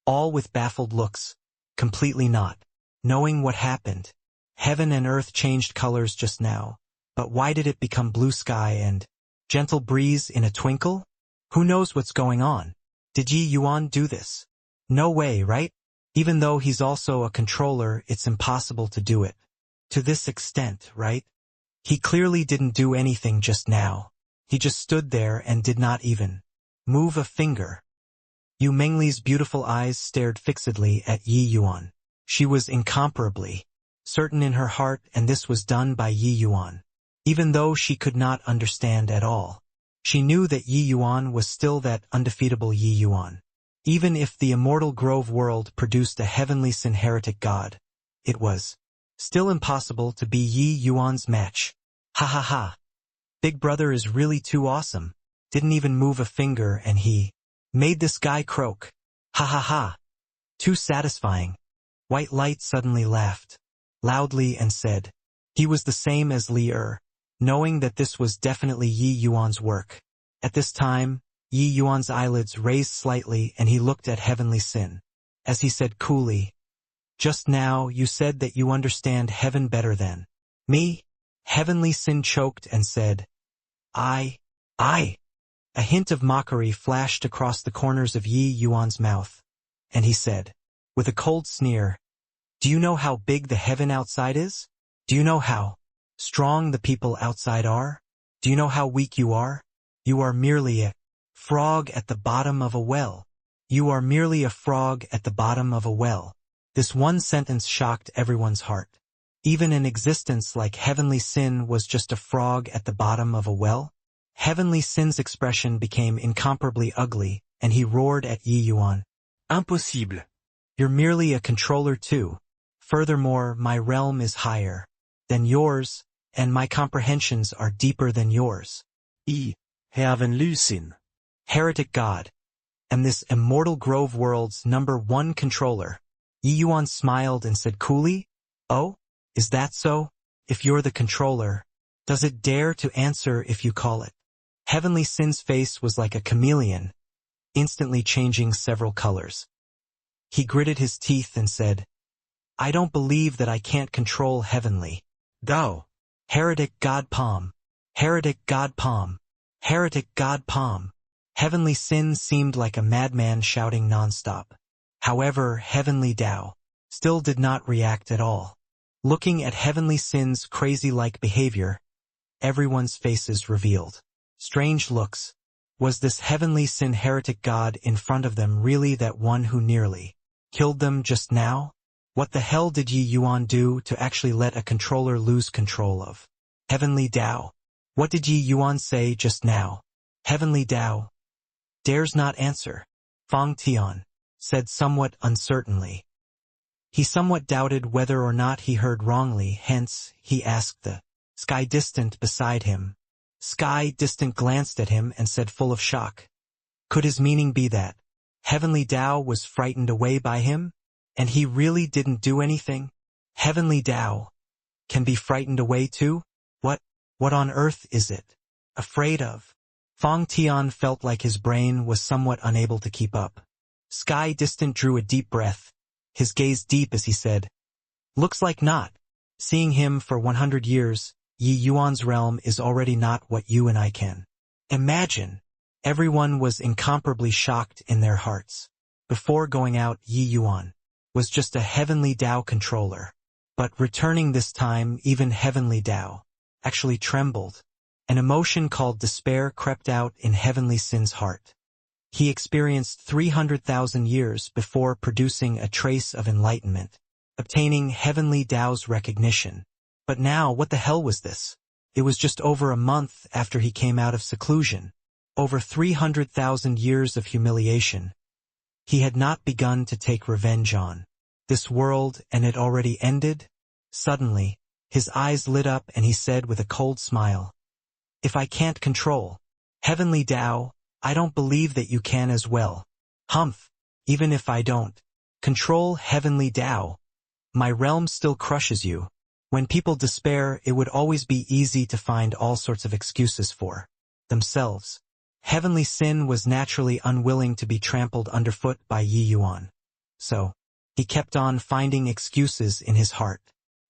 all with baffled looks, completely not knowing what happened. Heaven and earth changed colors just now, but why did it become blue sky and gentle breeze in a twinkle? Who knows what's going on? Did Yi Yuan do this? No way, right? Even though he's also a controller, it's impossible to do it. To this extent, right? He clearly didn't do anything just now. He just stood there and did not even move a finger. Yu Mengli's beautiful eyes stared fixedly at Yi Yuan. She was incomparably certain in her heart, and this was done by Yi Yuan. Even though she could not understand at all, she knew that Yi Yuan was still that undefeatable Yi Yuan. Even if the immortal Grove world produced a Heavenly Sin heretic god, it was still impossible to be Yi Yuan's match. Ha ha ha. Big brother is really too awesome. Didn't even move a finger and he made this guy croak. Ha ha ha. Too satisfying. White Light suddenly laughed loudly and said, he was the same as Li Er, knowing that this was definitely Yi Yuan's work. At this time, Yi Yuan's eyelids raised slightly and he looked at Heavenly Sin. As he said coolly, "Just now you said that you understand heaven better than me?" Heavenly Sin choked and said, I. A hint of mockery flashed across the corners of Yi Yuan's mouth, and he said, with a cold sneer, "Do you know how big the heaven outside is? Do you know how strong the people outside are? Do you know how weak you are? You are merely a frog at the bottom of a well. You are merely a frog at the bottom of a well." This one sentence shocked everyone's heart. Even an existence like Heavenly Sin was just a frog at the bottom of a well? Heavenly Sin's expression became incomparably ugly, and he roared at Yi Yuan. Impossible. You're merely a controller too. Furthermore, my realm is higher than yours, and my comprehensions are deeper than yours. Heavenly Sin. Heretic God. Am this immortal Grove world's #1 controller. Yi Yuan smiled and said coolly, "Oh? Is that so? If you're the controller, does it dare to answer if you call it?" Heavenly Sin's face was like a chameleon, instantly changing several colors. He gritted his teeth and said, I don't believe that I can't control Heavenly Dao. Heretic God Palm. Heretic God Palm. Heretic God Palm. Heavenly Sin seemed like a madman shouting nonstop. However, Heavenly Dao still did not react at all. Looking at Heavenly Sin's crazy-like behavior, everyone's faces revealed strange looks. Was this Heavenly Sin heretic god in front of them really that one who nearly killed them just now? What the hell did Yi Yuan do to actually let a controller lose control of Heavenly Dao? What did Yi Yuan say just now? Heavenly Dao dares not answer. Fang Tian said somewhat uncertainly. He somewhat doubted whether or not he heard wrongly, hence, he asked the Sky Distant beside him. Sky Distant glanced at him and said full of shock. Could his meaning be that Heavenly Dao was frightened away by him, and he really didn't do anything? Heavenly Dao can be frightened away too? What on earth is it afraid of? Fang Tian felt like his brain was somewhat unable to keep up. Sky Distant drew a deep breath, his gaze deep as he said, looks like not. Seeing him for 100 years, Yi Yuan's realm is already not what you and I can imagine. Everyone was incomparably shocked in their hearts. Before going out, Yi Yuan was just a Heavenly Dao controller. But returning this time, even Heavenly Dao actually trembled. An emotion called despair crept out in Heavenly Sin's heart. He experienced 300,000 years before producing a trace of enlightenment, obtaining Heavenly Dao's recognition. But now, what the hell was this? It was just over a month after he came out of seclusion. Over 300,000 years of humiliation. He had not begun to take revenge on this world, and it already ended? Suddenly, his eyes lit up and he said with a cold smile, if I can't control Heavenly Dao, I don't believe that you can as well. Humph, even if I don't control Heavenly Dao, my realm still crushes you. When people despair, it would always be easy to find all sorts of excuses for themselves. Heavenly Sin was naturally unwilling to be trampled underfoot by Yi Yuan. So, he kept on finding excuses in his heart.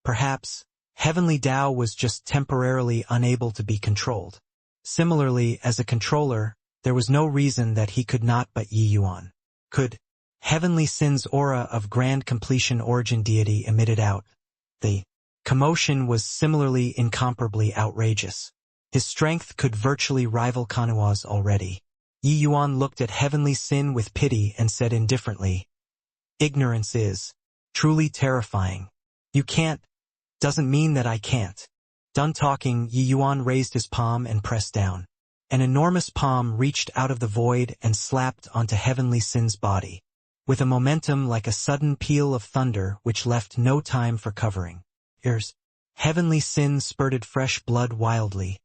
Perhaps, Heavenly Dao was just temporarily unable to be controlled. Similarly, as a controller, there was no reason that he could not but Yi Yuan could. Heavenly Sin's aura of grand completion origin deity emitted out. The commotion was similarly incomparably outrageous. His strength could virtually rival Kanua's already. Yi Yuan looked at Heavenly Sin with pity and said indifferently, ignorance is truly terrifying. You can't, doesn't mean that I can't. Done talking, Yi Yuan raised his palm and pressed down. An enormous palm reached out of the void and slapped onto Heavenly Sin's body, with a momentum like a sudden peal of thunder which left no time for covering ears. Heavenly Sin spurted fresh blood wildly,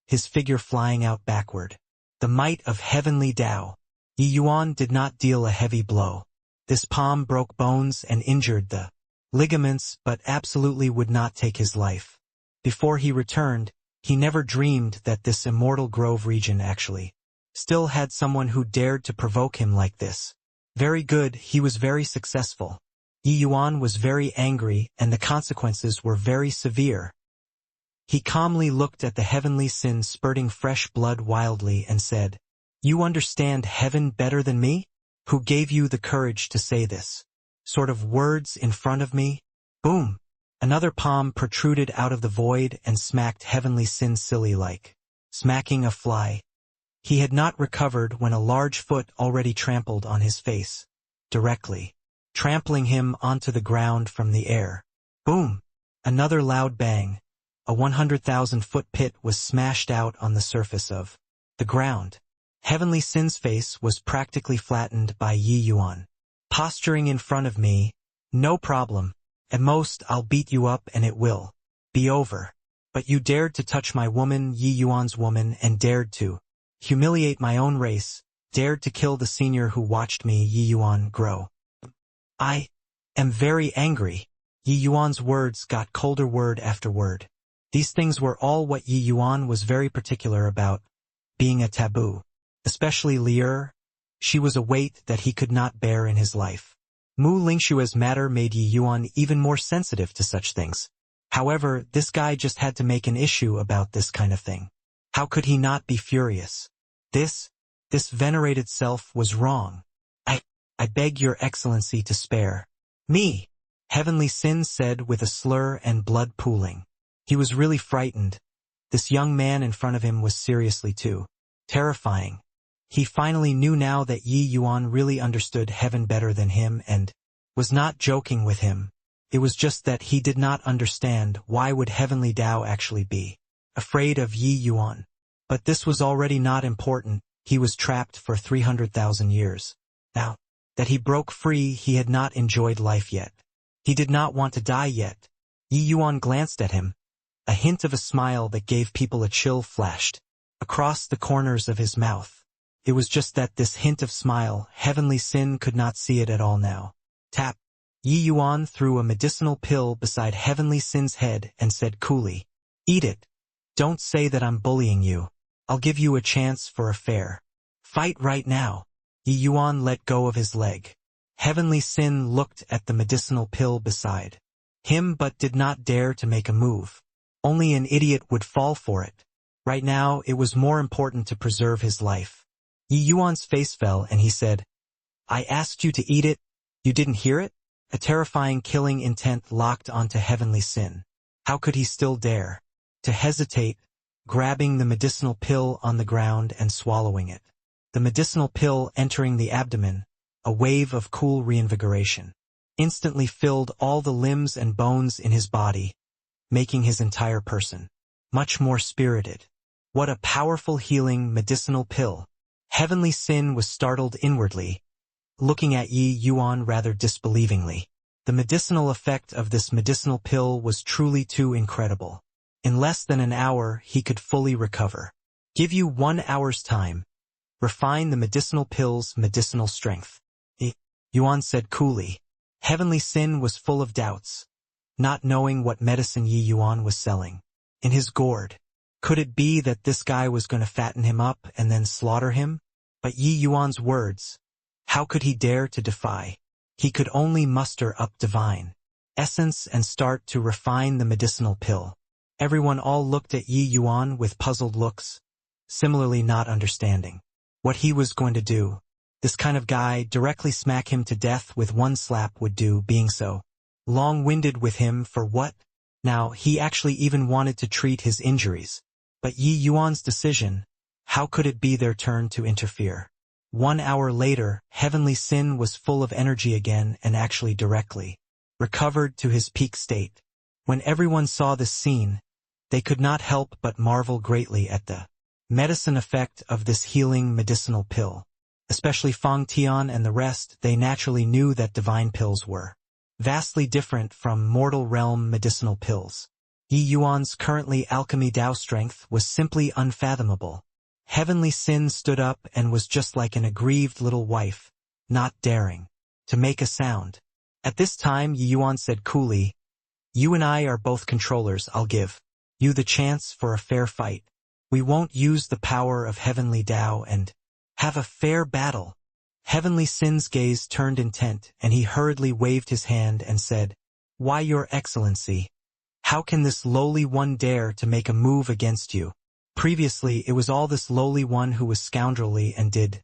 his figure flying out backward. The might of Heavenly Dao. Yi Yuan did not deal a heavy blow. This palm broke bones and injured the ligaments, but absolutely would not take his life. Before he returned, he never dreamed that this immortal grove region actually still had someone who dared to provoke him like this. Very good, he was very successful. Yi Yuan was very angry and the consequences were very severe. He calmly looked at the Heavenly Sin spurting fresh blood wildly and said, you understand heaven better than me? Who gave you the courage to say this sort of words in front of me? Boom! Another palm protruded out of the void and smacked Heavenly Sin silly like smacking a fly. He had not recovered when a large foot already trampled on his face, directly trampling him onto the ground from the air. Boom! Another loud bang. A 100,000-foot pit was smashed out on the surface of the ground. Heavenly Sin's face was practically flattened by Yi Yuan. Posturing in front of me, no problem. At most, I'll beat you up and it will be over. But you dared to touch my woman, Yi Yuan's woman, and dared to humiliate my own race, dared to kill the senior who watched me, Yi Yuan, grow. I am very angry. Yi Yuan's words got colder word after word. These things were all what Yi Yuan was very particular about, being a taboo. Especially Lier, she was a weight that he could not bear in his life. Mu Lingshua's matter made Yi Yuan even more sensitive to such things. However, this guy just had to make an issue about this kind of thing. How could he not be furious? This venerated self was wrong. I beg your excellency to spare me, Heavenly Sin said with a slur and blood pooling. He was really frightened. This young man in front of him was seriously too terrifying. He finally knew now that Yi Yuan really understood heaven better than him and was not joking with him. It was just that he did not understand why would heavenly Tao actually be afraid of Yi Yuan. But this was already not important. He was trapped for 300,000 years. Now that he broke free, he had not enjoyed life yet. He did not want to die yet. Yi Yuan glanced at him. A hint of a smile that gave people a chill flashed across the corners of his mouth. It was just that this hint of smile, Heavenly Sin could not see it at all now. Tap. Yi Yuan threw a medicinal pill beside Heavenly Sin's head and said coolly, "Eat it. Don't say that I'm bullying you. I'll give you a chance for a fair fight right now." Yi Yuan let go of his leg. Heavenly Sin looked at the medicinal pill beside him but did not dare to make a move. Only an idiot would fall for it. Right now, it was more important to preserve his life. Yi Yuan's face fell and he said, "I asked you to eat it. You didn't hear it?" A terrifying killing intent locked onto Heavenly Sin. How could he still dare to hesitate, grabbing the medicinal pill on the ground and swallowing it? The medicinal pill entering the abdomen, a wave of cool reinvigoration, instantly filled all the limbs and bones in his body, making his entire person much more spirited. What a powerful healing medicinal pill. Heavenly Sin was startled inwardly, looking at Yi Yuan rather disbelievingly. The medicinal effect of this medicinal pill was truly too incredible. In less than an hour, he could fully recover. Give you 1 hour's time. Refine the medicinal pill's medicinal strength. Yi Yuan said coolly. Heavenly Sin was full of doubts, not knowing what medicine Yi Yuan was selling. In his gourd. Could it be that this guy was going to fatten him up and then slaughter him? But Yi Yuan's words, how could he dare to defy? He could only muster up divine essence and start to refine the medicinal pill. Everyone all looked at Yi Yuan with puzzled looks, similarly not understanding what he was going to do. This kind of guy, directly smack him to death with one slap would do, being so long-winded with him for what? Now, he actually even wanted to treat his injuries. But Yi Yuan's decision, how could it be their turn to interfere? 1 hour later, Heavenly Sin was full of energy again and actually directly recovered to his peak state. When everyone saw this scene, they could not help but marvel greatly at the medicine effect of this healing medicinal pill. Especially Fang Tian and the rest, they naturally knew that divine pills were vastly different from mortal realm medicinal pills. Yi Yuan's currently alchemy Tao strength was simply unfathomable. Heavenly Sin stood up and was just like an aggrieved little wife, not daring to make a sound. At this time Yi Yuan said coolly, "You and I are both controllers. I'll give you the chance for a fair fight. We won't use the power of heavenly Tao and have a fair battle." Heavenly Sin's gaze turned intent and he hurriedly waved his hand and said, "Why, Your Excellency? How can this lowly one dare to make a move against you? Previously, it was all this lowly one who was scoundrelly and did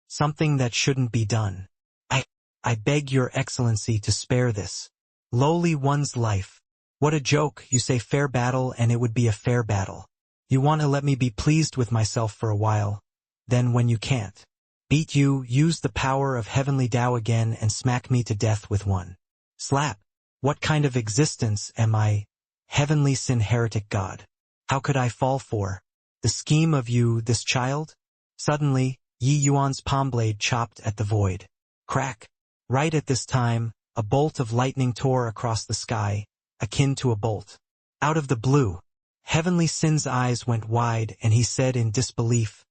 something that shouldn't be done. I beg Your Excellency to spare this lowly one's life." What a joke, you say fair battle and it would be a fair battle. You want to let me be pleased with myself for a while. Then when you can't beat you, use the power of heavenly Tao again and smack me to death with one slap. What kind of existence am I, Heavenly Sin heretic God? How could I fall for the scheme of you, this child? Suddenly, Yi Yuan's palm blade chopped at the void. Crack! Right at this time, a bolt of lightning tore across the sky, akin to a bolt out of the blue. Heavenly Sin's eyes went wide and he said in disbelief,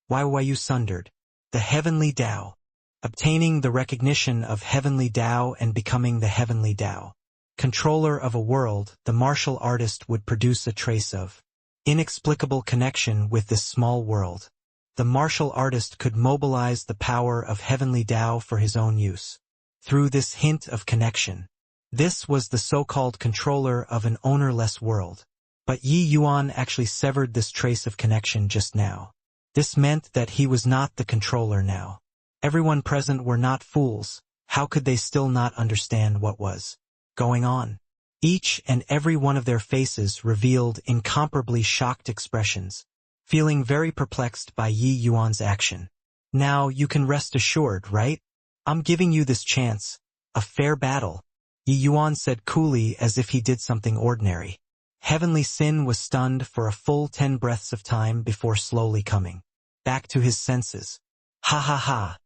Why you sundered the heavenly Tao?" Obtaining the recognition of heavenly Tao and becoming the heavenly Tao controller of a world, the martial artist would produce a trace of inexplicable connection with this small world. The martial artist could mobilize the power of heavenly Tao for his own use. through this hint of connection. This was the so-called controller of an ownerless world. But Yi Yuan actually severed this trace of connection just now. This meant that he was not the controller now. Everyone present were not fools. How could they still not understand what was going on? Each and every one of their faces revealed incomparably shocked expressions, feeling very perplexed by Yi Yuan's action. Now you can rest assured, right? I'm giving you this chance, a fair battle, Yi Yuan said coolly as if he did something ordinary. Heavenly Sin was stunned for a full 10 breaths of time before slowly coming back to his senses. Ha ha ha.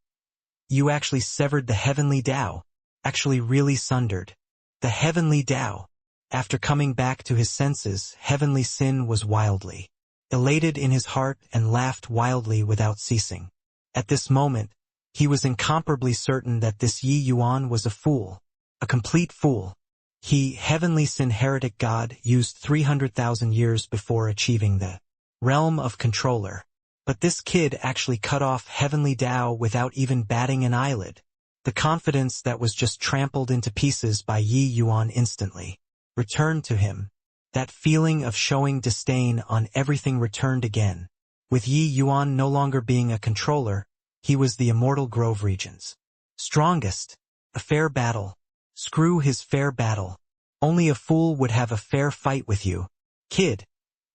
You actually severed the heavenly Tao, actually really sundered. The heavenly Tao. After coming back to his senses, Heavenly Sin was wildly elated in his heart and laughed wildly without ceasing. At this moment, he was incomparably certain that this Yi Yuan was a fool, a complete fool. He, Heavenly Sin heretic God, used 300,000 years before achieving the realm of controller. But this kid actually cut off Heavenly Tao without even batting an eyelid. The confidence that was just trampled into pieces by Yi Yuan instantly returned to him. That feeling of showing disdain on everything returned again. With Yi Yuan no longer being a controller, he was the immortal Grove region's strongest. A fair battle. Screw his fair battle. Only a fool would have a fair fight with you. Kid.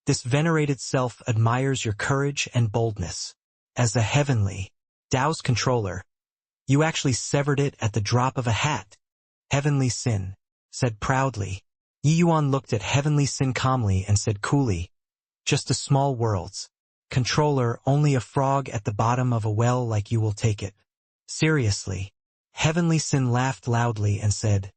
This venerated self admires your courage and boldness. As the heavenly Tao's controller, you actually severed it at the drop of a hat. Heavenly Sin said proudly. Yi Yuan looked at Heavenly Sin calmly and said coolly, just a small world's controller, only a frog at the bottom of a well like you will take it seriously. Heavenly Sin laughed loudly and said,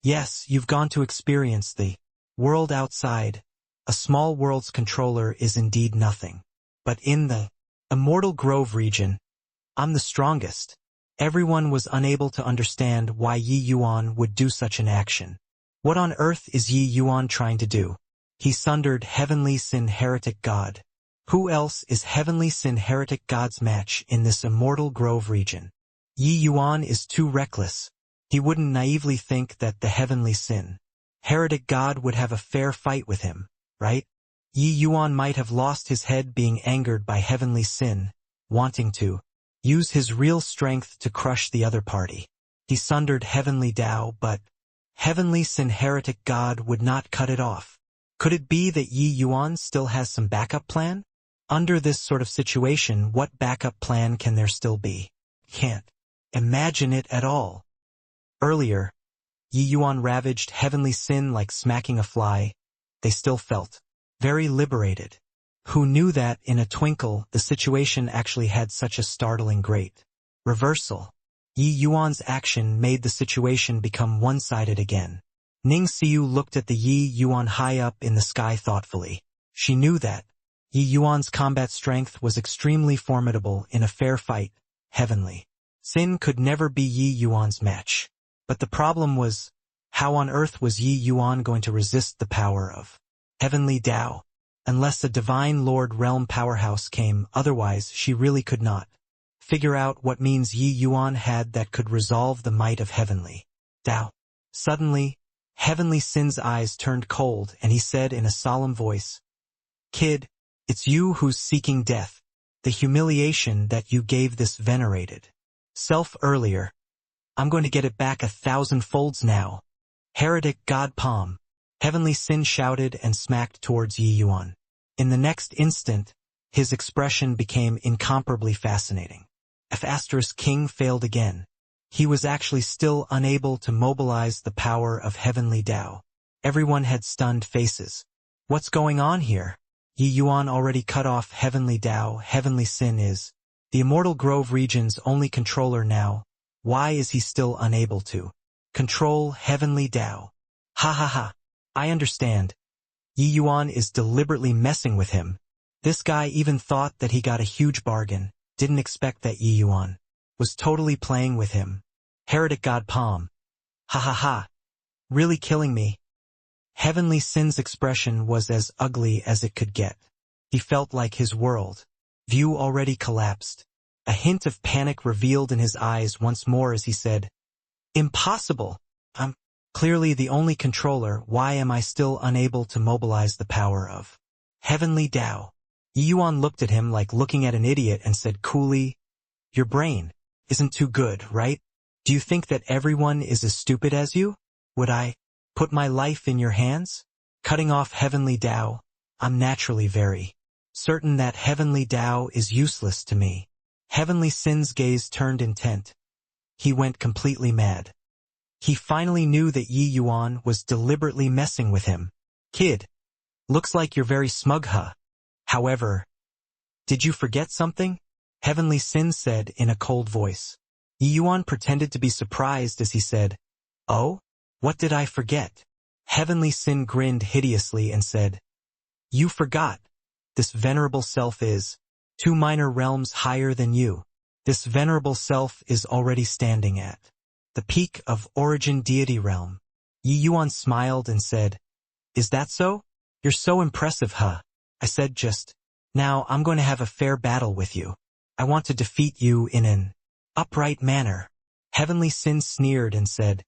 yes, you've gone to experience the world outside. A small world's controller is indeed nothing. But in the immortal Grove region, I'm the strongest. Everyone was unable to understand why Yi Yuan would do such an action. What on earth is Yi Yuan trying to do? He sundered Heavenly Sin heretic God. Who else is Heavenly Sin heretic God's match in this immortal Grove region? Yi Yuan is too reckless. He wouldn't naively think that the Heavenly Sin heretic God would have a fair fight with him. Right? Yi Yuan might have lost his head being angered by Heavenly Sin, wanting to use his real strength to crush the other party. He sundered Heavenly Tao, but Heavenly Sin heretic God would not cut it off. Could it be that Yi Yuan still has some backup plan? Under this sort of situation, what backup plan can there still be? Can't imagine it at all. Earlier, Yi Yuan ravaged Heavenly Sin like smacking a fly. They still felt very liberated. Who knew that, in a twinkle, the situation actually had such a startling great reversal? Yi Yuan's action made the situation become one-sided again. Ning Xiu looked at the Yi Yuan high up in the sky thoughtfully. She knew that Yi Yuan's combat strength was extremely formidable in a fair fight. Heavenly Sin could never be Yi Yuan's match. But the problem was, how on earth was Yi Yuan going to resist the power of Heavenly Tao? Unless a Divine Lord Realm powerhouse came, otherwise she really could not figure out what means Yi Yuan had that could resolve the might of Heavenly Tao. Suddenly, Heavenly Sin's eyes turned cold and he said in a solemn voice, kid, it's you who's seeking death, the humiliation that you gave this venerated self earlier. I'm going to get it back 1,000 folds now. Heretic God Palm. Heavenly Sin shouted and smacked towards Yi Yuan. In the next instant, his expression became incomparably fascinating. If King failed again, he was actually still unable to mobilize the power of Heavenly Tao. Everyone had stunned faces. What's going on here? Yi Yuan already cut off Heavenly Tao. Heavenly Sin is the Immortal Grove region's only controller now. Why is he still unable to control Heavenly Tao? Ha ha ha. I understand. Yi Yuan is deliberately messing with him. This guy even thought that he got a huge bargain. Didn't expect that Yi Yuan was totally playing with him. Heretic God Palm. Ha ha ha. Really killing me. Heavenly Sin's expression was as ugly as it could get. He felt like his world view already collapsed. A hint of panic revealed in his eyes once more as he said, Impossible. I'm clearly the only controller. Why am I still unable to mobilize the power of Heavenly Tao? Yi Yuan looked at him like looking at an idiot and said coolly, "Your brain isn't too good, right? Do you think that everyone is as stupid as you? Would I put my life in your hands? Cutting off Heavenly Tao, I'm naturally very certain that Heavenly Tao is useless to me." Heavenly Sin's gaze turned intent. He went completely mad. He finally knew that Yi Yuan was deliberately messing with him. "Kid, looks like you're very smug, huh? However, did you forget something?" Heavenly Sin said in a cold voice. Yi Yuan pretended to be surprised as he said, "Oh? What did I forget?" Heavenly Sin grinned hideously and said, "You forgot. This venerable self is 2 minor realms higher than you. This venerable self is already standing at the peak of Origin Deity Realm." Yi Yuan smiled and said, "Is that so? You're so impressive, huh? I said just now I'm going to have a fair battle with you. I want to defeat you in an upright manner." Heavenly Sin sneered and said,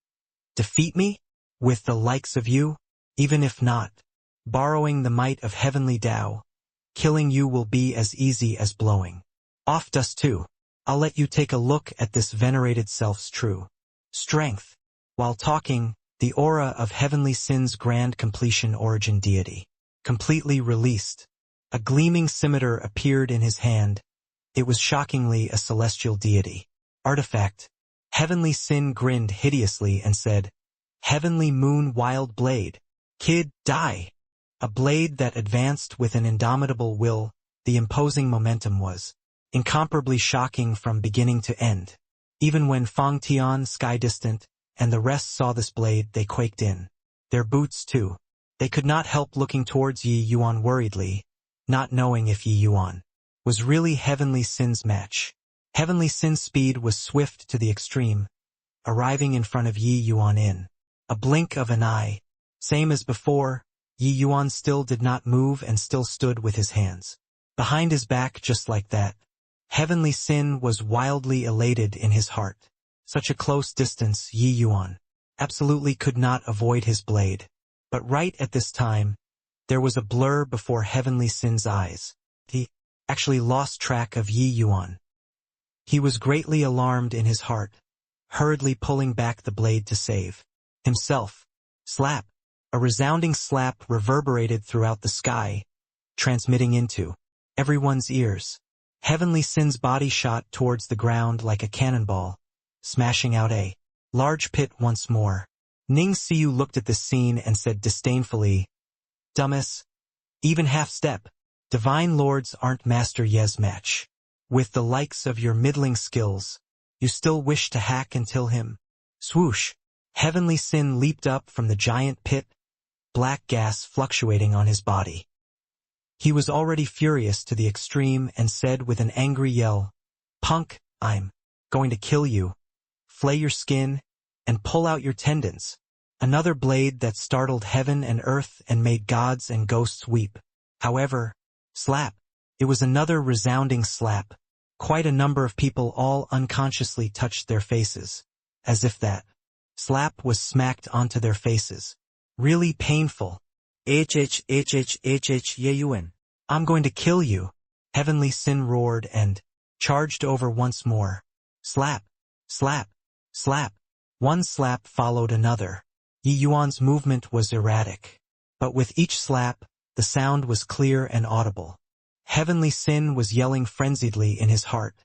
"Defeat me? With the likes of you? Even if not borrowing the might of Heavenly Tao, killing you will be as easy as blowing off dust too. I'll let you take a look at this venerated self's true strength." While talking, the aura of Heavenly Sin's grand completion origin deity completely released. A gleaming scimitar appeared in his hand. It was shockingly a celestial deity artifact. Heavenly Sin grinned hideously and said, "Heavenly Moon Wild Blade. Kid, die." A blade that advanced with an indomitable will. The imposing momentum was incomparably shocking from beginning to end. Even when Fang Tian, Sky Distant, and the rest saw this blade, they quaked in their boots too. They could not help looking towards Yi Yuan worriedly, not knowing if Yi Yuan was really Heavenly Sin's match. Heavenly Sin's speed was swift to the extreme, arriving in front of Yi Yuan in a blink of an eye. Same as before, Yi Yuan still did not move and still stood with his hands behind his back just like that. Heavenly Sin was wildly elated in his heart. Such a close distance, Yi Yuan absolutely could not avoid his blade. But right at this time, there was a blur before Heavenly Sin's eyes. He actually lost track of Yi Yuan. He was greatly alarmed in his heart, hurriedly pulling back the blade to save himself. Slap! A resounding slap reverberated throughout the sky, transmitting into everyone's ears. Heavenly Sin's body shot towards the ground like a cannonball, smashing out a large pit once more. Ning Xiu looked at this scene and said disdainfully, "Dumbass. Even half-step. Divine Lords aren't Master Ye's match. With the likes of your middling skills, you still wish to hack and kill him." Swoosh! Heavenly Sin leaped up from the giant pit, black gas fluctuating on his body. He was already furious to the extreme and said with an angry yell, "Punk, I'm going to kill you, flay your skin, and pull out your tendons." Another blade that startled heaven and earth and made gods and ghosts weep. However, slap! It was another resounding slap. Quite a number of people all unconsciously touched their faces, as if that slap was smacked onto their faces. Really painful. Yun. "I'm going to kill you." Heavenly Sin roared and charged over once more. Slap! Slap! Slap! One slap followed another. Yi Yuan's movement was erratic, but with each slap, the sound was clear and audible. Heavenly Sin was yelling frenziedly in his heart,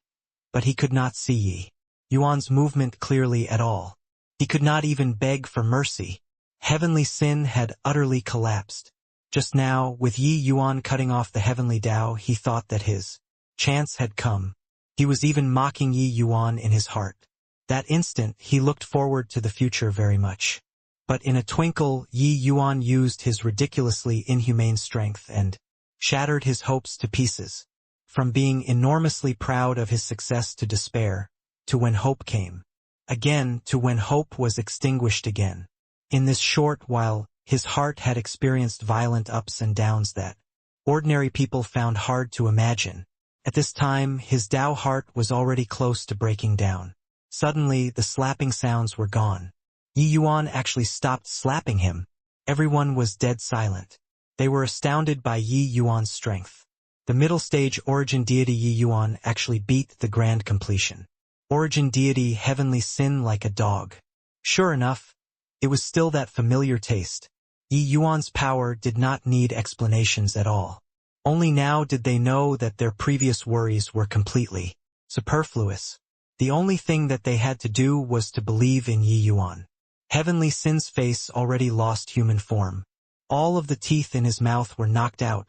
but he could not see Yi Yuan's movement clearly at all. He could not even beg for mercy. Heavenly Sin had utterly collapsed. Just now, with Yi Yuan cutting off the Heavenly Tao, he thought that his chance had come. He was even mocking Yi Yuan in his heart. That instant, he looked forward to the future very much. But in a twinkle, Yi Yuan used his ridiculously inhumane strength and shattered his hopes to pieces. From being enormously proud of his success to despair, to when hope came. Again, to when hope was extinguished again. In this short while, his heart had experienced violent ups and downs that ordinary people found hard to imagine. At this time, his Tao heart was already close to breaking down. Suddenly, the slapping sounds were gone. Yi Yuan actually stopped slapping him. Everyone was dead silent. They were astounded by Yi Yuan's strength. The middle stage origin deity Yi Yuan actually beat the grand completion. Origin deity heavenly sin like a dog. Sure enough, it was still that familiar taste. Yi Yuan's power did not need explanations at all. Only now did they know that their previous worries were completely superfluous. The only thing that they had to do was to believe in Yi Yuan. Heavenly Sin's face already lost human form. All of the teeth in his mouth were knocked out.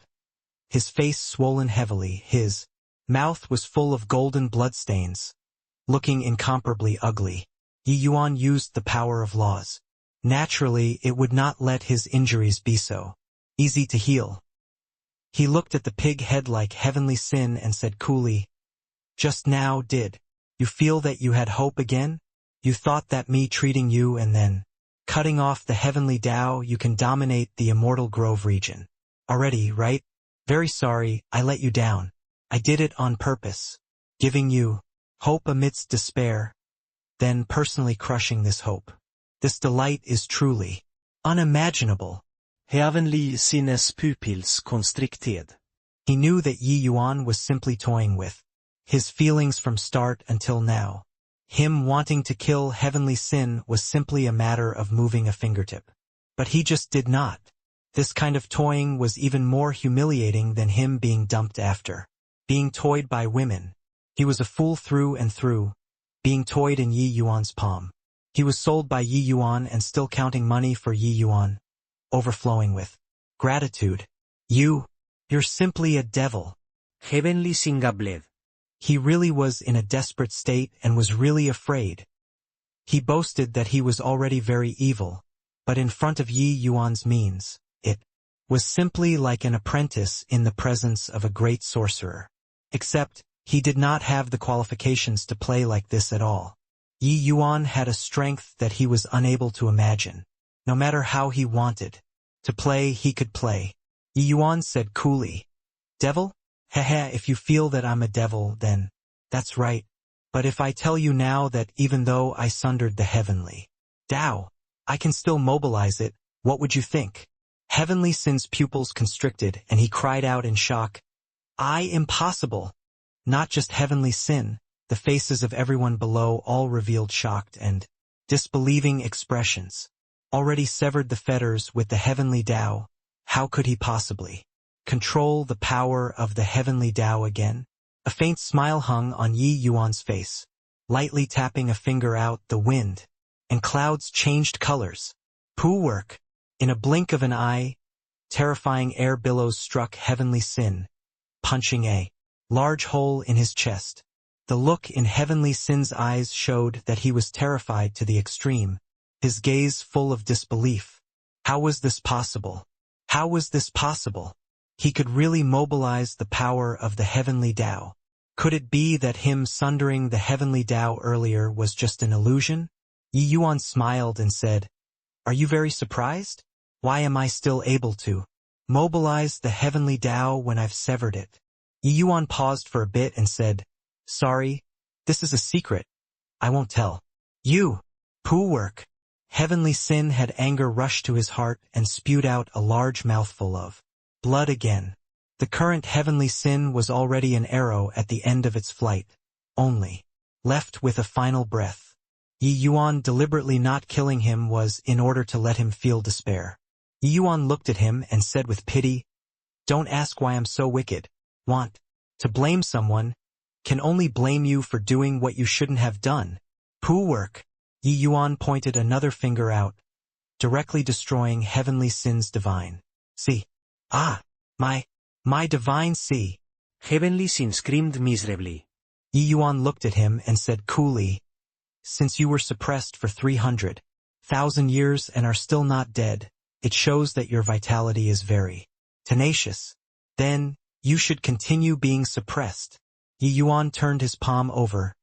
His face swollen heavily, his mouth was full of golden bloodstains. Looking incomparably ugly, Yi Yuan used the power of laws. Naturally, it would not let his injuries be so easy to heal. He looked at the pig head like Heavenly Sin and said coolly, "Just now, did you feel that you had hope again? You thought that me treating you and then cutting off the heavenly Tao you can dominate the immortal grove region already, right? Very sorry, I let you down. I did it on purpose, giving you hope amidst despair, then personally crushing this hope. This delight is truly unimaginable." Heavenly Sin's pupils constricted. He knew that Yi Yuan was simply toying with his feelings from start until now. Him wanting to kill Heavenly Sin was simply a matter of moving a fingertip. But he just did not. This kind of toying was even more humiliating than him being dumped after being toyed by women. He was a fool through and through, being toyed in Yi Yuan's palm. He was sold by Yi Yuan and still counting money for Yi Yuan, overflowing with gratitude. You're simply a devil. Heavenly Sin bled. He really was in a desperate state and was really afraid. He boasted that he was already very evil, but in front of Yi Yuan's means, it was simply like an apprentice in the presence of a great sorcerer. Except, he did not have the qualifications to play like this at all. Yi Yuan had a strength that he was unable to imagine. No matter how he wanted to play, he could play. Yi Yuan said coolly, "Devil? Haha, if you feel that I'm a devil, then that's right. But if I tell you now that even though I sundered the heavenly Tao, I can still mobilize it, what would you think?" Heavenly Sin's pupils constricted and he cried out in shock, Impossible! Not just Heavenly Sin, the faces of everyone below all revealed shocked and disbelieving expressions. Already severed the fetters with the heavenly Tao, how could he possibly control the power of the heavenly Tao again? A faint smile hung on Yi Yuan's face, lightly tapping a finger out the wind, and clouds changed colors. Poo work. In a blink of an eye, terrifying air billows struck Heavenly Sin, punching a large hole in his chest. The look in Heavenly Sin's eyes showed that he was terrified to the extreme, his gaze full of disbelief. How was this possible? How was this possible? He could really mobilize the power of the heavenly Tao. Could it be that him sundering the heavenly Tao earlier was just an illusion? Yi Yuan smiled and said, "Are you very surprised? Why am I still able to mobilize the heavenly Tao when I've severed it?" Yi Yuan paused for a bit and said, "Sorry, this is a secret. I won't tell you." Poo work. Heavenly Sin had anger rush to his heart and spewed out a large mouthful of blood again. The current Heavenly Sin was already an arrow at the end of its flight, only left with a final breath. Yi Yuan deliberately not killing him was in order to let him feel despair. Yi Yuan looked at him and said with pity, "Don't ask why I'm so wicked. Want to blame someone, can only blame you for doing what you shouldn't have done." Poo work. Yi Yuan pointed another finger out, directly destroying Heavenly Sin's divine see. My divine see. Heavenly Sin screamed miserably. Yi Yuan looked at him and said coolly, "Since you were suppressed for 300,000 years and are still not dead, it shows that your vitality is very tenacious. Then, you should continue being suppressed." Yi Yuan turned his palm over,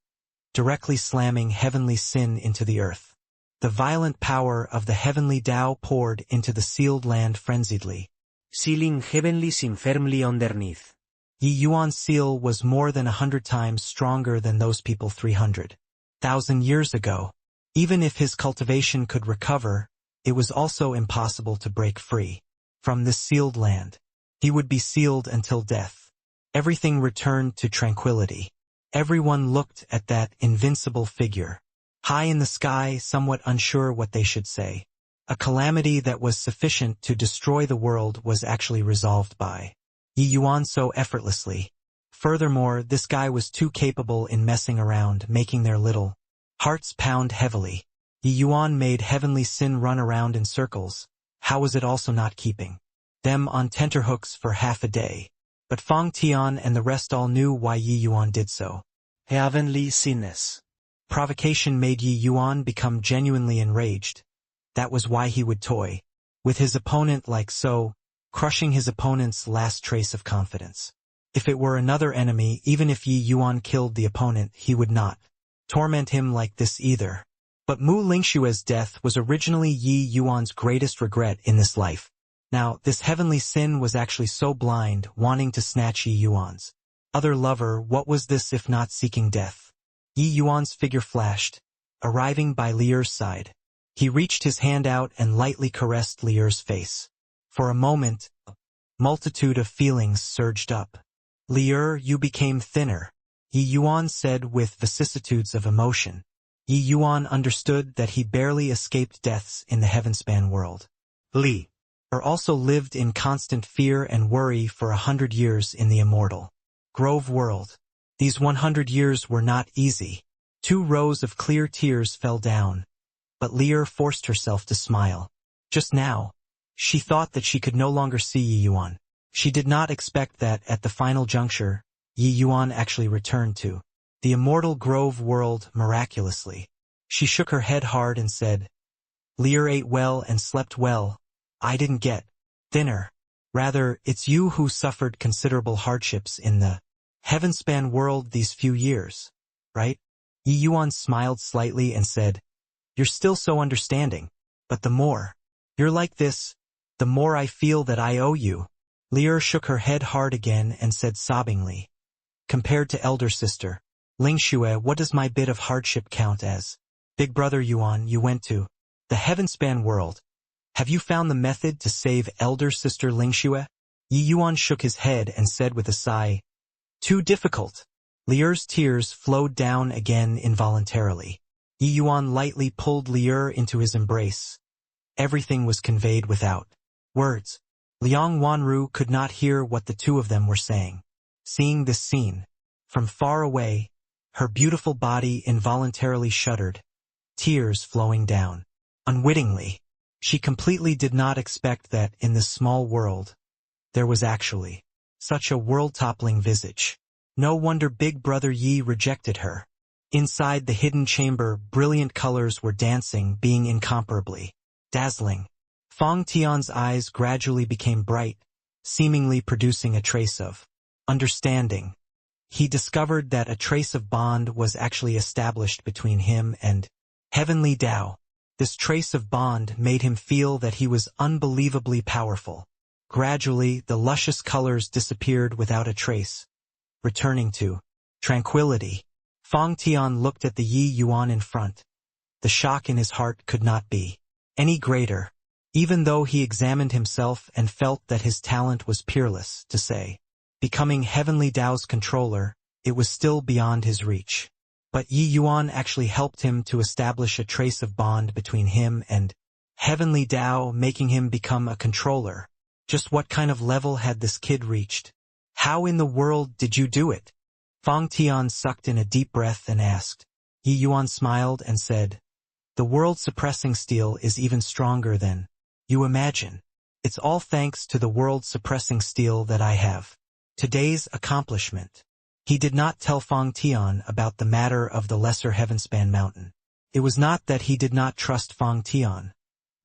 directly slamming Heavenly Sin into the earth. The violent power of the heavenly Tao poured into the sealed land frenziedly, sealing Heavenly Sin firmly underneath. Yi Yuan's seal was more than 100 times stronger than those people 300,000 1,000 years ago. Even if his cultivation could recover, it was also impossible to break free from this sealed land. He would be sealed until death. Everything returned to tranquility. Everyone looked at that invincible figure, high in the sky, somewhat unsure what they should say. A calamity that was sufficient to destroy the world was actually resolved by Yi Yuan so effortlessly. Furthermore, this guy was too capable in messing around, making their little hearts pound heavily. Yi Yuan made heavenly sin run around in circles. How was it also not keeping them on tenterhooks for half a day? But Fang Tian and the rest all knew why Yi Yuan did so. Heavenly sinnes. Provocation made Yi Yuan become genuinely enraged. That was why he would toy with his opponent like so, crushing his opponent's last trace of confidence. If it were another enemy, even if Yi Yuan killed the opponent, he would not torment him like this either. But Mu Lingshue's death was originally Yi Yuan's greatest regret in this life. Now, this heavenly sin was actually so blind, wanting to snatch Yi Yuan's other lover. What was this if not seeking death? Yi Yuan's figure flashed, arriving by Lier's side. He reached his hand out and lightly caressed Lier's face. For a moment, a multitude of feelings surged up. Lier, you became thinner, Yi Yuan said with vicissitudes of emotion. Yi Yuan understood that he barely escaped deaths in the heavenspan world. Li also lived in constant fear and worry for 100 years in the immortal Grove world. These 100 years were not easy. 2 rows of clear tears fell down. But Lier forced herself to smile. Just now, she thought that she could no longer see Yi Yuan. She did not expect that at the final juncture, Yi Yuan actually returned to the immortal Grove world miraculously. She shook her head hard and said, Lier ate well and slept well. I didn't get thinner. Rather, it's you who suffered considerable hardships in the heavenspan world these few years, right? Yi Yuan smiled slightly and said, You're still so understanding, but the more you're like this, the more I feel that I owe you. Lier shook her head hard again and said sobbingly, Compared to elder sister Lingxue, what does my bit of hardship count as? Big brother Yuan, you went to the heavenspan world. Have you found the method to save elder sister Lingxue? Yi Yuan shook his head and said with a sigh, Too difficult. Lier's tears flowed down again involuntarily. Yi Yuan lightly pulled Lier into his embrace. Everything was conveyed without words. Liang Wanru could not hear what the two of them were saying. Seeing this scene from far away, her beautiful body involuntarily shuddered, tears flowing down. Unwittingly, she completely did not expect that in this small world, there was actually such a world-toppling visage. No wonder Big Brother Yi rejected her. Inside the hidden chamber, brilliant colors were dancing, being incomparably dazzling. Fang Tian's eyes gradually became bright, seemingly producing a trace of understanding. He discovered that a trace of bond was actually established between him and Heavenly Tao. This trace of bond made him feel that he was unbelievably powerful. Gradually, the luscious colors disappeared without a trace, returning to tranquility. Fang Tian looked at the Yi Yuan in front. The shock in his heart could not be any greater. Even though he examined himself and felt that his talent was peerless, to say, becoming Heavenly Tao's controller, it was still beyond his reach. But Yi Yuan actually helped him to establish a trace of bond between him and Heavenly Tao, making him become a controller. Just what kind of level had this kid reached? How in the world did you do it? Fang Tian sucked in a deep breath and asked. Yi Yuan smiled and said, The world-suppressing steel is even stronger than you imagine. It's all thanks to the world-suppressing steel that I have. Today's accomplishment. He did not tell Fang Tian about the matter of the lesser heavenspan mountain. It was not that he did not trust Fang Tian,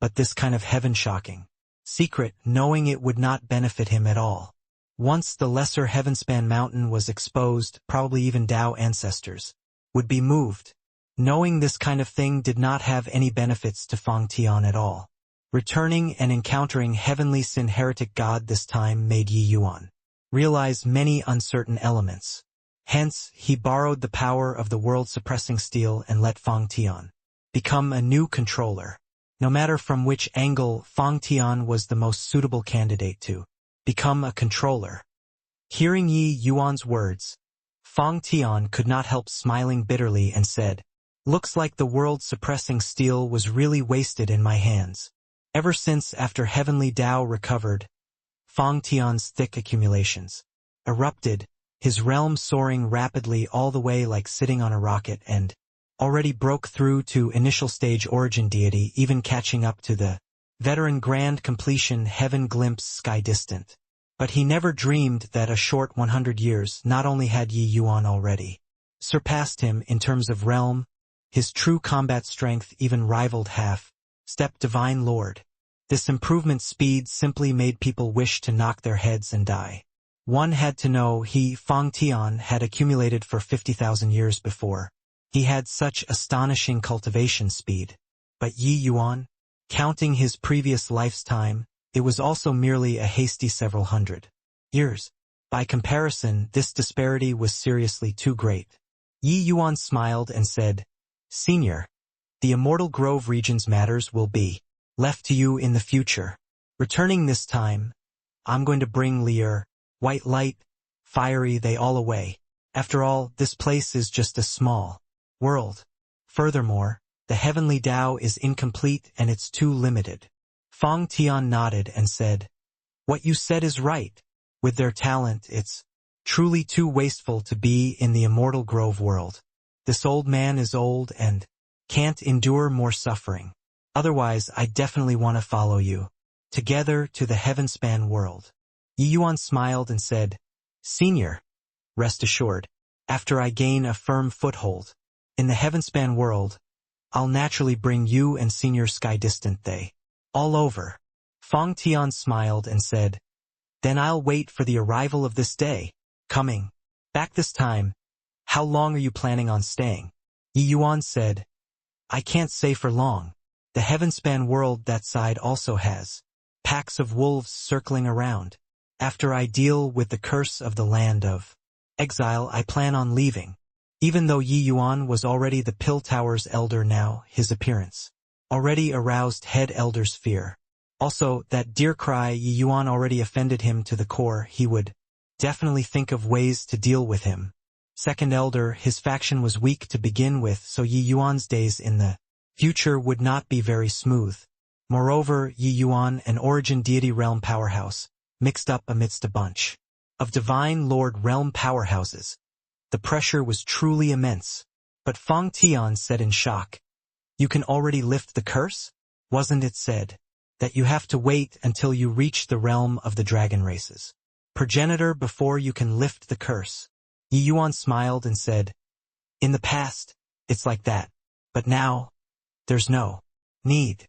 but this kind of heaven-shocking secret, knowing it would not benefit him at all. Once the lesser heavenspan mountain was exposed, probably even Tao ancestors would be moved. Knowing this kind of thing did not have any benefits to Fang Tian at all. Returning and encountering Heavenly Sin Heretic God this time made Yi Yuan realize many uncertain elements. Hence, he borrowed the power of the world-suppressing steel and let Fang Tian become a new controller. No matter from which angle, Fang Tian was the most suitable candidate to become a controller. Hearing Yi Yuan's words, Fang Tian could not help smiling bitterly and said, "Looks like the world-suppressing steel was really wasted in my hands." Ever since after Heavenly Tao recovered, Fang Tian's thick accumulations erupted, his realm soaring rapidly all the way like sitting on a rocket and already broke through to initial stage origin deity, even catching up to the veteran grand completion heaven glimpse sky distant. But he never dreamed that a short 100 years not only had Yi Yuan already surpassed him in terms of realm, his true combat strength even rivaled half-step Divine Lord. This improvement speed simply made people wish to knock their heads and die. One had to know Fang Tian had accumulated for 50,000 years before. He had such astonishing cultivation speed. But Yi Yuan, counting his previous life's time, it was also merely a hasty several hundred years. By comparison, this disparity was seriously too great. Yi Yuan smiled and said, "Senior, the Immortal Grove region's matters will be left to you in the future. Returning this time, I'm going to bring Lear, white light, fiery they all away. After all, this place is just a small world. Furthermore, the Heavenly Tao is incomplete and it's too limited." Fang Tian nodded and said, "What you said is right. With their talent, it's truly too wasteful to be in the Immortal Grove world. This old man is old and can't endure more suffering. Otherwise, I definitely want to follow you together to the Heavenspan world." Yi Yuan smiled and said, "Senior, rest assured, after I gain a firm foothold in the Heavenspan world, I'll naturally bring you and Senior Sky Distant They all over." Fang Tian smiled and said, "Then I'll wait for the arrival of this day. Coming back this time, how long are you planning on staying?" Yi Yuan said, "I can't say for long. The Heavenspan world that side also has packs of wolves circling around. After I deal with the curse of the land of exile, I plan on leaving." Even though Yi Yuan was already the Pill Tower's elder now, his appearance already aroused head elder's fear. Also, that deer cry Yi Yuan already offended him to the core. He would definitely think of ways to deal with him. Second elder, his faction was weak to begin with, so Yi Yuan's days in the future would not be very smooth. Moreover, Yi Yuan, an origin deity realm powerhouse, mixed up amidst a bunch of Divine Lord realm powerhouses. The pressure was truly immense. But Fang Tian said in shock, "You can already lift the curse? Wasn't it said that you have to wait until you reach the realm of the dragon races progenitor before you can lift the curse?" Yi Yuan smiled and said, "In the past, it's like that. But now, there's no need."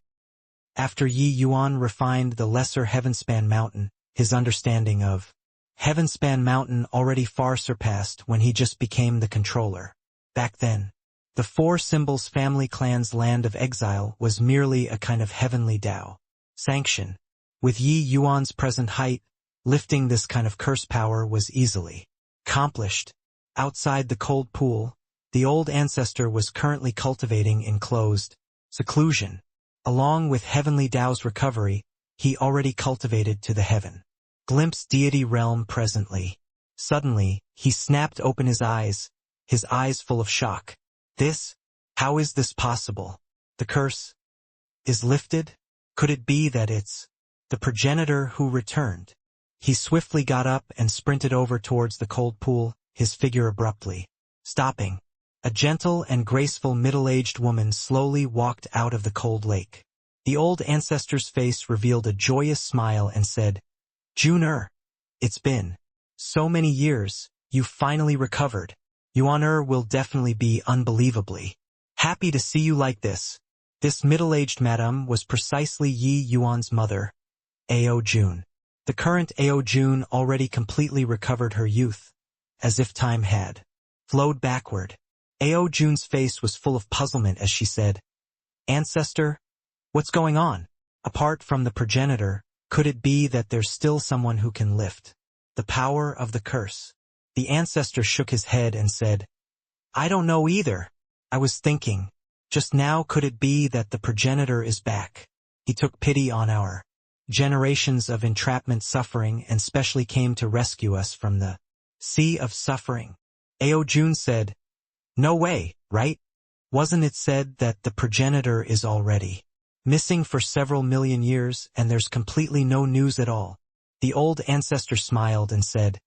After Yi Yuan refined the lesser Heavenspan Mountain, his understanding of Heavenspan Mountain already far surpassed when he just became the controller. Back then, the Four Symbols family clan's land of exile was merely a kind of heavenly Tao sanction. With Yi Yuan's present height, lifting this kind of curse power was easily accomplished. Outside the cold pool, the old ancestor was currently cultivating in closed seclusion. Along with Heavenly Tao's recovery, he already cultivated to the heaven glimpse deity realm presently. Suddenly, he snapped open his eyes full of shock. How is this possible? The curse is lifted? Could it be that it's the progenitor who returned? He swiftly got up and sprinted over towards the cold pool, his figure abruptly stopping. A gentle and graceful middle-aged woman slowly walked out of the cold lake. The old ancestor's face revealed a joyous smile and said, "June-er, it's been so many years, you finally recovered. Yuan-er will definitely be unbelievably happy to see you like this." This middle-aged madam was precisely Yi Yuan's mother, Ao Jun. The current Ao Jun already completely recovered her youth, as if time had flowed backward. Ao Jun's face was full of puzzlement as she said, "Ancestor, what's going on? Apart from the progenitor, could it be that there's still someone who can lift the power of the curse?" The ancestor shook his head and said, I don't know either. I was thinking, just now could it be that the progenitor is back? He took pity on our generations of entrapment suffering and specially came to rescue us from the sea of suffering. Aojun said, no way, right? Wasn't it said that the progenitor is already missing for several million years and there's completely no news at all? The old ancestor smiled and said,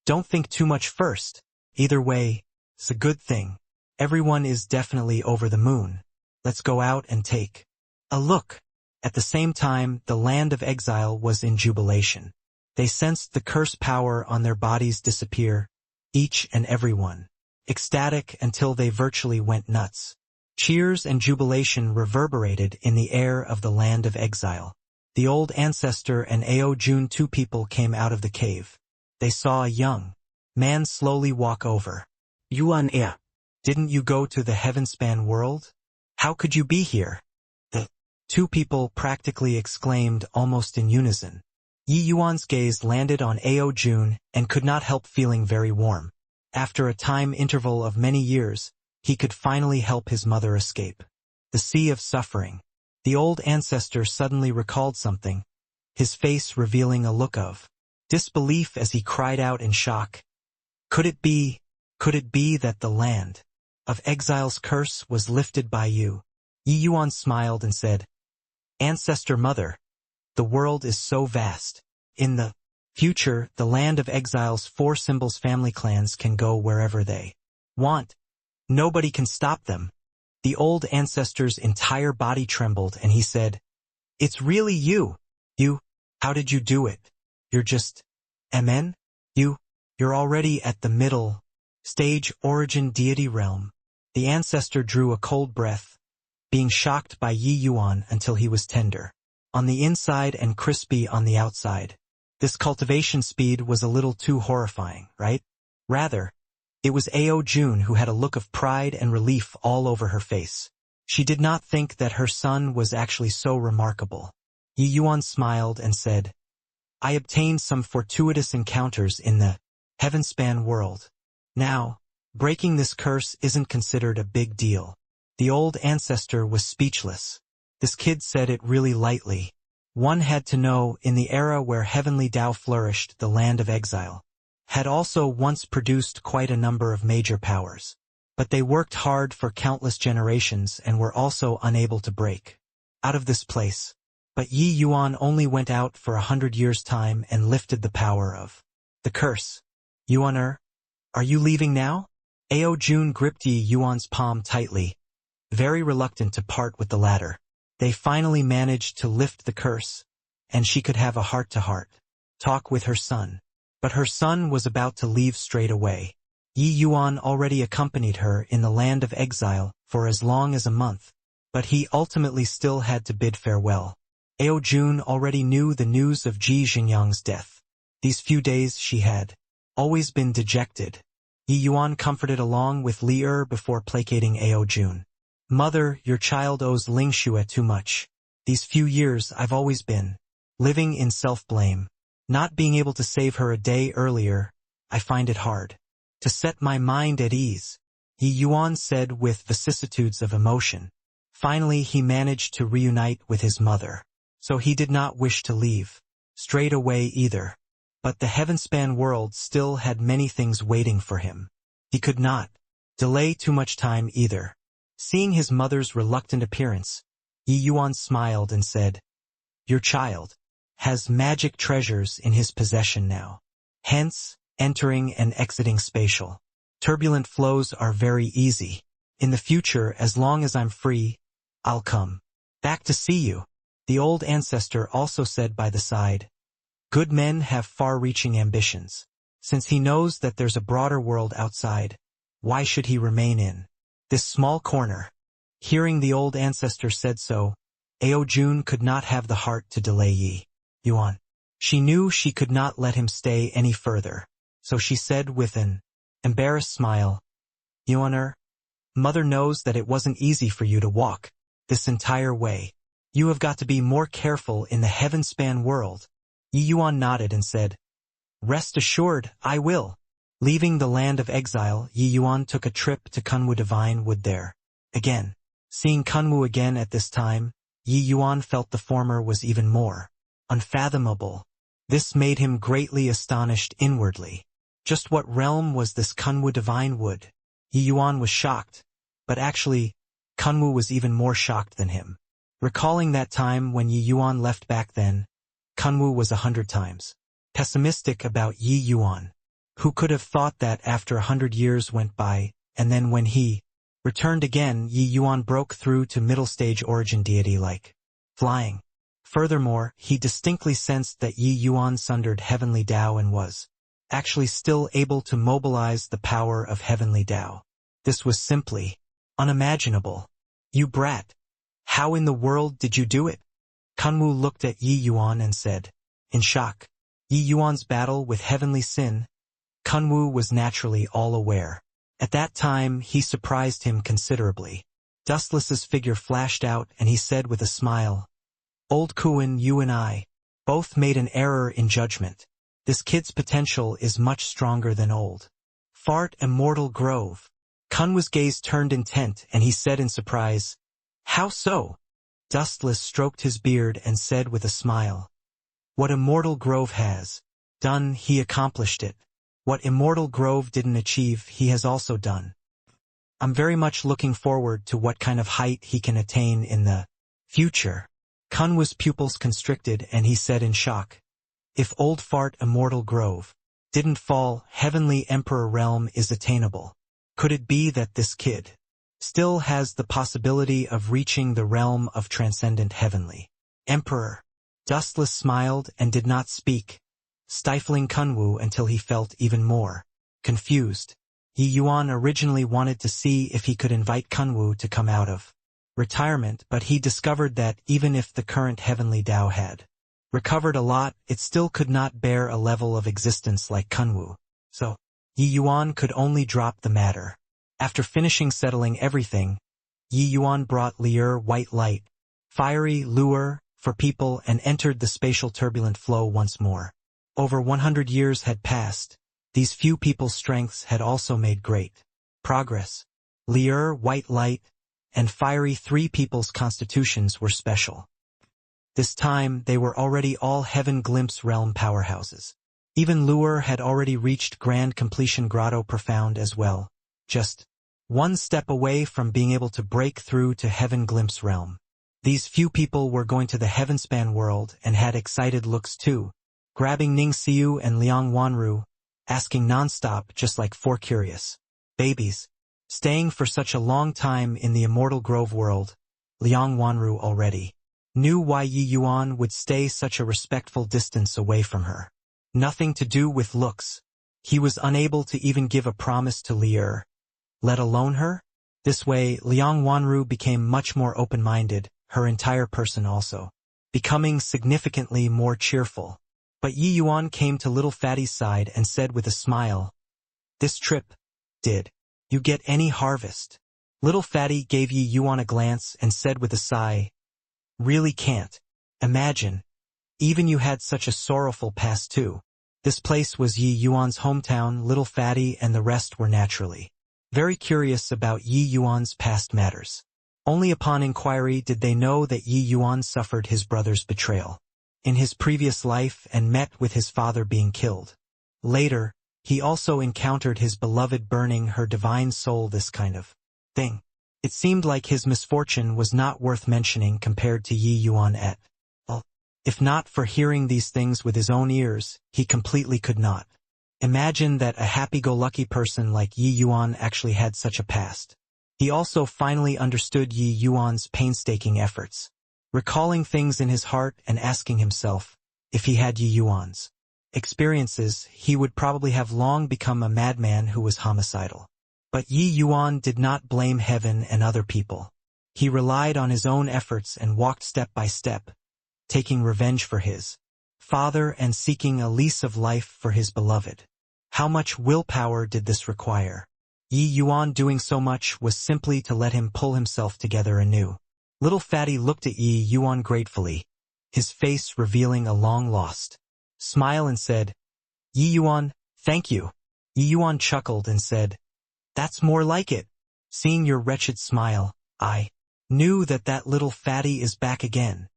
don't think too much first. Either way, it's a good thing. Everyone is definitely over the moon. Let's go out and take a look. At the same time, the land of exile was in jubilation. They sensed the curse power on their bodies disappear, each and every one, ecstatic until they virtually went nuts. Cheers and jubilation reverberated in the air of the land of exile. The old ancestor and Aojun, two people, came out of the cave. They saw a young man slowly walk over. Yuan Ea. Didn't you go to the heaven-span world? How could you be here? The two people practically exclaimed almost in unison. Yi Yuan's gaze landed on Aojun and could not help feeling very warm. After a time interval of many years, he could finally help his mother escape the sea of suffering. The old ancestor suddenly recalled something, his face revealing a look of disbelief as he cried out in shock. Could it be that the land of exile's curse was lifted by you? Yi Yuan smiled and said, Ancestor Mother, the world is so vast. In the future, the land of exile's 4 symbols family clans can go wherever they want. Nobody can stop them. The old ancestor's entire body trembled and he said, It's really you. How did you do it? You're just, MN? You're already at the middle stage origin deity realm. The ancestor drew a cold breath, being shocked by Yi Yuan until he was tender on the inside and crispy on the outside. This cultivation speed was a little too horrifying, right? Rather, it was Aojun who had a look of pride and relief all over her face. She did not think that her son was actually so remarkable. Yi Yuan smiled and said, I obtained some fortuitous encounters in the heaven-span world. Now, breaking this curse isn't considered a big deal. The old ancestor was speechless. This kid said it really lightly. One had to know, in the era where heavenly Tao flourished, the land of exile had also once produced quite a number of major powers. But they worked hard for countless generations and were also unable to break out of this place. But Yi Yuan only went out for 100 years' time and lifted the power of the curse. Yuan-er, are you leaving now? Aojun gripped Yi Yuan's palm tightly, very reluctant to part with the latter. They finally managed to lift the curse, and she could have a heart-to-heart talk with her son. But her son was about to leave straight away. Yi Yuan already accompanied her in the land of exile for as long as a month, but he ultimately still had to bid farewell. Aojun already knew the news of Ji Xingyang's death. These few days she had always been dejected. Yi Yuan comforted along with Li Er before placating Aojun. Mother, your child owes Ling Xue too much. These few years I've always been living in self-blame. Not being able to save her a day earlier, I find it hard to set my mind at ease. Yi Yuan said with vicissitudes of emotion. Finally he managed to reunite with his mother. So he did not wish to leave straight away either. But the heaven-span world still had many things waiting for him. He could not delay too much time either. Seeing his mother's reluctant appearance, Yi Yuan smiled and said, Your child has magic treasures in his possession now. Hence, entering and exiting spatial turbulent flows are very easy. In the future, as long as I'm free, I'll come back to see you. The old ancestor also said by the side, Good men have far-reaching ambitions. Since he knows that there's a broader world outside, why should he remain in this small corner? Hearing the old ancestor said so, Aojun could not have the heart to delay Yi Yuan. She knew she could not let him stay any further, so she said with an embarrassed smile, Yuan-er, Mother knows that it wasn't easy for you to walk this entire way. You have got to be more careful in the heaven-span world. Yi Yuan nodded and said, Rest assured, I will. Leaving the land of exile, Yi Yuan took a trip to Kunwu Divine Wood there. Again. Seeing Kunwu again at this time, Yi Yuan felt the former was even more unfathomable. This made him greatly astonished inwardly. Just what realm was this Kunwu Divine Wood? Yi Yuan was shocked, but actually, Kunwu was even more shocked than him. Recalling that time when Yi Yuan left back then, Kunwu was 100 times pessimistic about Yi Yuan. Who could have thought that after 100 years went by, and then when he returned again, Yi Yuan broke through to middle stage origin deity like flying. Furthermore, he distinctly sensed that Yi Yuan sundered heavenly Tao and was actually still able to mobilize the power of heavenly Tao. This was simply unimaginable. You brat! How in the world did you do it? Kunwu looked at Yi Yuan and said, in shock. Yi Yuan's battle with heavenly sin, Kunwu was naturally all aware. At that time, he surprised him considerably. Dustless's figure flashed out and he said with a smile, Old Kuan, you and I both made an error in judgment. This kid's potential is much stronger than old Fart Immortal Grove. Kunwu's gaze turned intent and he said in surprise, How so? Dustless stroked his beard and said with a smile, What Immortal Grove has done, he accomplished it. What Immortal Grove didn't achieve, he has also done. I'm very much looking forward to what kind of height he can attain in the future. Kunwu's pupils constricted and he said in shock, If old Fart Immortal Grove didn't fall, Heavenly Emperor Realm is attainable. Could it be that this kid still has the possibility of reaching the realm of transcendent Heavenly Emperor? Dustless smiled and did not speak, stifling Kunwu until he felt even more confused. Yi Yuan originally wanted to see if he could invite Kunwu to come out of retirement, but he discovered that even if the current heavenly Tao had recovered a lot, it still could not bear a level of existence like Kunwu. So, Yi Yuan could only drop the matter. After finishing settling everything, Yi Yuan brought Lier white light, fiery lure, for people and entered the spatial turbulent flow once more. Over 100 years had passed. These few people's strengths had also made great progress. Lier, white light, and fiery three people's constitutions were special. This time, they were already all Heaven Glimpse realm powerhouses. Even Lure had already reached Grand Completion Grotto Profound as well, just one step away from being able to break through to Heaven Glimpse realm. These few people were going to the Heavenspan world and had excited looks too, grabbing Ning Xiu and Liang Wanru, asking nonstop just like four curious babies. Staying for such a long time in the Immortal Grove world, Liang Wanru already knew why Yi Yuan would stay such a respectful distance away from her. Nothing to do with looks. He was unable to even give a promise to Lier, let alone her. This way, Liang Wanru became much more open-minded, her entire person also, becoming significantly more cheerful. But Yi Yuan came to Little Fatty's side and said with a smile, This trip, did you get any harvest? Little Fatty gave Yi Yuan a glance and said with a sigh, Really can't imagine. Even you had such a sorrowful past too. This place was Yi Yuan's hometown. Little Fatty and the rest were naturally very curious about Yi Yuan's past matters. Only upon inquiry did they know that Yi Yuan suffered his brother's betrayal in his previous life and met with his father being killed. Later, he also encountered his beloved burning her divine soul. This kind of thing. It seemed like his misfortune was not worth mentioning compared to Yi Yuan et al. If not for hearing these things with his own ears, he completely could not imagine that a happy-go-lucky person like Yi Yuan actually had such a past. He also finally understood Yi Yuan's painstaking efforts, recalling things in his heart and asking himself, if he had Yi Yuan's experiences, he would probably have long become a madman who was homicidal. But Yi Yuan did not blame heaven and other people. He relied on his own efforts and walked step by step, taking revenge for his father and seeking a lease of life for his beloved. How much willpower did this require? Yi Yuan doing so much was simply to let him pull himself together anew. Little Fatty looked at Yi Yuan gratefully, his face revealing a long-lost smile and said, Yi Yuan, thank you. Yi Yuan chuckled and said, "That's more like it. Seeing your wretched smile, I knew that little fatty is back again."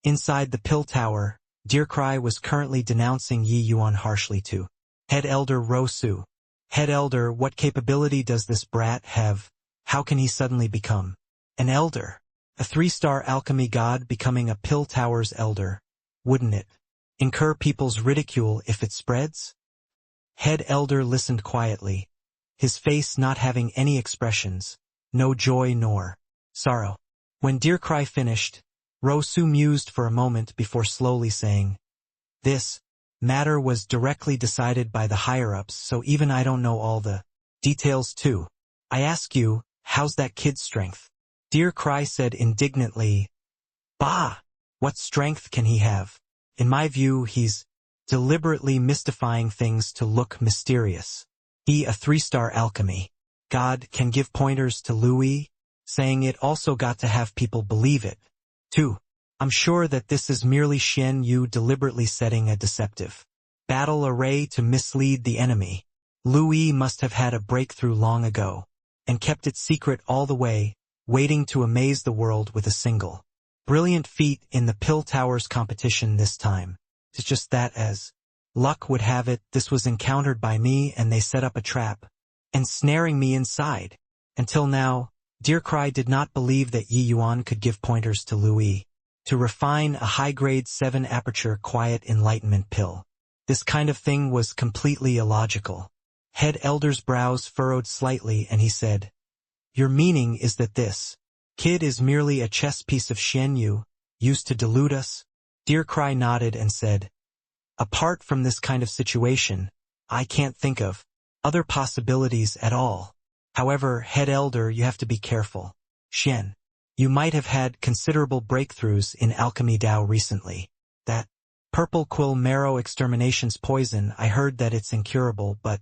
Inside the pill tower, Deercry was currently denouncing Yi Yuan harshly to Head Elder Rosu. "Head Elder, what capability does this brat have? How can he suddenly become an elder? A 3-star alchemy god becoming a pill tower's elder? Wouldn't it incur people's ridicule if it spreads?" Head Elder listened quietly, his face not having any expressions, no joy nor sorrow. When Deercry finished, Rosu mused for a moment before slowly saying, "This matter was directly decided by the higher-ups, so even I don't know all the details too. I ask you, how's that kid's strength?" Deercry said indignantly, "Bah! What strength can he have? In my view, he's deliberately mystifying things to look mysterious. He, a 3-star alchemy god, can give pointers to Louis, saying it also got to have people believe it, too. I'm sure that this is merely Xian Yu deliberately setting a deceptive battle array to mislead the enemy. Louis must have had a breakthrough long ago, and kept it secret all the way, waiting to amaze the world with a single brilliant feat in the Pill Towers competition this time. It's just that, as luck would have it, this was encountered by me and they set up a trap, ensnaring me inside. Until now, Deercry did not believe that Yi Yuan could give pointers to Louis to refine a high-grade 7-aperture quiet enlightenment pill. This kind of thing was completely illogical. Head Elder's brows furrowed slightly and he said, "Your meaning is that this kid is merely a chess piece of Xian Yu, used to delude us?" Deercry nodded and said, "Apart from this kind of situation, I can't think of other possibilities at all. However, Head Elder, you have to be careful. Xian, you might have had considerable breakthroughs in alchemy Dao recently. That purple quill marrow extermination's poison, I heard that it's incurable, but..."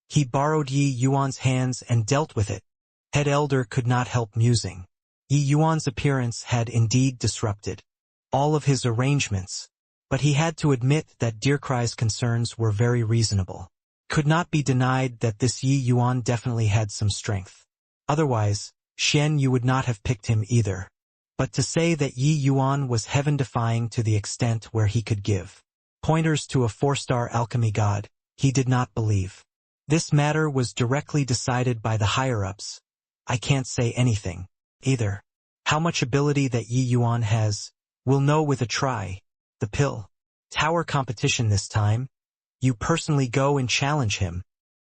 He borrowed Yi Yuan's hands and dealt with it. Head Elder could not help musing. Yi Yuan's appearance had indeed disrupted all of his arrangements, but he had to admit that Deercry's concerns were very reasonable. Could not be denied that this Yi Yuan definitely had some strength. Otherwise, Xian Yu would not have picked him either. But to say that Yi Yuan was heaven-defying to the extent where he could give pointers to a 4-star alchemy god, he did not believe. This matter was directly decided by the higher-ups. I can't say anything, either. How much ability that Yi Yuan has, we'll know with a try. The Pill Tower competition this time. You personally go and challenge him."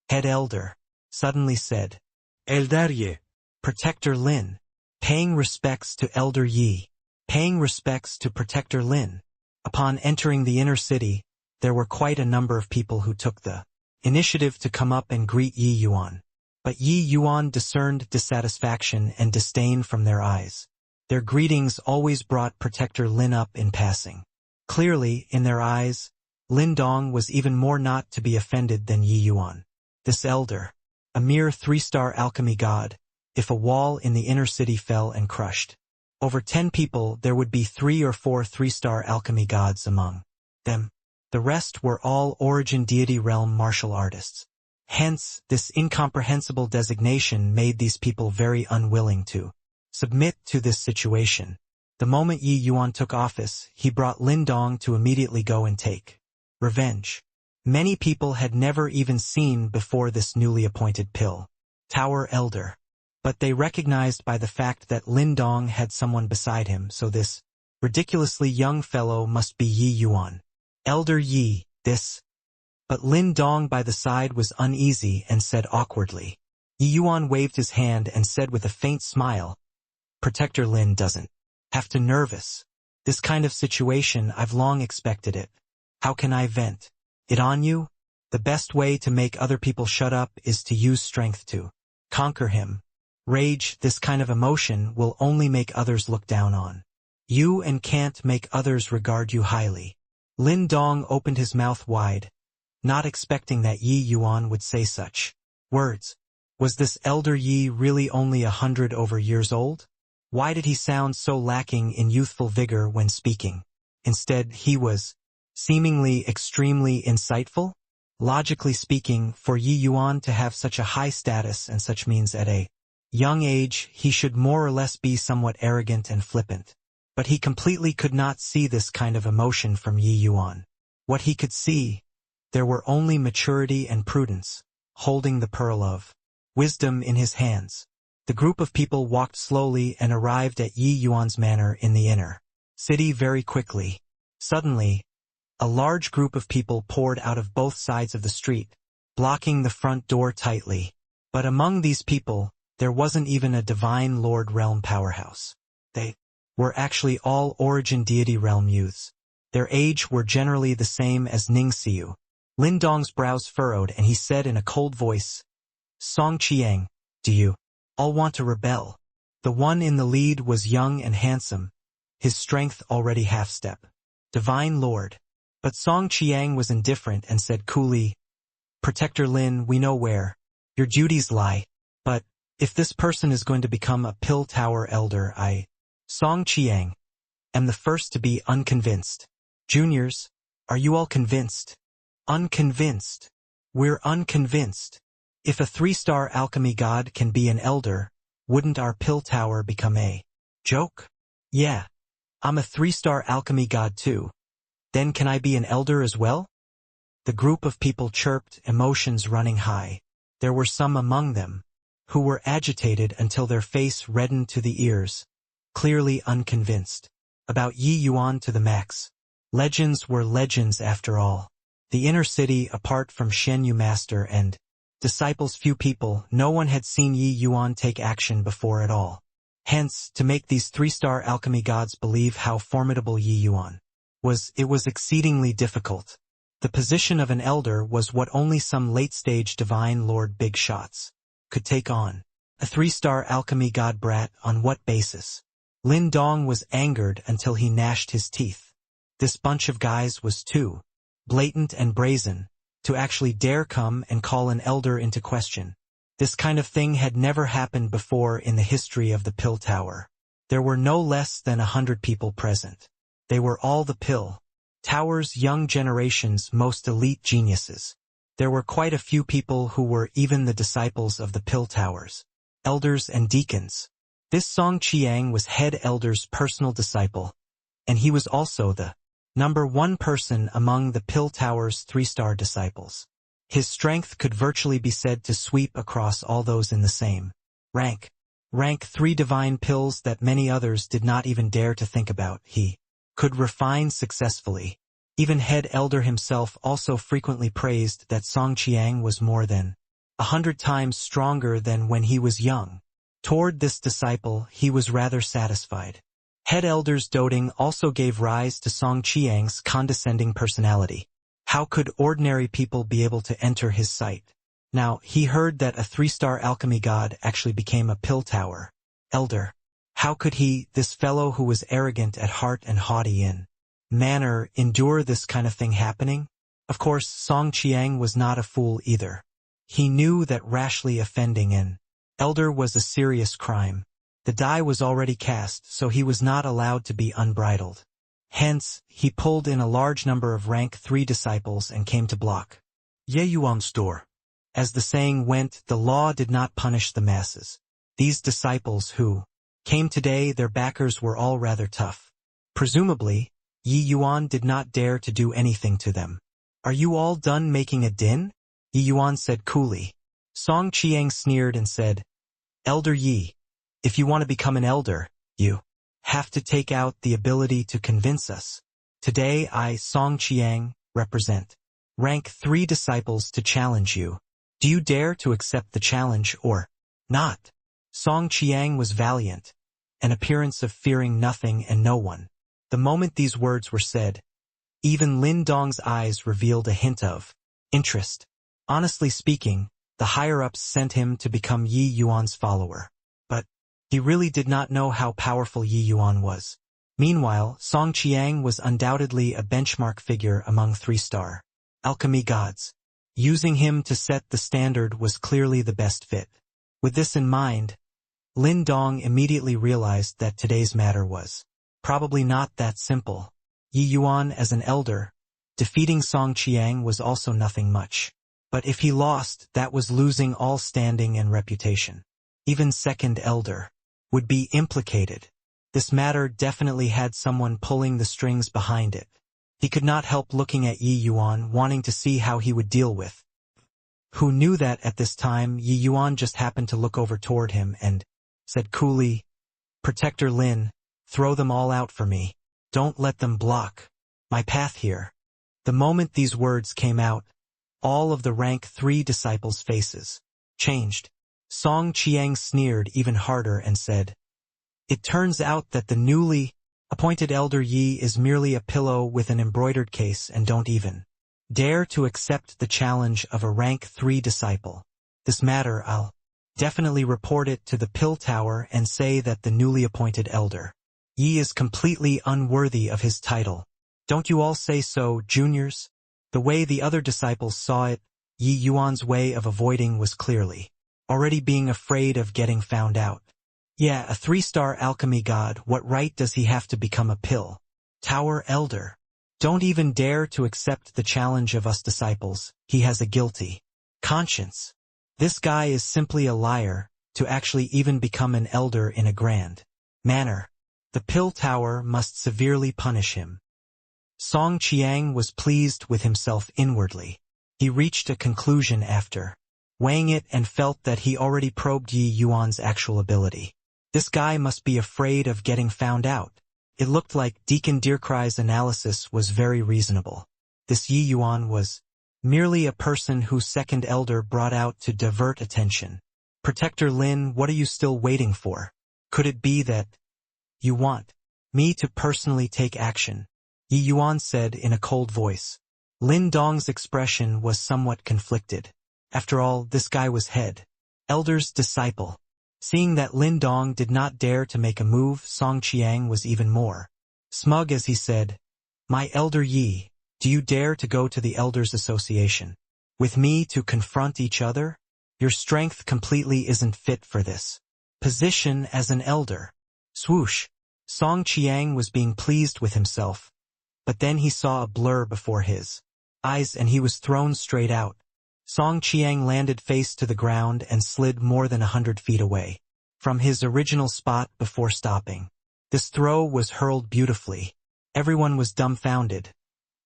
Head Elder suddenly said, "Eldarye." Protector Lin. Paying respects to Elder Yi. Paying respects to Protector Lin. Upon entering the inner city, there were quite a number of people who took the initiative to come up and greet Yi Yuan. But Yi Yuan discerned dissatisfaction and disdain from their eyes. Their greetings always brought Protector Lin up in passing. Clearly, in their eyes, Lin Dong was even more not to be offended than Yi Yuan. This elder, a mere 3-star alchemy god, if a wall in the inner city fell and crushed over 10 people, there would be 3 or 4 3-star alchemy gods among them. The rest were all origin deity realm martial artists. Hence, this incomprehensible designation made these people very unwilling to submit to this situation. The moment Yi Yuan took office, he brought Lin Dong to immediately go and take revenge. Many people had never even seen before this newly appointed Pill Tower elder. But they recognized by the fact that Lin Dong had someone beside him, so this ridiculously young fellow must be Yi Yuan. Elder Yi, this. But Lin Dong by the side was uneasy and said awkwardly. Yi Yuan waved his hand and said with a faint smile, "Protector Lin doesn't have to nervous. This kind of situation, I've long expected it. How can I vent it on you? The best way to make other people shut up is to use strength to conquer him. Rage, this kind of emotion, will only make others look down on you and can't make others regard you highly." Lin Dong opened his mouth wide, not expecting that Yi Yuan would say such words. Was this elder Yi really only 100 over years old? Why did he sound so lacking in youthful vigor when speaking? Instead, he was seemingly extremely insightful. Logically speaking, for Yi Yuan to have such a high status and such means at a young age, he should more or less be somewhat arrogant and flippant. But he completely could not see this kind of emotion from Yi Yuan. What he could see, there were only maturity and prudence, holding the pearl of wisdom in his hands. The group of people walked slowly and arrived at Yi Yuan's manor in the inner city very quickly. Suddenly, a large group of people poured out of both sides of the street, blocking the front door tightly. But among these people, there wasn't even a divine Lord Realm powerhouse. They were actually all Origin Deity Realm youths. Their age were generally the same as Ning Xiu. Lin Dong's brows furrowed and he said in a cold voice, "Song Qiang, do you all want to rebel?" The one in the lead was young and handsome, his strength already half-step. Divine Lord. But Song Qiang was indifferent and said coolly, "Protector Lin, we know where your duties lie. But if this person is going to become a Pill Tower elder, I, Song Qiang, am the first to be unconvinced. Juniors, are you all convinced?" Unconvinced. We're unconvinced. If a 3-star alchemy god can be an elder, wouldn't our Pill Tower become a joke? Yeah. I'm a 3-star alchemy god too. Then can I be an elder as well? The group of people chirped, emotions running high. There were some among them who were agitated until their face reddened to the ears, clearly unconvinced. About Yi Yuan to the max. Legends were legends after all. The inner city, apart from Shen Yu Master and disciples, few people, no one had seen Yi Yuan take action before at all. Hence, to make these 3-star alchemy gods believe how formidable Yi Yuan was, it was exceedingly difficult. The position of an elder was what only some late-stage divine lord big shots could take on. A 3-star alchemy god brat, on what basis? Lin Dong was angered until he gnashed his teeth. This bunch of guys was too blatant and brazen to actually dare come and call an elder into question. This kind of thing had never happened before in the history of the Pill Tower. There were no less than 100 people present. They were all the Pill Tower's young generation's most elite geniuses. There were quite a few people who were even the disciples of the Pill Towers, elders and deacons. This Song Qiang was head elder's personal disciple, and he was also the number 1 person among the Pill Tower's 3-star disciples. His strength could virtually be said to sweep across all those in the same rank. Rank 3 divine pills that many others did not even dare to think about. He could refine successfully. Even head elder himself also frequently praised that Song Qiang was more than 100 times stronger than when he was young. Toward this disciple, he was rather satisfied. Head elder's doting also gave rise to Song Qiang's condescending personality. How could ordinary people be able to enter his sight? Now, he heard that a 3-star alchemy god actually became a Pill Tower elder. How could he, this fellow who was arrogant at heart and haughty in manner, endure this kind of thing happening? Of course, Song Qiang was not a fool either. He knew that rashly offending an elder was a serious crime. The die was already cast, so he was not allowed to be unbridled. Hence, he pulled in a large number of rank 3 disciples and came to block Ye Yuan's door. As the saying went, the law did not punish the masses. These disciples who came today, their backers were all rather tough. Presumably, Yi Yuan did not dare to do anything to them. "Are you all done making a din?" Yi Yuan said coolly. Song Qiang sneered and said, "Elder Yi, if you want to become an elder, you have to take out the ability to convince us. Today I, Song Qiang, represent rank 3 disciples to challenge you. Do you dare to accept the challenge or not?" Song Qiang was valiant, an appearance of fearing nothing and no one. The moment these words were said, even Lin Dong's eyes revealed a hint of interest. Honestly speaking, the higher-ups sent him to become Yi Yuan's follower. But he really did not know how powerful Yi Yuan was. Meanwhile, Song Qiang was undoubtedly a benchmark figure among 3-star alchemy gods. Using him to set the standard was clearly the best fit. With this in mind, Lin Dong immediately realized that today's matter was probably not that simple. Yi Yuan as an elder, Defeating Song Qiang was also nothing much. But if he lost, that was losing all standing and reputation. Even second elder would be implicated. This matter definitely had someone pulling the strings behind it. He could not help looking at Yi Yuan, wanting to see how he would deal with. Who knew that at this time Yi Yuan just happened to look over toward him and said coolly, "Protector Lin, throw them all out for me. Don't let them block my path here." The moment these words came out, all of the rank 3 disciples' faces changed. Song Qiang sneered even harder and said, "It turns out that the newly appointed Elder Yi is merely a pillow with an embroidered case and don't even dare to accept the challenge of a rank 3 disciple. This matter I'll definitely report it to the Pill Tower and say that the newly appointed Elder Yi is completely unworthy of his title. Don't you all say so, juniors?" The way the other disciples saw it, Yi Yuan's way of avoiding was clearly already being afraid of getting found out. Yeah, a 3-star alchemy god, what right does he have to become a Pill Tower elder? Don't even dare to accept the challenge of us disciples, he has a guilty conscience. This guy is simply a liar, to actually even become an elder in a grand manner. The Pill Tower must severely punish him. Song Qiang was pleased with himself inwardly. He reached a conclusion after weighing it and felt that he already probed Yi Yuan's actual ability. This guy must be afraid of getting found out. It looked like Deacon Deercry's analysis was very reasonable. This Yi Yuan was merely a person whose second elder brought out to divert attention. Protector Lin, what are you still waiting for? Could it be that you want me to personally take action? Yi Yuan said in a cold voice. Lin Dong's expression was somewhat conflicted. After all, this guy was head elder's disciple. Seeing that Lin Dong did not dare to make a move, Song Qiang was even more smug as he said, "My Elder Yi, do you dare to go to the Elders Association with me to confront each other? Your strength completely isn't fit for this position as an elder." Swoosh! Song Qiang was being pleased with himself, but then he saw a blur before his eyes and he was thrown straight out. Song Qiang landed face to the ground and slid more than 100 feet away from his original spot before stopping. This throw was hurled beautifully. Everyone was dumbfounded,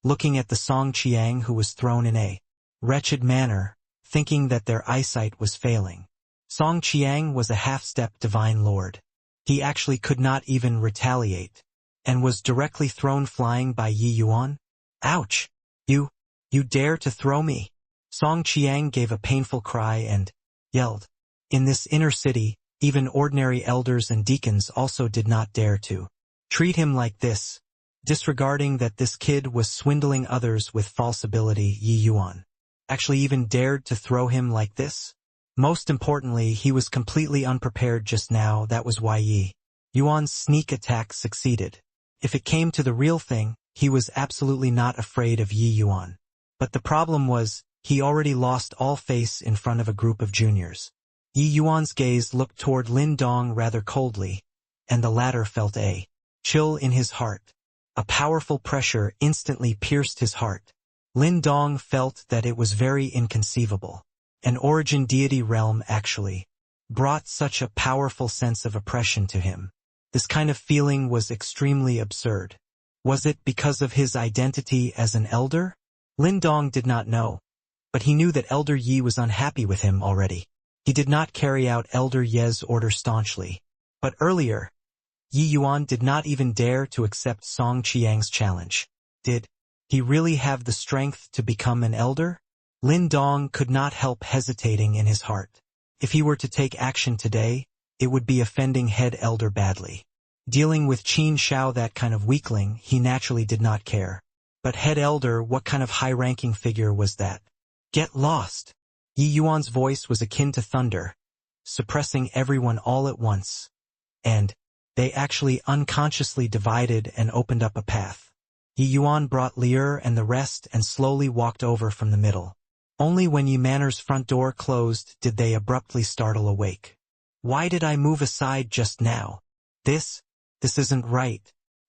looking at the Song Qiang who was thrown in a wretched manner, thinking that their eyesight was failing. Song Qiang was a half-step divine lord. He actually could not even retaliate, and was directly thrown flying by Yi Yuan. Ouch! You dare to throw me? Song Qiang gave a painful cry and yelled. In this inner city, even ordinary elders and deacons also did not dare to treat him like this, disregarding that this kid was swindling others with false ability. Yi Yuan actually even dared to throw him like this? Most importantly, he was completely unprepared just now. That was why Yi Yuan's sneak attack succeeded. If it came to the real thing, he was absolutely not afraid of Yi Yuan. But the problem was, he already lost all face in front of a group of juniors. Yi Yuan's gaze looked toward Lin Dong rather coldly, and the latter felt a chill in his heart. A powerful pressure instantly pierced his heart. Lin Dong felt that it was very inconceivable. An origin deity realm actually brought such a powerful sense of oppression to him. This kind of feeling was extremely absurd. Was it because of his identity as an elder? Lin Dong did not know, but he knew that Elder Yi was unhappy with him already. He did not carry out Elder Ye's order staunchly. But earlier, Yi Yuan did not even dare to accept Song Qiang's challenge. Did he really have the strength to become an elder? Lin Dong could not help hesitating in his heart. If he were to take action today, it would be offending head elder badly. Dealing with Qin Shao, that kind of weakling, he naturally did not care. But head elder, what kind of high-ranking figure was that? Get lost! Yi Yuan's voice was akin to thunder, suppressing everyone all at once. And they actually unconsciously divided and opened up a path. Yi Yuan brought Lier and the rest and slowly walked over from the middle. Only when Yi Manor's front door closed did they abruptly startle awake. Why did I move aside just now? This isn't right.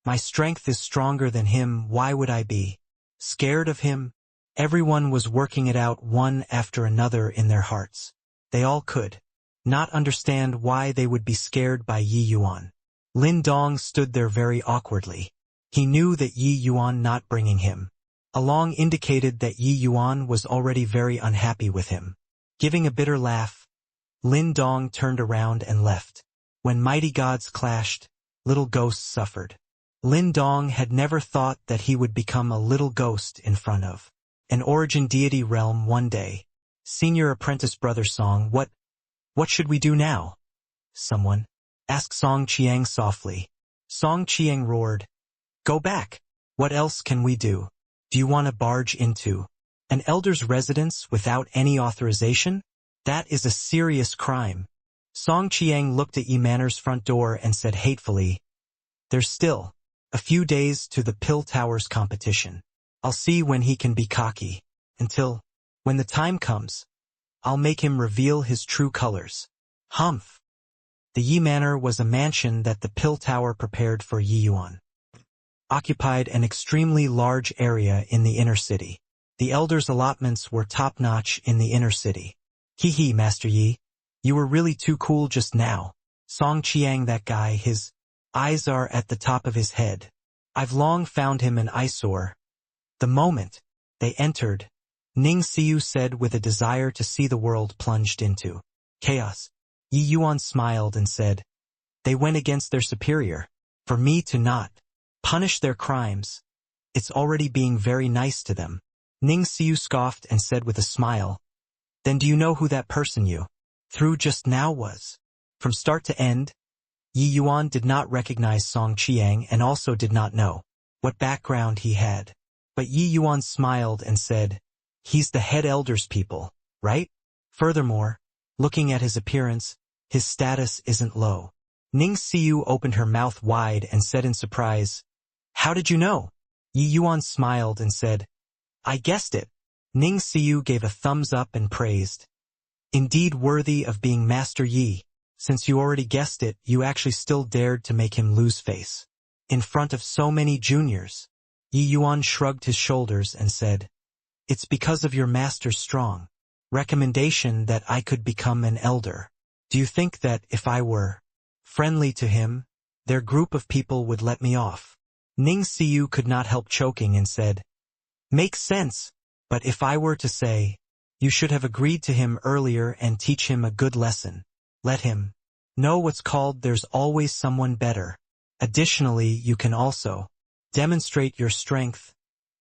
My strength is stronger than him, why would I be Scared of him? Everyone was working it out one after another in their hearts. They all could not understand why they would be scared by Yi Yuan. Lin Dong stood there very awkwardly. He knew that Yi Yuan not bringing him along indicated that Yi Yuan was already very unhappy with him. Giving a bitter laugh, Lin Dong turned around and left. When mighty gods clashed, little ghosts suffered. Lin Dong had never thought that he would become a little ghost in front of an origin deity realm one day. Senior apprentice brother Song, what should we do now? Someone asked Song Qiang softly. Song Qiang roared, go back. What else can we do? Do you want to barge into an elder's residence without any authorization? That is a serious crime. Song Qiang looked at Yi Manor's front door and said hatefully, there's still a few days to the Pill Towers competition. I'll see when he can be cocky. Until, when the time comes, I'll make him reveal his true colors. Humph. The Yi Manor was a mansion that the Pill Tower prepared for Yi Yuan. Occupied an extremely large area in the inner city. The elders' allotments were top-notch in the inner city. Hee Master Yi. You were really too cool just now. Song Qiang, that guy, his eyes are at the top of his head. I've long found him an eyesore. The moment they entered, Ning Xiu said with a desire to see the world plunged into chaos. Yi Yuan smiled and said, they went against their superior. For me to not punish their crimes, it's already being very nice to them. Ning Xiu scoffed and said with a smile, then do you know who that person you threw just now was? From start to end, Yi Yuan did not recognize Song Qiang and also did not know what background he had. But Yi Yuan smiled and said, he's the head elder's people, right? Furthermore, looking at his appearance, his status isn't low. Ning Xiu opened her mouth wide and said in surprise, how did you know? Yi Yuan smiled and said, I guessed it. Ning Xiu gave a thumbs up and praised. Indeed worthy of being Master Yi. Since you already guessed it, you actually still dared to make him lose face. In front of so many juniors. Yi Yuan shrugged his shoulders and said, it's because of your master's strong recommendation that I could become an elder. Do you think that if I were friendly to him, their group of people would let me off? Ning Xiu could not help choking and said, makes sense, but if I were to say, you should have agreed to him earlier and teach him a good lesson. Let him know what's called there's always someone better. Additionally, you can also demonstrate your strength,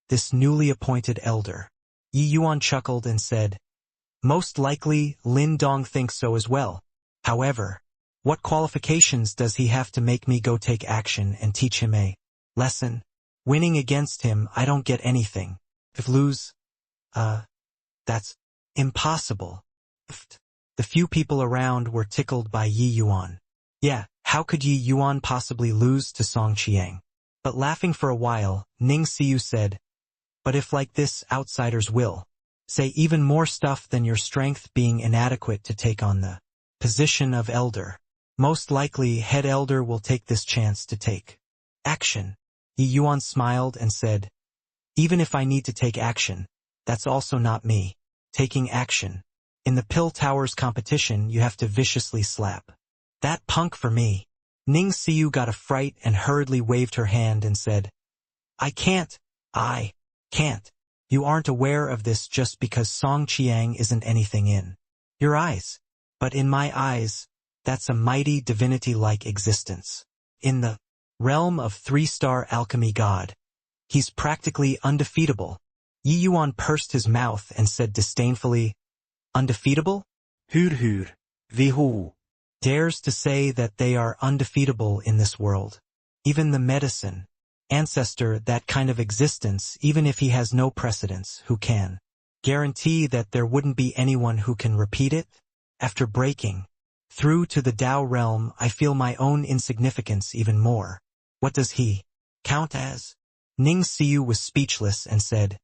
this newly appointed elder. Yi Yuan chuckled and said, most likely Lin Dong thinks so as well. However, what qualifications does he have to make me go take action and teach him a lesson? Winning against him, I don't get anything. If lose, that's impossible. The few people around were tickled by Yi Yuan. Yeah, how could Yi Yuan possibly lose to Song Qiang? But laughing for a while, Ning Xiu said, but if like this, outsiders will say even more stuff than your strength being inadequate to take on the position of elder. Most likely, head elder will take this chance to take action. Yi Yuan smiled and said, even if I need to take action, that's also not me taking action. In the Pill Towers competition, you have to viciously slap that punk for me. Ning Xiu got a fright and hurriedly waved her hand and said, I can't. You aren't aware of this just because Song Qiang isn't anything in your eyes. But in my eyes, that's a mighty divinity-like existence. In the realm of 3-star alchemy god, he's practically undefeatable. Yi Yuan pursed his mouth and said disdainfully, undefeatable? Hur, vihu. Dares to say that they are undefeatable in this world. Even the medicine ancestor, that kind of existence, even if he has no precedence, who can guarantee that there wouldn't be anyone who can repeat it? After breaking through to the Tao realm, I feel my own insignificance even more. What does he count as? Ning Xiu was speechless and said,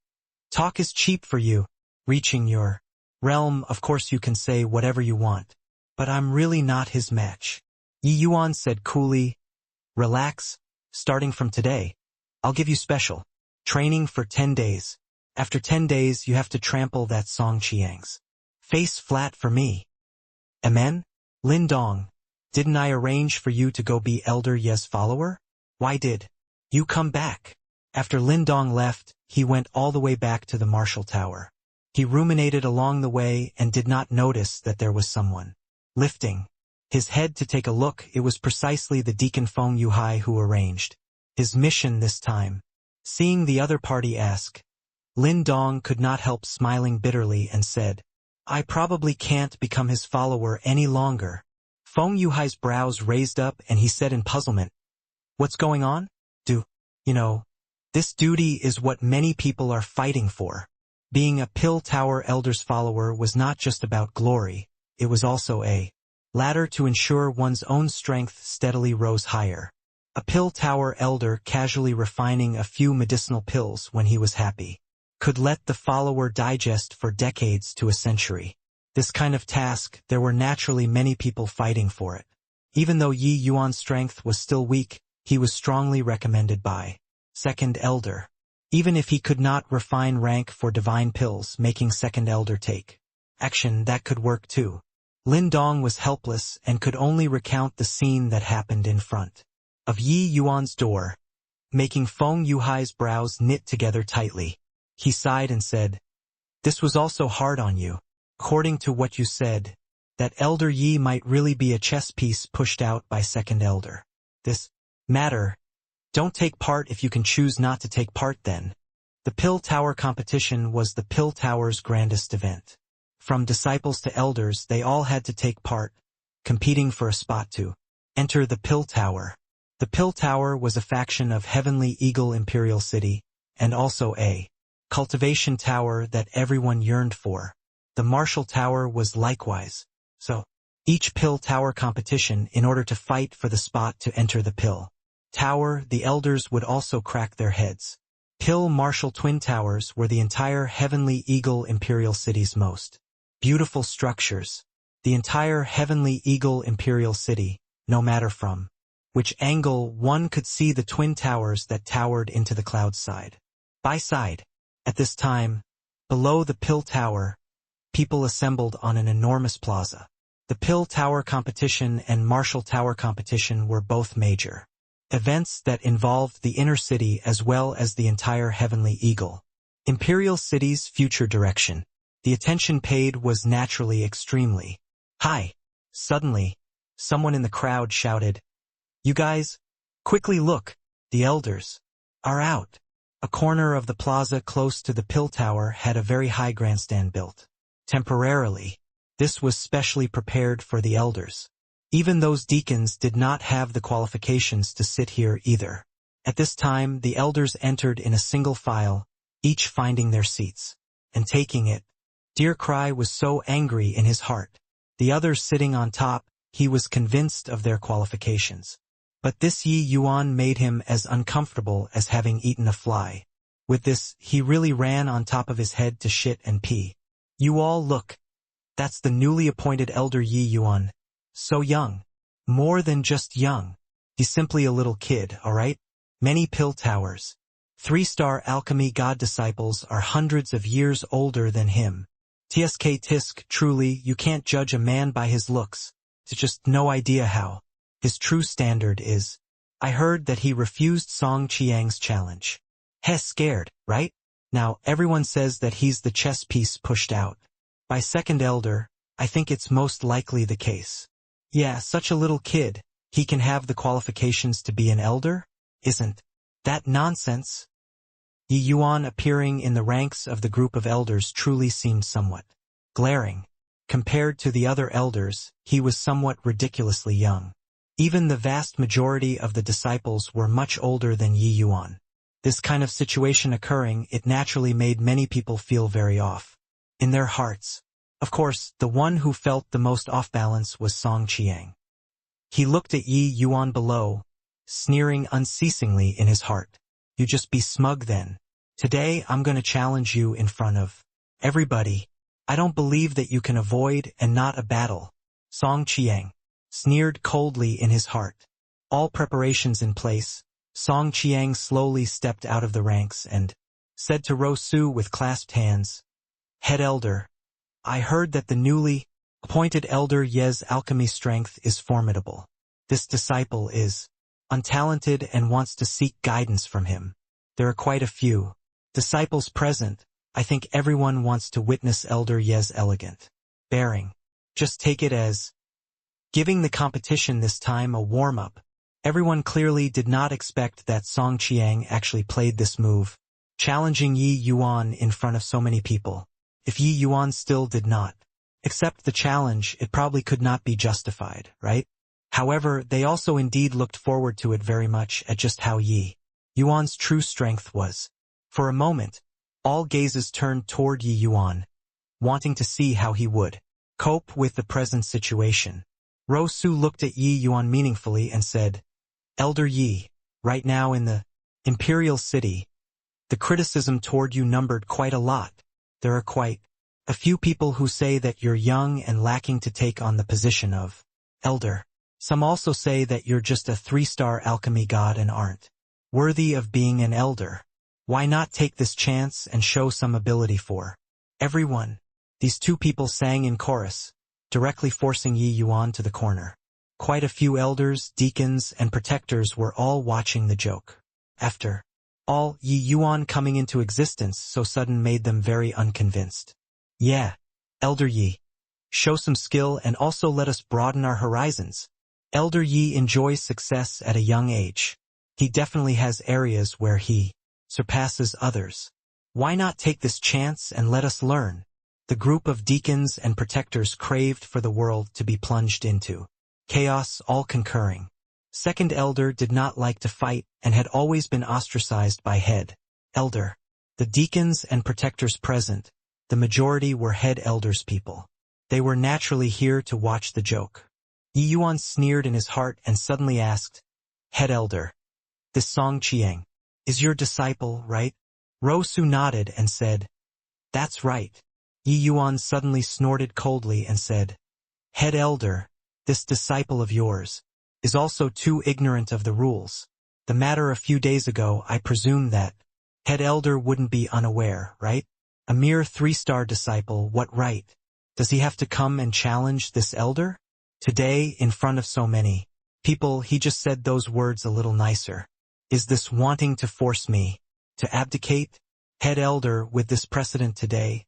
talk is cheap for you. Reaching your realm, of course you can say whatever you want. But I'm really not his match. Yi Yuan said coolly, relax, starting from today, I'll give you special Training for 10 days. After 10 days you have to trample that Song Chiang's face flat for me. Amen? Lin Dong, didn't I arrange for you to go be Elder Ye's follower? Why did you come back? After Lin Dong left, he went all the way back to the Marshall Tower. He ruminated along the way and did not notice that there was someone lifting his head to take a look. It was precisely the Deacon Feng Yuhai who arranged his mission this time. Seeing the other party ask, Lin Dong could not help smiling bitterly and said, I probably can't become his follower any longer. Feng Yuhai's brows raised up and he said in puzzlement, What's going on? This duty is what many people are fighting for. Being a Pill Tower Elder's follower was not just about glory, it was also a ladder to ensure one's own strength steadily rose higher. A Pill Tower Elder casually refining a few medicinal pills when he was happy could let the follower digest for decades to a century. This kind of task, there were naturally many people fighting for it. Even though Yi Yuan's strength was still weak, he was strongly recommended by Second Elder. Even if he could not refine rank for divine pills, making Second Elder take action, that could work too. Lin Dong was helpless and could only recount the scene that happened in front of Yi Yuan's door, making Feng Yuhai's brows knit together tightly. He sighed and said, This was also hard on you. According to what you said, that Elder Yi might really be a chess piece pushed out by Second Elder. This matter, don't take part if you can choose not to take part then. The Pill Tower competition was the Pill Tower's grandest event. From disciples to elders, they all had to take part, competing for a spot to enter the Pill Tower. The Pill Tower was a faction of Heavenly Eagle Imperial City, and also a cultivation tower that everyone yearned for. The Marshall Tower was likewise. So, each Pill Tower competition, in order to fight for the spot to enter the Pill Tower, the elders would also crack their heads. Pill Marshall Twin Towers were the entire Heavenly Eagle Imperial City's most beautiful structures. The entire Heavenly Eagle Imperial City, no matter from which angle one could see the twin towers that towered into the clouds side by side. At this time, below the Pill Tower, people assembled on an enormous plaza. The Pill Tower competition and Marshall Tower competition were both major events that involved the inner city as well as the entire Heavenly Eagle Imperial City's future direction. The attention paid was naturally extremely high. Suddenly, someone in the crowd shouted, You guys, quickly look, the elders are out. A corner of the plaza close to the Pill Tower had a very high grandstand built. Temporarily, this was specially prepared for the elders. Even those deacons did not have the qualifications to sit here either. At this time, the elders entered in a single file, each finding their seats and taking it. Dear Cry was so angry in his heart. The others sitting on top, he was convinced of their qualifications. But this Yi Yuan made him as uncomfortable as having eaten a fly. With this, he really ran on top of his head to shit and pee. You all look. That's the newly appointed Elder Yi Yuan. So young. More than just young. He's simply a little kid, alright? Many Pill Towers. 3-star alchemy god disciples are hundreds of years older than him. TSK Tisk, truly, you can't judge a man by his looks. It's just no idea how his true standard is. I heard that he refused Song Chiang's challenge. Heh, scared, right? Now, everyone says that he's the chess piece pushed out by Second Elder. I think it's most likely the case. Yeah, such a little kid, he can have the qualifications to be an elder? Isn't that nonsense? Yi Yuan appearing in the ranks of the group of elders truly seemed somewhat glaring. Compared to the other elders, he was somewhat ridiculously young. Even the vast majority of the disciples were much older than Yi Yuan. This kind of situation occurring, it naturally made many people feel very off in their hearts. Of course, the one who felt the most off balance was Song Chiang. He looked at Yi Yuan below, sneering unceasingly in his heart. You just be smug then. Today I'm gonna challenge you in front of everybody. I don't believe that you can avoid and not a battle. Song Chiang sneered coldly in his heart. All preparations in place, Song Qiang slowly stepped out of the ranks and said to Ro Su with clasped hands, "Head Elder, I heard that the newly appointed Elder Ye's alchemy strength is formidable. This disciple is untalented and wants to seek guidance from him. There are quite a few disciples present. I think everyone wants to witness Elder Ye's elegant bearing. Just take it as giving the competition this time a warm-up." Everyone clearly did not expect that Song Qiang actually played this move, challenging Yi Yuan in front of so many people. If Yi Yuan still did not accept the challenge, it probably could not be justified, right? However, they also indeed looked forward to it very much at just how Yi Yuan's true strength was. For a moment, all gazes turned toward Yi Yuan, wanting to see how he would cope with the present situation. Ro Su looked at Yi Yuan meaningfully and said, "Elder Yi, right now in the Imperial City, the criticism toward you numbered quite a lot. There are quite a few people who say that you're young and lacking to take on the position of Elder. Some also say that you're just a 3-star alchemy god and aren't worthy of being an Elder. Why not take this chance and show some ability for everyone?" These two people sang in chorus, directly forcing Yi Yuan to the corner. Quite a few elders, deacons, and protectors were all watching the joke. After all, Yi Yuan coming into existence so sudden made them very unconvinced. "Yeah, Elder Yi, show some skill and also let us broaden our horizons. Elder Yi enjoys success at a young age. He definitely has areas where he surpasses others. Why not take this chance and let us learn?" The group of deacons and protectors craved for the world to be plunged into chaos, all concurring. Second Elder did not like to fight and had always been ostracized by Head Elder. The deacons and protectors present, the majority were Head Elder's people. They were naturally here to watch the joke. Yi Yuan sneered in his heart and suddenly asked, "Head Elder, this Song Qiang is your disciple, right?" Ro Su nodded and said, "That's right." Yi Yuan suddenly snorted coldly and said, "Head Elder, this disciple of yours is also too ignorant of the rules. The matter a few days ago, I presume that Head Elder wouldn't be unaware, right? A mere 3-star disciple, what right does he have to come and challenge this Elder? Today, in front of so many people, he just said those words a little nicer. Is this wanting to force me to abdicate? Head Elder, with this precedent today,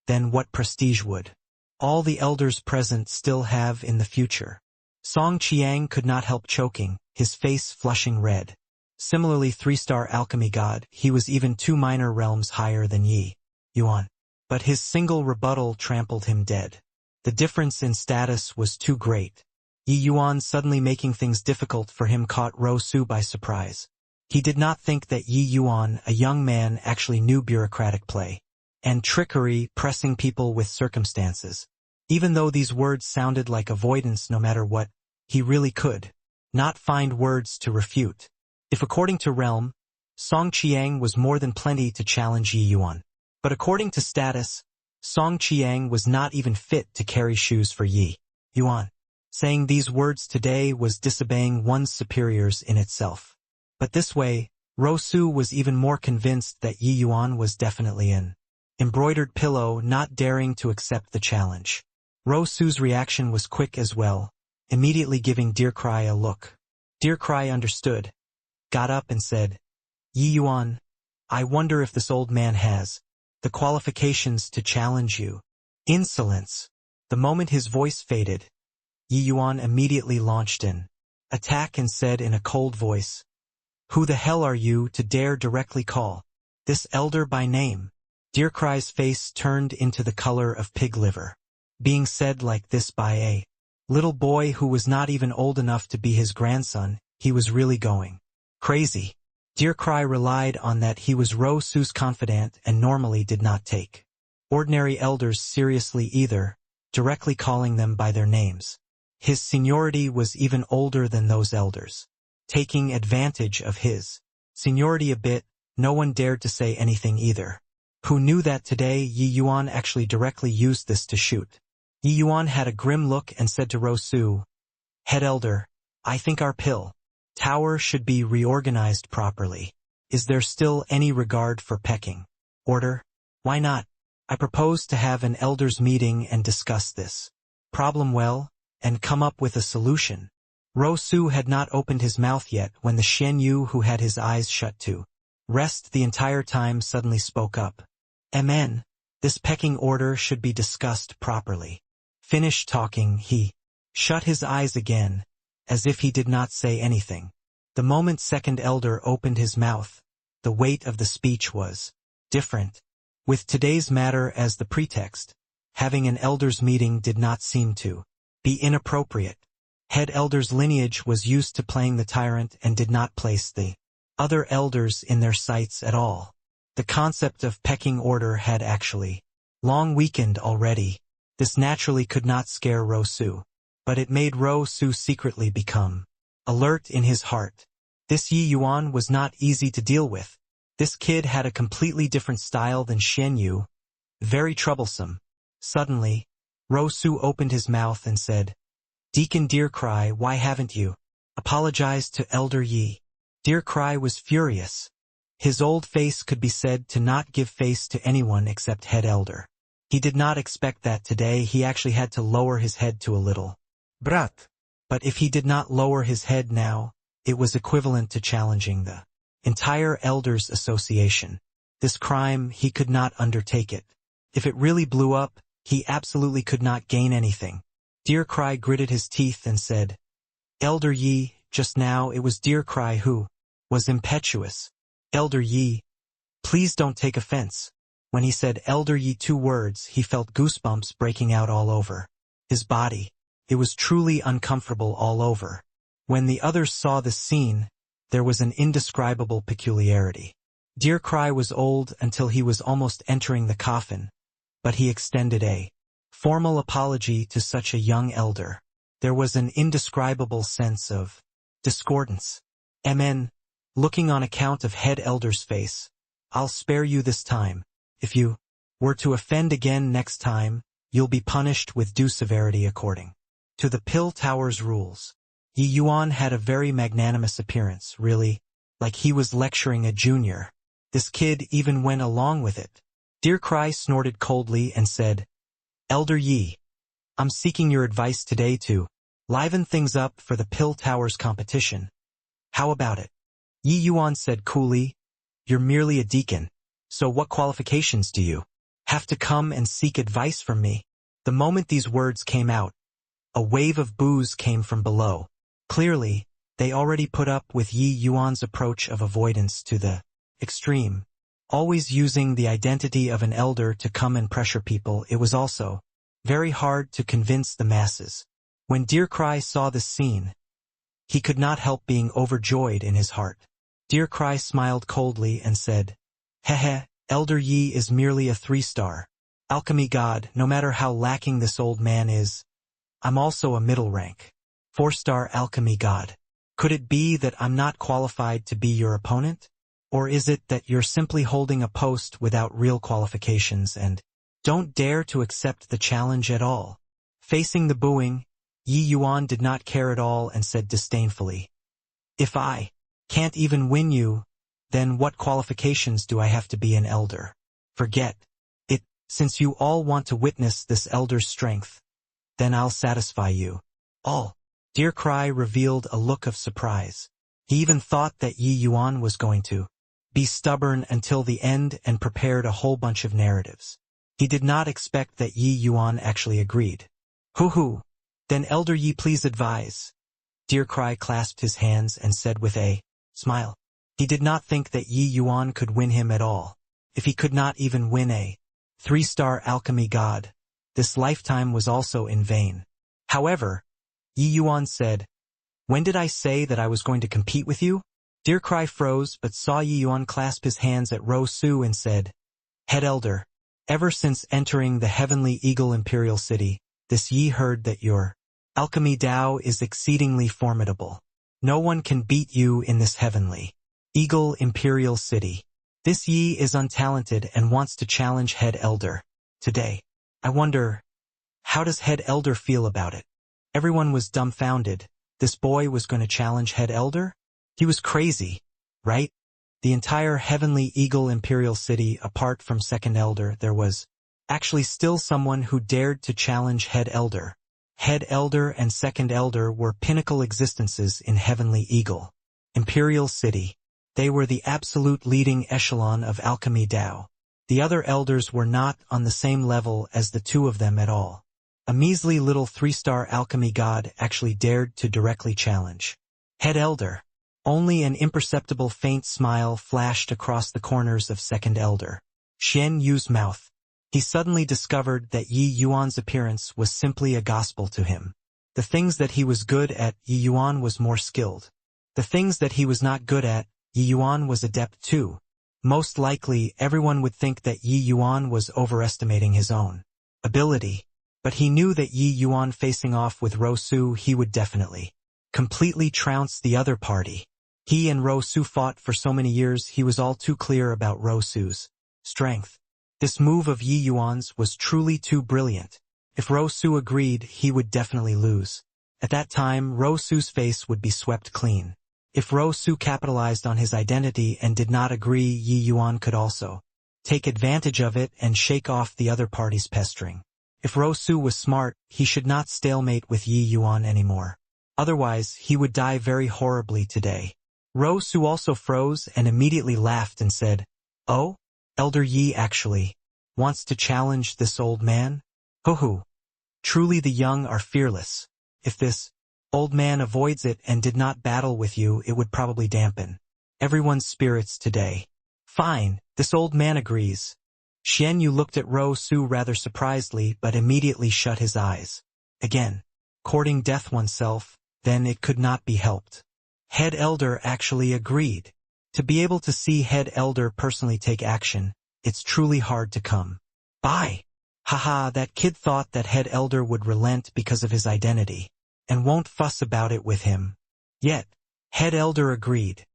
then what prestige would all the elders present still have in the future?" Song Qiang could not help choking, his face flushing red. Similarly 3-star alchemy god, he was even 2 minor realms higher than Yi Yuan. But his single rebuttal trampled him dead. The difference in status was too great. Yi Yuan suddenly making things difficult for him caught Ro Su by surprise. He did not think that Yi Yuan, a young man, actually knew bureaucratic play and trickery, pressing people with circumstances. Even though these words sounded like avoidance no matter what, he really could not find words to refute. If according to realm, Song Qiang was more than plenty to challenge Yi Yuan. But according to status, Song Qiang was not even fit to carry shoes for Yi Yuan. Saying these words today was disobeying one's superiors in itself. But this way, Ro Su was even more convinced that Yi Yuan was definitely an embroidered pillow, not daring to accept the challenge. Ro Su's reaction was quick as well, immediately giving Dear Cry a look. Dear Cry understood, got up and said, "Yi Yuan, I wonder if this old man has the qualifications to challenge you." Insolence. The moment his voice faded, Yi Yuan immediately launched an attack and said in a cold voice, "Who the hell are you to dare directly call this elder by name?" Dear Cry's face turned into the color of pig liver. Being said like this by a little boy who was not even old enough to be his grandson, he was really going crazy. Dear Cry relied on that he was Ro Su's confidant and normally did not take ordinary elders seriously either, directly calling them by their names. His seniority was even older than those elders. Taking advantage of his seniority a bit, no one dared to say anything either. Who knew that today Yi Yuan actually directly used this to shoot? Yi Yuan had a grim look and said to Ro Su, "Head Elder, I think our pill Tower should be reorganized properly. Is there still any regard for pecking order? Why not? I propose to have an elders meeting and discuss this problem well, and come up with a solution. Ro-Su had not opened his mouth yet when the Shen Yu, who had his eyes shut to rest the entire time, suddenly spoke up. Amen. This pecking order should be discussed properly. Finished talking, he shut his eyes again, as if he did not say anything. The moment second elder opened his mouth, the weight of the speech was different. With today's matter as the pretext, having an elders meeting did not seem to be inappropriate. Head elder's lineage was used to playing the tyrant and did not place the other elders in their sights at all. The concept of pecking order had actually long weakened already. This naturally could not scare Ro-Su, but it made Ro-Su secretly become alert in his heart. This Yi Yuan was not easy to deal with. This kid had a completely different style than Shen Yu, very troublesome. Suddenly, Ro-Su opened his mouth and said, Deacon Deer Cry, why haven't you apologized to Elder Yi? Deer Cry was furious. His old face could be said to not give face to anyone except head elder. He did not expect that today. He actually had to lower his head to a little brat. But if he did not lower his head now, it was equivalent to challenging the entire Elders Association. This crime, he could not undertake it. If it really blew up, he absolutely could not gain anything. Deer Cry gritted his teeth and said, Elder Yi, just now it was Deer Cry who was impetuous. Elder Yi, please don't take offense. When he said Elder Yi 2 words, he felt goosebumps breaking out all over his body. It was truly uncomfortable all over. When the others saw this scene, there was an indescribable peculiarity. Deer Cry was old until he was almost entering the coffin, but he extended a formal apology to such a young elder. There was an indescribable sense of discordance. Amen. Looking on account of head elder's face, I'll spare you this time. If you were to offend again next time, you'll be punished with due severity according to the Pill Tower's rules. Yi Yuan had a very magnanimous appearance, really, like he was lecturing a junior. This kid even went along with it. Deer Cry snorted coldly and said, Elder Yi, I'm seeking your advice today to liven things up for the Pill Tower's competition. How about it? Yi Yuan said coolly, You're merely a deacon, so what qualifications do you have to come and seek advice from me? The moment these words came out, a wave of boos came from below. Clearly, they already put up with Yi Yuan's approach of avoidance to the extreme, always using the identity of an elder to come and pressure people. It was also very hard to convince the masses. When Deer Cry saw this scene, he could not help being overjoyed in his heart. Deer Cry smiled coldly and said, Hehe, Elder Yi is merely a 3-star alchemy god. No matter how lacking this old man is, I'm also a middle rank 4-star alchemy god. Could it be that I'm not qualified to be your opponent? Or is it that you're simply holding a post without real qualifications and don't dare to accept the challenge at all? Facing the booing, Yi Yuan did not care at all and said disdainfully, If I can't even win you, then what qualifications do I have to be an elder? Forget it. Since you all want to witness this elder's strength, then I'll satisfy you all. Deer Cry revealed a look of surprise. He even thought that Yi Yuan was going to be stubborn until the end and prepared a whole bunch of narratives. He did not expect that Yi Yuan actually agreed. Hoo-hoo. Then Elder Yi, please advise. Deer Cry clasped his hands and said with a smile. He did not think that Yi Yuan could win him at all. If he could not even win a 3-star alchemy god, this lifetime was also in vain. However, Yi Yuan said, When did I say that I was going to compete with you? Deer Cry froze but saw Yi Yuan clasp his hands at Ro-Su and said, Head Elder, ever since entering the Heavenly Eagle Imperial City, this Yi heard that your alchemy Dao is exceedingly formidable. No one can beat you in this Heavenly Eagle Imperial City. This Yi is untalented and wants to challenge Head Elder today. I wonder, how does Head Elder feel about it? Everyone was dumbfounded. This boy was going to challenge Head Elder? He was crazy, right? The entire Heavenly Eagle Imperial City, apart from Second Elder, there was actually still someone who dared to challenge Head Elder. Head Elder and Second Elder were pinnacle existences in Heavenly Eagle Imperial City. They were the absolute leading echelon of alchemy Dao. The other elders were not on the same level as the two of them at all. A measly little 3-star alchemy god actually dared to directly challenge Head Elder. Only an imperceptible faint smile flashed across the corners of Second Elder Xian Yu's mouth. He suddenly discovered that Yi Yuan's appearance was simply a gospel to him. The things that he was good at, Yi Yuan was more skilled. The things that he was not good at, Yi Yuan was adept too. Most likely, everyone would think that Yi Yuan was overestimating his own ability. But he knew that Yi Yuan facing off with Ro Su, he would definitely completely trounce the other party. He and Ro Su fought for so many years, he was all too clear about Ro Su's strength. This move of Yi Yuan's was truly too brilliant. If Ro Su agreed, he would definitely lose. At that time, Ro Su's face would be swept clean. If Ro Su capitalized on his identity and did not agree, Yi Yuan could also take advantage of it and shake off the other party's pestering. If Ro Su was smart, he should not stalemate with Yi Yuan anymore. Otherwise, he would die very horribly today. Ro Su also froze and immediately laughed and said, "Oh? Elder Yi actually wants to challenge this old man? Hoo-hoo. Truly the young are fearless. If this old man avoids it and did not battle with you, it would probably dampen everyone's spirits today." "Fine, this old man agrees." Xian Yu looked at Ro Su rather surprisedly but immediately shut his eyes. Again, courting death oneself, then it could not be helped. Head Elder actually agreed. To be able to see Head Elder personally take action, it's truly hard to come by. Haha, that kid thought that Head Elder would relent because of his identity, and won't fuss about it with him. Yet, Head Elder agreed.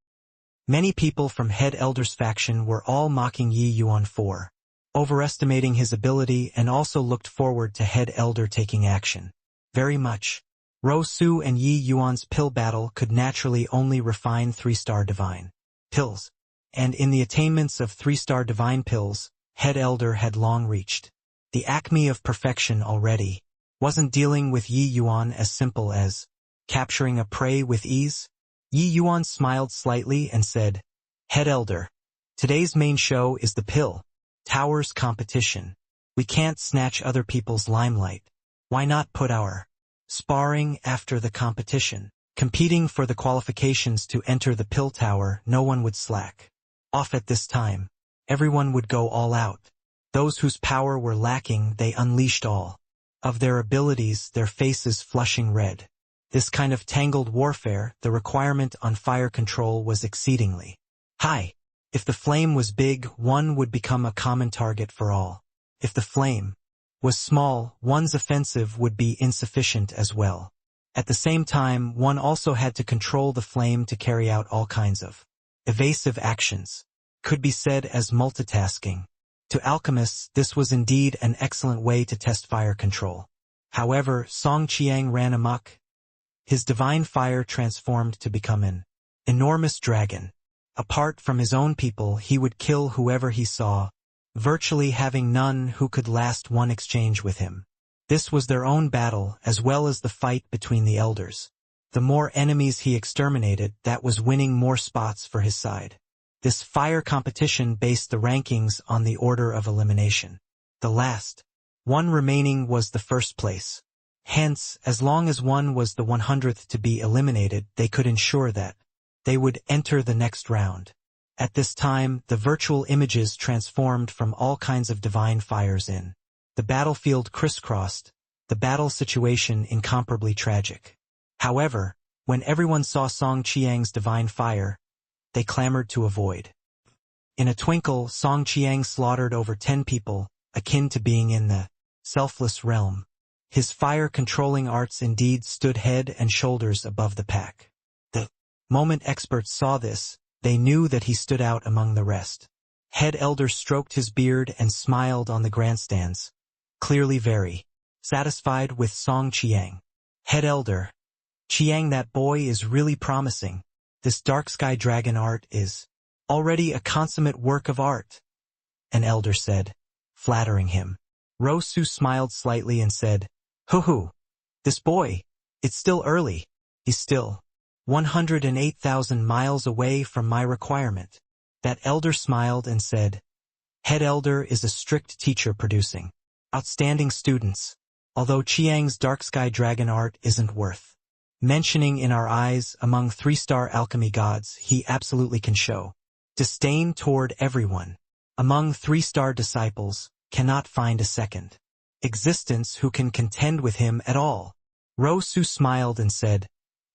Many people from Head Elder's faction were all mocking Yi Yuan for overestimating his ability and also looked forward to Head Elder taking action. Very much. Ro Su and Yi Yuan's pill battle could naturally only refine 3-star divine pills, and in the attainments of 3-star divine pills, Head Elder had long reached the acme of perfection already. Wasn't dealing with Yi Yuan as simple as capturing a prey with ease? Yi Yuan smiled slightly and said, "Head Elder, today's main show is the pill towers competition. We can't snatch other people's limelight. Why not put our sparring after the competition? Competing for the qualifications to enter the pill tower, no one would slack off at this time. Everyone would go all out. Those whose power were lacking, they unleashed all of their abilities, their faces flushing red. This kind of tangled warfare, the requirement on fire control was exceedingly high. If the flame was big, one would become a common target for all. If the flame was small, one's offensive would be insufficient as well. At the same time, one also had to control the flame to carry out all kinds of evasive actions. Could be said as multitasking. To alchemists, this was indeed an excellent way to test fire control. However, Song Qiang ran amok. His divine fire transformed to become an enormous dragon. Apart from his own people, he would kill whoever he saw, virtually having none who could last one exchange with him. This was their own battle as well as the fight between the elders. The more enemies he exterminated, that was winning more spots for his side. This fire competition based the rankings on the order of elimination. The last one remaining was the first place. Hence, as long as one was the 100th to be eliminated, they could ensure that they would enter the next round. At this time, the virtual images transformed from all kinds of divine fires in the battlefield crisscrossed, the battle situation incomparably tragic. However, when everyone saw Song Qiang's divine fire, they clamored to avoid. In a twinkle, Song Qiang slaughtered over 10 people, akin to being in the selfless realm. His fire-controlling arts indeed stood head and shoulders above the pack. The moment experts saw this, they knew that he stood out among the rest. Head Elder stroked his beard and smiled on the grandstands, clearly very satisfied with Song Qiang. Head Elder, Qiang, that boy is really promising. This dark sky dragon art is already a consummate work of art, an elder said, flattering him. Rosu smiled slightly and said, Hoo-hoo, this boy, it's still early. He's still 108,000 miles away from my requirement. That elder smiled and said, Head elder is a strict teacher producing outstanding students, although Chiang's dark sky dragon art isn't worth mentioning in our eyes among 3-star alchemy gods. He absolutely can show disdain toward everyone. Among 3-star disciples, cannot find a second existence who can contend with him at all. Rosu smiled and said,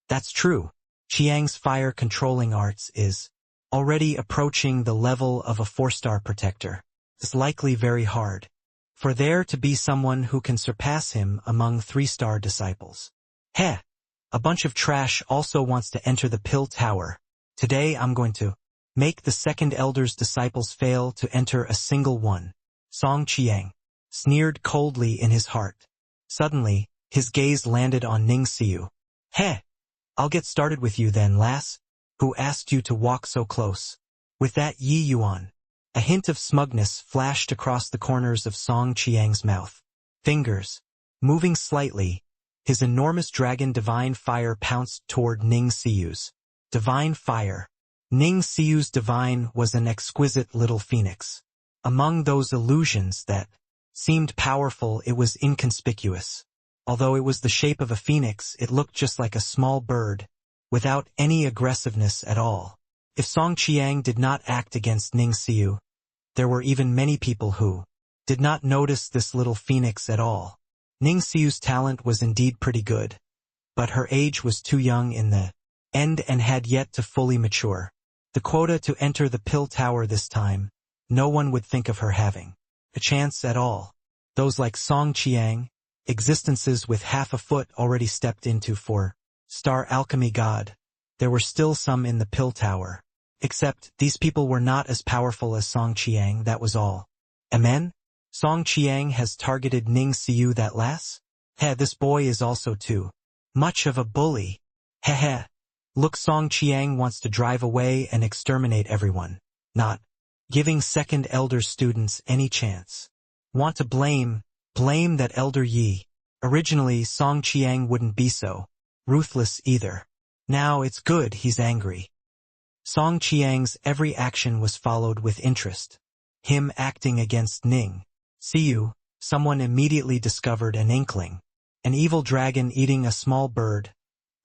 That's true. Chiang's fire-controlling arts is already approaching the level of a 4-star protector. It's likely very hard for there to be someone who can surpass him among 3-star disciples. Heh! A bunch of trash also wants to enter the pill tower. Today I'm going to make the second elder's disciples fail to enter a single one. Song Chiang sneered coldly in his heart. Suddenly, his gaze landed on Ning Xiu. Heh! I'll get started with you then, lass. Who asked you to walk so close? With that Yi Yuan. A hint of smugness flashed across the corners of Song Chiang's mouth. Fingers moving slightly, his enormous dragon divine fire pounced toward Ning Xiu's divine fire. Ning Xiu's divine was an exquisite little phoenix. Among those illusions that seemed powerful, it was inconspicuous. Although it was the shape of a phoenix, it looked just like a small bird, without any aggressiveness at all. If Song Chiang did not act against Ning Xiu, there were even many people who did not notice this little phoenix at all. Ning Xiu's talent was indeed pretty good, but her age was too young in the end and had yet to fully mature. The quota to enter the pill tower this time, no one would think of her having a chance at all. Those like Song Chiang, existences with half a foot already stepped into 4-star alchemy god. There were still some in the pill tower. Except, these people were not as powerful as Song Chiang, that was all. Amen? Song Chiang has targeted Ning Xiu, that lass? Heh, this boy is also too much of a bully. Heh heh. Look, Song Chiang wants to drive away and exterminate everyone, not giving second elder students any chance. Want to blame that elder Yi. Originally, Song Chiang wouldn't be so ruthless either. Now it's good he's angry. Song Chiang's every action was followed with interest. Him acting against Ning Xiu, someone immediately discovered an inkling. An evil dragon eating a small bird.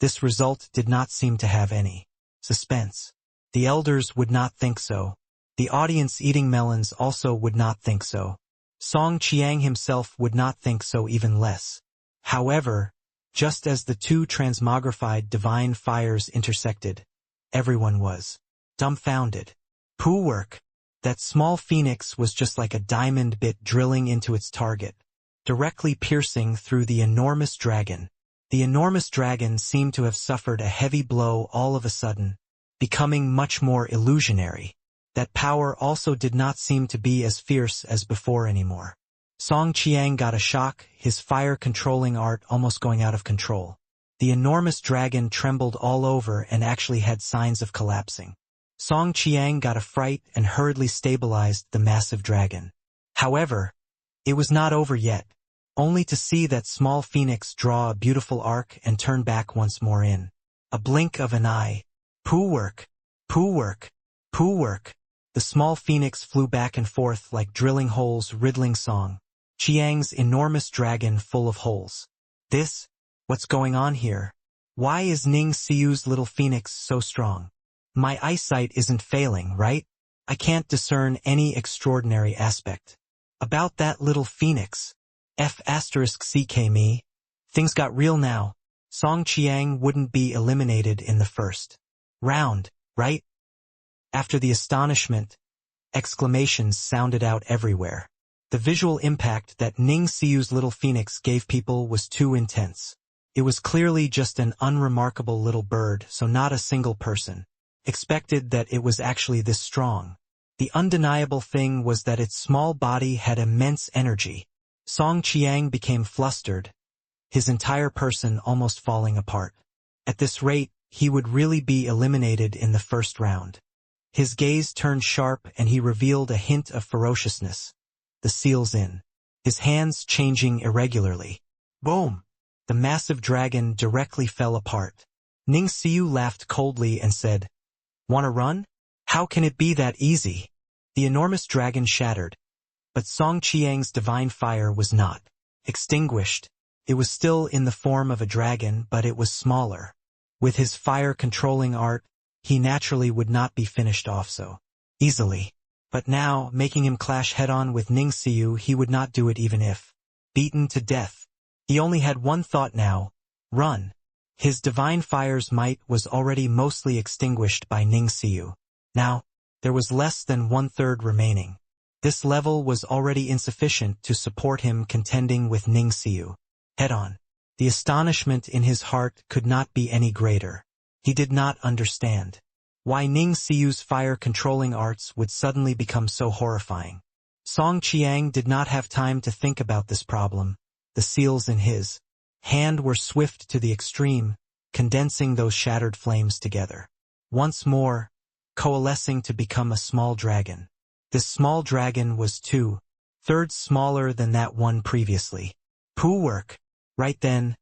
This result did not seem to have any suspense. The elders would not think so. The audience eating melons also would not think so. Song Chiang himself would not think so, even less. However, just as the two transmogrified divine fires intersected, everyone was dumbfounded. Pooh work. That small phoenix was just like a diamond bit drilling into its target, directly piercing through the enormous dragon. The enormous dragon seemed to have suffered a heavy blow all of a sudden, becoming much more illusionary. That power also did not seem to be as fierce as before anymore. Song Chiang got a shock, his fire-controlling art almost going out of control. The enormous dragon trembled all over and actually had signs of collapsing. Song Chiang got a fright and hurriedly stabilized the massive dragon. However, it was not over yet, only to see that small phoenix draw a beautiful arc and turn back once more in a blink of an eye. Pooh work, pooh work, pooh work. The small phoenix flew back and forth like drilling holes riddling Song Chiang's enormous dragon full of holes. What's going on here? Why is Ning Xiu's little phoenix so strong? My eyesight isn't failing, right? I can't discern any extraordinary aspect about that little phoenix. F***ck me. Things got real now. Song Chiang wouldn't be eliminated in the first round, right? After the astonishment, exclamations sounded out everywhere. The visual impact that Ning Xiu's little phoenix gave people was too intense. It was clearly just an unremarkable little bird, so not a single person expected that it was actually this strong. The undeniable thing was that its small body had immense energy. Song Chiang became flustered, his entire person almost falling apart. At this rate, he would really be eliminated in the first round. His gaze turned sharp and he revealed a hint of ferociousness. The seals in. His hands changing irregularly. Boom! The massive dragon directly fell apart. Ning Xiu laughed coldly and said, "Wanna run? How can it be that easy?" The enormous dragon shattered. But Song Qiang's divine fire was not extinguished. It was still in the form of a dragon, but it was smaller. With his fire-controlling art, he naturally would not be finished off so easily. But now, making him clash head-on with Ning Xiu, he would not do it even if beaten to death. He only had one thought now: run. His divine fire's might was already mostly extinguished by Ning Xiu. Now, there was less than 1/3 remaining. This level was already insufficient to support him contending with Ning Xiu head-on. The astonishment in his heart could not be any greater. He did not understand why Ning Xiu's fire-controlling arts would suddenly become so horrifying. Song Qiang did not have time to think about this problem. The seals in his hand were swift to the extreme, condensing those shattered flames together. Once more, coalescing to become a small dragon. This small dragon was 2/3 smaller than that one previously. Poo work! Right then,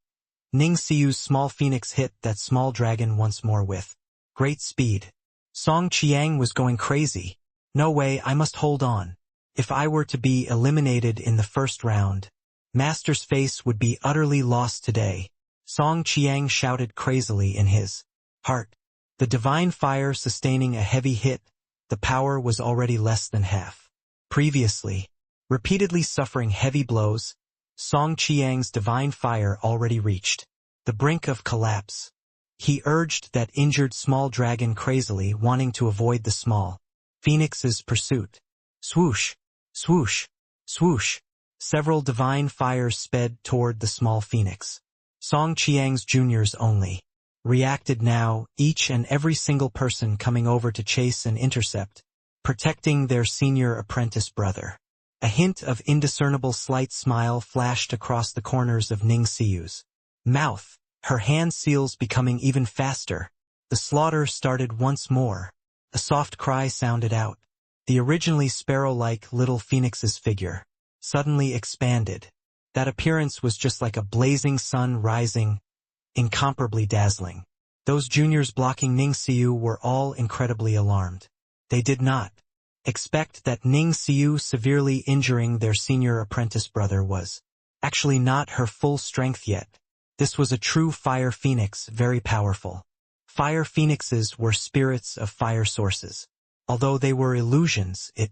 Ning Xiu's small phoenix hit that small dragon once more with great speed. Song Qiang was going crazy. No way, I must hold on. If I were to be eliminated in the first round, Master's face would be utterly lost today. Song Qiang shouted crazily in his heart. The divine fire sustaining a heavy hit, the power was already less than half. Previously, repeatedly suffering heavy blows, Song Qiang's divine fire already reached the brink of collapse. He urged that injured small dragon crazily, wanting to avoid the small phoenix's pursuit. Swoosh! Swoosh! Swoosh! Several divine fires sped toward the small phoenix. Song Qiang's juniors only reacted now, each and every single person coming over to chase and intercept, protecting their senior apprentice brother. A hint of indiscernible slight smile flashed across the corners of Ning Xiu's mouth, her hand seals becoming even faster. The slaughter started once more. A soft cry sounded out. The originally sparrow-like little phoenix's figure suddenly expanded. That appearance was just like a blazing sun rising, incomparably dazzling. Those juniors blocking Ning Xiu were all incredibly alarmed. They did not expect that Ning Xiu severely injuring their senior apprentice brother was actually not her full strength yet. This was a true fire phoenix, very powerful. Fire phoenixes were spirits of fire sources. Although they were illusions, it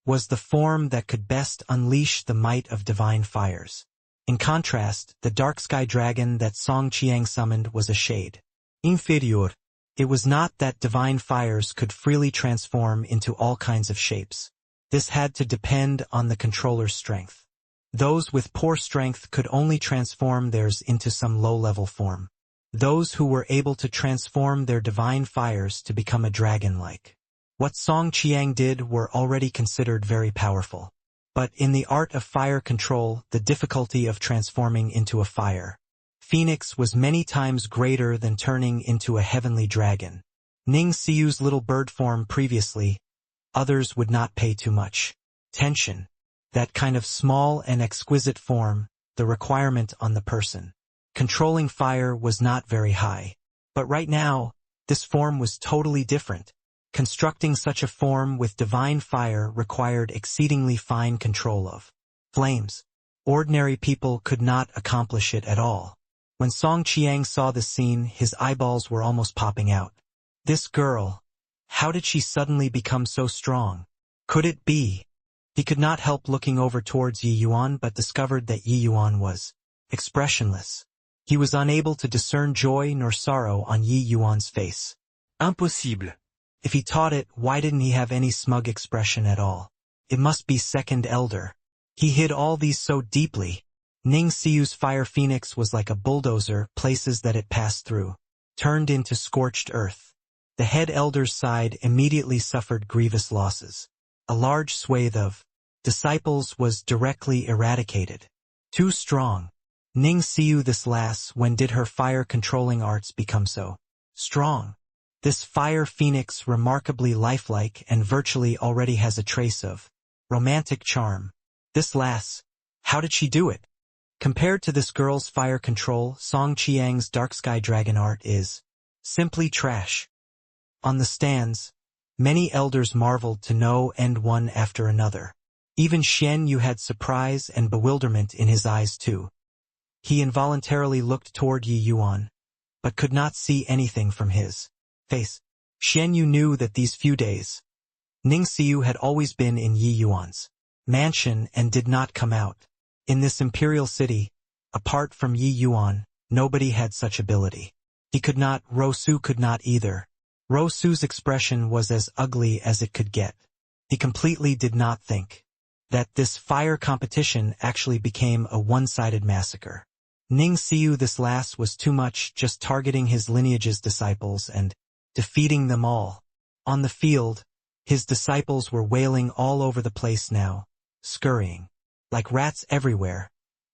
was the form that could best unleash the might of divine fires. In contrast, the dark sky dragon that Song Qiang summoned was a shade inferior. It was not that divine fires could freely transform into all kinds of shapes. This had to depend on the controller's strength. Those with poor strength could only transform theirs into some low-level form. Those who were able to transform their divine fires to become a dragon-like what Song Qiang did were already considered very powerful. But in the art of fire control, the difficulty of transforming into a fire phoenix was many times greater than turning into a heavenly dragon. Ning Xiu's little bird form previously, others would not pay too much attention. That kind of small and exquisite form, the requirement on the person controlling fire was not very high. But right now, this form was totally different. Constructing such a form with divine fire required exceedingly fine control of flames. Ordinary people could not accomplish it at all. When Song Qiang saw the scene, his eyeballs were almost popping out. This girl, how did she suddenly become so strong? Could it be? He could not help looking over towards Yi Yuan but discovered that Yi Yuan was expressionless. He was unable to discern joy nor sorrow on Yi Yuan's face. Impossible. If he taught it, why didn't he have any smug expression at all? It must be second elder. He hid all these so deeply. Ning Xiu's fire phoenix was like a bulldozer, places that it passed through turned into scorched earth. The head elder's side immediately suffered grievous losses. A large swathe of disciples was directly eradicated. Too strong. Ning Xiu this lass, when did her fire-controlling arts become so strong. This fire phoenix remarkably lifelike and virtually already has a trace of romantic charm. This lass, how did she do it? Compared to this girl's fire control, Song Qiang's dark sky dragon art is simply trash. On the stands, many elders marveled to no end one after another. Even Xian Yu had surprise and bewilderment in his eyes too. He involuntarily looked toward Yi Yuan, but could not see anything from his face. Xian Yu knew that these few days, Ning Xiu had always been in Yi Yuan's mansion and did not come out. In this imperial city, apart from Yi Yuan, nobody had such ability. He could not, Rosu could not either. Rosu's expression was as ugly as it could get. He completely did not think that this fire competition actually became a one-sided massacre. Ning Xiu, this lass, was too much, just targeting his lineage's disciples and defeating them all. On the field, his disciples were wailing all over the place now, scurrying like rats everywhere,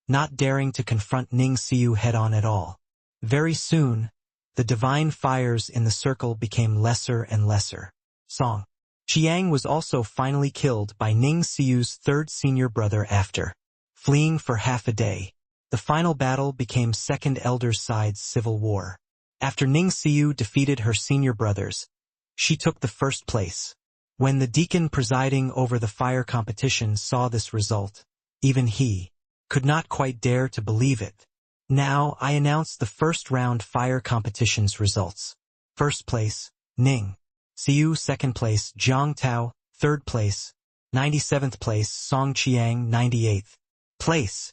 not daring to confront Ning Xiu head-on at all. Very soon, the divine fires in the circle became lesser and lesser. Song Qiang was also finally killed by Ning Xiu's third senior brother after fleeing for half a day. The final battle became Second Elder's side's civil war. After Ning Xiu defeated her senior brothers, she took the first place. When the deacon presiding over the fire competition saw this result, even he could not quite dare to believe it. Now I announce the first round fire competition's results. First place, Ning Xiu. Second place, Jiang Tao. Third place, 97th place, Song Qiang. 98th place.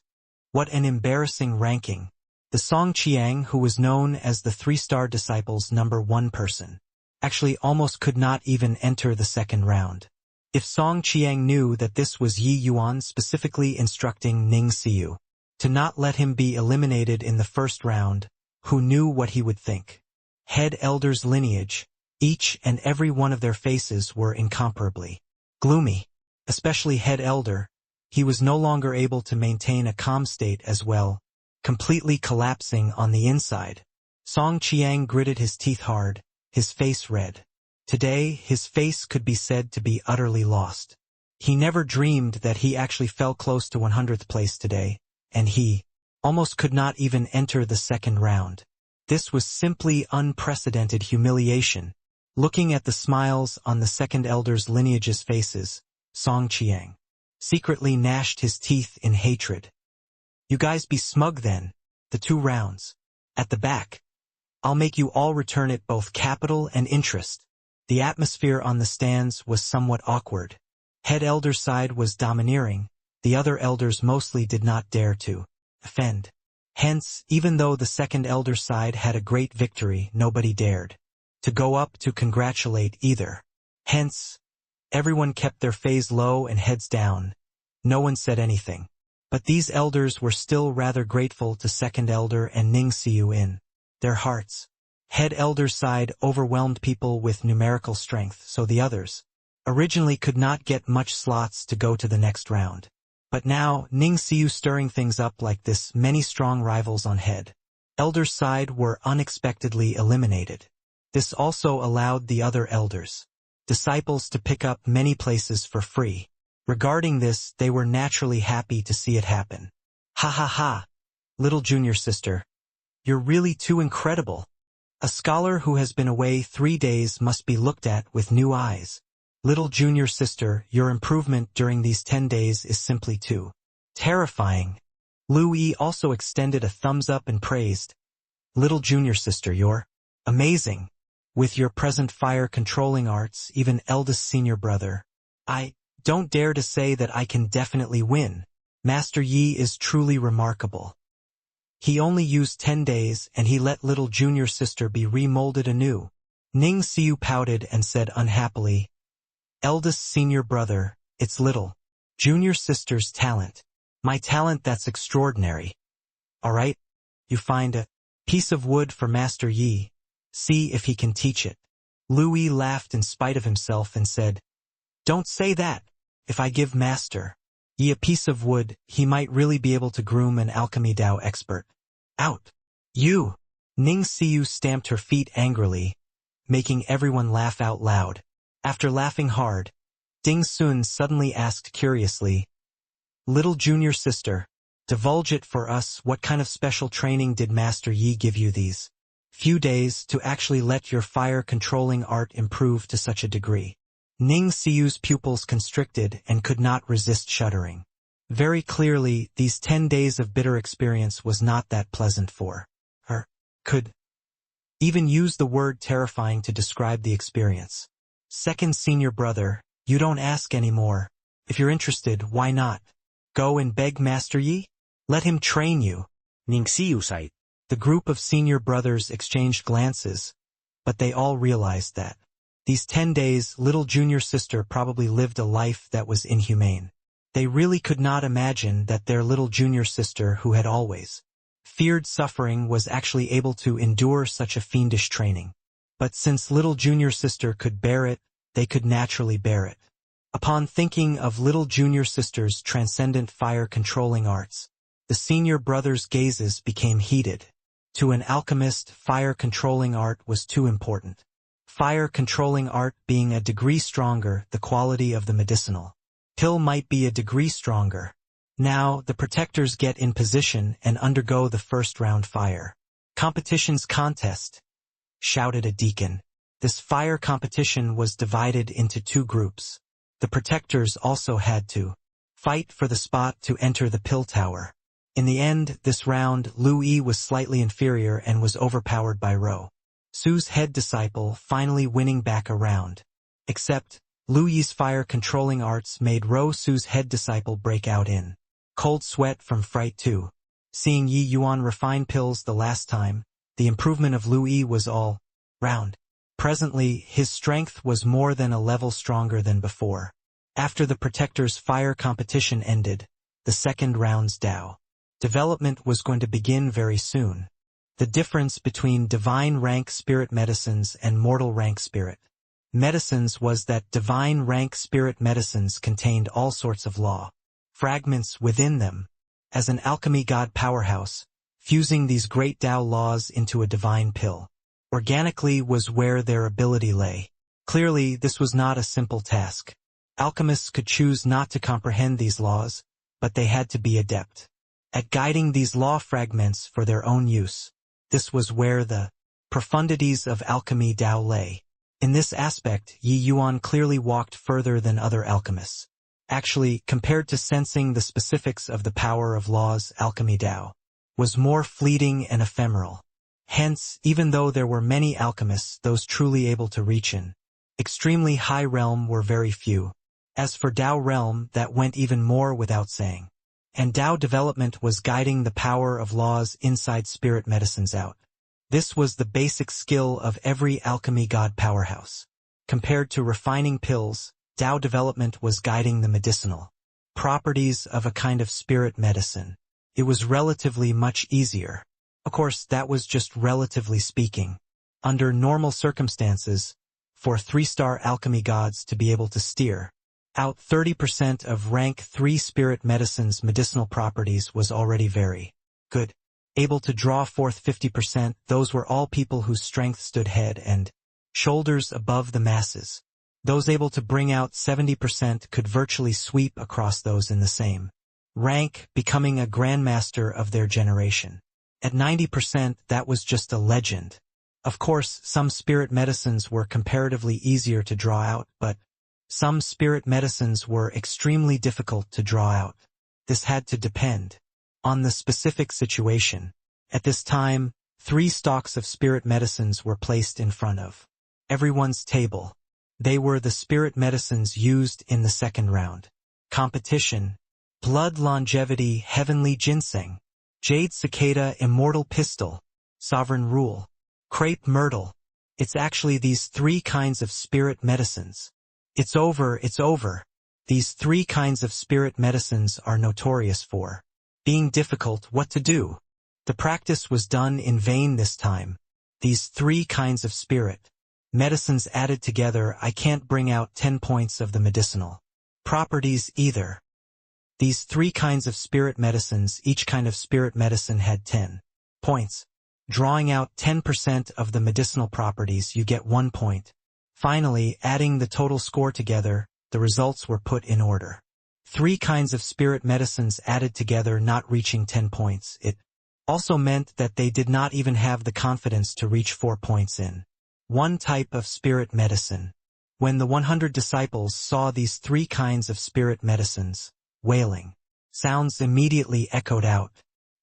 What an embarrassing ranking. The Song Qiang, who was known as the three-star disciples' #1 person, actually almost could not even enter the second round. If Song Qiang knew that this was Yi Yuan specifically instructing Ning Xiu to not let him be eliminated in the first round, who knew what he would think? Head Elder's lineage, each and every one of their faces were incomparably gloomy. Especially Head Elder, he was no longer able to maintain a calm state as well, completely collapsing on the inside. Song Qiang gritted his teeth hard, his face red. Today, his face could be said to be utterly lost. He never dreamed that he actually fell close to 100th place today, and he almost could not even enter the second round. This was simply unprecedented humiliation. Looking at the smiles on the Second Elder's lineage's faces, Song Qiang secretly gnashed his teeth in hatred. You guys be smug then. The 2 rounds. At the back. I'll make you all return it both capital and interest. The atmosphere on the stands was somewhat awkward. Head Elder's side was domineering. The other elders mostly did not dare to offend. Hence, even though the Second Elder's side had a great victory, nobody dared to go up to congratulate either. Hence, everyone kept their face low and heads down. No one said anything. But these elders were still rather grateful to Second Elder and Ning Xiu in their hearts. Head Elder's side overwhelmed people with numerical strength, so the others originally could not get much slots to go to the next round. But now, Ning Xiu stirring things up like this, many strong rivals on Head Elder's side were unexpectedly eliminated. This also allowed the other elders' disciples to pick up many places for free. Regarding this, they were naturally happy to see it happen. Ha ha ha! Little junior sister, you're really too incredible. A scholar who has been away 3 days must be looked at with new eyes. Little junior sister, your improvement during these 10 days is simply too terrifying. Lu Yi also extended a thumbs up and praised. Little junior sister, you're amazing. With your present fire controlling arts, even eldest senior brother, I don't dare to say that I can definitely win. Master Yi is truly remarkable. He only used 10 days and he let little junior sister be remolded anew. Ning Xiu pouted and said unhappily, Eldest senior brother, it's little junior sister's talent. My talent, that's extraordinary. Alright, you find a piece of wood for Master Yi. See if he can teach it. Lu Yi laughed in spite of himself and said, Don't say that. If I give Master Yi a piece of wood, he might really be able to groom an alchemy Dao expert. Out. You! Ning Siu stamped her feet angrily, making everyone laugh out loud. After laughing hard, Ding Sun suddenly asked curiously, "Little junior sister, divulge it for us, what kind of special training did Master Yi give you these few days to actually let your fire-controlling art improve to such a degree?" Ning Siu's pupils constricted and could not resist shuddering. Very clearly, these 10 days of bitter experience was not that pleasant for her. Could even use the word terrifying to describe the experience. Second senior brother, you don't ask anymore. If you're interested, why not? Go and beg Master Yi? Let him train you. Ning Siu said. The group of senior brothers exchanged glances, but they all realized that these 10 days, little junior sister probably lived a life that was inhumane. They really could not imagine that their little junior sister, who had always feared suffering, was actually able to endure such a fiendish training. But since little junior sister could bear it, they could naturally bear it. Upon thinking of little junior sister's transcendent fire-controlling arts, the senior brothers' gazes became heated. To an alchemist, fire-controlling art was too important. Fire-controlling art being a degree stronger, the quality of the medicinal pill might be a degree stronger. Now, the protectors get in position and undergo the first round fire competition's contest, shouted a deacon. This fire competition was divided into 2 groups. The protectors also had to fight for the spot to enter the pill tower. In the end, this round, Lu Yi was slightly inferior and was overpowered by Ro Su's head disciple, finally winning back a round. Except, Lu Yi's fire-controlling arts made Ro Su's head disciple break out in cold sweat from fright too. Seeing Yi Yuan refine pills the last time, the improvement of Lu Yi was all round. Presently, his strength was more than a level stronger than before. After the protector's fire competition ended, the second round's Dao development was going to begin very soon. The difference between divine rank spirit medicines and mortal rank spirit medicines was that divine rank spirit medicines contained all sorts of law fragments within them. As an alchemy god powerhouse, fusing these great Dao laws into a divine pill organically was where their ability lay. Clearly, this was not a simple task. Alchemists could choose not to comprehend these laws, but they had to be adept at guiding these law fragments for their own use. This was where the profundities of alchemy Dao lay. In this aspect, Yi Yuan clearly walked further than other alchemists. Actually, compared to sensing the specifics of the power of laws, alchemy Dao was more fleeting and ephemeral. Hence, even though there were many alchemists, those truly able to reach an extremely high realm were very few. As for Dao realm, that went even more without saying. And Dao development was guiding the power of laws inside spirit medicines out. This was the basic skill of every alchemy god powerhouse. Compared to refining pills, Dao development was guiding the medicinal properties of a kind of spirit medicine. It was relatively much easier. Of course, that was just relatively speaking. Under normal circumstances, for 3-star alchemy gods to be able to steer out 30% of rank 3 spirit medicine's medicinal properties was already very good. Able to draw forth 50%, those were all people whose strength stood head and shoulders above the masses. Those able to bring out 70% could virtually sweep across those in the same rank, becoming a grandmaster of their generation. At 90%, that was just a legend. Of course, some spirit medicines were comparatively easier to draw out, but some spirit medicines were extremely difficult to draw out. This had to depend on the specific situation. At this time, 3 stalks of spirit medicines were placed in front of everyone's table. They were the spirit medicines used in the second round competition: blood longevity, heavenly ginseng, jade cicada, immortal pistol, sovereign rule, crepe myrtle. It's actually these 3 kinds of spirit medicines. It's over. These 3 kinds of spirit medicines are notorious for being difficult. What to do? The practice was done in vain this time. These 3 kinds of spirit medicines added together, I can't bring out 10 points of the medicinal properties either. These 3 kinds of spirit medicines, each kind of spirit medicine had 10 points. Drawing out 10% of the medicinal properties, you get 1 point. Finally, adding the total score together, the results were put in order. 3 kinds of spirit medicines added together not reaching 10 points. It also meant that they did not even have the confidence to reach 4 points in one type of spirit medicine. When the 100 disciples saw these 3 kinds of spirit medicines, wailing sounds immediately echoed out.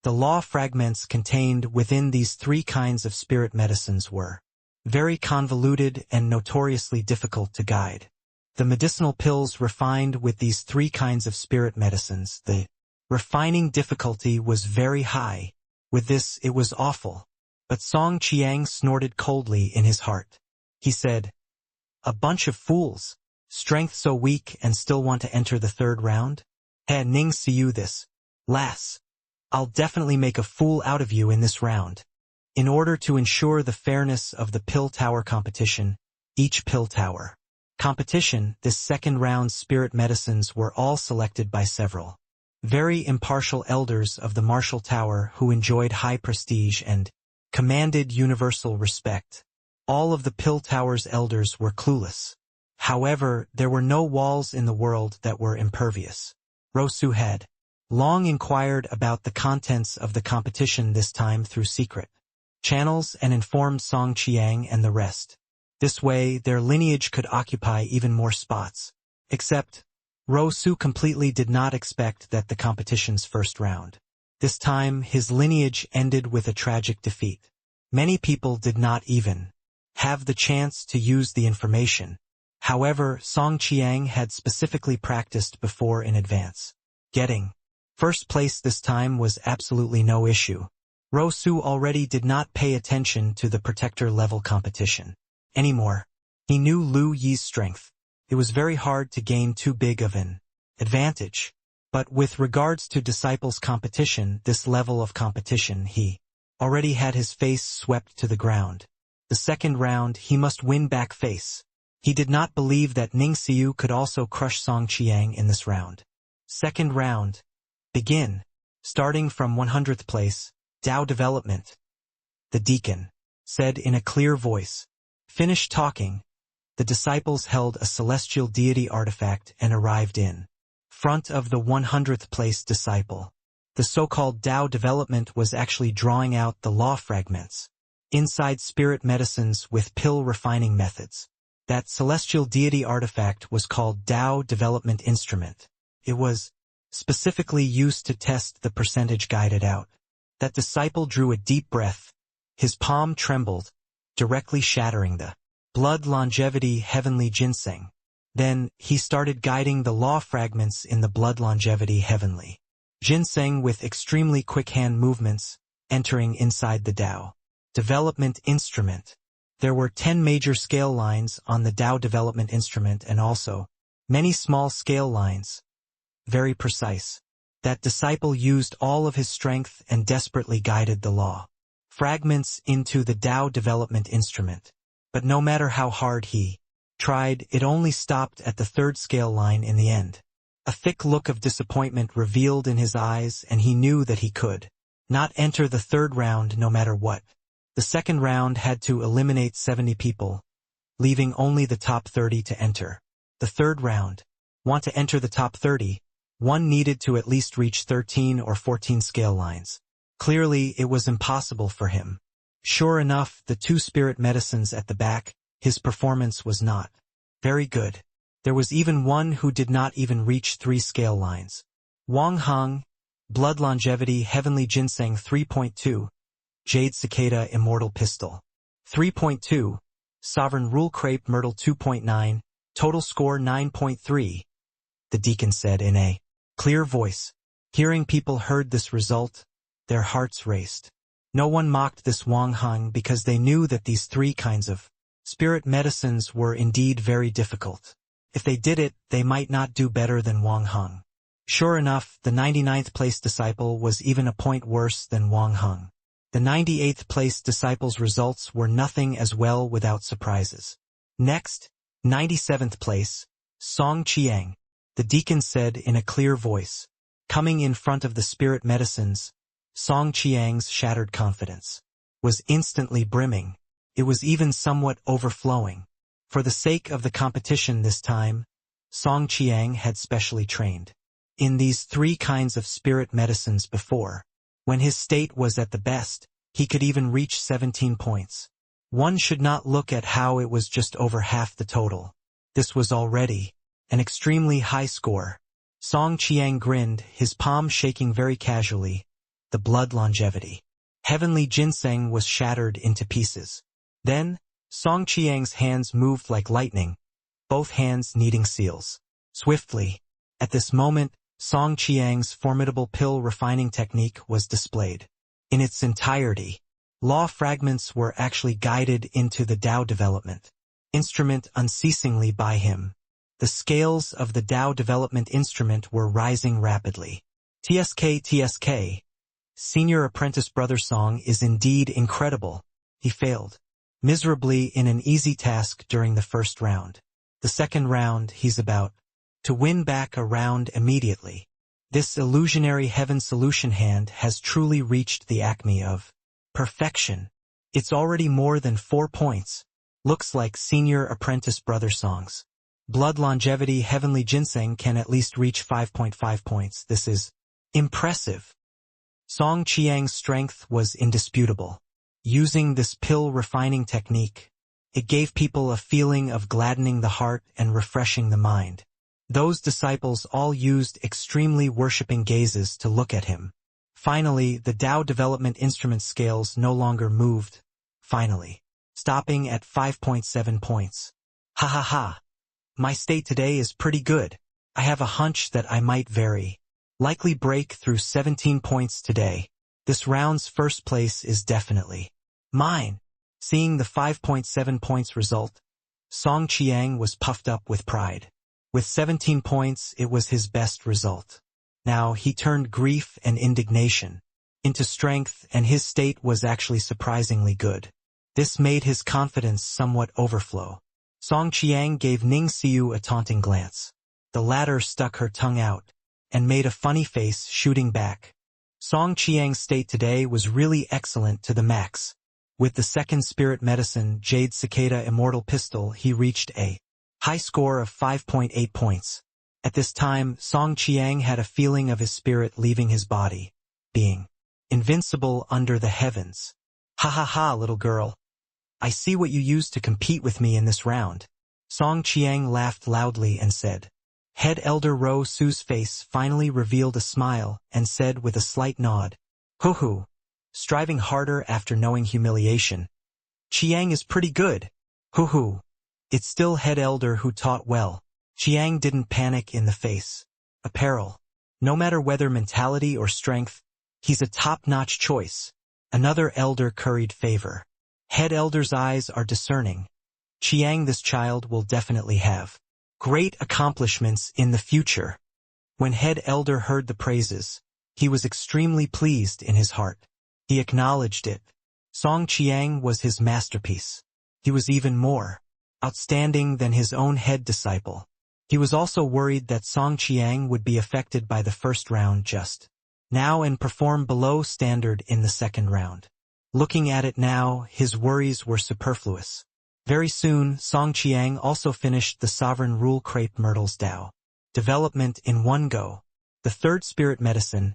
The law fragments contained within these 3 kinds of spirit medicines were very convoluted and notoriously difficult to guide. The medicinal pills refined with these 3 kinds of spirit medicines, the refining difficulty was very high. With this, it was awful. But Song Qiang snorted coldly in his heart. He said, "A bunch of fools, strength so weak and still want to enter the 3rd round? He Ning Siu this, lass. I'll definitely make a fool out of you in this round." In order to ensure the fairness of the pill tower competition, each pill tower competition, this 2nd round's spirit medicines were all selected by several very impartial elders of the martial tower who enjoyed high prestige and commanded universal respect. All of the pill tower's elders were clueless. However, there were no walls in the world that were impervious. Rosu had long inquired about the contents of the competition, this time through secret channels, and informed Song Qiang and the rest. This way, their lineage could occupy even more spots. Except, Rosu completely did not expect that the competition's 1st round. This time, his lineage ended with a tragic defeat. Many people did not even have the chance to use the information. However, Song Qiang had specifically practiced before in advance. Getting 1st place this time was absolutely no issue. Rosu already did not pay attention to the protector level competition anymore. He knew Lu Yi's strength. It was very hard to gain too big of an advantage. But with regards to disciples' competition, this level of competition, he already had his face swept to the ground. The 2nd round, he must win back face. He did not believe that Ning Siu could also crush Song Qiang in this round. 2nd round. Begin. Starting from 100th place, Dao development. The deacon said in a clear voice. Finished talking. The disciples held a celestial deity artifact and arrived in front of the 100th place disciple. The so-called Dao development was actually drawing out the law fragments inside spirit medicines with pill refining methods. That celestial deity artifact was called Dao development instrument. It was specifically used to test the percentage guided out. That disciple drew a deep breath. His palm trembled, directly shattering the blood longevity heavenly ginseng. Then, he started guiding the law fragments in the blood longevity heavenly ginseng with extremely quick hand movements, entering inside the Dao development instrument. There were 10 major scale lines on the Dao development instrument and also many small scale lines. Very precise. That disciple used all of his strength and desperately guided the law fragments into the Dao development instrument. But no matter how hard he tried, it only stopped at the 3rd scale line in the end. A thick look of disappointment revealed in his eyes, and he knew that he could not enter the 3rd round no matter what. The 2nd round had to eliminate 70 people, leaving only the top 30 to enter. The 3rd round. Want to enter the top 30? One needed to at least reach 13 or 14 scale lines. Clearly, it was impossible for him. Sure enough, the 2 spirit medicines at the back, his performance was not very good. There was even one who did not even reach 3 scale lines. Wang Hong, Blood Longevity Heavenly Ginseng 3.2, Jade Cicada Immortal Pistol 3.2, Sovereign Rule Crepe Myrtle 2.9, total score 9.3. The deacon said in a clear voice. Hearing people heard this result, their hearts raced. No one mocked this Wang Hong because they knew that these 3 kinds of spirit medicines were indeed very difficult. If they did it, they might not do better than Wang Hong. Sure enough, the 99th place disciple was even a point worse than Wang Hong. The 98th place disciple's results were nothing as well without surprises. Next, 97th place, Song Qiang. The deacon said in a clear voice. Coming in front of the spirit medicines, Song Qiang's shattered confidence was instantly brimming. It was even somewhat overflowing. For the sake of the competition this time, Song Qiang had specially trained in these 3 kinds of spirit medicines before. When his state was at the best, he could even reach 17 points. One should not look at how it was just over half the total. This was already an extremely high score. Song Qiang grinned, his palm shaking very casually. The blood longevity. Heavenly ginseng was shattered into pieces. Then, Song Qiang's hands moved like lightning, both hands kneading seals. Swiftly. At this moment, Song Qiang's formidable pill refining technique was displayed. In its entirety, law fragments were actually guided into the Tao development instrument unceasingly by him. The scales of the Tao development instrument were rising rapidly. TSK. Senior apprentice brother Song is indeed incredible. He failed miserably in an easy task during the first round. The second round, he's about to win back a round immediately. This illusionary heaven solution hand has truly reached the acme of perfection. It's already more than 4 points. Looks like senior apprentice brother Song's blood longevity heavenly ginseng can at least reach 5.5 points. This is impressive. Song Qiang's strength was indisputable. Using this pill refining technique, it gave people a feeling of gladdening the heart and refreshing the mind. Those disciples all used extremely worshipping gazes to look at him. Finally, the Tao development instrument scales no longer moved, finally, stopping at 5.7 points. Ha ha ha. My state today is pretty good. I have a hunch that I might likely break through 17 points today. This round's first place is definitely mine. Seeing the 5.7 points result, Song Qiang was puffed up with pride. With 17 points, it was his best result. Now he turned grief and indignation into strength, and his state was actually surprisingly good. This made his confidence somewhat overflow. Song Qiang gave Ning Xiu a taunting glance. The latter stuck her tongue out and made a funny face, shooting back. Song Qiang's state today was really excellent to the max. With the second spirit medicine, Jade Cicada Immortal Pistol, he reached a high score of 5.8 points. At this time, Song Qiang had a feeling of his spirit leaving his body, being invincible under the heavens. Ha ha ha, little girl. I see what you used to compete with me in this round. Song Qiang laughed loudly and said. Head Elder Ro Su's face finally revealed a smile and said with a slight nod, Hoo-hoo, striving harder after knowing humiliation. Qiang is pretty good. Hoo-hoo. It's still Head Elder who taught well. Qiang didn't panic in the face. Apparel. No matter whether mentality or strength, he's a top-notch choice. Another elder curried favor. Head Elder's eyes are discerning. Qiang, this child will definitely have great accomplishments in the future. When Head Elder heard the praises, he was extremely pleased in his heart. He acknowledged it. Song Qiang was his masterpiece. He was even more outstanding than his own head disciple. He was also worried that Song Qiang would be affected by the first round just now and perform below standard in the second round. Looking at it now, his worries were superfluous. Very soon, Song Qiang also finished the Sovereign Rule Crepe Myrtle's Tao development in one go. The third spirit medicine,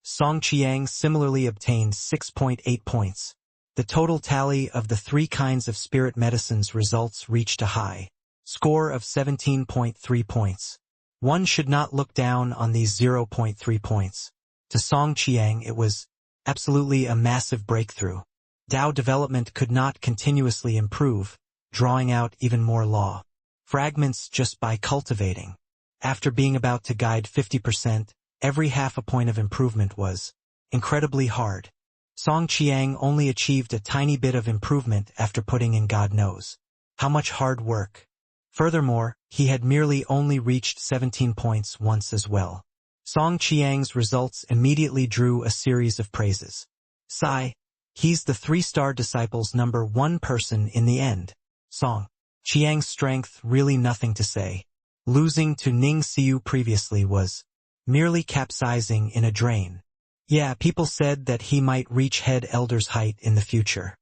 Song Qiang similarly obtained 6.8 points. The total tally of the 3 kinds of spirit medicines results reached a high score of 17.3 points. One should not look down on these 0.3 points. To Song Qiang, it was absolutely a massive breakthrough. Tao development could not continuously improve, drawing out even more law fragments just by cultivating. After being about to guide 50%, every half a point of improvement was incredibly hard. Song Qiang only achieved a tiny bit of improvement after putting in God knows how much hard work. Furthermore, he had merely only reached 17 points once as well. Song Qiang's results immediately drew a series of praises. Sigh. He's the 3-star disciple's #1 person in the end. Song Qiang's strength, really nothing to say. Losing to Ning Xiu previously was merely capsizing in a drain. Yeah, people said that he might reach head elder's height in the future.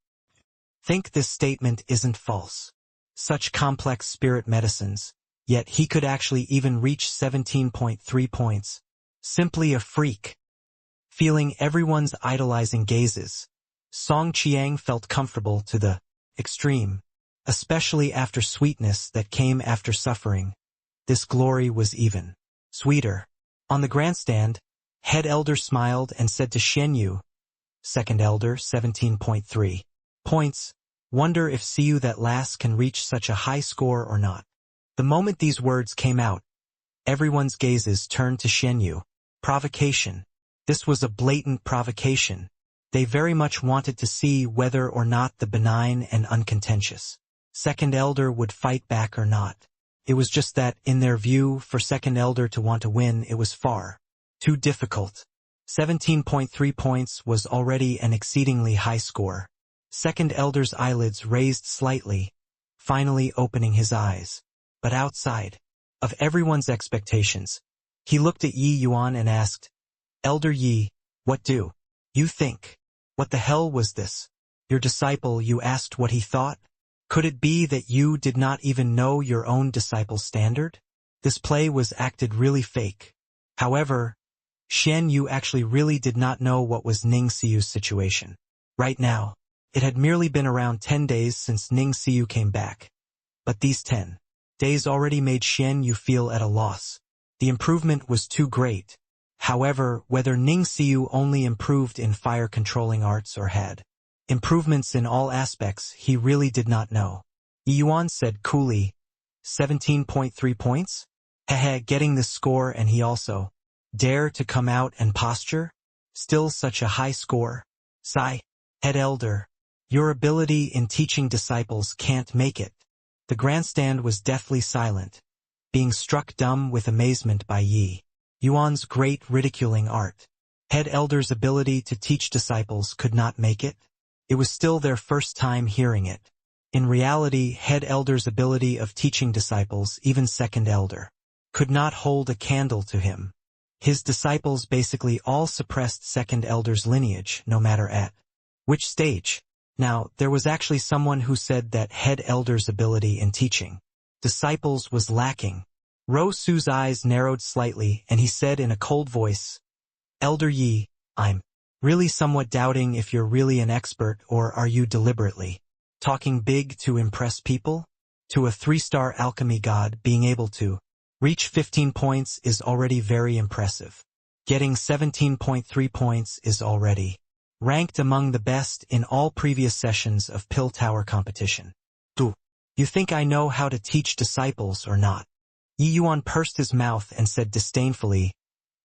Think this statement isn't false. Such complex spirit medicines, yet he could actually even reach 17.3 points. Simply a freak. Feeling everyone's idolizing gazes, Song Chiang felt comfortable to the extreme, especially after sweetness that came after suffering. This glory was even sweeter. On the grandstand, head elder smiled and said to Shen Yu, second elder, 17.3 points, wonder if Siu that last can reach such a high score or not. The moment these words came out, everyone's gazes turned to Shen Yu. Provocation. This was a blatant provocation. They very much wanted to see whether or not the benign and uncontentious second elder would fight back or not. It was just that, in their view, for second elder to want to win, it was far too difficult. 17.3 points was already an exceedingly high score. Second elder's eyelids raised slightly, finally opening his eyes. But outside of everyone's expectations, he looked at Yi Yuan and asked, Elder Yi, what do you think? What the hell was this? Your disciple, you asked what he thought? Could it be that you did not even know your own disciple's standard? This play was acted really fake. However, Shen Yu actually really did not know what was Ning Siu's situation. Right now, it had merely been around 10 days since Ning Siu came back. But these 10 days already made Shen Yu feel at a loss. The improvement was too great. However, whether Ning Siu only improved in fire-controlling arts or had improvements in all aspects, he really did not know. Yi Yuan said coolly, 17.3 points? Hehe, getting this score and he also dare to come out and posture? Still such a high score? Sigh. Head elder, your ability in teaching disciples can't make it. The grandstand was deathly silent, being struck dumb with amazement by Yi Yuan's great ridiculing art. Head elder's ability to teach disciples could not make it? It was still their first time hearing it. In reality, head elder's ability of teaching disciples, even second elder, could not hold a candle to him. His disciples basically all suppressed second elder's lineage, no matter at which stage. Now, there was actually someone who said that head elder's ability in teaching disciples was lacking. Ro Su's eyes narrowed slightly, and he said in a cold voice, Elder Yi, I'm really somewhat doubting if you're really an expert, or are you deliberately talking big to impress people? To a 3-star alchemy god, being able to reach 15 points is already very impressive. Getting 17.3 points is already ranked among the best in all previous sessions of Pill Tower competition. Do you think I know how to teach disciples or not? Yi Yuan pursed his mouth and said disdainfully,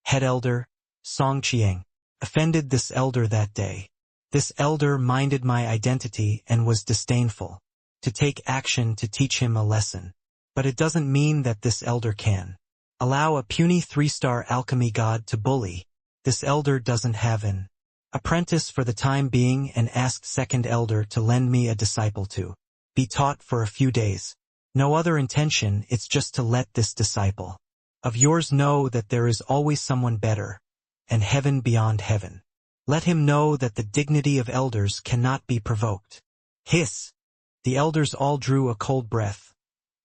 Head elder, Song Chiang, offended this elder that day. This elder minded my identity and was disdainful to take action to teach him a lesson. But it doesn't mean that this elder can allow a puny 3-star alchemy god to bully. This elder doesn't have an apprentice for the time being and asked second elder to lend me a disciple to be taught for a few days. No other intention, it's just to let this disciple of yours know that there is always someone better, and heaven beyond heaven. Let him know that the dignity of elders cannot be provoked. Hiss! The elders all drew a cold breath,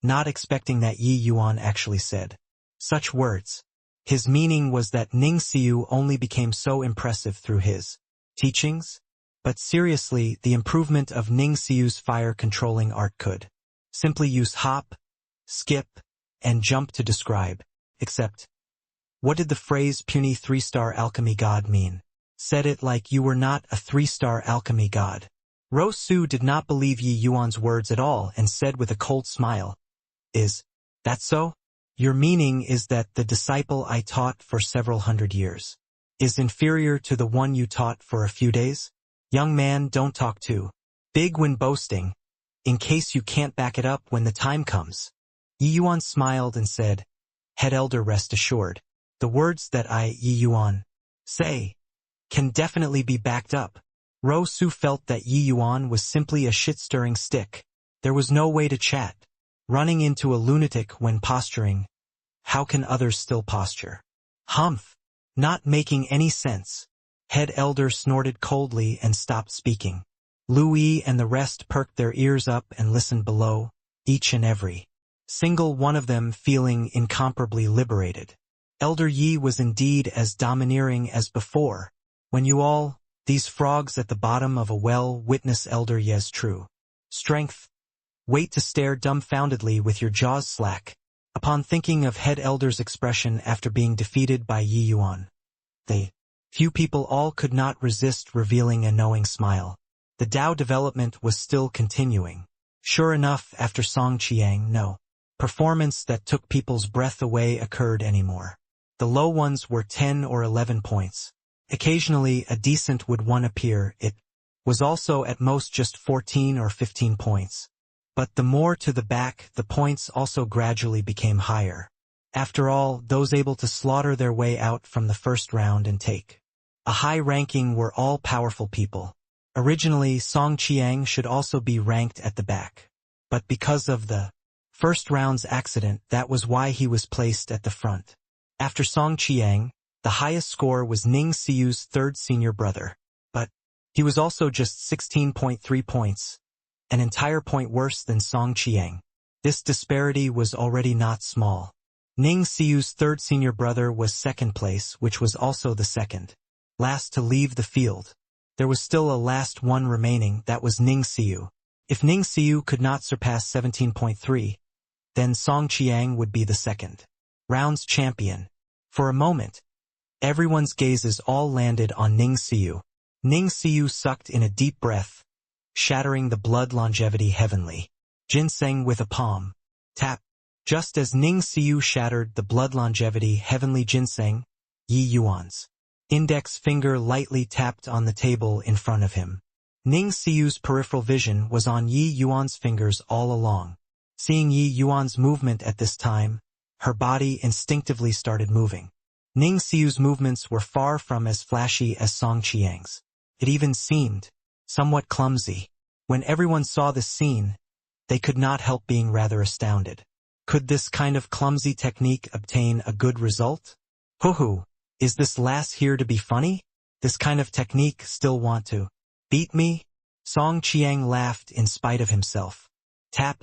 not expecting that Yi Yuan actually said such words. His meaning was that Ning Siu only became so impressive through his teachings, but seriously, the improvement of Ning Siu's fire-controlling art could simply use hop, skip, and jump to describe. Except, what did the phrase puny 3-star alchemy god mean? Said it like you were not a 3-star alchemy god. Ro Su did not believe Yi Yuan's words at all and said with a cold smile, Is that so? Your meaning is that the disciple I taught for several hundred years is inferior to the one you taught for a few days? Young man, don't talk too big when boasting, in case you can't back it up when the time comes. Yi Yuan smiled and said, Head elder, rest assured, the words that I, Yi Yuan, say can definitely be backed up. Ro Su felt that Yi Yuan was simply a shit-stirring stick. There was no way to chat. Running into a lunatic when posturing. How can others still posture? Humph. Not making any sense. Head elder snorted coldly and stopped speaking. Louis and the rest perked their ears up and listened below, each and every single one of them feeling incomparably liberated. Elder Yi was indeed as domineering as before. When you all, these frogs at the bottom of a well, witness Elder Ye's true strength. Wait to stare dumbfoundedly with your jaws slack. Upon thinking of head elder's expression after being defeated by Yi Yuan, few people all could not resist revealing a knowing smile. The Tao development was still continuing. Sure enough, after Song Qiang, no performance that took people's breath away occurred anymore. The low ones were 10 or 11 points. Occasionally a decent would one appear. It was also at most just 14 or 15 points. But the more to the back, the points also gradually became higher. After all, those able to slaughter their way out from the first round and take a high ranking were all powerful people. Originally, Song Qiang should also be ranked at the back. But because of the first round's accident, that was why he was placed at the front. After Song Qiang, the highest score was Ning Siyu's third senior brother. But he was also just 16.3 points, an entire point worse than Song Qiang. This disparity was already not small. Ning Siyu's third senior brother was second place, which was also the second last to leave the field. There was still a last one remaining, that was Ning Siyu. If Ning Siyu could not surpass 17.3, then Song Qiang would be the second round's champion. For a moment, everyone's gazes all landed on Ning Siyu. Ning Siyu sucked in a deep breath, shattering the blood longevity heavenly ginseng with a palm tap. Just as Ning Siyu shattered the blood longevity heavenly ginseng, Yi Yuan's index finger lightly tapped on the table in front of him. Ning Siyu's peripheral vision was on Yi Yuan's fingers all along. Seeing Yi Yuan's movement at this time, her body instinctively started moving. Ning Siyu's movements were far from as flashy as Song Qiang's. It even seemed somewhat clumsy. When everyone saw this scene, they could not help being rather astounded. Could this kind of clumsy technique obtain a good result? Hoo-hoo, is this lass here to be funny? This kind of technique still want to beat me? Song Qiang laughed in spite of himself. Tap,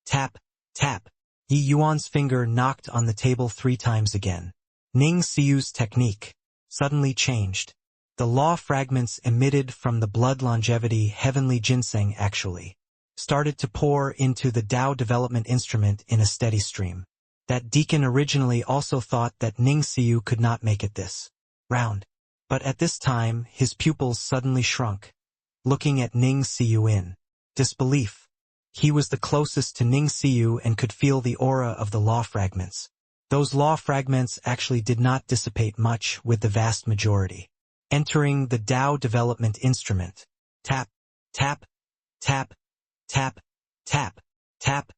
tap, tap. Yi Yuan's finger knocked on the table 3 times again. Ning Siyu's technique suddenly changed. The law fragments emitted from the blood longevity heavenly ginseng actually started to pour into the Tao development instrument in a steady stream. That deacon originally also thought that Ning Siyu could not make it this round. But at this time, his pupils suddenly shrunk, looking at Ning Siyu in disbelief. He was the closest to Ning Siyu and could feel the aura of the law fragments. Those law fragments actually did not dissipate much with the vast majority entering the Tao development instrument. Tap, tap, tap, tap, tap, tap,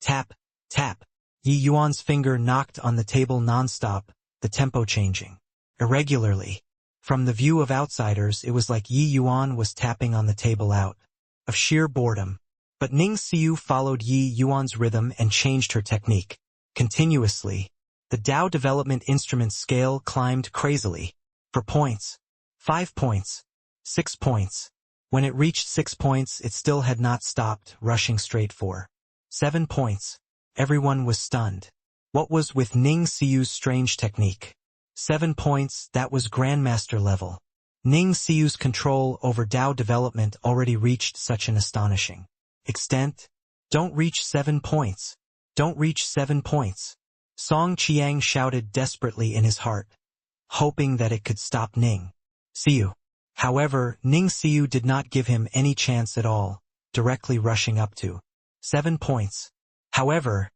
tap, tap. Yi Yuan's finger knocked on the table non-stop, the tempo changing irregularly. From the view of outsiders, it was like Yi Yuan was tapping on the table out of sheer boredom. But Ning Siyu followed Yi Yuan's rhythm and changed her technique continuously. The Tao development instrument scale climbed crazily. For points, 5 points, 6 points. When it reached 6 points, it still had not stopped, rushing straight for 7 points. Everyone was stunned. What was with Ning Siyu's strange technique? 7 points, that was Grandmaster level. Ning Siyu's control over Tao development already reached such an astonishing extent. Don't reach 7 points. Don't reach 7 points. Song Qiang shouted desperately in his heart, hoping that it could stop Ning Siyu. However, Ning Siyu did not give him any chance at all, directly rushing up to 7 points. However,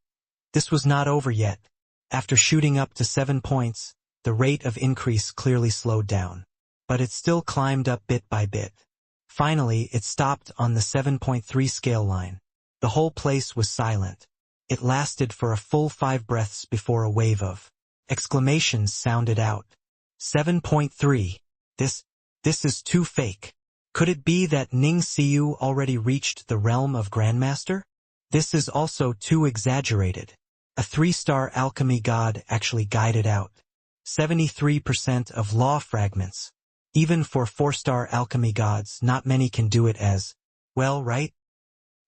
this was not over yet. After shooting up to 7 points, the rate of increase clearly slowed down. But it still climbed up bit by bit. Finally, it stopped on the 7.3 scale line. The whole place was silent. It lasted for a full 5 breaths before a wave of exclamations sounded out. 7.3. This is too fake. Could it be that Ning Siyu already reached the realm of Grandmaster? This is also too exaggerated. A 3-star alchemy god actually guided out 73% of law fragments. Even for 4-star alchemy gods, not many can do it as well, right?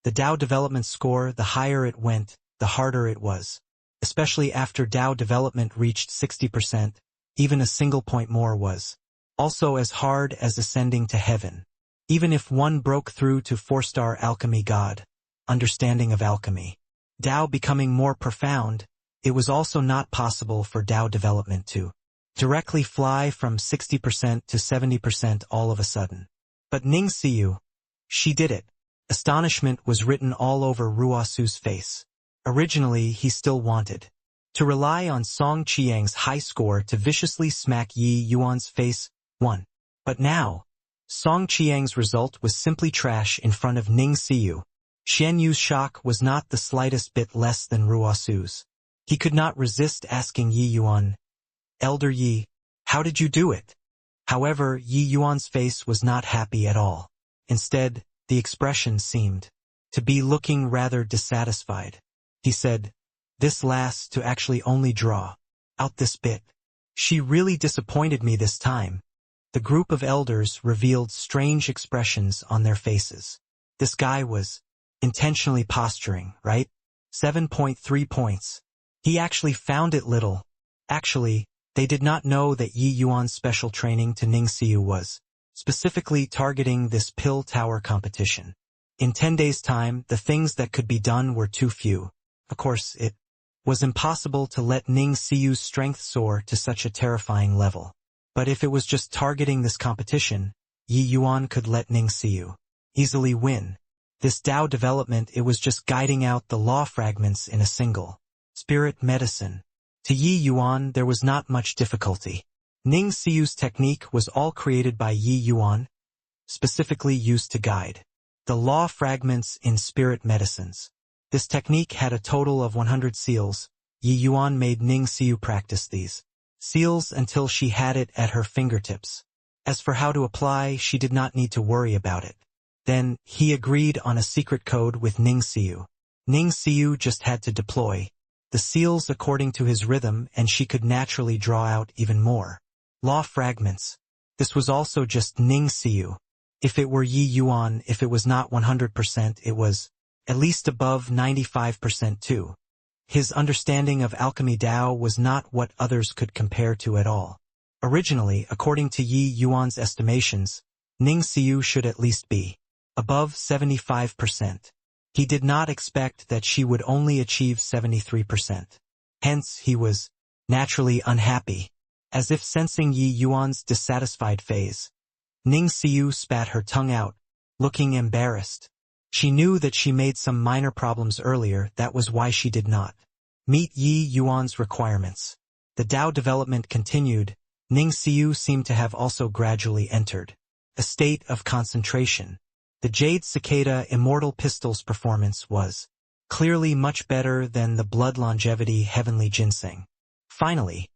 The Tao development score, the higher it went, the harder it was. Especially after Tao development reached 60%, even a single point more was also as hard as ascending to heaven. Even if one broke through to 4-star alchemy god, understanding of alchemy, Tao becoming more profound, it was also not possible for Tao development to directly fly from 60% to 70% all of a sudden. But Ning Xiu, she did it. Astonishment was written all over Ruosu's face. Originally, he still wanted to rely on Song Qiang's high score to viciously smack Yi Yuan's face. 1. But now, Song Qiang's result was simply trash in front of Ning Xiu. Xian Yu's shock was not the slightest bit less than Ruosu's. He could not resist asking Yi Yuan, "Elder Yi, how did you do it?" However, Yi Yuan's face was not happy at all. Instead, the expression seemed to be looking rather dissatisfied. He said, "This lasts to actually only draw out this bit. She really disappointed me this time." The group of elders revealed strange expressions on their faces. This guy was intentionally posturing, right? 7.3 points. He actually found it little. Actually, they did not know that Yi Yuan's special training to Ning Xiu was specifically targeting this pill tower competition. In 10 days' time, the things that could be done were too few. Of course, it was impossible to let Ning Xiu's strength soar to such a terrifying level. But if it was just targeting this competition, Yi Yuan could let Ning Xiu easily win. This Tao development, it was just guiding out the law fragments in a single spirit medicine. To Yi Yuan, there was not much difficulty. Ning Xiu's technique was all created by Yi Yuan, specifically used to guide the law fragments in spirit medicines. This technique had a total of 100 seals. Yi Yuan made Ning Xiu practice these seals until she had it at her fingertips. As for how to apply, she did not need to worry about it. Then, he agreed on a secret code with Ning Xiu. Ning Xiu just had to deploy the seals according to his rhythm, and she could naturally draw out even more law fragments. This was also just Ning Xiu. If it were Yi Yuan, if it was not 100%, it was at least above 95% too. His understanding of alchemy Tao was not what others could compare to at all. Originally, according to Yi Yuan's estimations, Ning Xiu should at least be above 75%. He did not expect that she would only achieve 73%. Hence, he was naturally unhappy. As if sensing Yi Yuan's dissatisfied phase, Ning Xiu spat her tongue out, looking embarrassed. She knew that she made some minor problems earlier, that was why she did not meet Yi Yuan's requirements. The Tao development continued. Ning Xiu seemed to have also gradually entered a state of concentration. The Jade Cicada Immortal Pistol's performance was clearly much better than the Blood Longevity Heavenly Ginseng. Finally,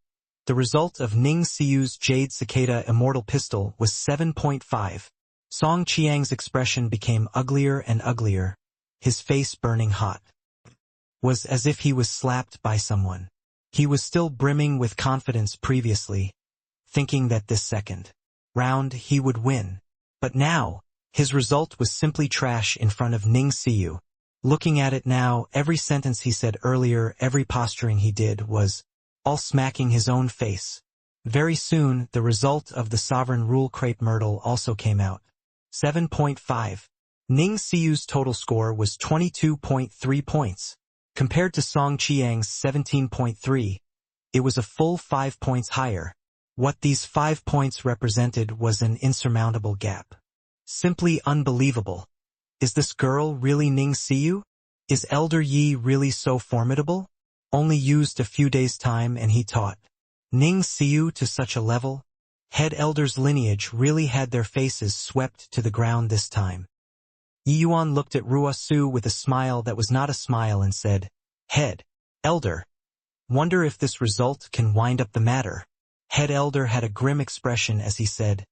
the result of Ning Xiu's Jade Cicada Immortal Pistol was 7.5. Song Qiang's expression became uglier and uglier, his face burning hot. Was as if he was slapped by someone. He was still brimming with confidence previously, thinking that this second round he would win. But now, his result was simply trash in front of Ning Xiu. Looking at it now, every sentence he said earlier, every posturing he did was all smacking his own face. Very soon, the result of the Sovereign Rule Crepe Myrtle also came out. 7.5. Ning Xiu's total score was 22.3 points. Compared to Song Qiang's 17.3, it was a full 5 points higher. What these 5 points represented was an insurmountable gap. Simply unbelievable. Is this girl really Ning Xiu? Is Elder Yi really so formidable? Only used a few days' time and he taught Ning Xiu to such a level? Head Elder's lineage really had their faces swept to the ground this time. Yi Yuan looked at Ruosu with a smile that was not a smile and said, "Head Elder, wonder if this result can wind up the matter." Head Elder had a grim expression as he said,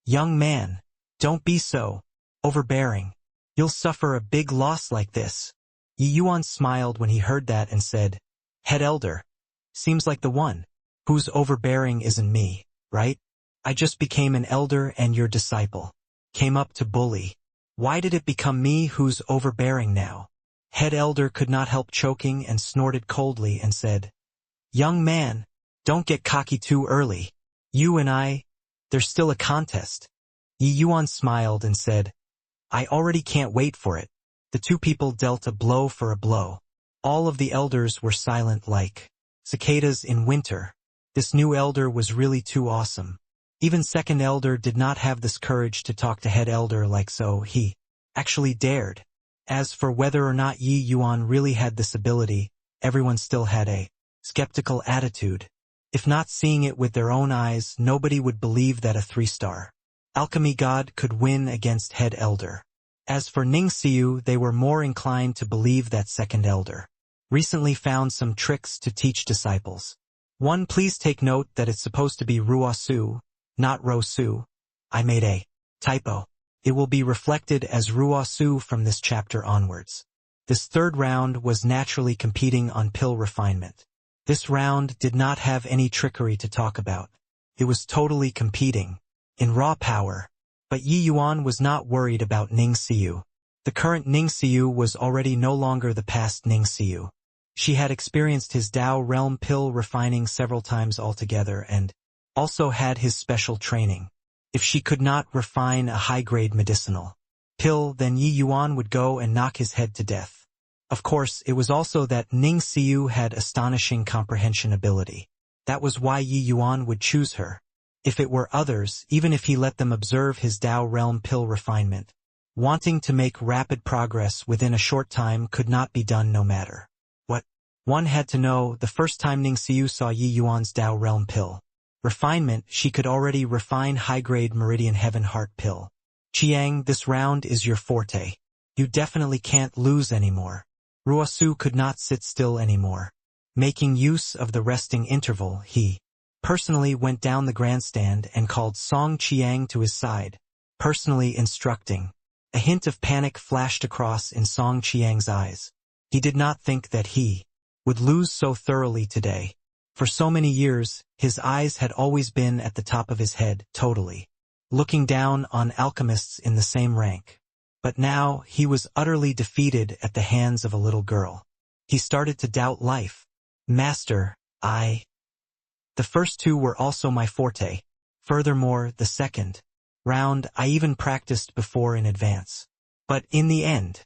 "Young man, don't be so overbearing. You'll suffer a big loss like this." Yi Yuan smiled when he heard that and said, "Head Elder, seems like the one who's overbearing isn't me, right?" I just became an elder and your disciple. Came up to bully. Why did it become me who's overbearing now? Head elder could not help choking and snorted coldly and said, Young man, don't get cocky too early. You and I, there's still a contest. Yi Yuan smiled and said, I already can't wait for it. The two people dealt a blow for a blow. All of the elders were silent like cicadas in winter. This new elder was really too awesome. Even second elder did not have this courage to talk to head elder like so he actually dared. As for whether or not Yi Yuan really had this ability, everyone still had a skeptical attitude. If not seeing it with their own eyes, nobody would believe that a 3-star alchemy god could win against head elder. As for Ning Xiu, they were more inclined to believe that second elder recently found some tricks to teach disciples. One, please take note that it's supposed to be Ruo Su, not Ro Su. I made a typo. It will be reflected as Ruo Su from this chapter onwards. This third round was naturally competing on pill refinement. This round did not have any trickery to talk about. It was totally competing in raw power. But Yi Yuan was not worried about Ning Xiu. The current Ning Xiu was already no longer the past Ning Xiu. She had experienced his Dao realm pill refining several times altogether and also had his special training. If she could not refine a high-grade medicinal pill, then Yi Yuan would go and knock his head to death. Of course, it was also that Ning Xiu had astonishing comprehension ability. That was why Yi Yuan would choose her. If it were others, even if he let them observe his Dao realm pill refinement, wanting to make rapid progress within a short time could not be done no matter what. One had to know, the first time Ning Xiu saw Yi Yuan's Dao realm pill refinement, she could already refine high-grade Meridian Heaven Heart pill. Chiang, this round is your forte. You definitely can't lose anymore. Ruo Su could not sit still anymore. Making use of the resting interval, he personally went down the grandstand and called Song Chiang to his side, personally instructing. A hint of panic flashed across in Song Chiang's eyes. He did not think that he would lose so thoroughly today. For so many years, his eyes had always been at the top of his head, totally looking down on alchemists in the same rank. But now, he was utterly defeated at the hands of a little girl. He started to doubt life. Master, the first two were also my forte. Furthermore, the second round I even practiced before in advance. But in the end,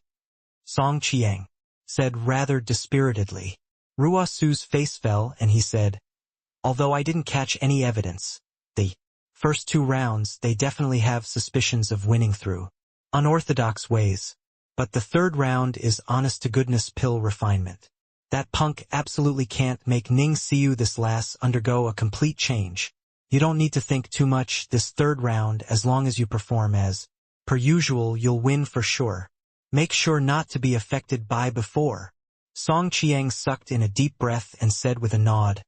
Song Chiang said rather dispiritedly. Ruo Su's face fell and he said, although I didn't catch any evidence, the first two rounds they definitely have suspicions of winning through unorthodox ways. But the third round is honest-to-goodness pill refinement. That punk absolutely can't make Ning Xiu this last undergo a complete change. You don't need to think too much this third round. As long as you perform as per usual, you'll win for sure. Make sure not to be affected by before. Song Chiang sucked in a deep breath and said with a nod,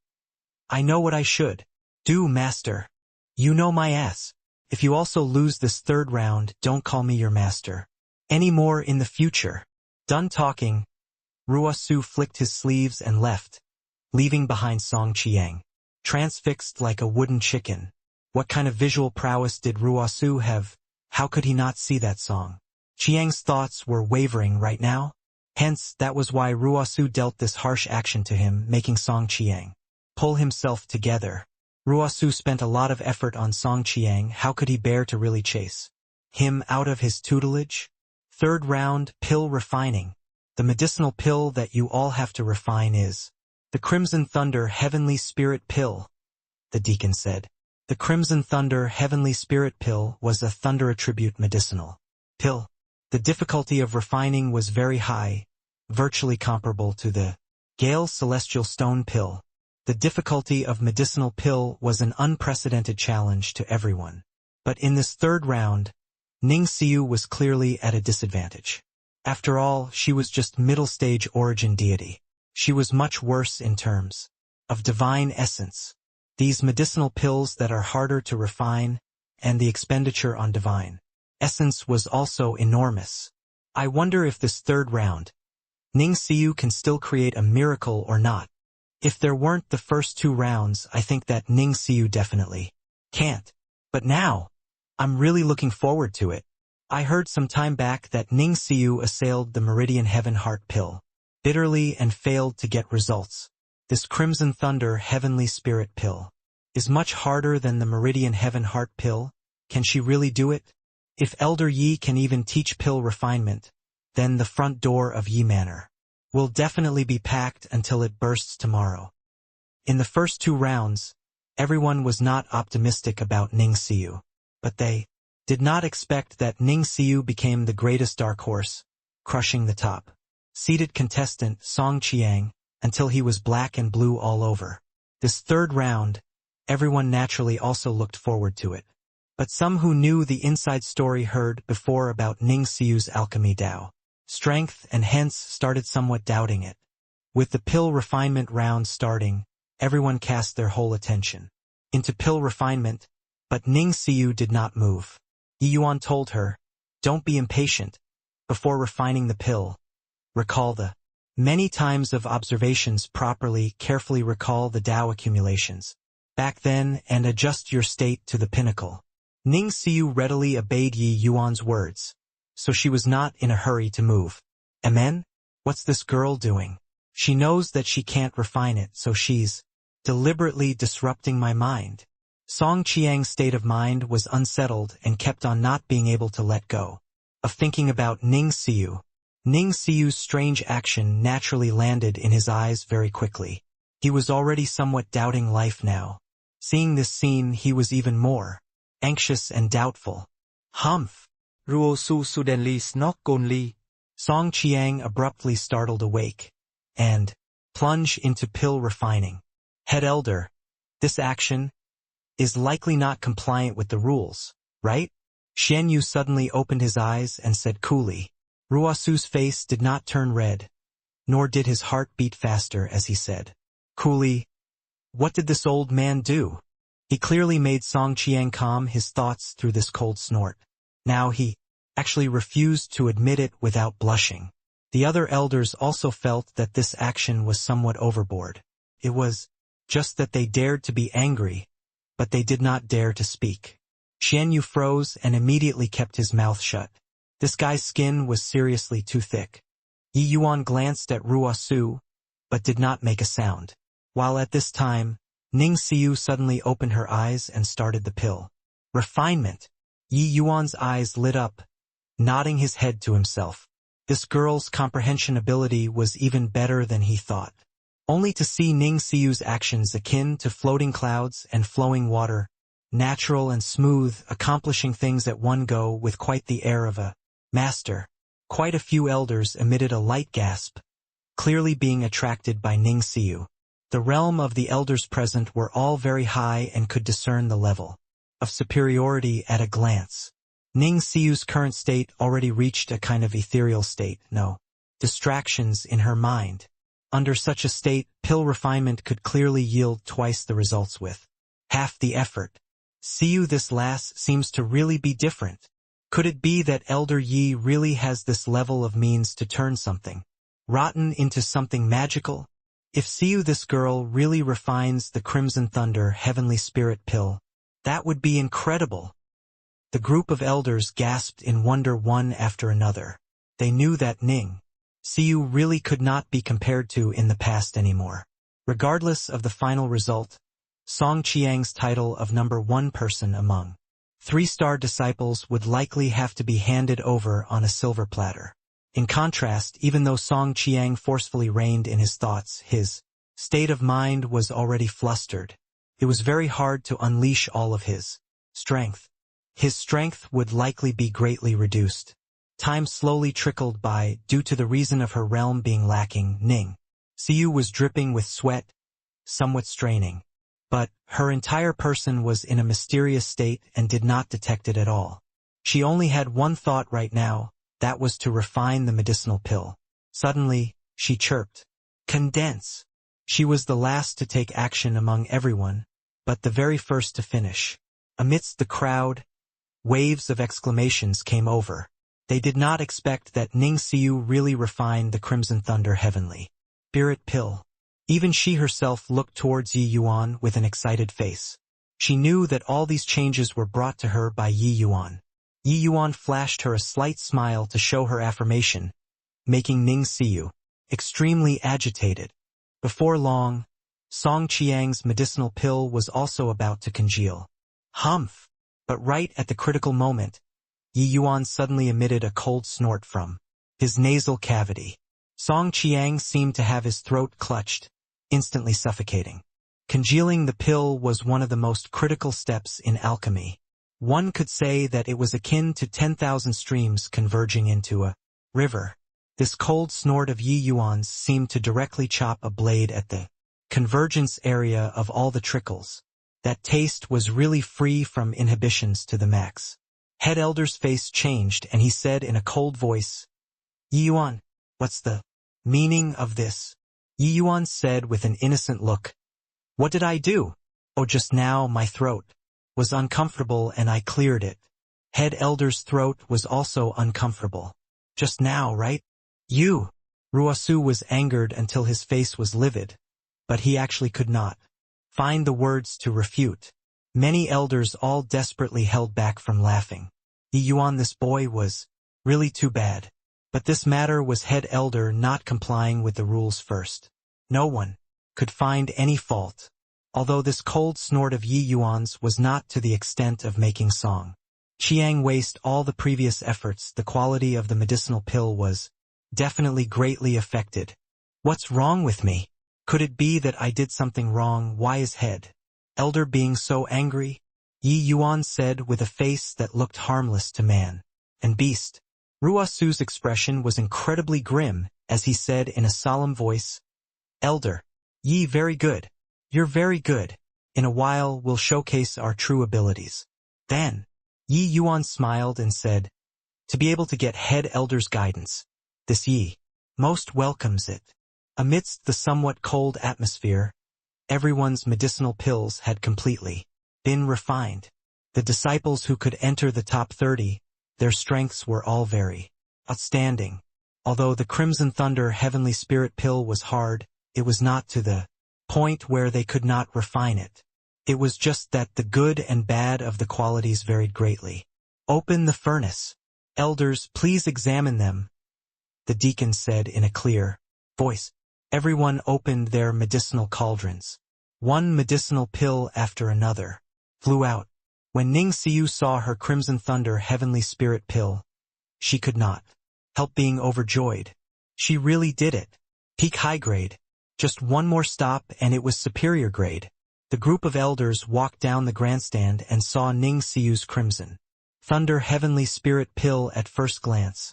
I know what I should do, master. You know my ass. If you also lose this third round, don't call me your master any more in the future. Done talking, Ruo Su flicked his sleeves and left, leaving behind Song Chiang, transfixed like a wooden chicken. What kind of visual prowess did Ruo Su have? How could he not see that Song Chiang's thoughts were wavering right now? Hence, that was why Ruo Su dealt this harsh action to him, making Song Chiang pull himself together. Ruo Su spent a lot of effort on Song Chiang. How could he bear to really chase him out of his tutelage? Third round, pill refining. The medicinal pill that you all have to refine is the Crimson Thunder Heavenly Spirit Pill, the deacon said. The Crimson Thunder Heavenly Spirit Pill was a thunder attribute medicinal pill. The difficulty of refining was very high, virtually comparable to the Gale Celestial Stone Pill. The difficulty of medicinal pill was an unprecedented challenge to everyone. But in this third round, Ning Xiu was clearly at a disadvantage. After all, she was just middle-stage origin deity. She was much worse in terms of divine essence. These medicinal pills that are harder to refine, and the expenditure on divine essence was also enormous. I wonder if this third round, Ning Xiu can still create a miracle or not. If there weren't the first two rounds, I think that Ning Xiu definitely can't. But now, I'm really looking forward to it. I heard some time back that Ning Siu assailed the Meridian Heaven Heart Pill bitterly and failed to get results. This Crimson Thunder Heavenly Spirit Pill is much harder than the Meridian Heaven Heart Pill. Can she really do it? If Elder Yi can even teach pill refinement, then the front door of Yi Manor will definitely be packed until it bursts tomorrow. In the first 2 rounds, everyone was not optimistic about Ning Siu, but they did not expect that Ning Siu became the greatest dark horse, crushing the top seated contestant Song Chiang until he was black and blue all over. This 3rd round, everyone naturally also looked forward to it. But some who knew the inside story heard before about Ning Siu's alchemy Dao strength and hence started somewhat doubting it. With the pill refinement round starting, everyone cast their whole attention into pill refinement, but Ning Siu did not move. Yi Yuan told her, "Don't be impatient. Before refining the pill, recall the many times of observations properly, carefully recall the Dao accumulations back then and adjust your state to the pinnacle." Ning Siu readily obeyed Yi Yuan's words, so she was not in a hurry to move. Amen? What's this girl doing? She knows that she can't refine it, so she's deliberately disrupting my mind. Song Chiang's state of mind was unsettled and kept on not being able to let go of thinking about Ning Siu. Ning Siu's strange action naturally landed in his eyes very quickly. He was already somewhat doubting life now. Seeing this scene, he was even more anxious and doubtful. Humph! Ruo su suddenly snog gonly. Song Chiang abruptly startled awake and plunged into pill refining. Head Elder, this action is likely not compliant with the rules, right? Xian Yu suddenly opened his eyes and said coolly. Ruosu's face did not turn red, nor did his heart beat faster as he said, coolly, "What did this old man do?" He clearly made Song Chiang calm his thoughts through this cold snort. Now he actually refused to admit it without blushing. The other elders also felt that this action was somewhat overboard. It was just that they dared to be angry, but they did not dare to speak. Xian Yu froze and immediately kept his mouth shut. This guy's skin was seriously too thick. Yi Yuan glanced at Ruosu, but did not make a sound. While at this time, Ning Siu suddenly opened her eyes and started the pill refinement. Yi Yuan's eyes lit up, nodding his head to himself. This girl's comprehension ability was even better than he thought. Only to see Ning Siu's actions akin to floating clouds and flowing water, natural and smooth, accomplishing things at one go with quite the air of a master. Quite a few elders emitted a light gasp, clearly being attracted by Ning Siu. The realm of the elders present were all very high and could discern the level of superiority at a glance. Ning Siu's current state already reached a kind of ethereal state, no distractions in her mind. Under such a state, pill refinement could clearly yield twice the results with half the effort. Siu, this lass seems to really be different. Could it be that Elder Yi really has this level of means to turn something rotten into something magical? If Siu, this girl, really refines the Crimson Thunder Heavenly Spirit Pill, that would be incredible. The group of elders gasped in wonder one after another. They knew that Ning Siu really could not be compared to in the past anymore. Regardless of the final result, Song Chiang's title of #1 person among 3-star disciples would likely have to be handed over on a silver platter. In contrast, even though Song Chiang forcefully reined in his thoughts, his state of mind was already flustered. It was very hard to unleash all of his strength. His strength would likely be greatly reduced. Time slowly trickled by due to the reason of her realm being lacking. Ning Siu was dripping with sweat, somewhat straining. But her entire person was in a mysterious state and did not detect it at all. She only had one thought right now, that was to refine the medicinal pill. Suddenly, she chirped, "Condense." She was the last to take action among everyone, but the very first to finish. Amidst the crowd, waves of exclamations came over. They did not expect that Ning Siu really refined the Crimson Thunder Heavenly Spirit Pill. Even she herself looked towards Yi Yuan with an excited face. She knew that all these changes were brought to her by Yi Yuan. Yi Yuan flashed her a slight smile to show her affirmation, making Ning Xiu extremely agitated. Before long, Song Qiang's medicinal pill was also about to congeal. Humph! But right at the critical moment, Yi Yuan suddenly emitted a cold snort from his nasal cavity. Song Qiang seemed to have his throat clutched, instantly suffocating. Congealing the pill was one of the most critical steps in alchemy. One could say that it was akin to 10,000 streams converging into a river. This cold snort of Yi Yuan's seemed to directly chop a blade at the convergence area of all the trickles. That taste was really free from inhibitions to the max. Head Elder's face changed and he said in a cold voice, "Yi Yuan, what's the meaning of this?" Yi Yuan said with an innocent look, "What did I do? Oh, just now my throat was uncomfortable and I cleared it." Head Elder's throat was also uncomfortable. "Just now, right? You." Ruosu was angered until his face was livid, but he actually could not find the words to refute. Many elders all desperately held back from laughing. Yi Yuan, this boy was really too bad. But this matter was Head Elder not complying with the rules first. No one could find any fault, although this cold snort of Yi Yuan's was not to the extent of making Song Qiang waste all the previous efforts. The quality of the medicinal pill was definitely greatly affected. "What's wrong with me? Could it be that I did something wrong? Why is Head Elder being so angry?" Yi Yuan said with a face that looked harmless to man and beast. Ruosu's expression was incredibly grim as he said in a solemn voice, "Elder, Yi, very good. You're very good. In a while we'll showcase our true abilities." Then, Yi Yuan smiled and said, "To be able to get Head Elder's guidance, this Yi most welcomes it." Amidst the somewhat cold atmosphere, everyone's medicinal pills had completely been refined. The disciples who could enter the top 30, their strengths were all very outstanding. Although the Crimson Thunder Heavenly Spirit pill was hard, it was not to the point where they could not refine it. It was just that the good and bad of the qualities varied greatly. "Open the furnace. Elders, please examine them," the deacon said in a clear voice. Everyone opened their medicinal cauldrons. One medicinal pill after another flew out. When Ning Xiu saw her Crimson Thunder Heavenly Spirit pill, she could not help being overjoyed. She really did it. Peak high grade. Just one more stop and it was superior grade. The group of elders walked down the grandstand and saw Ning Xiu's Crimson Thunder Heavenly Spirit pill at first glance,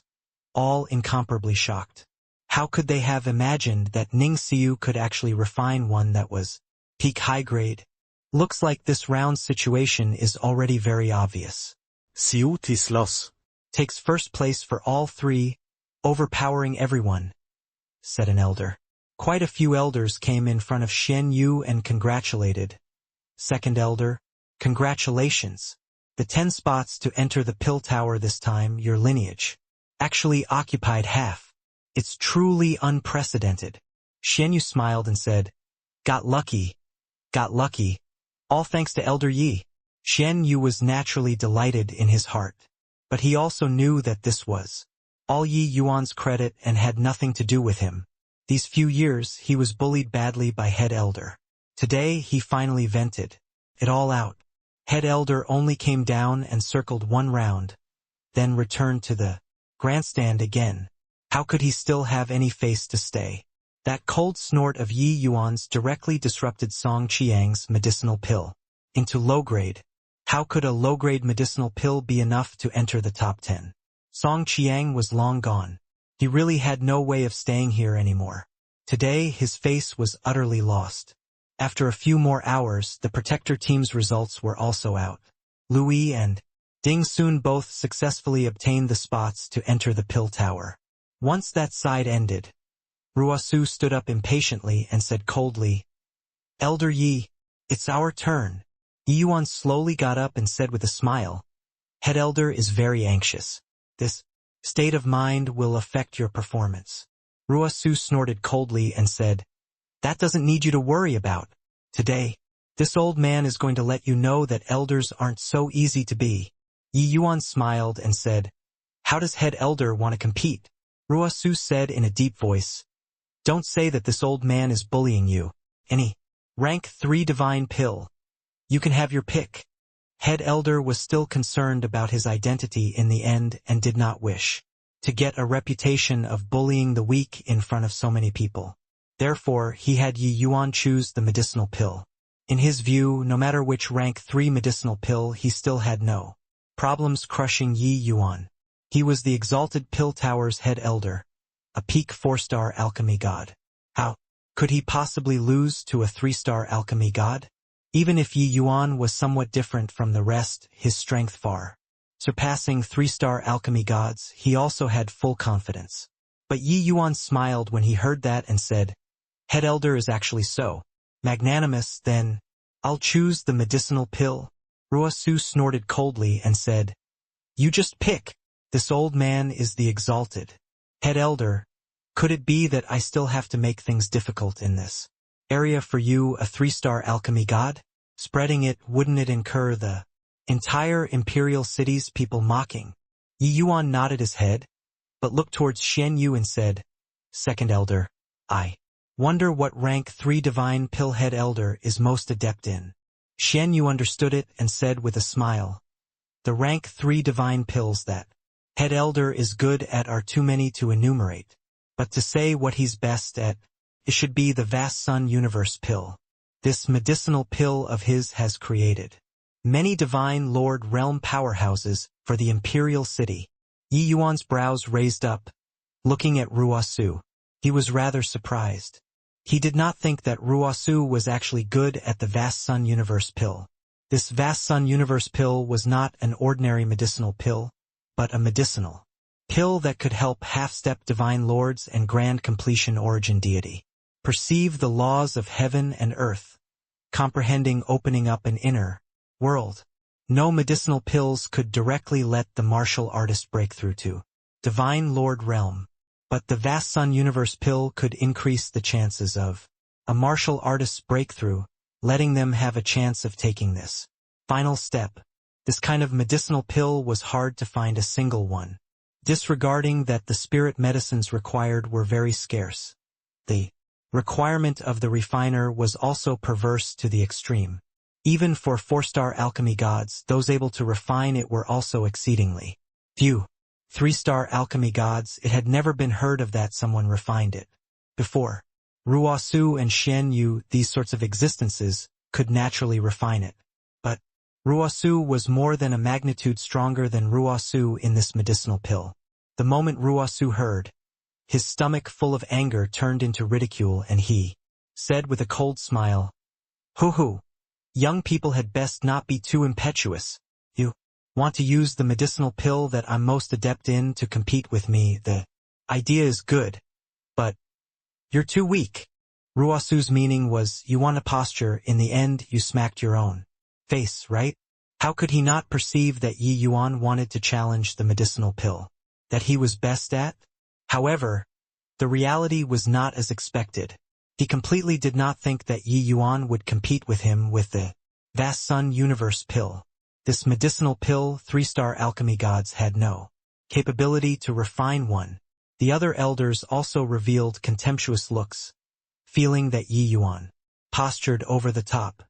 all incomparably shocked. How could they have imagined that Ning Xiu could actually refine one that was peak high grade? Looks like this round situation is already very obvious. Xiu Tislos Takes first place for all three, overpowering everyone, said an elder. Quite a few elders came in front of Xian Yu and congratulated. Second elder, congratulations. The 10 spots to enter the pill tower this time, your lineage actually occupied half. It's truly unprecedented. Xian Yu smiled and said, got lucky, all thanks to Elder Yi. Xian Yu was naturally delighted in his heart, but he also knew that this was all Yi Yuan's credit and had nothing to do with him. These few years he was bullied badly by Head Elder. Today he finally vented it all out. Head Elder only came down and circled one round, then returned to the grandstand again. How could he still have any face to stay? That cold snort of Yi Yuan's directly disrupted Song Qiang's medicinal pill into low grade. How could a low-grade medicinal pill be enough to enter the top 10? Song Qiang was long gone. He really had no way of staying here anymore. Today his face was utterly lost. After a few more hours, the Protector team's results were also out. Louis and Ding soon both successfully obtained the spots to enter the pill tower. Once that side ended, Ruosu stood up impatiently and said coldly, Elder Yi, it's our turn. Yi Yuan slowly got up and said with a smile, Head Elder is very anxious. This state of mind will affect your performance. Ruosu snorted coldly and said, that doesn't need you to worry about. Today, This old man is going to let you know that elders aren't so easy to be. Yi Yuan smiled and said, "How does head elder want to compete?" Ruosu said in a deep voice, "Don't say that this old man is bullying you. Any rank 3 divine pill. You can have your pick." Head elder was still concerned about his identity in the end and did not wish to get a reputation of bullying the weak in front of so many people. Therefore, he had Yi Yuan choose the medicinal pill. In his view, no matter which rank 3 medicinal pill, he still had no problems crushing Yi Yuan. He was the exalted Pill Tower's head elder, a peak 4-star alchemy god. How could he possibly lose to a 3-star alchemy god? Even if Yi Yuan was somewhat different from the rest, his strength far surpassing 3-star alchemy gods, he also had full confidence. But Yi Yuan smiled when he heard that and said, "Head elder is actually so magnanimous, then I'll choose the medicinal pill." Ruosu snorted coldly and said, "You just pick. This old man is the exalted head elder. Could it be that I still have to make things difficult in this area for you, a 3-star alchemy god? Spreading it, wouldn't it incur the entire imperial city's people mocking?" Yi Yuan nodded his head, but looked towards Xian Yu and said, "Second elder, I wonder what rank 3 divine pill head elder is most adept in." Xian Yu understood it and said with a smile, "The rank 3 divine pills that head elder is good at are too many to enumerate. But to say what he's best at, it should be the vast sun universe pill. This medicinal pill of his has created many divine lord realm powerhouses for the imperial city." Yi Yuan's brows raised up, looking at Ruosu. He was rather surprised. He did not think that Ruosu was actually good at the vast sun universe pill. This vast sun universe pill was not an ordinary medicinal pill, but a medicinal pill that could help half-step divine lords and grand completion origin deity perceive the laws of heaven and earth, comprehending opening up an inner world. No medicinal pills could directly let the martial artist break through to divine lord realm, but the vast sun universe pill could increase the chances of a martial artist's breakthrough, letting them have a chance of taking this final step. This kind of medicinal pill was hard to find a single one, disregarding that the spirit medicines required were very scarce. The requirement of the refiner was also perverse to the extreme. Even for 4-star alchemy gods, those able to refine it were also exceedingly few. 3-star alchemy gods, it had never been heard of that someone refined it before. Ruosu and Xian Yu, these sorts of existences, could naturally refine it. But Ruosu was more than a magnitude stronger than Ruosu in this medicinal pill. The moment Ruosu heard, his stomach full of anger turned into ridicule and he said with a cold smile, "Hoo-hoo, young people had best not be too impetuous. You want to use the medicinal pill that I'm most adept in to compete with me. The idea is good, but you're too weak." Ruosu's meaning was, you want a posture, in the end you smacked your own face, right? How could he not perceive that Yi Yuan wanted to challenge the medicinal pill that he was best at? However, the reality was not as expected. He completely did not think that Yi Yuan would compete with him with the vast sun universe pill. This medicinal pill 3-star alchemy gods had no capability to refine one. The other elders also revealed contemptuous looks, feeling that Yi Yuan postured over the top.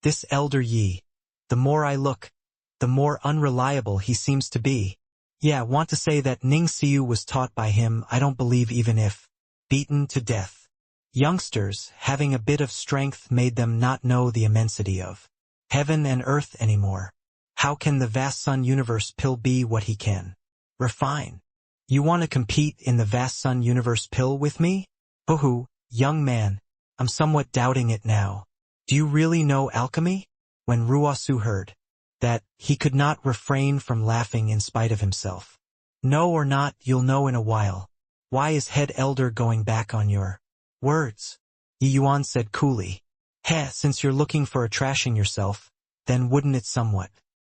This elder Yi, the more I look, the more unreliable he seems to be. Yeah, want to say that Ning Xiu was taught by him, I don't believe, even if beaten to death. Youngsters, having a bit of strength made them not know the immensity of heaven and earth anymore. How can the vast sun universe pill be what he can refine? You want to compete in the vast sun universe pill with me? Hoo-hoo, young man, I'm somewhat doubting it now. Do you really know alchemy? When Ruosu heard that, he could not refrain from laughing in spite of himself. No or not, you'll know in a while. Why is head elder going back on your words? Yi Yuan said coolly. Since you're looking for a trashing yourself, then wouldn't it somewhat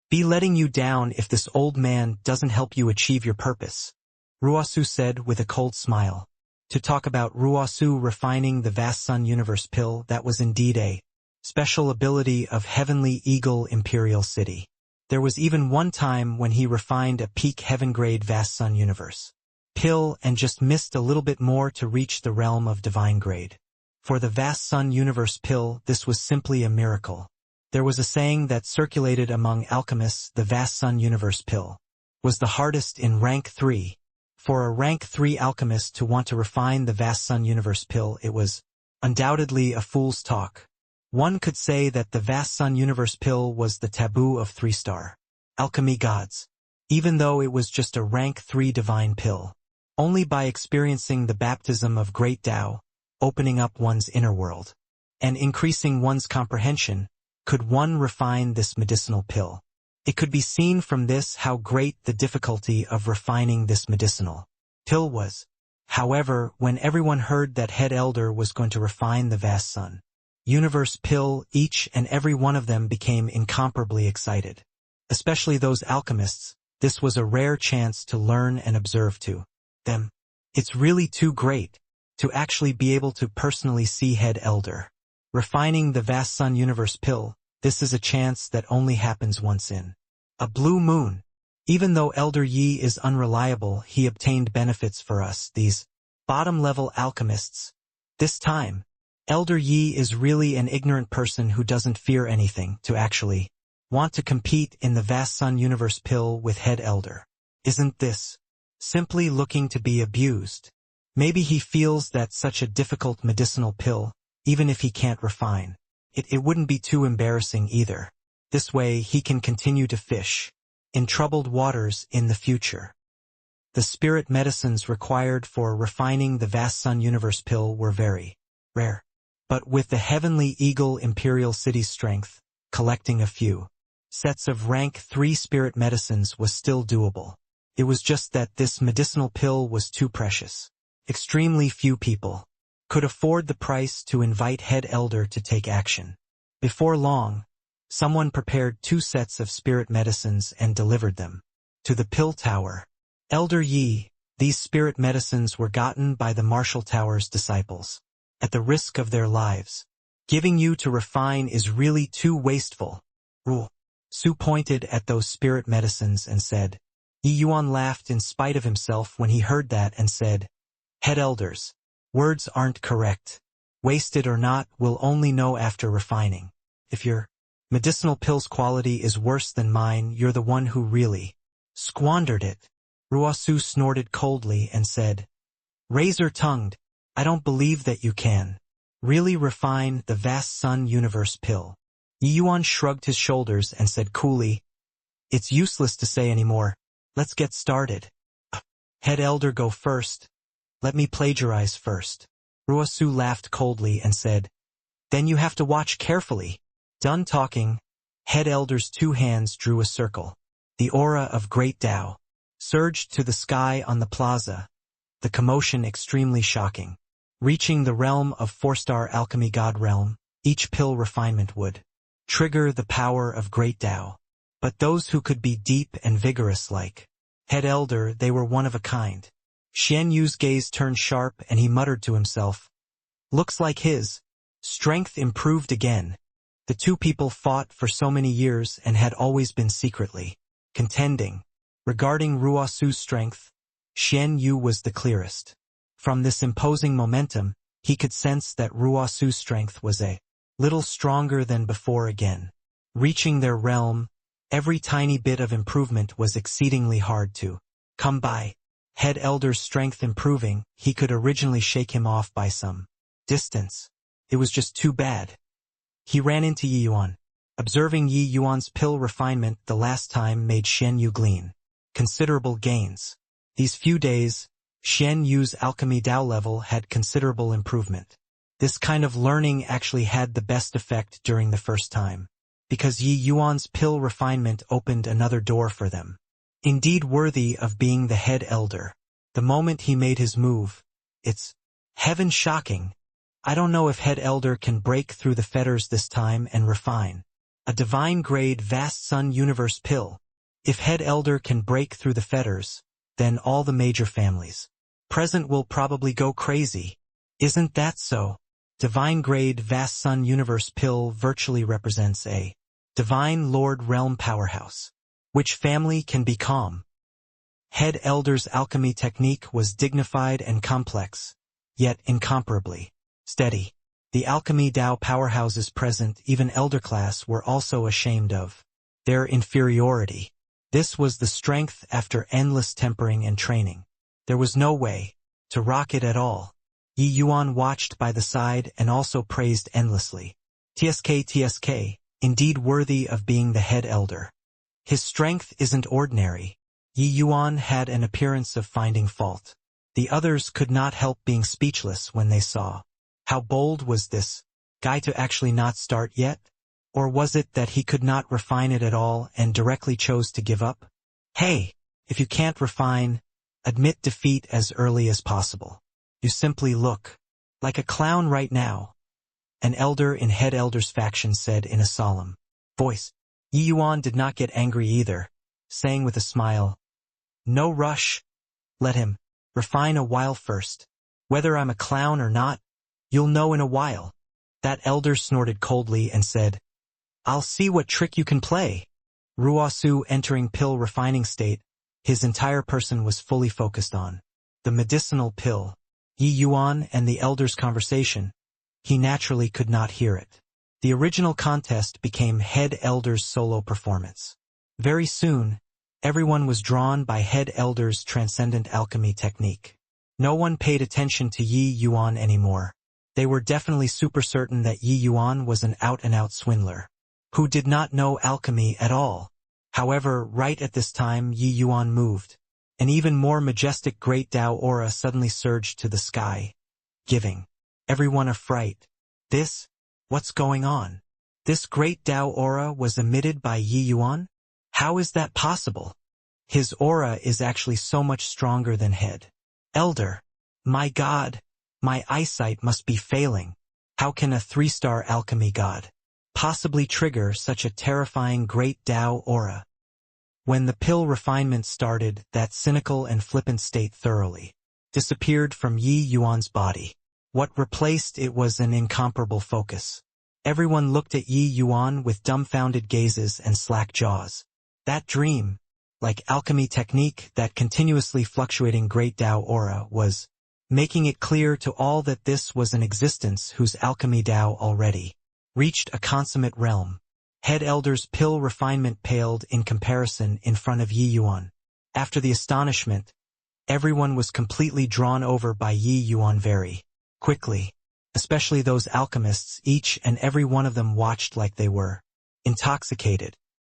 be letting you down if this old man doesn't help you achieve your purpose? Ruosu said with a cold smile. To talk about Ruosu refining the vast sun universe pill, that was indeed a Special ability of Heavenly Eagle Imperial City. There was even one time when he refined a peak heaven-grade vast sun universe pill and just missed a little bit more to reach the realm of divine grade. For the vast sun universe pill, this was simply a miracle. There was a saying that circulated among alchemists: the vast sun universe pill was the hardest in rank 3. For a rank 3 alchemist to want to refine the vast sun universe pill, it was undoubtedly a fool's talk. One could say that the vast sun universe pill was the taboo of 3-star alchemy gods, even though it was just a rank 3 divine pill. Only by experiencing the baptism of great Tao, opening up one's inner world, and increasing one's comprehension, could one refine this medicinal pill. It could be seen from this how great the difficulty of refining this medicinal pill was. However, when everyone heard that Head Elder was going to refine the vast sun universe pill, each and every one of them became incomparably excited. Especially those alchemists, this was a rare chance to learn and observe to them. It's really too great to actually be able to personally see Head Elder refining the vast sun universe pill. This is a chance that only happens once in a blue moon. Even though Elder Yi is unreliable, he obtained benefits for us, these bottom-level alchemists. This time, Elder Yi is really an ignorant person who doesn't fear anything to actually want to compete in the vast sun universe pill with Head Elder. Isn't this simply looking to be abused? Maybe he feels that such a difficult medicinal pill, even if he can't refine it wouldn't be too embarrassing either. This way he can continue to fish in troubled waters in the future. The spirit medicines required for refining the vast sun universe pill were very rare. But with the Heavenly Eagle Imperial City's strength, collecting a few sets of rank 3 spirit medicines was still doable. It was just that this medicinal pill was too precious. Extremely few people could afford the price to invite Head Elder to take action. Before long, someone prepared 2 sets of spirit medicines and delivered them to the pill tower. Elder Yi, these spirit medicines were gotten by the Marshall Tower's disciples at the risk of their lives. Giving you to refine is really too wasteful. Ruo Su pointed at those spirit medicines and said. Yi Yuan laughed in spite of himself when he heard that and said, Head Elders, words aren't correct. Wasted or not, we'll only know after refining. If your medicinal pill's quality is worse than mine, you're the one who really squandered it. Ruo Su snorted coldly and said, Razor-tongued, I don't believe that you can really refine the vast sun universe pill. Yi Yuan shrugged his shoulders and said coolly, It's useless to say anymore. Let's get started. Head Elder, go first. Let me plagiarize first. Ruo Su laughed coldly and said, Then you have to watch carefully. Done talking, Head Elder's 2 hands drew a circle. The aura of great Tao surged to the sky on the plaza, the commotion extremely shocking. Reaching the realm of 4-star alchemy god realm, each pill refinement would trigger the power of great Tao. But those who could be deep and vigorous like Head Elder, they were one of a kind. Xian Yu's gaze turned sharp and he muttered to himself, Looks like his strength improved again. The 2 people fought for so many years and had always been secretly contending. Regarding Ruo Su's strength, Xian Yu was the clearest. From this imposing momentum, he could sense that Ruo Su's strength was a little stronger than before again. Reaching their realm, every tiny bit of improvement was exceedingly hard to come by. Head Elder's strength improving, he could originally shake him off by some distance. It was just too bad. He ran into Yi Yuan. Observing Yi Yuan's pill refinement the last time made Xian Yu glean considerable gains. These few days, Xian Yu's alchemy Tao level had considerable improvement. This kind of learning actually had the best effect during the first time, because Yi Yuan's pill refinement opened another door for them. Indeed worthy of being the Head Elder. The moment he made his move, it's heaven shocking. I don't know if Head Elder can break through the fetters this time and refine a divine grade vast sun universe pill. If Head Elder can break through the fetters, then all the major families present will probably go crazy. Isn't that so? Divine-grade Vast Sun Universe pill virtually represents a Divine Lord Realm powerhouse. Which family can be calm? Head Elder's alchemy technique was dignified and complex, yet incomparably steady. The alchemy Tao powerhouses present, even elder class, were also ashamed of their inferiority. This was the strength after endless tempering and training. There was no way to rock it at all. Yi Yuan watched by the side and also praised endlessly. TSK, indeed worthy of being the head elder. His strength isn't ordinary. Yi Yuan had an appearance of finding fault. The others could not help being speechless when they saw. How bold was this guy to actually not start yet? Or was it that he could not refine it at all and directly chose to give up? Hey, if you can't refine, admit defeat as early as possible. You simply look like a clown right now. An elder in Head Elder's faction said in a solemn voice. Yi Yuan did not get angry either, saying with a smile, "No rush. Let him refine a while first. Whether I'm a clown or not, you'll know in a while." That elder snorted coldly and said, "I'll see what trick you can play." Ruosu entering pill refining state, his entire person was fully focused on the medicinal pill. Yi Yuan and the elder's conversation, he naturally could not hear it. The original contest became Head Elder's solo performance. Very soon, everyone was drawn by Head Elder's transcendent alchemy technique. No one paid attention to Yi Yuan anymore. They were definitely super certain that Yi Yuan was an out-and-out swindler, who did not know alchemy at all. However, right at this time Yi Yuan moved. An even more majestic great Tao aura suddenly surged to the sky, giving everyone a fright. What's going on? This great Tao aura was emitted by Yi Yuan? How is that possible? His aura is actually so much stronger than Head Elder. My God, my eyesight must be failing. How can a 3-star alchemy god possibly trigger such a terrifying great Tao aura? When the pill refinement started, that cynical and flippant state thoroughly disappeared from Yi Yuan's body. What replaced it was an incomparable focus. Everyone looked at Yi Yuan with dumbfounded gazes and slack jaws. That dream, like alchemy technique, that continuously fluctuating great Tao aura, was making it clear to all that this was an existence whose alchemy Tao already reached a consummate realm. Head Elder's pill refinement paled in comparison in front of Yi Yuan. After the astonishment, everyone was completely drawn over by Yi Yuan very quickly. Especially those alchemists, each and every one of them watched like they were intoxicated.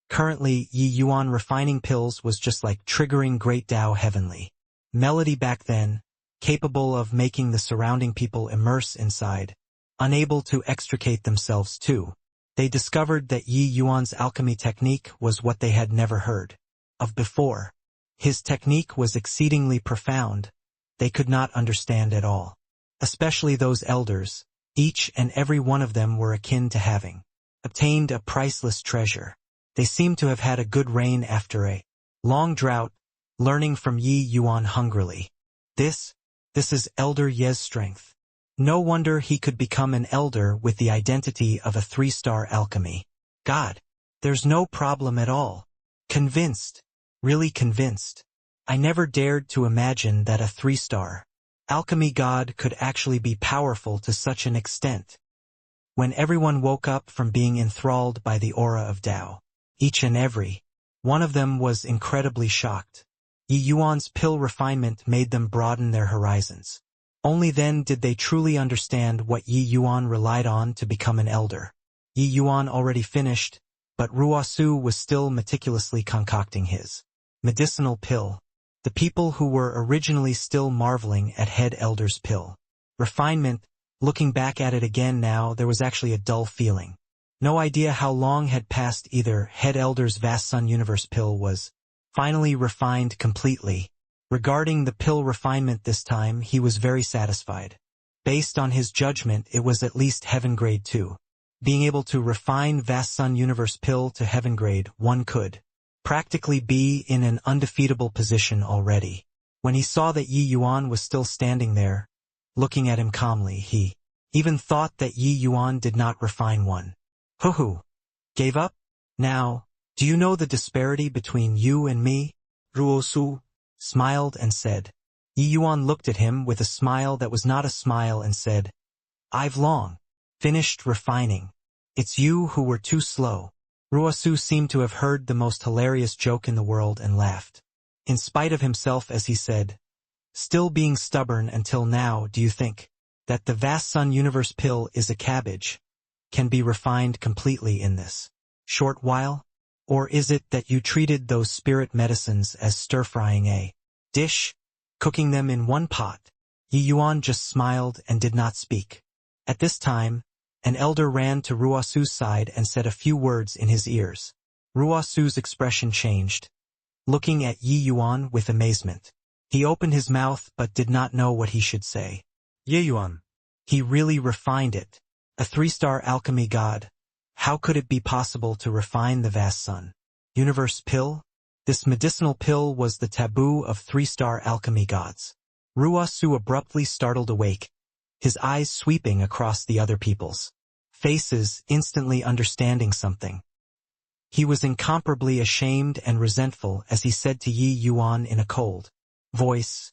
Currently, Yi Yuan refining pills was just like triggering great Tao heavenly melody back then, capable of making the surrounding people immerse inside, unable to extricate themselves too. They discovered that Yi Yuan's alchemy technique was what they had never heard of before. His technique was exceedingly profound. They could not understand at all. Especially those elders, each and every one of them were akin to having obtained a priceless treasure. They seemed to have had a good reign after a long drought, learning from Yi Yuan hungrily. This is Elder Ye's strength. No wonder he could become an elder with the identity of a 3-star alchemy god. There's no problem at all. Convinced. Really convinced. I never dared to imagine that a 3-star alchemy god could actually be powerful to such an extent. When everyone woke up from being enthralled by the aura of Tao, each and every one of them was incredibly shocked. Yi Yuan's pill refinement made them broaden their horizons. Only then did they truly understand what Yi Yuan relied on to become an elder. Yi Yuan already finished, but Ruosu was still meticulously concocting his medicinal pill. The people who were originally still marveling at Head Elder's pill refinement, looking back at it again now, there was actually a dull feeling. No idea how long had passed either. Head Elder's Vast Sun Universe pill was finally refined completely. Regarding the pill refinement this time, he was very satisfied. Based on his judgment, it was at least heaven grade 2. Being able to refine Vast Sun Universe pill to heaven grade 1 could practically be in an undefeatable position already. When he saw that Yi Yuan was still standing there, looking at him calmly, he Even thought that Yi Yuan did not refine one. Hoo-hoo. Gave up? Now, do you know the disparity between you and me? Ruo Su Smiled and said. Yi Yuan looked at him with a smile that was not a smile and said, I've long finished refining. It's you who were too slow. Ruo Su seemed to have heard the most hilarious joke in the world and laughed. In spite of himself as he said, still being stubborn until now, do you think that the vast sun universe pill is a cabbage, can be refined completely in this short while? Or is it that you treated those spirit medicines as stir-frying a dish, cooking them in one pot? Yi Yuan just smiled and did not speak. At this time, an elder ran to Ruo Su's side and said a few words in his ears. Ruo Su's expression changed, looking at Yi Yuan with amazement. He opened his mouth but did not know what he should say. Yi Yuan. He really refined it. A 3-star alchemy god. How could it be possible to refine the vast sun universe pill? This medicinal pill was the taboo of 3-star alchemy gods. Ruo Su abruptly startled awake, his eyes sweeping across the other people's faces, instantly understanding something. He was incomparably ashamed and resentful as he said to Yi Yuan in a cold voice,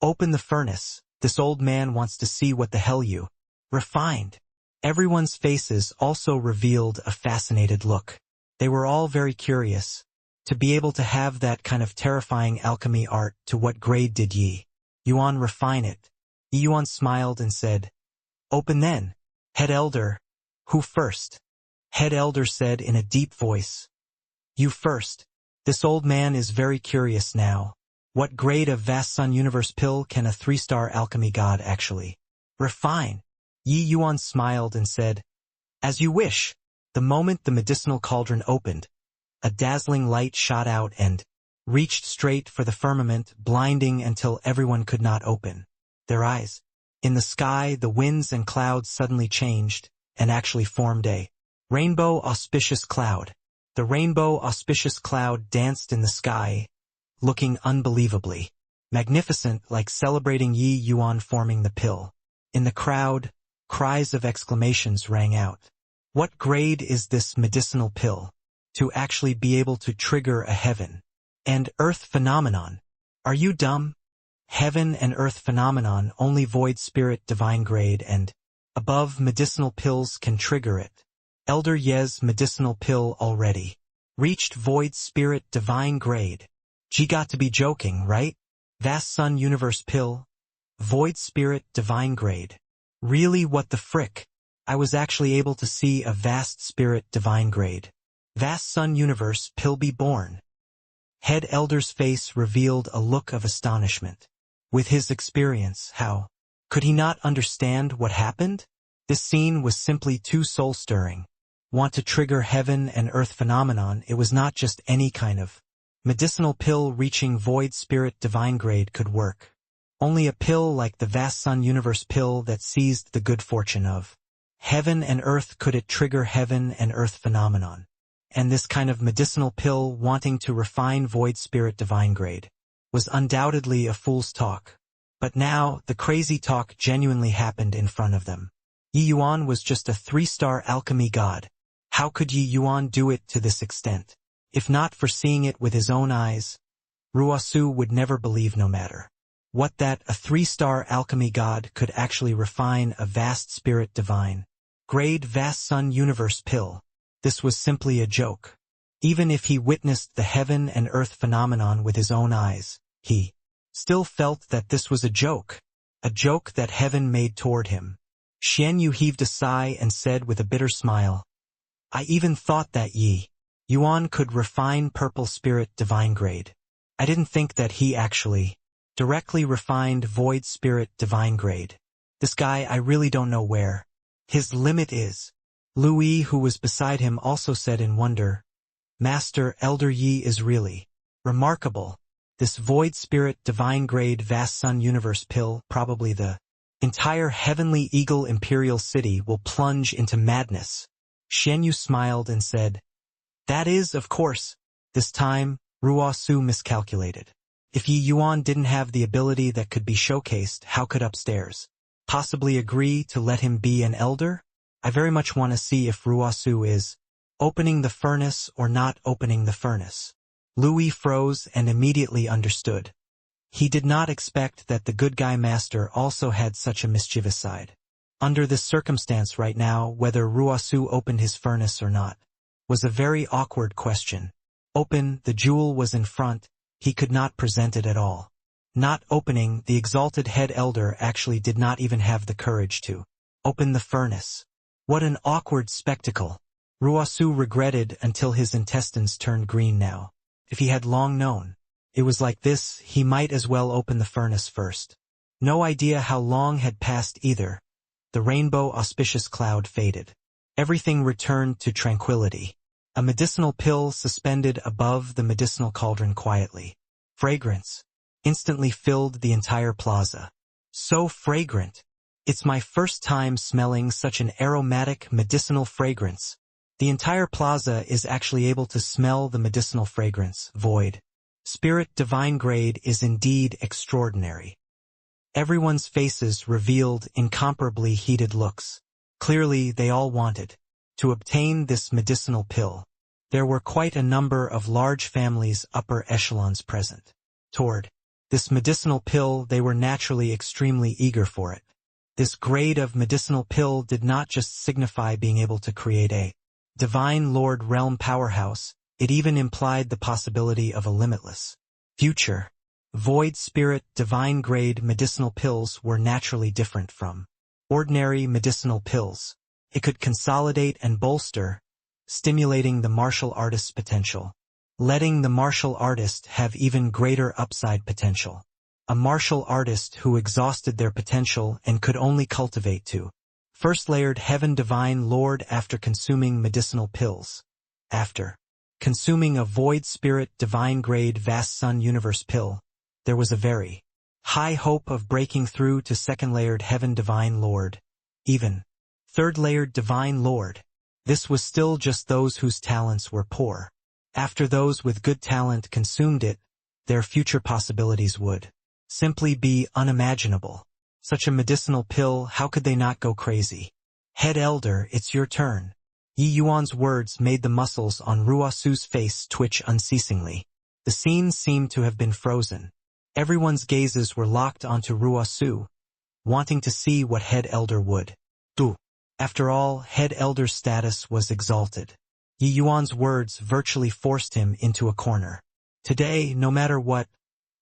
Open the furnace, this old man wants to see what the hell you refined. Everyone's faces also revealed a fascinated look. They were all very curious. To be able to have that kind of terrifying alchemy art, to what grade did Yi Yuan refine it? Yi Yuan smiled and said, Open then, head elder. Who first? Head elder said in a deep voice. You first. This old man is very curious now. What grade of vast sun universe pill can a 3-star alchemy god actually refine? Yi Yuan smiled and said, As you wish. The moment the medicinal cauldron opened, a dazzling light shot out and reached straight for the firmament, blinding until everyone could not open their eyes. In the sky, the winds and clouds suddenly changed and actually formed a rainbow auspicious cloud. The rainbow auspicious cloud danced in the sky, looking unbelievably magnificent, like celebrating Yi Yuan forming the pill. In the crowd, cries of exclamations rang out. What grade is this medicinal pill to actually be able to trigger a heaven and earth phenomenon? Are you dumb? Heaven and earth phenomenon only void spirit divine grade and above medicinal pills can trigger it. Elder Ye's medicinal pill already reached void spirit divine grade. She got to be joking, right? Vast sun universe pill, void spirit divine grade. Really, what the frick? I was actually able to see a vast spirit divine grade. Vast sun universe pill be born. Head elder's face revealed a look of astonishment. With his experience, how could he not understand what happened? This scene was simply too soul-stirring. Want to trigger heaven and earth phenomenon, it was not just any kind of medicinal pill reaching void spirit divine grade could work. Only a pill like the vast sun universe pill that seized the good fortune of heaven and earth could it trigger heaven and earth phenomenon. And this kind of medicinal pill wanting to refine void spirit divine grade was undoubtedly a fool's talk. But now, the crazy talk genuinely happened in front of them. Yi Yuan was just a 3-star alchemy god. How could Yi Yuan do it to this extent? If not for seeing it with his own eyes, Ruo Su would never believe, no matter what, that a 3-star alchemy god could actually refine a vast spirit divine grade vast sun universe pill. This was simply a joke. Even if he witnessed the heaven and earth phenomenon with his own eyes, he still felt that this was a joke that heaven made toward him. Xian Yu heaved a sigh and said with a bitter smile, I even thought that Yi Yuan could refine purple spirit divine grade. I didn't think that he actually directly refined void spirit divine grade. This guy, I really don't know where his limit is. Louis, who was beside him, also said in wonder, Master, Elder Yi is really remarkable. This void spirit divine grade vast sun universe pill, probably the entire heavenly eagle imperial city will plunge into madness. Xian Yu smiled and said, That is, of course. This time, Ruo Su miscalculated. If Yi Yuan didn't have the ability that could be showcased, how could upstairs Possibly agree to let him be an elder? I very much want to see if Ruasu is opening the furnace or not opening the furnace. Louis froze and immediately understood. He did not expect that the good guy master also had such a mischievous side. Under this circumstance right now, whether Ruasu opened his furnace or not was a very awkward question. Open, the jewel was in front, he could not present it at all. Not opening, the exalted head elder actually did not even have the courage to open the furnace. What an awkward spectacle. Ruasu regretted until his intestines turned green now. If he had long known it was like this, he might as well open the furnace first. No idea how long had passed either. The rainbow auspicious cloud faded. Everything returned to tranquility. A medicinal pill suspended above the medicinal cauldron quietly. Fragrance instantly filled the entire plaza. So fragrant. It's my first time smelling such an aromatic medicinal fragrance. The entire plaza is actually able to smell the medicinal fragrance. Void Spirit divine grade is indeed extraordinary. Everyone's faces revealed incomparably heated looks. Clearly they all wanted to obtain this medicinal pill. There were quite a number of large families upper echelons present. Toward this medicinal pill they were naturally extremely eager for it. This grade of medicinal pill did not just signify being able to create a divine lord realm powerhouse, it even implied the possibility of a limitless future. Void spirit divine grade medicinal pills were naturally different from ordinary medicinal pills. It could consolidate and bolster, stimulating the martial artist's potential, letting the martial artist have even greater upside potential. A martial artist who exhausted their potential and could only cultivate to first layered heaven divine lord after consuming medicinal pills. After consuming a void spirit divine grade vast sun universe pill, there was a very high hope of breaking through to second layered heaven divine lord, even third layered divine lord. This was still just those whose talents were poor. After those with good talent consumed it, their future possibilities would simply be unimaginable. Such a medicinal pill, how could they not go crazy? Head elder, it's your turn. Yi Yuan's words made the muscles on Ruasu's face twitch unceasingly. The scene seemed to have been frozen. Everyone's gazes were locked onto Ruasu, wanting to see what head elder would do. After all, head elder's status was exalted. Yi Yuan's words virtually forced him into a corner. Today, no matter what,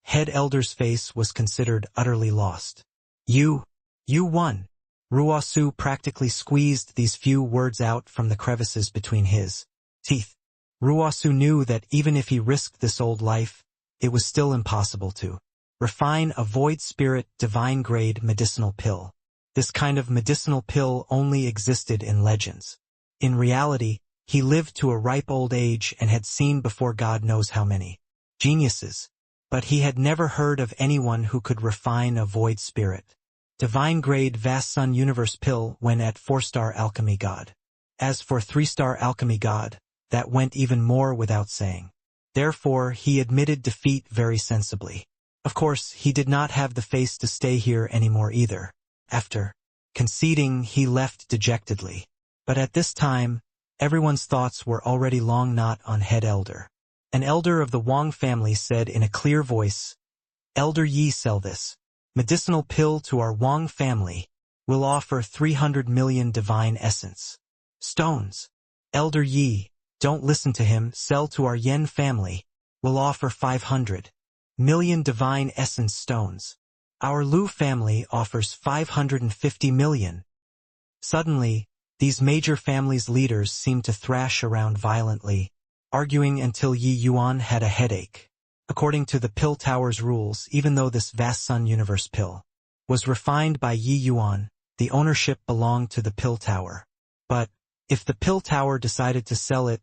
head elder's face was considered utterly lost. You won. Ruasu practically squeezed these few words out from the crevices between his teeth. Ruasu knew that even if he risked this old life, it was still impossible to refine a void spirit divine grade medicinal pill. This kind of medicinal pill only existed in legends. In reality, he lived to a ripe old age and had seen before God knows how many geniuses, but he had never heard of anyone who could refine a void spirit divine grade vast sun universe pill when at 4-star alchemy god. As for 3-star alchemy god, that went even more without saying. Therefore, he admitted defeat very sensibly. Of course, he did not have the face to stay here anymore either. After conceding, he left dejectedly. But at this time, everyone's thoughts were already long not on head elder. An elder of the Wang family said in a clear voice, "Elder Yi, sell this medicinal pill to our Wang family. We'll offer 300 million divine essence stones." Elder Yi, don't listen to him, sell to our Yen family. We'll offer 500 million divine essence stones. Our Lu family offers 550 million. Suddenly, these major families' leaders seemed to thrash around violently, arguing until Yi Yuan had a headache. According to the Pill Tower's rules, even though this vast sun universe pill was refined by Yi Yuan, the ownership belonged to the Pill Tower. But if the Pill Tower decided to sell it,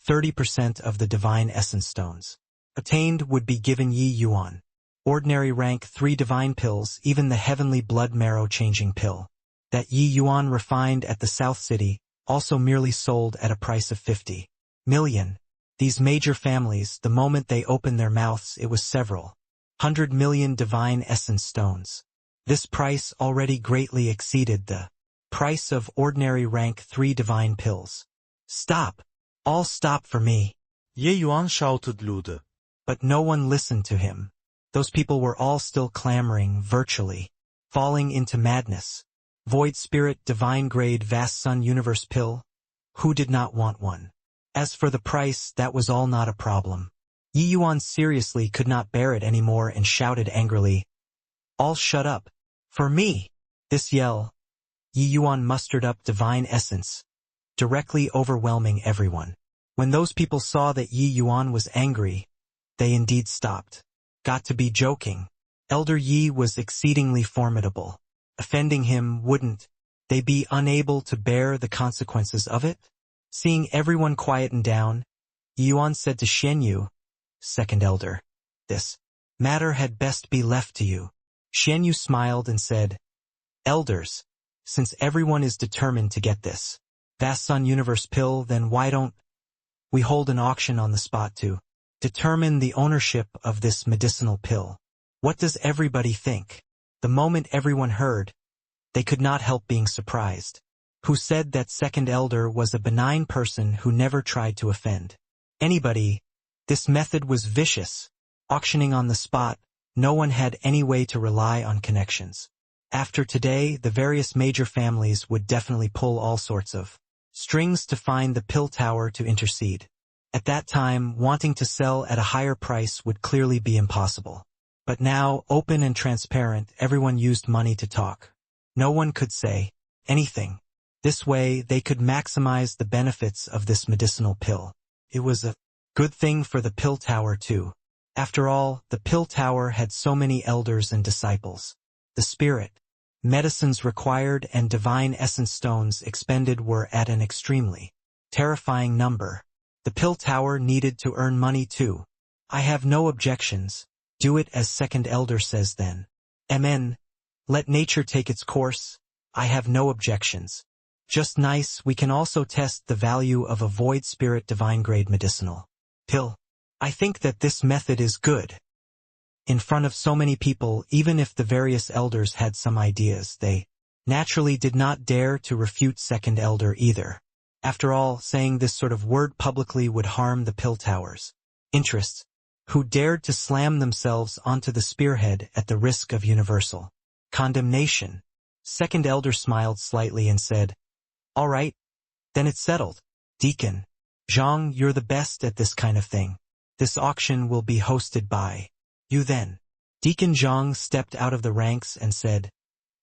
30% of the divine essence stones obtained would be given Yi Yuan. Ordinary rank 3 divine pills, even the heavenly blood marrow changing pill that Yi Yuan refined at the South City, also merely sold at a price of 50 million. These major families, the moment they opened their mouths, it was several 100 million divine essence stones. This price already greatly exceeded the price of ordinary rank 3 divine pills. Stop! All stop for me! Ye Yuan shouted louder. But no one listened to him. Those people were all still clamoring, virtually falling into madness. Void Spirit Divine Grade Vast Sun Universe Pill? Who did not want one? As for the price, that was all not a problem. Yi Yuan seriously could not bear it anymore and shouted angrily, "All shut up! For me!" This yell, Yi Yuan mustered up divine essence, directly overwhelming everyone. When those people saw that Yi Yuan was angry, they indeed stopped. Got to be joking. Elder Yi was exceedingly formidable. Offending him, wouldn't they be unable to bear the consequences of it? Seeing everyone quieten down, Yi Yuan said to Xian Yu, second elder, "This matter had best be left to you." Xian Yu smiled and said, "Elders, since everyone is determined to get this Vast Sun Universe Pill, then why don't we hold an auction on the spot to determine the ownership of this medicinal pill? What does everybody think?" The moment everyone heard, they could not help being surprised. Who said that second elder was a benign person who never tried to offend anybody? This method was vicious. Auctioning on the spot, no one had any way to rely on connections. After today, the various major families would definitely pull all sorts of strings to find the pill tower to intercede. At that time, wanting to sell at a higher price would clearly be impossible. But now, open and transparent, everyone used money to talk. No one could say anything. This way, they could maximize the benefits of this medicinal pill. It was a good thing for the pill tower too. After all, the pill tower had so many elders and disciples. The spirit, medicines required and divine essence stones expended were at an extremely terrifying number. The pill tower needed to earn money too. I have no objections. Do it as second elder says then. Amen. Let nature take its course. I have no objections. Just nice. We can also test the value of a void spirit divine grade medicinal pill. I think that this method is good. In front of so many people, even if the various elders had some ideas, they naturally did not dare to refute second elder either. After all, saying this sort of word publicly would harm the pill tower's interests, who dared to slam themselves onto the spearhead at the risk of universal condemnation. Second elder smiled slightly and said, "All right, then it's settled. Deacon Zhang, you're the best at this kind of thing. This auction will be hosted by you then." Deacon Zhang stepped out of the ranks and said,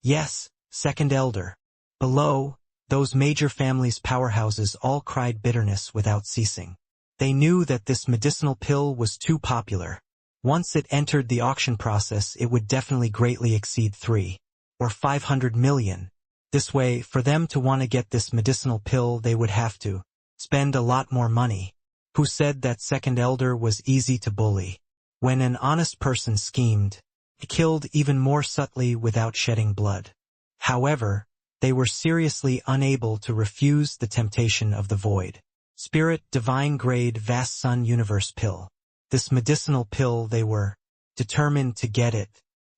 "Yes, second elder." Below, those major families' powerhouses all cried bitterness without ceasing. They knew that this medicinal pill was too popular. Once it entered the auction process, it would definitely greatly exceed 3 or 500 million. This way, for them to want to get this medicinal pill, they would have to spend a lot more money. Who said that second elder was easy to bully? When an honest person schemed, he killed even more subtly without shedding blood. However, they were seriously unable to refuse the temptation of the void spirit divine grade Vast Sun Universe Pill. This medicinal pill, they were determined to get it.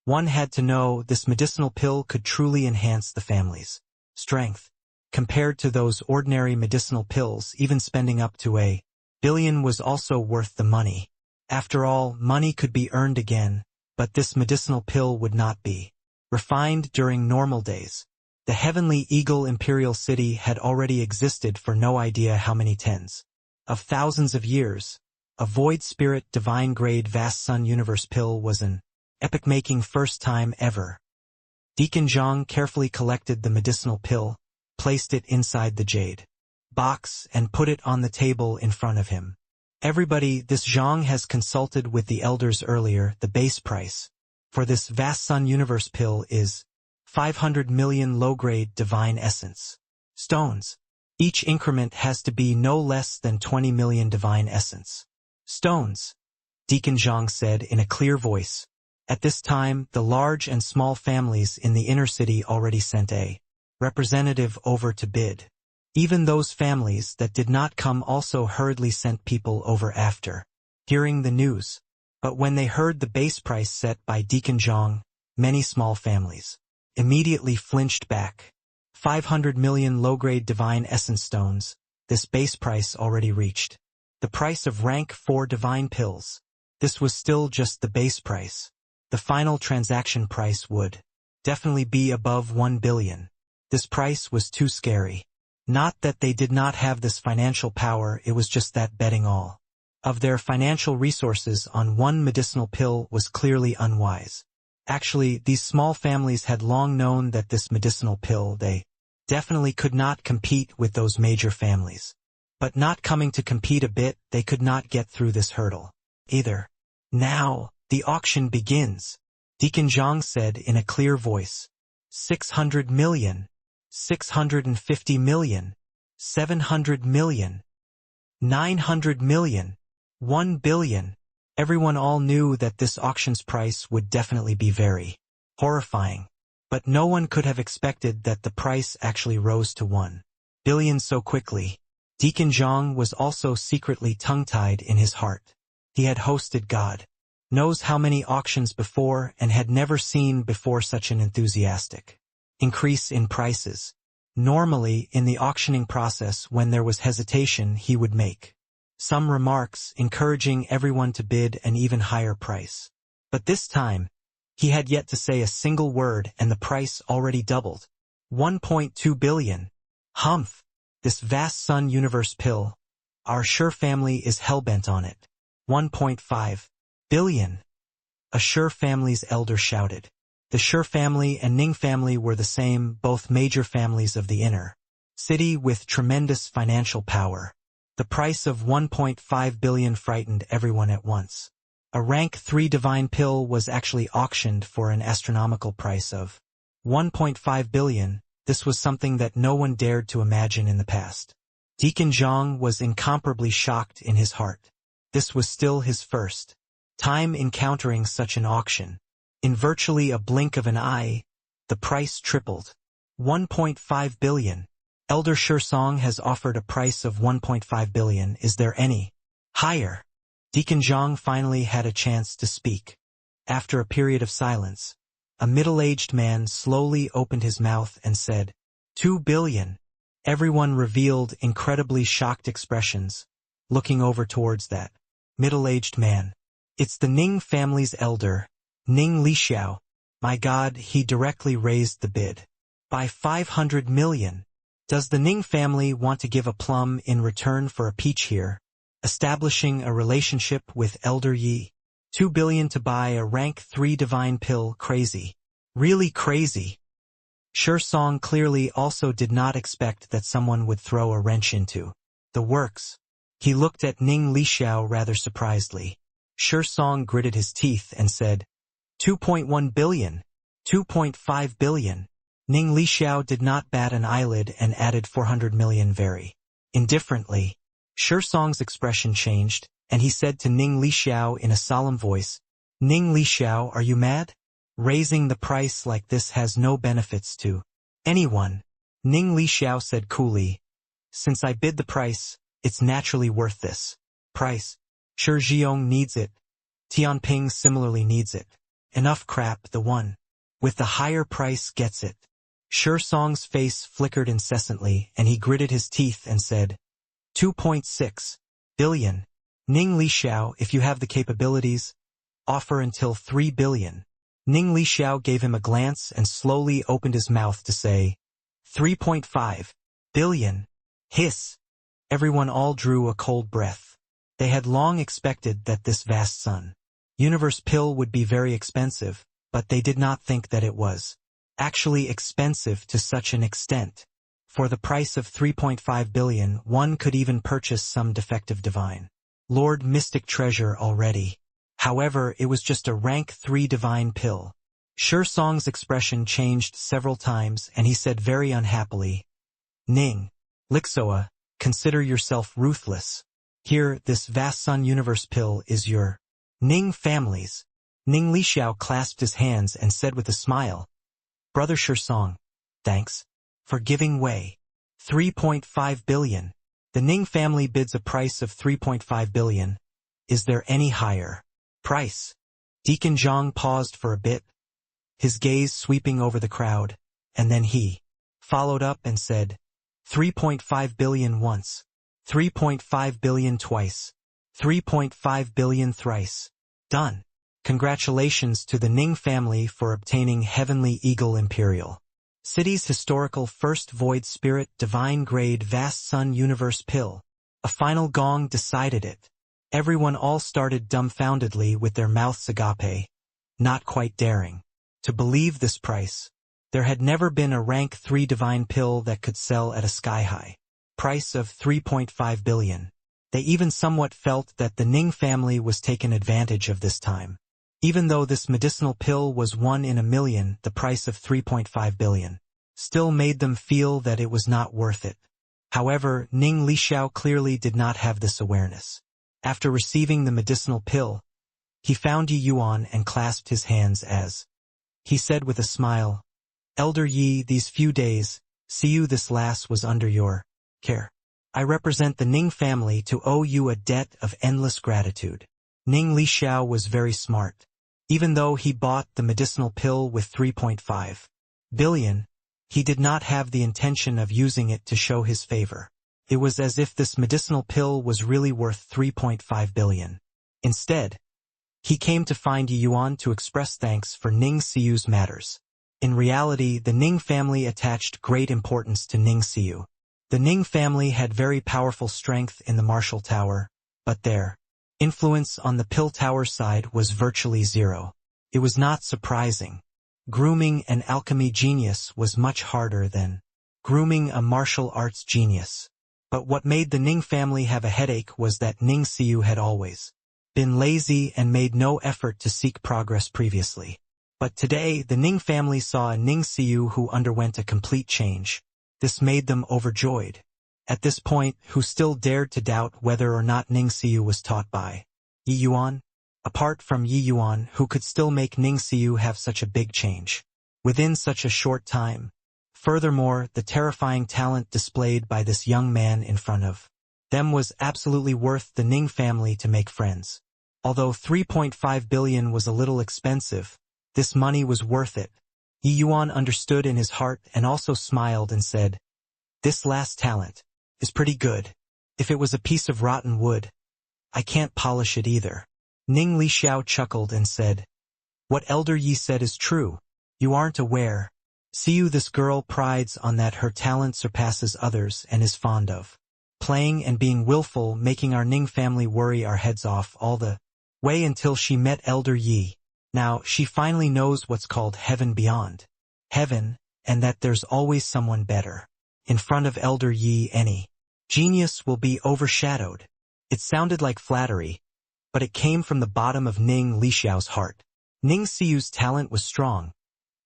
One had to know this medicinal pill could truly enhance the family's strength. Compared to those ordinary medicinal pills, even spending up to $1 billion was also worth the money. After all, money could be earned again, but this medicinal pill would not be refined during normal days. The Heavenly Eagle Imperial City had already existed for no idea how many tens of thousands of years. A void spirit divine grade Vast Sun Universe Pill was an epic-making first time ever. Deacon Zhang carefully collected the medicinal pill, placed it inside the jade box, and put it on the table in front of him. Everybody, this Zhang has consulted with the elders earlier. The base price for this Vast Sun Universe Pill is 500 million low-grade divine essence stones. Each increment has to be no less than 20 million divine essence stones, Deacon Zhang said in a clear voice. At this time, the large and small families in the inner city already sent a representative over to bid. Even those families that did not come also hurriedly sent people over after hearing the news. But when they heard the base price set by Deacon Zhang, many small families immediately flinched back. 500 million low-grade divine essence stones, this base price already reached. The price of rank 4 divine pills. This was still just the base price. The final transaction price would definitely be above 1 billion. This price was too scary. Not that they did not have this financial power, it was just that betting all of their financial resources on one medicinal pill was clearly unwise. Actually, these small families had long known that this medicinal pill, they definitely could not compete with those major families. But not coming to compete a bit, they could not get through this hurdle either. Now, the auction begins. Deacon Zhang said in a clear voice. 600 million, 650 million, 700 million, 900 million, 1 billion. Everyone all knew that this auction's price would definitely be very horrifying. But no one could have expected that the price actually rose to 1 billion so quickly. Deacon Zhang was also secretly tongue-tied in his heart. He had hosted God knows how many auctions before and had never seen before such an enthusiastic increase in prices. Normally, in the auctioning process, when there was hesitation, he would make some remarks encouraging everyone to bid an even higher price. But this time, he had yet to say a single word and the price already doubled. 1.2 billion. Humph! This vast sun universe pill. Our Sure family is hellbent on it. 1.5 billion. A Sure family's elder shouted. The Sure family and Ning family were the same, both major families of the inner city with tremendous financial power. The price of 1.5 billion frightened everyone at once. A rank 3 divine pill was actually auctioned for an astronomical price of 1.5 billion. This was something that no one dared to imagine in the past. Deacon Zhang was incomparably shocked in his heart. This was still his first time encountering such an auction. In virtually a blink of an eye, the price tripled. 1.5 billion. Elder Shursong has offered a price of 1.5 billion. Is there any higher? Deacon Zhang finally had a chance to speak. After a period of silence, a middle-aged man slowly opened his mouth and said, 2 billion. Everyone revealed incredibly shocked expressions, looking over towards that middle-aged man. It's the Ning family's elder, Ning Lixiao. My God, he directly raised the bid by 500 million. Does the Ning family want to give a plum in return for a peach here? Establishing a relationship with Elder Yi. 2 billion to buy a rank 3 divine pill. Crazy. Really crazy. Shursong clearly also did not expect that someone would throw a wrench into the works. He looked at Ning Lixiao rather surprisedly. Shursong gritted his teeth and said, 2.1 billion. 2.5 billion. Ning Lixiao did not bat an eyelid and added 400 million very indifferently. Shursong's expression changed, and he said to Ning Lixiao in a solemn voice, Ning Lixiao, are you mad? Raising the price like this has no benefits to anyone. Ning Lixiao said coolly, since I bid the price, it's naturally worth this price. Shi Zhiong needs it. Tianping similarly needs it. Enough crap, the one with the higher price gets it. Shursong's face flickered incessantly, and he gritted his teeth and said, 2.6 billion. Ning Lixiao, if you have the capabilities, offer until 3 billion. Ning Lixiao gave him a glance and slowly opened his mouth to say, 3.5 billion. Hiss. Everyone all drew a cold breath. They had long expected that this vast sun universe pill would be very expensive, but they did not think that it was actually expensive to such an extent. For the price of 3.5 billion, one could even purchase some defective divine Lord mystic treasure already. However, it was just a rank 3 divine pill. Shursong's expression changed several times, and he said very unhappily, Ning Lixoa, consider yourself ruthless. Here, this vast sun universe pill is your Ning family's. Ning Lixiao clasped his hands and said with a smile, Brother Shursong, thanks for giving way. 3.5 billion. The Ning family bids a price of 3.5 billion. Is there any higher price? Deacon Zhang paused for a bit. his gaze sweeping over the crowd, and then he followed up and said, 3.5 billion once, 3.5 billion twice, 3.5 billion thrice. Done. Congratulations to the Ning family for obtaining Heavenly Eagle Imperial City's historical first void spirit divine grade vast sun universe pill. A final gong decided it. Everyone all started dumbfoundedly with their mouths agape, not quite daring to believe this price. There had never been a rank 3 divine pill that could sell at a sky-high price of 3.5 billion. They even somewhat felt that the Ning family was taken advantage of this time. Even though this medicinal pill was 1 in a million, the price of 3.5 billion still made them feel that it was not worth it. However, Ning Lixiao clearly did not have this awareness. After receiving the medicinal pill, he found Yi Yuan and clasped his hands as he said with a smile, Elder Yi, these few days, see you this lass was under your care. I represent the Ning family to owe you a debt of endless gratitude. Ning Lixiao was very smart. Even though he bought the medicinal pill with 3.5 billion, he did not have the intention of using it to show his favor. It was as if this medicinal pill was really worth 3.5 billion. Instead, he came to find Yi Yuan to express thanks for Ning Xiu's matters. In reality, the Ning family attached great importance to Ning Xiu. The Ning family had very powerful strength in the Martial Tower, but their influence on the Pill Tower side was virtually zero. It was not surprising. Grooming an alchemy genius was much harder than grooming a martial arts genius. But what made the Ning family have a headache was that Ning Xiu had always been lazy and made no effort to seek progress previously. But today, the Ning family saw a Ning Xiu who underwent a complete change. This made them overjoyed. At this point, who still dared to doubt whether or not Ning Xiu was taught by Yi Yuan? Apart from Yi Yuan, who could still make Ning Xiu have such a big change within such a short time. Furthermore, the terrifying talent displayed by this young man in front of them was absolutely worth the Ning family to make friends. Although 3.5 billion was a little expensive, this money was worth it. Yi Yuan understood in his heart and also smiled and said, this last talent is pretty good. If it was a piece of rotten wood, I can't polish it either. Ning Lixiao chuckled and said, what Elder Yi said is true. You aren't aware. See you, this girl prides on that her talent surpasses others and is fond of playing and being willful, making our Ning family worry our heads off all the way until she met Elder Yi. Now, she finally knows what's called heaven beyond heaven, and that there's always someone better. In front of Elder Yi, any genius will be overshadowed. It sounded like flattery, but it came from the bottom of Ning Lixiao's heart. Ning Xiu's talent was strong,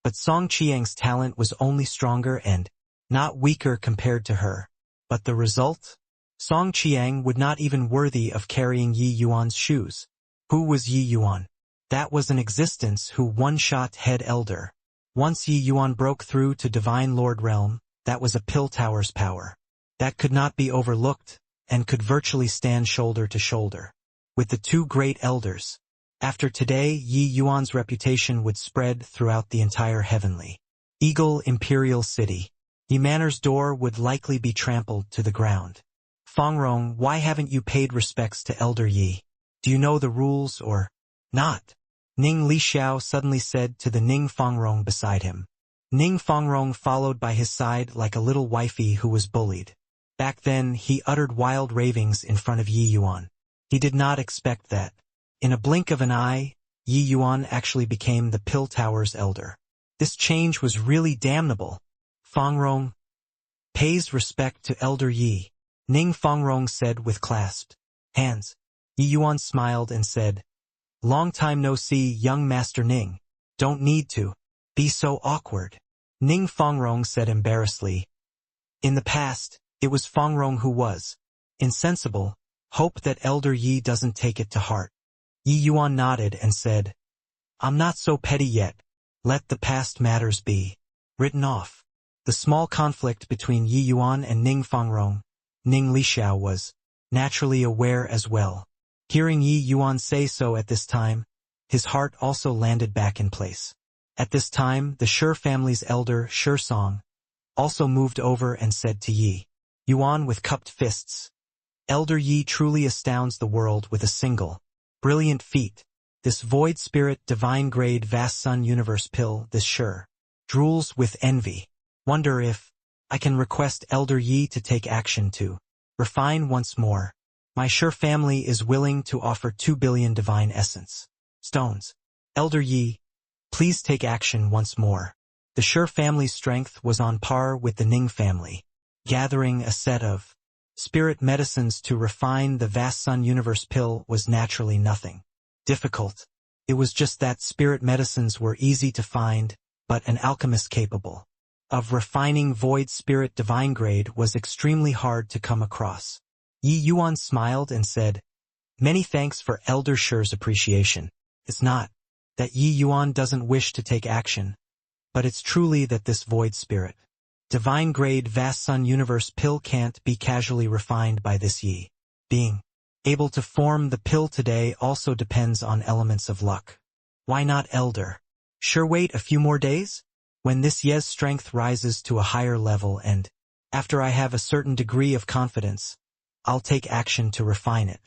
but Song Qiang's talent was only stronger and not weaker compared to her. But the result? Song Qiang would not even worthy of carrying Yi Yuan's shoes. Who was Yi Yuan? That was an existence who one-shot head elder. Once Yi Yuan broke through to Divine Lord Realm, that was a Pill Tower's power. That could not be overlooked, and could virtually stand shoulder to shoulder with the two great elders. After today, Yi Yuan's reputation would spread throughout the entire Heavenly Eagle Imperial City. Yi Manor's door would likely be trampled to the ground. Fangrong, why haven't you paid respects to Elder Yi? Do you know the rules or not? Ning Lixiao suddenly said to the Ning Fangrong beside him. Ning Fangrong followed by his side like a little wifey who was bullied. Back then, he uttered wild ravings in front of Yi Yuan. He did not expect that. In a blink of an eye, Yi Yuan actually became the Pill Tower's elder. This change was really damnable. Fangrong pays respect to Elder Yi, Ning Fangrong said with clasped hands. Yi Yuan smiled and said, long time no see, young Master Ning. Don't need to be so awkward. Ning Fangrong said embarrassedly. In the past, it was Fangrong who was insensible. Hope that Elder Yi doesn't take it to heart. Yi Yuan nodded and said, I'm not so petty yet. Let the past matters be written off. The small conflict between Yi Yuan and Ning Fangrong, Ning Lixiao was naturally aware as well. Hearing Yi Yuan say so at this time, his heart also landed back in place. At this time, the Shi family's elder, Shi Song, also moved over and said to Yi Yuan with cupped fists, "Elder Yi truly astounds the world with a single, brilliant feat. This void spirit divine grade vast sun universe pill, this Shi drools with envy. Wonder if I can request Elder Yi to take action to refine once more. My Shi family is willing to offer 2 billion divine essence stones. Elder Yi, please take action once more." The Shi family's strength was on par with the Ning family. Gathering a set of spirit medicines to refine the vast sun universe pill was naturally nothing difficult. It was just that spirit medicines were easy to find, but an alchemist capable of refining void spirit divine grade was extremely hard to come across. Yi Yuan smiled and said, "Many thanks for Elder Shi's appreciation. It's not that Yi Yuan doesn't wish to take action, but it's truly that this void spirit divine grade vast sun universe pill can't be casually refined by this Yi. Being able to form the pill today also depends on elements of luck. Why not Elder Shi wait a few more days? When this Ye's strength rises to a higher level and, after I have a certain degree of confidence, I'll take action to refine it.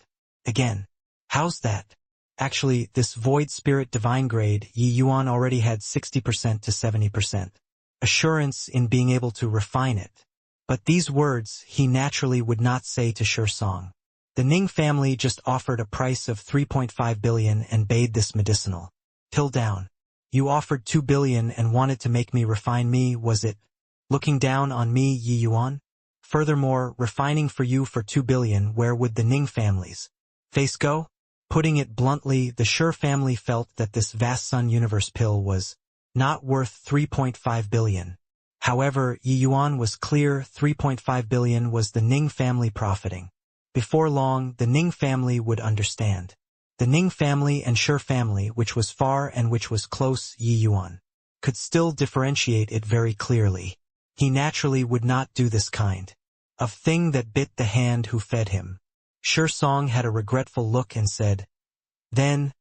Again, how's that? Actually, this void spirit divine grade, Yi Yuan already had 60% to 70% assurance in being able to refine it. But these words he naturally would not say to Shi Song. The Ning family just offered a price of 3.5 billion and bade this medicinal pill down. You offered 2 billion and wanted to make me refine me, was it? Looking down on me, Yi Yuan? Furthermore, refining for you for 2 billion, where would the Ning family's face go? Putting it bluntly, the Shi family felt that this vast sun universe pill was not worth 3.5 billion. However, Yi Yuan was clear 3.5 billion was the Ning family profiting. Before long, the Ning family would understand. The Ning family and Shi family, which was far and which was close, Yi Yuan could still differentiate it very clearly. He naturally would not do this kind of thing that bit the hand who fed him. Shi Song had a regretful look and said, "Then,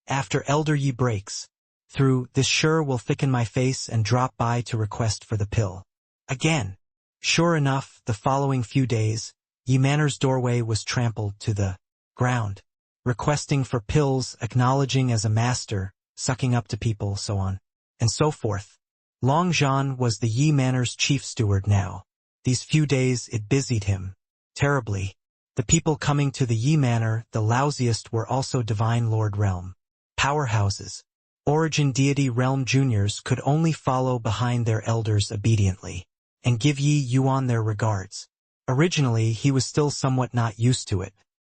after Elder Yi breaks through, this Shi will thicken my face and drop by to request for the pill again." Sure enough, the following few days, Yi Manor's doorway was trampled to the ground, requesting for pills, acknowledging as a master, sucking up to people, so on and so forth. Long Zhan was the Yi Manor's chief steward now. These few days it busied him terribly. The people coming to the Yi Manor, the lousiest, were also Divine Lord Realm powerhouses. Origin Deity Realm Juniors could only follow behind their elders obediently and give Yi Yuan their regards. Originally, he was still somewhat not used to it,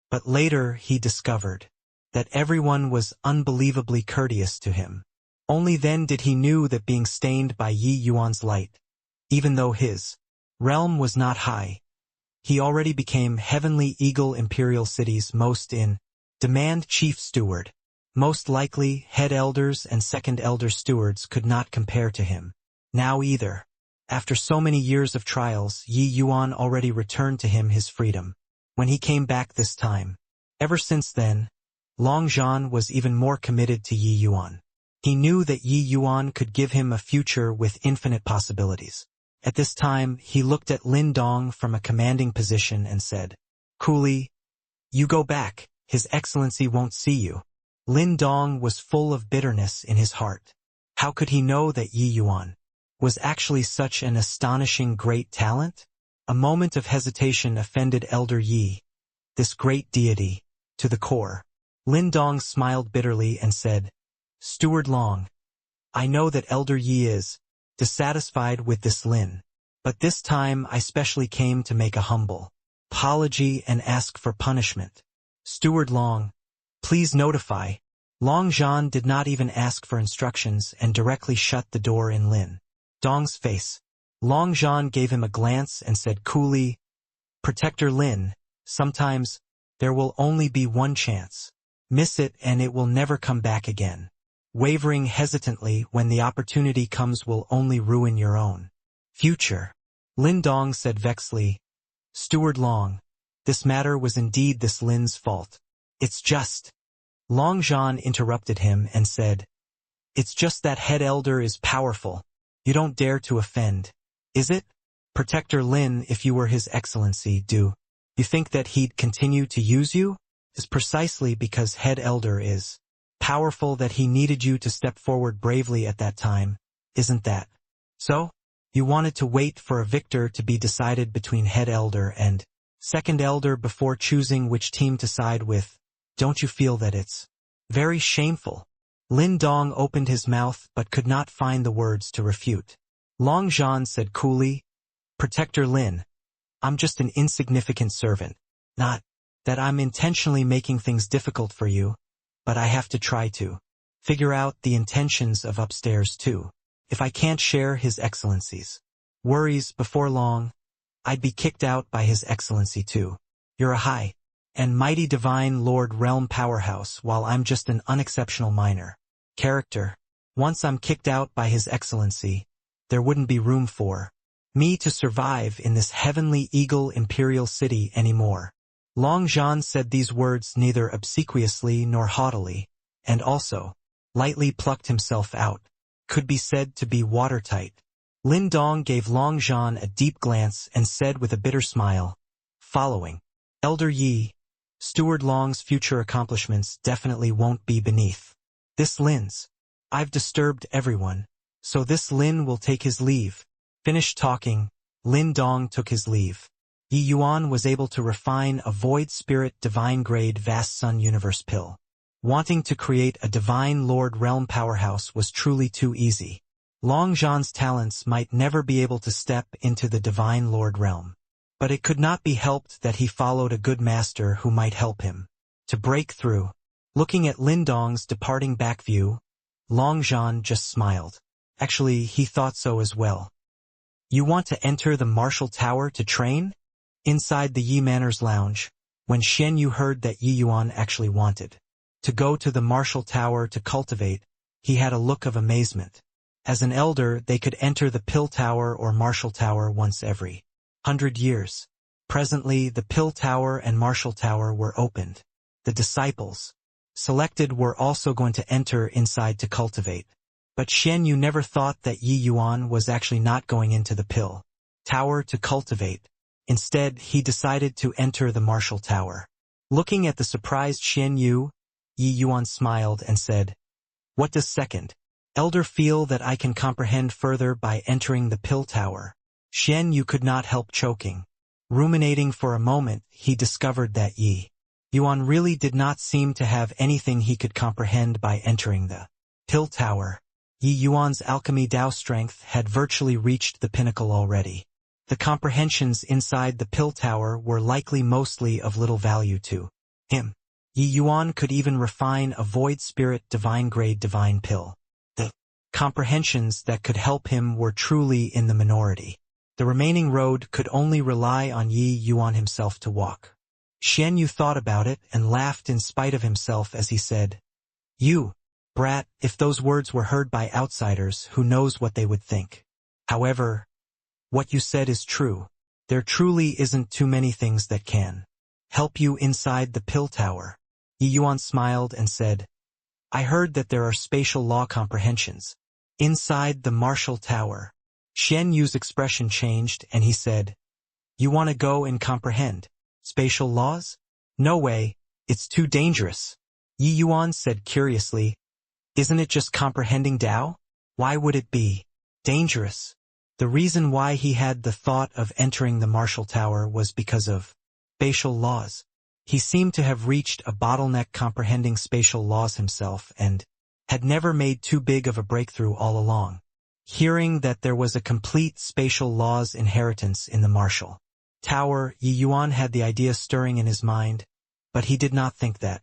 but later he discovered that everyone was unbelievably courteous to him. Only then did he knew that being stained by Yi Yuan's light, even though his realm was not high, he already became Heavenly Eagle Imperial City's most in demand chief steward. Most likely, head elders and second elder stewards could not compare to him now either. After so many years of trials, Yi Yuan already returned to him his freedom when he came back this time. Ever since then, Long Zhan was even more committed to Yi Yuan. He knew that Yi Yuan could give him a future with infinite possibilities. At this time, he looked at Lin Dong from a commanding position and said, "Coolly, you go back, His Excellency won't see you." Lin Dong was full of bitterness in his heart. How could he know that Yi Yuan was actually such an astonishing great talent? A moment of hesitation offended Elder Yi, this great deity, to the core. Lin Dong smiled bitterly and said, "Steward Long, I know that Elder Yi is dissatisfied with this Lin, but this time I specially came to make a humble apology and ask for punishment. Steward Long, please notify." Long Zhan did not even ask for instructions and directly shut the door in Lin Dong's face. Long Zhan gave him a glance and said coolly, "Protector Lin, sometimes there will only be one chance. Miss it and it will never come back again. Wavering hesitantly when the opportunity comes will only ruin your own future." Lin Dong said vexedly, "Steward Long, this matter was indeed this Lin's fault. It's just." Long Zhan interrupted him and said, It's just that head elder is powerful. You don't dare to offend. Is it? Protector Lin, if you were his excellency, do you think that he'd continue to use you? Is precisely because head elder is powerful that he needed you to step forward bravely at that time, isn't that so? You wanted to wait for a victor to be decided between head elder and second elder before choosing which team to side with. Don't you feel that it's very shameful? Lin Dong opened his mouth but could not find the words to refute. Long Zhan said coolly, Protector Lin, I'm just an insignificant servant. Not that I'm intentionally making things difficult for you, but I have to try to figure out the intentions of upstairs too. If I can't share His Excellency's worries before long, I'd be kicked out by His Excellency too. You're a high and mighty divine Lord Realm powerhouse while I'm just an unexceptional minor character. Once I'm kicked out by His Excellency, there wouldn't be room for me to survive in this heavenly eagle imperial city anymore. Long Zhan said these words neither obsequiously nor haughtily, and also lightly plucked himself out. Could be said to be watertight. Lin Dong gave Long Zhan a deep glance and said with a bitter smile, following, Elder Yi, Steward Long's future accomplishments definitely won't be beneath this Lin's. I've disturbed everyone, so this Lin will take his leave. Finished talking, Lin Dong took his leave. Yi Yuan was able to refine a void spirit divine grade vast sun universe pill. Wanting to create a divine Lord Realm powerhouse was truly too easy. Long Zhan's talents might never be able to step into the divine Lord Realm. But it could not be helped that he followed a good master who might help him to break through. Looking at Lin Dong's departing back view, Long Zhan just smiled. Actually, he thought so as well. You want to enter the Martial Tower to train? Inside the Yi Manor's lounge, when Xian Yu heard that Yi Yuan actually wanted to go to the Martial Tower to cultivate, he had a look of amazement. As an elder, they could enter the Pill Tower or Martial Tower once every 100 years. Presently, the Pill Tower and Martial Tower were opened. The disciples selected were also going to enter inside to cultivate. But Xian Yu never thought that Yi Yuan was actually not going into the Pill Tower to cultivate. Instead, he decided to enter the Martial Tower. Looking at the surprised Xian Yu, Yi Yuan smiled and said, What does second elder feel that I can comprehend further by entering the Pill Tower? Xian Yu could not help choking. Ruminating for a moment, he discovered that Yi Yuan really did not seem to have anything he could comprehend by entering the Pill Tower. Yi Yuan's alchemy Dao strength had virtually reached the pinnacle already. The comprehensions inside the Pill Tower were likely mostly of little value to him. Yi Yuan could even refine a void spirit divine grade divine pill. The comprehensions that could help him were truly in the minority. The remaining road could only rely on Yi Yuan himself to walk. Xian Yu thought about it and laughed in spite of himself as he said, You, brat, if those words were heard by outsiders, who knows what they would think. However, what you said is true. There truly isn't too many things that can help you inside the Pill Tower. Yi Yuan smiled and said, I heard that there are spatial law comprehensions inside the Martial Tower. Xian Yu's expression changed and he said, You want to go and comprehend spatial laws? No way, it's too dangerous. Yi Yuan said curiously, Isn't it just comprehending Dao? Why would it be dangerous? The reason why he had the thought of entering the Martial Tower was because of spatial laws. He seemed to have reached a bottleneck comprehending spatial laws himself and had never made too big of a breakthrough all along. Hearing that there was a complete spatial laws inheritance in the Martial Tower, Yi Yuan had the idea stirring in his mind, but he did not think that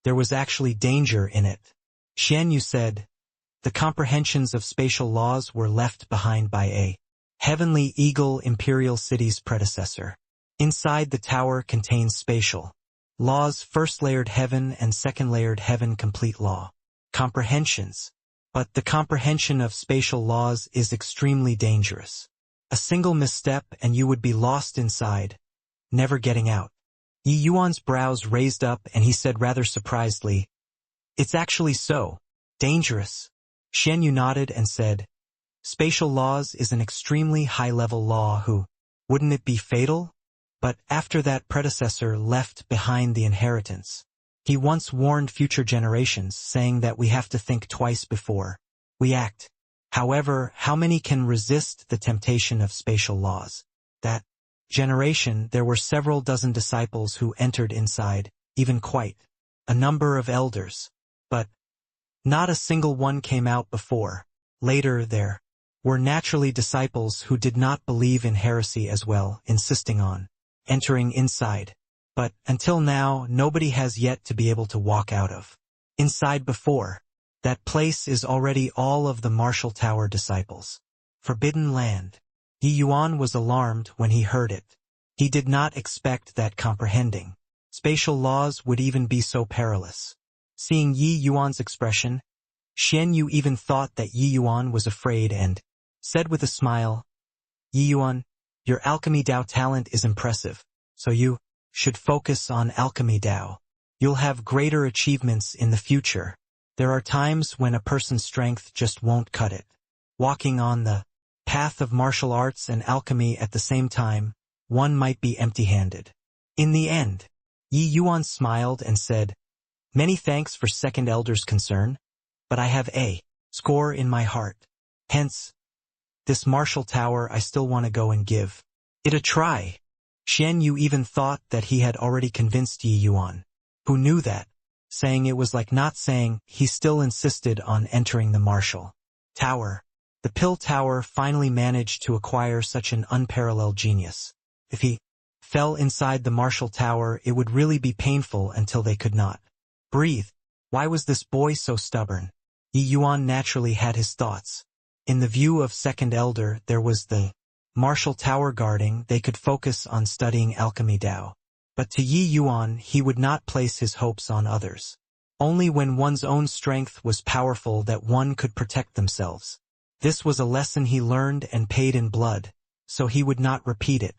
there was actually danger in it. Xian Yu said, The comprehensions of spatial laws were left behind by a heavenly eagle imperial city's predecessor. Inside the tower contains spatial laws, first layered heaven and second layered heaven complete law comprehensions. But the comprehension of spatial laws is extremely dangerous. A single misstep and you would be lost inside, never getting out. Yi Yuan's brows raised up and he said rather surprisedly, It's actually so dangerous. Xian Yu nodded and said, spatial laws is an extremely high-level law wouldn't it be fatal? But after that predecessor left behind the inheritance, he once warned future generations, saying that we have to think twice before we act. However, how many can resist the temptation of spatial laws? That generation, there were several dozen disciples who entered inside, even quite a number of elders. But not a single one came out before. Later there were naturally disciples who did not believe in heresy as well, insisting on entering inside. But until now, nobody has yet to be able to walk out of inside before. That place is already all of the Marshall Tower disciples. Forbidden land. Yi Yuan was alarmed when he heard it. He did not expect that comprehending spatial laws would even be so perilous. Seeing Yi Yuan's expression, Xian Yu even thought that Yi Yuan was afraid and said with a smile, Yi Yuan, your alchemy Dao talent is impressive, so you should focus on alchemy Dao. You'll have greater achievements in the future. There are times when a person's strength just won't cut it. Walking on the path of martial arts and alchemy at the same time, one might be empty-handed. In the end, Yi Yuan smiled and said, many thanks for second elder's concern, but I have a score in my heart. Hence, this martial tower I still want to go and give it a try. Xian Yu even thought that he had already convinced Yi Yuan, who knew that, saying it was like not saying. He still insisted on entering the martial tower. The pill tower finally managed to acquire such an unparalleled genius. If he fell inside the martial tower, it would really be painful until they could not breathe. Why was this boy so stubborn? Yi Yuan naturally had his thoughts. In the view of second elder, there was the martial tower guarding. They could focus on studying alchemy Dao. But to Yi Yuan, he would not place his hopes on others. Only when one's own strength was powerful that one could protect themselves. This was a lesson he learned and paid in blood, so he would not repeat it.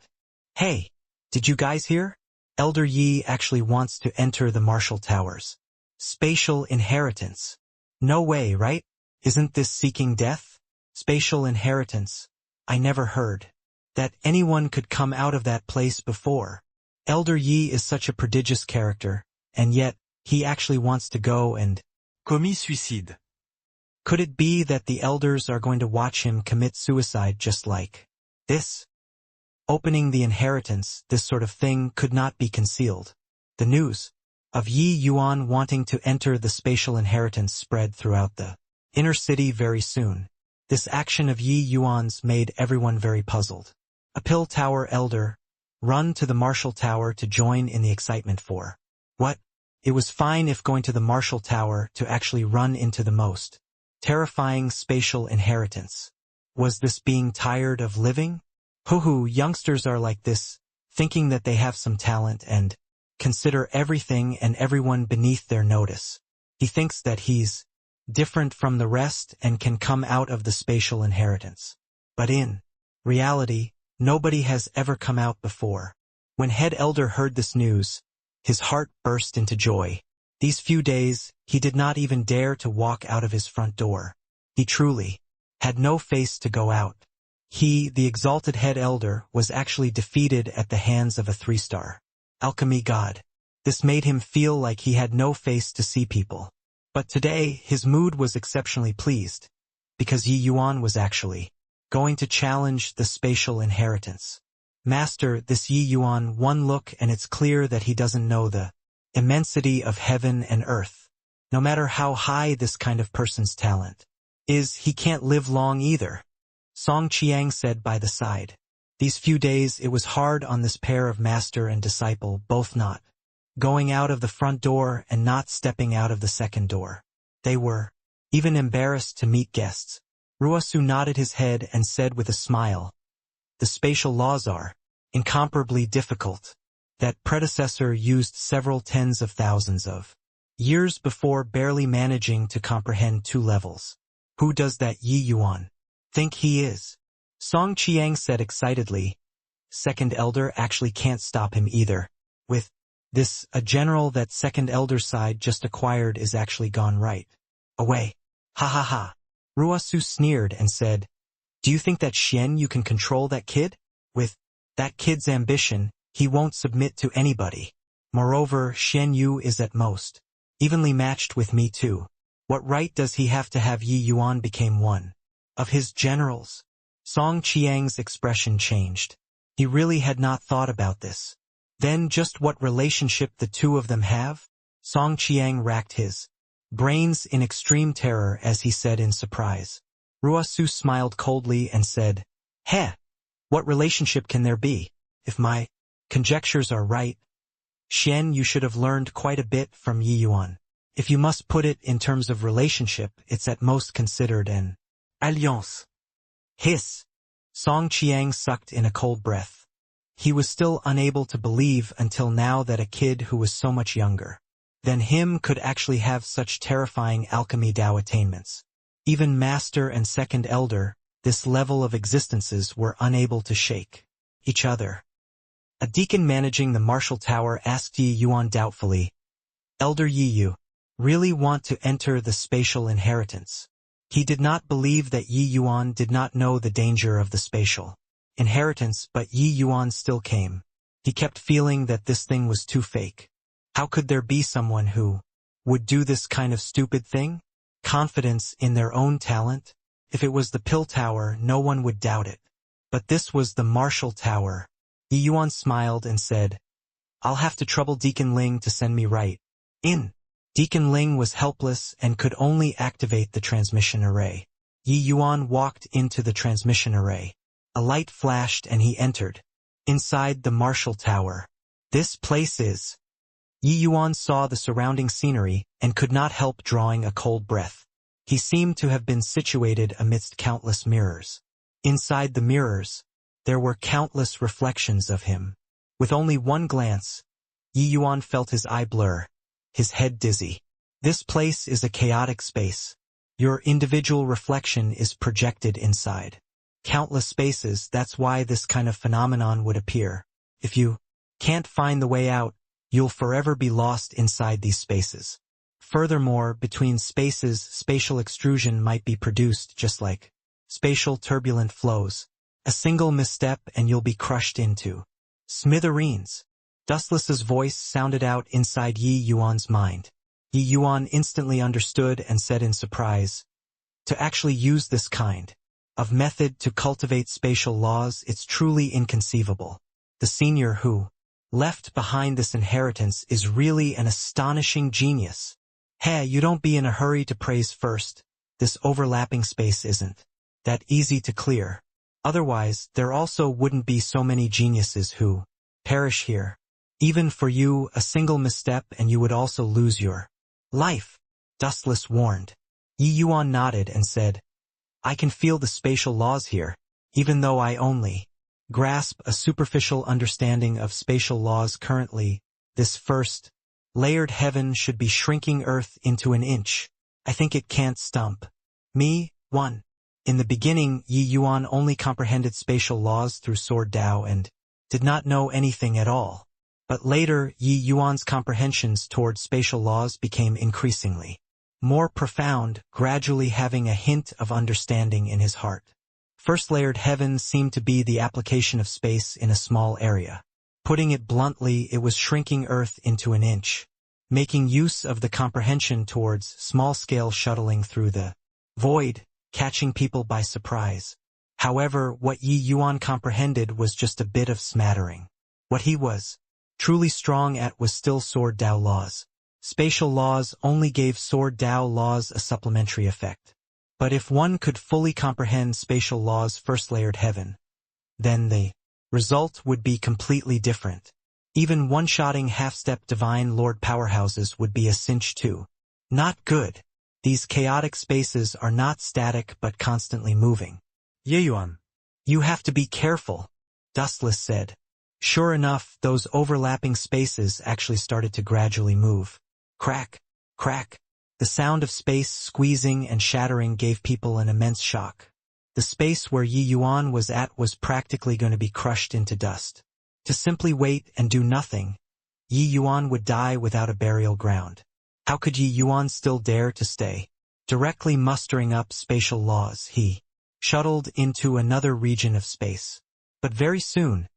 Hey, did you guys hear? Elder Yi actually wants to enter the martial towers. Spatial inheritance. No way, right? Isn't this seeking death? Spatial inheritance. I never heard that anyone could come out of that place before. Elder Yi is such a prodigious character, and yet, he actually wants to go and commis suicide. Could it be that the elders are going to watch him commit suicide just like this? Opening the inheritance, this sort of thing could not be concealed. The news of Yi Yuan wanting to enter the spatial inheritance spread throughout the inner city very soon. This action of Yi Yuan's made everyone very puzzled. A pill tower elder run to the martial tower to join in the excitement for what? It was fine if going to the martial tower to actually run into the most terrifying spatial inheritance. Was this being tired of living? Hoo-hoo, youngsters are like this, thinking that they have some talent and consider everything and everyone beneath their notice. He thinks that he's different from the rest and can come out of the spatial inheritance. But in reality, nobody has ever come out before. When head elder heard this news, his heart burst into joy. These few days, he did not even dare to walk out of his front door. He truly had no face to go out. He, the exalted head elder, was actually defeated at the hands of a 3-star alchemy god. This made him feel like he had no face to see people. But today, his mood was exceptionally pleased, because Yi Yuan was actually going to challenge the spatial inheritance. Master, this Yi Yuan, one look and it's clear that he doesn't know the immensity of heaven and earth. No matter how high this kind of person's talent is, he can't live long either. Song Qiang said by the side. These few days it was hard on this pair of master and disciple, both not going out of the front door and not stepping out of the second door. They were even embarrassed to meet guests. Ruosu nodded his head and said with a smile, the spatial laws are incomparably difficult. That predecessor used several tens of thousands of years before barely managing to comprehend 2 levels. Who does that Yi Yuan think he is? Song Qiang said excitedly. Second elder actually can't stop him either. With this, a general that second elder's side just acquired is actually gone right away. Ha ha ha. Ruosu sneered and said, "Do you think that Xian Yu can control that kid? With that kid's ambition, he won't submit to anybody. Moreover, Xian Yu is at most evenly matched with me too. What right does he have to have Yi Yuan become one of his generals?" Song Qiang's expression changed. He really had not thought about this. Then just what relationship the two of them have? Song Qiang racked his brains in extreme terror as he said in surprise. Ruosu smiled coldly and said, "Heh, what relationship can there be? If my conjectures are right, Xian, you should have learned quite a bit from Yi Yuan. If you must put it in terms of relationship, it's at most considered an alliance." Hiss! Song Qiang sucked in a cold breath. He was still unable to believe until now that a kid who was so much younger than him could actually have such terrifying alchemy Dao attainments. Even Master and Second Elder, this level of existences were unable to shake each other. A deacon managing the martial tower asked Yi Yuan doubtfully, "Elder Yi Yu, really want to enter the spatial inheritance?" He did not believe that Yi Yuan did not know the danger of the spatial inheritance, but Yi Yuan still came. He kept feeling that this thing was too fake. How could there be someone who would do this kind of stupid thing? Confidence in their own talent? If it was the pill tower, no one would doubt it. But this was the martial tower. Yi Yuan smiled and said, "I'll have to trouble Deacon Ling to send me right in." Deacon Ling was helpless and could only activate the transmission array. Yi Yuan walked into the transmission array. A light flashed and he entered. Inside the martial tower. "This place is..." Yi Yuan saw the surrounding scenery and could not help drawing a cold breath. He seemed to have been situated amidst countless mirrors. Inside the mirrors, there were countless reflections of him. With only one glance, Yi Yuan felt his eye blur, his head dizzy. This place is a chaotic space. Your individual reflection is projected inside countless spaces. That's why this kind of phenomenon would appear. If you can't find the way out, you'll forever be lost inside these spaces. Furthermore, between spaces, spatial extrusion might be produced just like spatial turbulent flows. A single misstep and you'll be crushed into smithereens. Dustless's voice sounded out inside Yi Yuan's mind. Yi Yuan instantly understood and said in surprise, "To actually use this kind of method to cultivate spatial laws, it's truly inconceivable. The senior who left behind this inheritance is really an astonishing genius. Hey, you don't be in a hurry to praise first. This overlapping space isn't that easy to clear. Otherwise, there also wouldn't be so many geniuses who perish here. Even for you, a single misstep and you would also lose your life," Dustless warned. Yi Yuan nodded and said, "I can feel the spatial laws here, even though I only grasp a superficial understanding of spatial laws currently. This first layered heaven should be shrinking Earth into an inch. I think it can't stump me." 1. In the beginning, Yi Yuan only comprehended spatial laws through Sword Dao and did not know anything at all. But later, Yi Yuan's comprehensions toward spatial laws became increasingly more profound, gradually having a hint of understanding in his heart. First layered heaven seemed to be the application of space in a small area. Putting it bluntly, it was shrinking Earth into an inch, making use of the comprehension towards small-scale shuttling through the void, catching people by surprise. However, what Yi Yuan comprehended was just a bit of smattering. What he was truly strong at was still Sword Dao laws. Spatial laws only gave Sword Dao laws a supplementary effect. But if one could fully comprehend spatial laws first layered heaven, then the result would be completely different. Even one-shotting half-step divine lord powerhouses would be a cinch too. Not good. These chaotic spaces are not static but constantly moving. Yi Yuan. "You have to be careful," Dustless said. Sure enough, those overlapping spaces actually started to gradually move. Crack, crack. The sound of space squeezing and shattering gave people an immense shock. The space where Yi Yuan was at was practically going to be crushed into dust. To simply wait and do nothing, Yi Yuan would die without a burial ground. How could Yi Yuan still dare to stay? Directly mustering up spatial laws, he shuttled into another region of space. But very soon,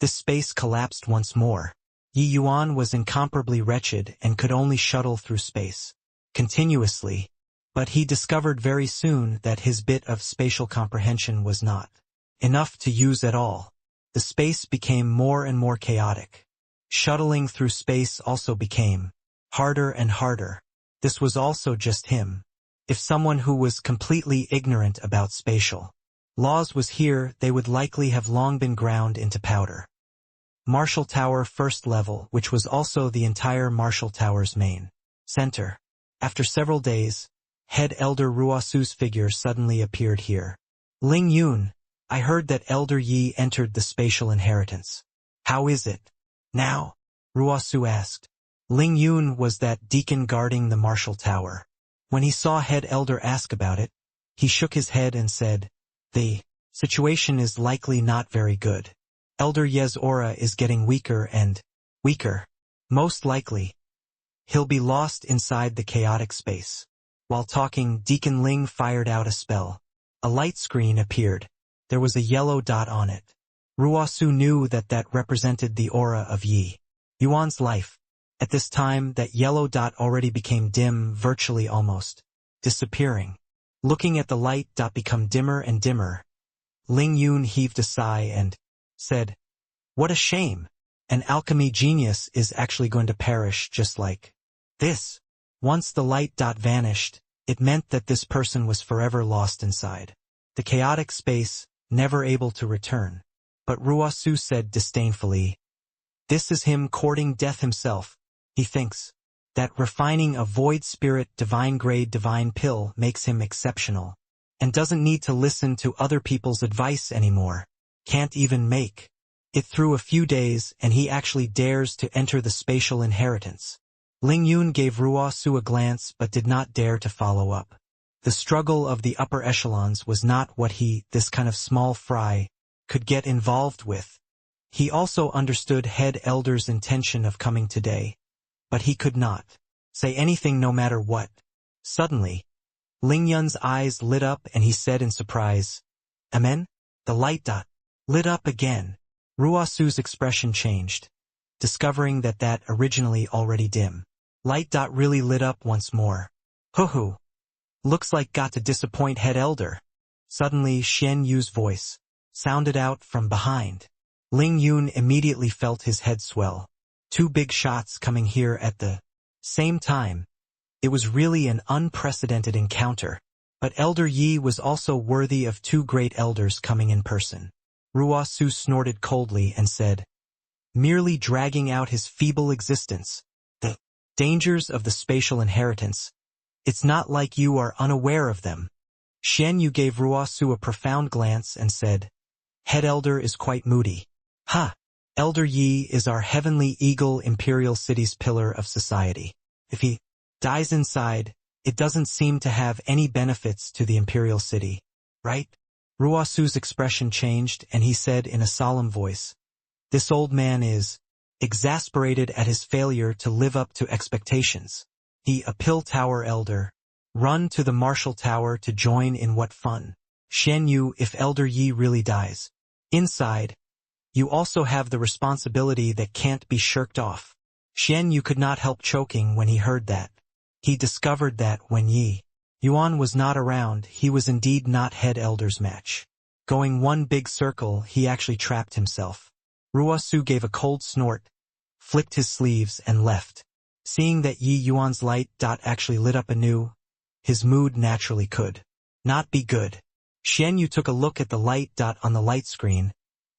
this space collapsed once more. Yi Yuan was incomparably wretched and could only shuttle through space continuously, but he discovered very soon that his bit of spatial comprehension was not enough to use at all. The space became more and more chaotic. Shuttling through space also became harder and harder. This was also just him. If someone who was completely ignorant about spatial laws was here, they would likely have long been ground into powder. Marshall Tower first level, which was also the entire Marshall Tower's main center. After several days, head elder Ruosu's figure suddenly appeared here. Ling Yun, I heard that Elder Yi entered the spatial inheritance. How is it now? Ruosu asked. Ling Yun was that deacon guarding the Marshall Tower. When he saw head elder ask about it, he shook his head and said, the situation is likely not very good. Elder Ye's aura is getting weaker and weaker. Most likely, he'll be lost inside the chaotic space. While talking, Deacon Ling fired out a spell. A light screen appeared. There was a yellow dot on it. Ruosu knew that represented the aura of Yi Yuan's life. At this time, that yellow dot already became dim, virtually almost disappearing. Looking at the light dot become dimmer and dimmer, Ling Yun heaved a sigh and said, "What a shame. An alchemy genius is actually going to perish just like this." Once the light dot vanished, it meant that this person was forever lost inside the chaotic space, never able to return. But Ruosu said disdainfully, "This is him courting death himself. He thinks that refining a void spirit divine grade divine pill makes him exceptional, and doesn't need to listen to other people's advice anymore. Can't even make it through a few days, and he actually dares to enter the spatial inheritance." Ling Yun gave Ruosu a glance but did not dare to follow up. The struggle of the upper echelons was not what he, this kind of small fry, could get involved with. He also understood head elder's intention of coming today, but he could not say anything no matter what. Suddenly, Ling Yun's eyes lit up and he said in surprise, "Amen?" The light dot lit up again. Ruosu's expression changed, discovering that originally already dim light dot really lit up once more. "Hoo-hoo. Looks like got to disappoint head elder." Suddenly Xian Yu's voice sounded out from behind. Ling Yun immediately felt his head swell. Two big shots coming here at the same time. It was really an unprecedented encounter. But Elder Yi was also worthy of two great elders coming in person. Ruosu snorted coldly and said, "Merely dragging out his feeble existence. The dangers of the spatial inheritance. It's not like you are unaware of them." Xian Yu gave Ruosu a profound glance and said, "Head elder is quite moody." "Ha! Elder Yi is our heavenly eagle imperial city's pillar of society. If he dies inside, it doesn't seem to have any benefits to the imperial city, right?" Ruosu's expression changed and he said in a solemn voice, "This old man is exasperated at his failure to live up to expectations. He, a Pill Tower elder, run to the Marshall Tower to join in what fun. Xian Yu, if Elder Yi really dies inside, you also have the responsibility that can't be shirked off." Xian Yu could not help choking when he heard that. He discovered that when Yi Yuan was not around, he was indeed not head elder's match. Going one big circle, he actually trapped himself. Ruosu gave a cold snort, flicked his sleeves and left. Seeing that Yi Yuan's light dot actually lit up anew, his mood naturally could not be good. Xian Yu took a look at the light dot on the light screen,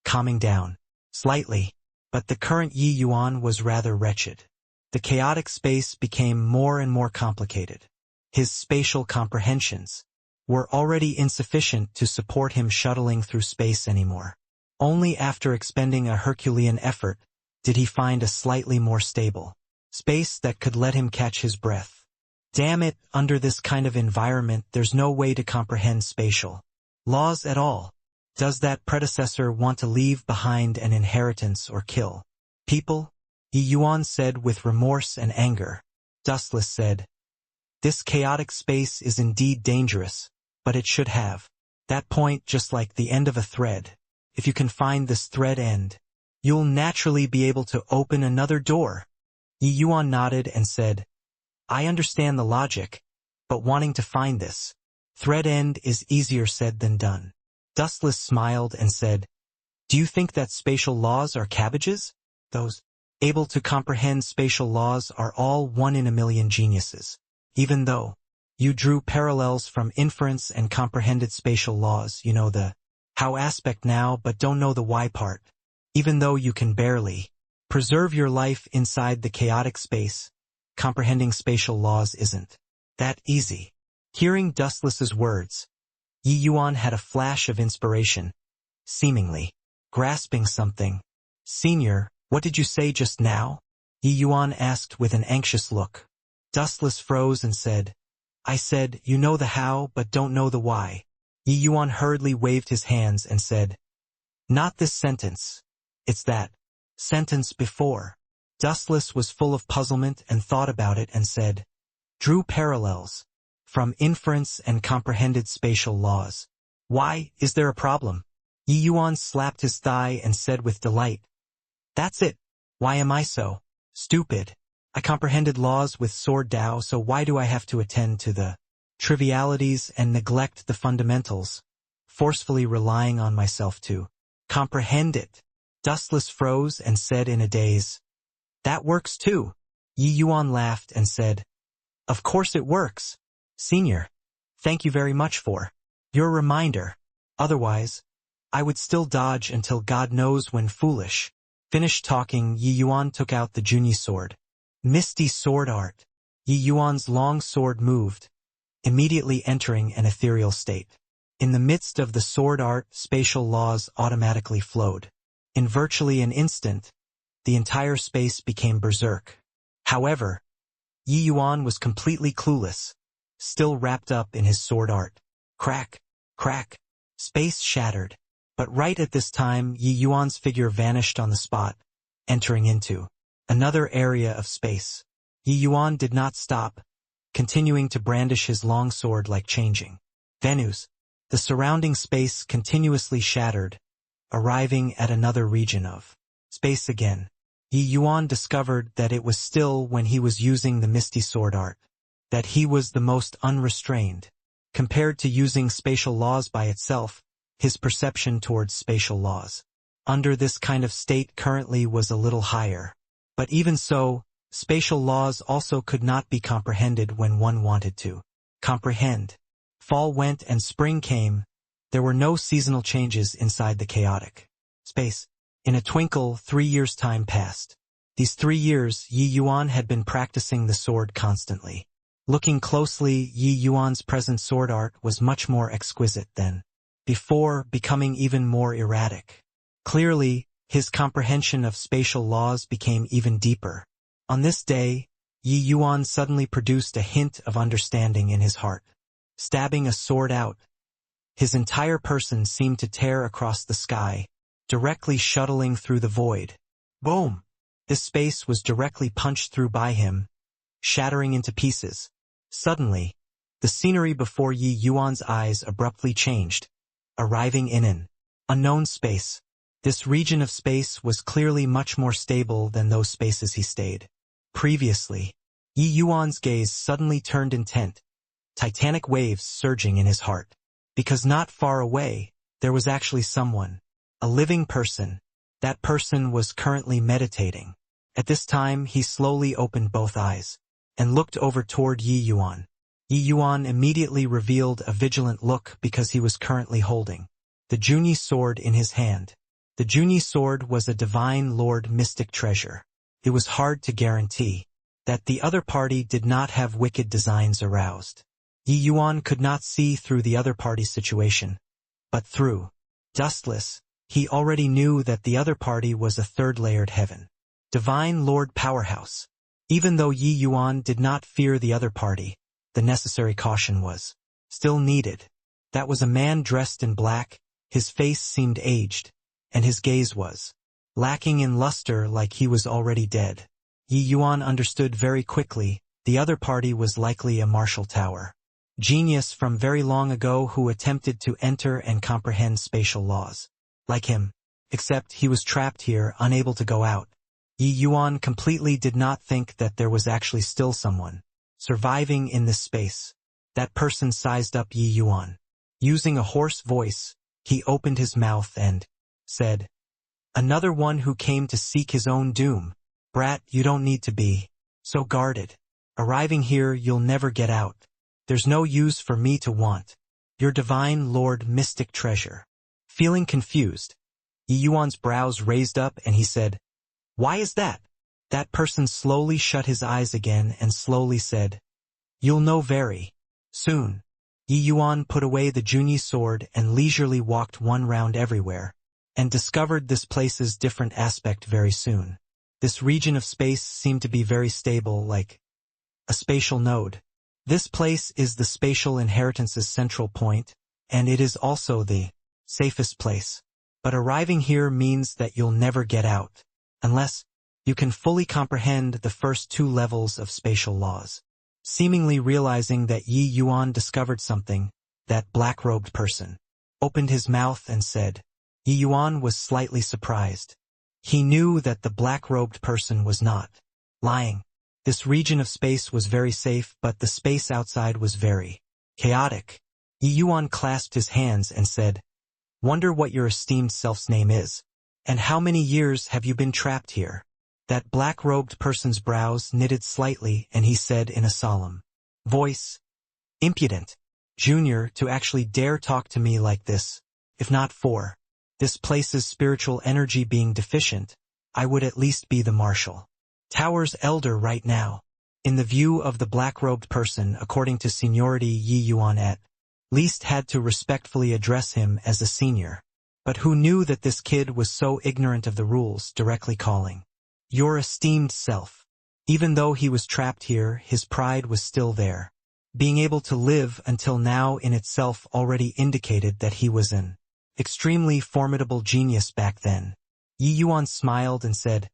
calming down slightly, but the current Yi Yuan was rather wretched. The chaotic space became more and more complicated. His spatial comprehensions were already insufficient to support him shuttling through space anymore. Only after expending a Herculean effort did he find a slightly more stable space that could let him catch his breath. Damn it, under this kind of environment there's no way to comprehend spatial laws at all. Does that predecessor want to leave behind an inheritance or kill people? Yi Yuan said with remorse and anger. Dustless said, This chaotic space is indeed dangerous, but it should have that point just like the end of a thread. If you can find this thread end, you'll naturally be able to open another door. Yi Yuan nodded and said, I understand the logic, but wanting to find this thread end is easier said than done. Dustless smiled and said, do you think that spatial laws are cabbages? Those able to comprehend spatial laws are all 1 in a million geniuses. Even though you drew parallels from inference and comprehended spatial laws, you know the how aspect now but don't know the why part. Even though you can barely preserve your life inside the chaotic space, comprehending spatial laws isn't that easy. Hearing Dustless's words, Yi Yuan had a flash of inspiration, seemingly grasping something. Senior, what did you say just now? Yi Yuan asked with an anxious look. Dustless froze and said, I said, you know the how but don't know the why. Yi Yuan hurriedly waved his hands and said, not this sentence. It's that sentence before. Dustless was full of puzzlement and thought about it and said, drew parallels from inference and comprehended spatial laws. Why, is there a problem? Yi Yuan slapped his thigh and said with delight, that's it. Why am I so stupid? I comprehended laws with sword Tao, so why do I have to attend to the trivialities and neglect the fundamentals, forcefully relying on myself to comprehend it? Dustless froze and said in a daze, that works too. Yi Yuan laughed and said, of course it works. Senior, thank you very much for your reminder. Otherwise, I would still dodge until God knows when foolish. Finished talking, Yi Yuan took out the Junyi sword. Misty sword art. Yi Yuan's long sword moved, immediately entering an ethereal state. In the midst of the sword art, spatial laws automatically flowed. In virtually an instant, the entire space became berserk. However, Yi Yuan was completely clueless, still wrapped up in his sword art. Crack, crack, space shattered. But right at this time, Yi Yuan's figure vanished on the spot, entering into another area of space. Yi Yuan did not stop, continuing to brandish his long sword like changing venues. The surrounding space continuously shattered, arriving at another region of space again. Yi Yuan discovered that it was still when he was using the misty sword art, that he was the most unrestrained. Compared to using spatial laws by itself, his perception towards spatial laws under this kind of state currently was a little higher. But even so, spatial laws also could not be comprehended when one wanted to comprehend. Fall went and spring came. There were no seasonal changes inside the chaotic space. In a twinkle, 3 years' time passed. These 3 years, Yi Yuan had been practicing the sword constantly. Looking closely, Yi Yuan's present sword art was much more exquisite than before, becoming even more erratic. Clearly, his comprehension of spatial laws became even deeper. On this day, Yi Yuan suddenly produced a hint of understanding in his heart. Stabbing a sword out, his entire person seemed to tear across the sky, directly shuttling through the void. Boom! This space was directly punched through by him, shattering into pieces. Suddenly, the scenery before Yi Yuan's eyes abruptly changed, arriving in an unknown space. This region of space was clearly much more stable than those spaces he stayed previously. Yi Yuan's gaze suddenly turned intent, titanic waves surging in his heart. Because not far away, there was actually someone, a living person. That person was currently meditating. At this time, he slowly opened both eyes and looked over toward Yi Yuan. Yi Yuan immediately revealed a vigilant look because he was currently holding the Junyi sword in his hand. The Junyi sword was a divine lord mystic treasure. It was hard to guarantee that the other party did not have wicked designs aroused. Yi Yuan could not see through the other party's situation, but through Dustless, he already knew that the other party was a third-layered heaven. Divine Lord Powerhouse. Even though Yi Yuan did not fear the other party, the necessary caution was still needed. That was a man dressed in black, his face seemed aged, and his gaze was lacking in luster like he was already dead. Yi Yuan understood very quickly The other party was likely a martial tower. Genius from very long ago who attempted to enter and comprehend spatial laws. Like him. Except he was trapped here, unable to go out. Yi Yuan completely did not think that there was actually still someone surviving in this space. That person sized up Yi Yuan. Using a hoarse voice, he opened his mouth and said, "Another one who came to seek his own doom. Brat, you don't need to be so guarded. Arriving here, you'll never get out. There's no use for me to want your divine Lord mystic treasure." Feeling confused, Yi Yuan's brows raised up and he said, "Why is that?" That person slowly shut his eyes again and slowly said, "You'll know very soon." Yi Yuan put away the Junyi sword and leisurely walked one round everywhere, and discovered this place's different aspect very soon. This region of space seemed to be very stable, like a spatial node. This place is the spatial inheritance's central point, and it is also the safest place. But arriving here means that you'll never get out, unless you can fully comprehend the first two levels of spatial laws. Seemingly realizing that Yi Yuan discovered something, that black-robed person opened his mouth and said. Yi Yuan was slightly surprised. He knew that the black-robed person was not lying. This region of space was very safe, but the space outside was very chaotic. Yi Yuan clasped his hands and said, "Wonder what your esteemed self's name is. And how many years have you been trapped here?" That black-robed person's brows knitted slightly and he said in a solemn voice, "Impudent, Junior, to actually dare talk to me like this. If not for this place's spiritual energy being deficient, I would at least be the martial tower's elder right now." In the view of the black-robed person, according to seniority, Yi Yuan at least had to respectfully address him as a senior. But who knew that this kid was so ignorant of the rules, directly calling your esteemed self? Even though he was trapped here, his pride was still there. Being able to live until now in itself already indicated that he was an extremely formidable genius back then. Yi Yuan smiled and said,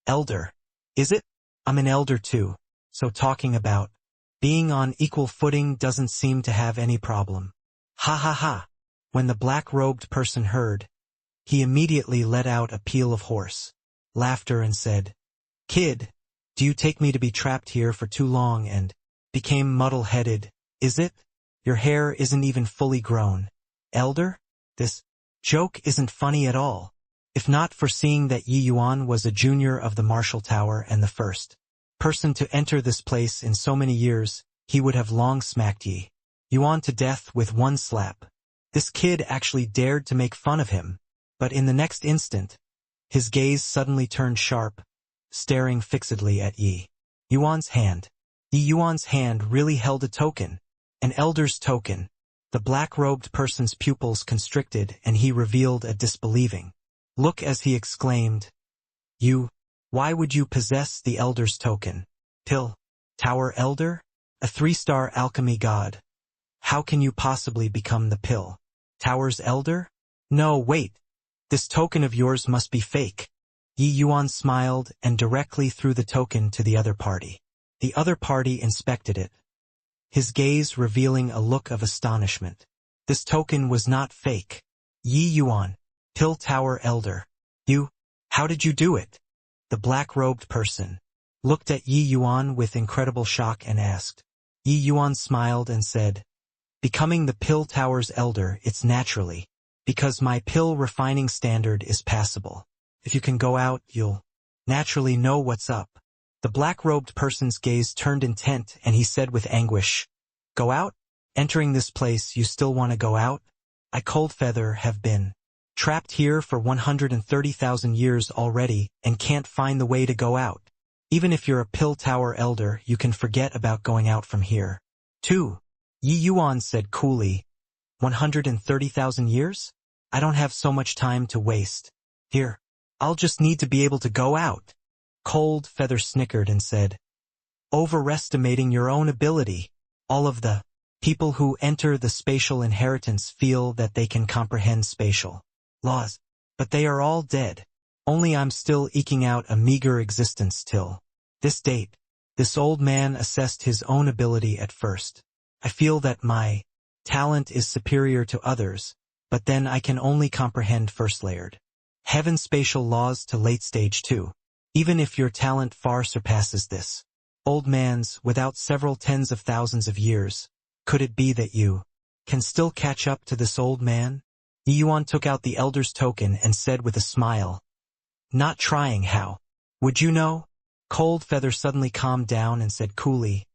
"Elder, is it? I'm an elder too, so talking about being on equal footing doesn't seem to have any problem." Ha ha ha. When the black-robed person heard, he immediately let out a peal of hoarse laughter and said, "Kid, do you take me to be trapped here for too long?" and became muddle-headed. "Is it? Your hair isn't even fully grown. Elder? This joke isn't funny at all." If not for seeing that Yi Yuan was a junior of the martial tower and the first person to enter this place in so many years, he would have long smacked Yi Yuan to death with one slap. This kid actually dared to make fun of him, but in the next instant, his gaze suddenly turned sharp, staring fixedly at Yi Yuan's hand. Yi Yuan's hand really held a token, an elder's token. The black-robed person's pupils constricted and he revealed a disbelieving look as he exclaimed, Why would you possess the elder's token? Pill, Tower Elder? A 3-star alchemy god. How can you possibly become the Pill Tower's elder? No, wait. This token of yours must be fake." Yi Yuan smiled and directly threw the token to the other party. The other party inspected it, his gaze revealing a look of astonishment. This token was not fake. "Yi Yuan, Pill Tower Elder. How did you do it?" The black-robed person looked at Yi Yuan with incredible shock and asked. Yi Yuan smiled and said, "Becoming the Pill Tower's elder, it's naturally, because my pill refining standard is passable. If you can go out, you'll naturally know what's up." The black-robed person's gaze turned intent and he said with anguish, "Go out? Entering this place, you still want to go out? I, Coldfeather, have been trapped here for 130,000 years already and can't find the way to go out. Even if you're a Pill Tower elder, you can forget about going out from here, too." Yi Yuan said coolly, 130,000 years? I don't have so much time to waste. Here, I'll just need to be able to go out. Coldfeather snickered and said, "Overestimating your own ability. All of the people who enter the spatial inheritance feel that they can comprehend spatial laws, but they are all dead. Only I'm still eking out a meager existence till this date." This old man assessed his own ability at first. I feel that my talent is superior to others, but then I can only comprehend first-layered heaven spatial laws to late stage 2. Even if your talent far surpasses this old man's without several tens of thousands of years, could it be that you can still catch up to this old man? Yi Yuan took out the elder's token and said with a smile, "Not trying, how would you know?" Cold Feather suddenly calmed down and said coolly,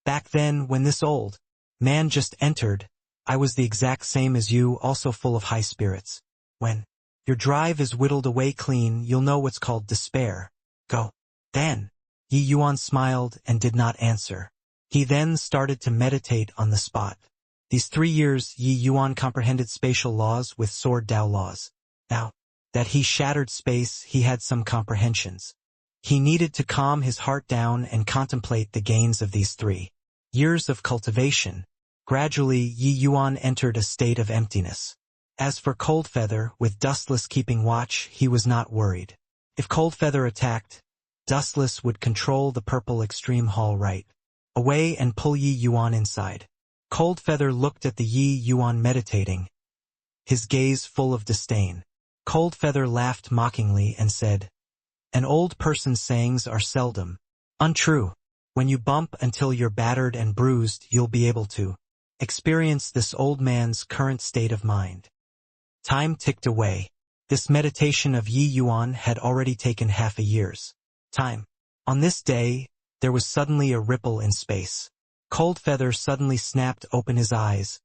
"Back then, when this old man just entered, I was the exact same as you, also full of high spirits. When your drive is whittled away clean, you'll know what's called despair. Go." Then, Yi Yuan smiled and did not answer. He then started to meditate on the spot. These 3 years, Yi Yuan comprehended spatial laws with sword Dao laws. Now that he shattered space, he had some comprehensions. He needed to calm his heart down and contemplate the gains of these 3 years of cultivation. Gradually, Yi Yuan entered a state of emptiness. As for Cold Feather, with Dustless keeping watch, he was not worried. If Cold Feather attacked, Dustless would control the purple extreme hall right away and pull Yi Yuan inside. Cold Feather looked at the Yi Yuan meditating, his gaze full of disdain. Cold Feather laughed mockingly and said, "An old person's sayings are seldom untrue. When you bump until you're battered and bruised, you'll be able to experience this old man's current state of mind." Time ticked away. This meditation of Yi Yuan had already taken half a year's time. On this day, there was suddenly a ripple in space. Cold Feather suddenly snapped open his eyes,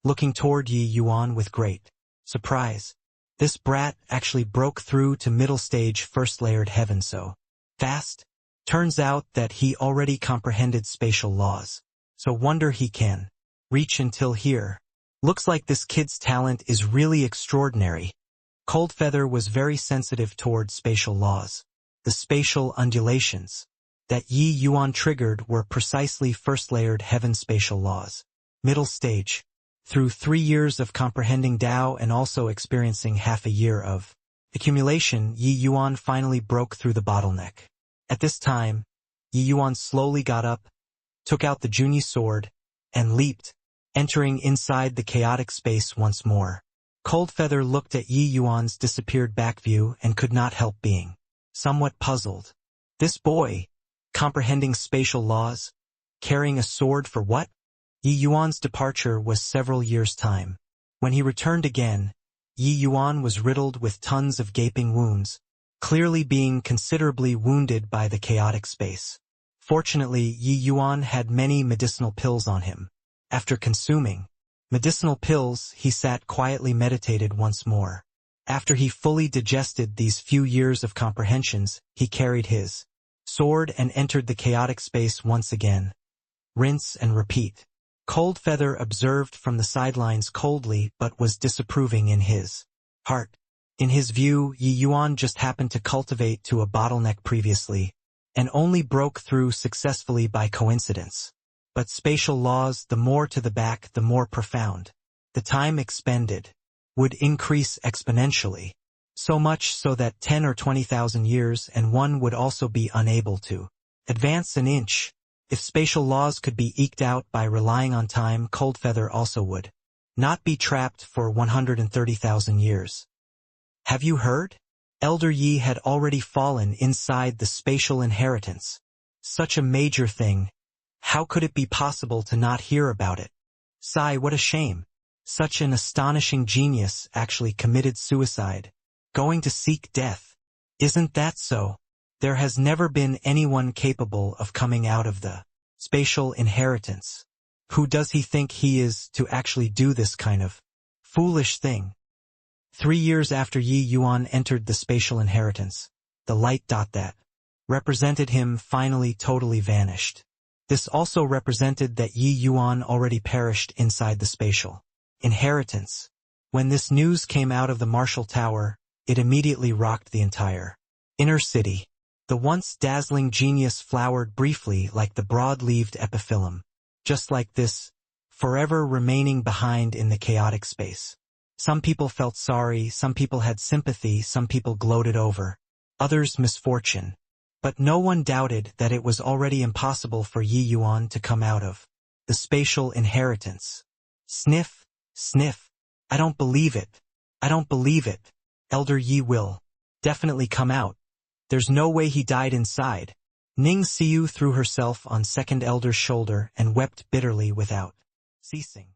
looking toward Yi Yuan with great surprise. This brat actually broke through to middle stage first-layered heaven so fast. Turns out that he already comprehended spatial laws. So wonder he can reach until here. Looks like this kid's talent is really extraordinary. Cold Feather was very sensitive toward spatial laws. The spatial undulations that Yi Yuan triggered were precisely first-layered heaven spatial laws. Middle stage. Through 3 years of comprehending Tao and also experiencing half a year of accumulation, Yi Yuan finally broke through the bottleneck. At this time, Yi Yuan slowly got up, took out the Junyi sword, and leaped, entering inside the chaotic space once more. Cold Feather looked at Yi Yuan's disappeared back view and could not help being somewhat puzzled. This boy, comprehending spatial laws, carrying a sword for what? Yi Yuan's departure was several years' time. When he returned again, Yi Yuan was riddled with tons of gaping wounds, clearly being considerably wounded by the chaotic space. Fortunately, Yi Yuan had many medicinal pills on him. After consuming medicinal pills, he sat quietly meditated once more. After he fully digested these few years of comprehensions, he carried his sword and entered the chaotic space once again. Rinse and repeat. Cold Feather observed from the sidelines coldly but was disapproving in his heart. In his view, Yi Yuan just happened to cultivate to a bottleneck previously, and only broke through successfully by coincidence. But spatial laws, the more to the back, the more profound. The time expended would increase exponentially, so much so that 10 or 20,000 years and one would also be unable to advance an inch. If spatial laws could be eked out by relying on time, Cold Feather also would not be trapped for 130,000 years. Have you heard? Elder Yi had already fallen inside the spatial inheritance. Such a major thing. How could it be possible to not hear about it? Sigh, what a shame. Such an astonishing genius actually committed suicide, going to seek death. Isn't that so? There has never been anyone capable of coming out of the spatial inheritance. Who does he think he is to actually do this kind of foolish thing? 3 years after Yi Yuan entered the spatial inheritance, the light dot that represented him finally totally vanished. This also represented that Yi Yuan already perished inside the spatial inheritance. When this news came out of the Marshall Tower, it immediately rocked the entire inner city. The once dazzling genius flowered briefly like the broad-leaved epiphyllum, just like this, forever remaining behind in the chaotic space. Some people felt sorry, some people had sympathy, some people gloated over others' misfortune. But no one doubted that it was already impossible for Yi Yuan to come out of the spatial inheritance. Sniff, sniff. I don't believe it. I don't believe it. Elder Yi will definitely come out. There's no way he died inside. Ning Xiu threw herself on second elder's shoulder and wept bitterly without ceasing.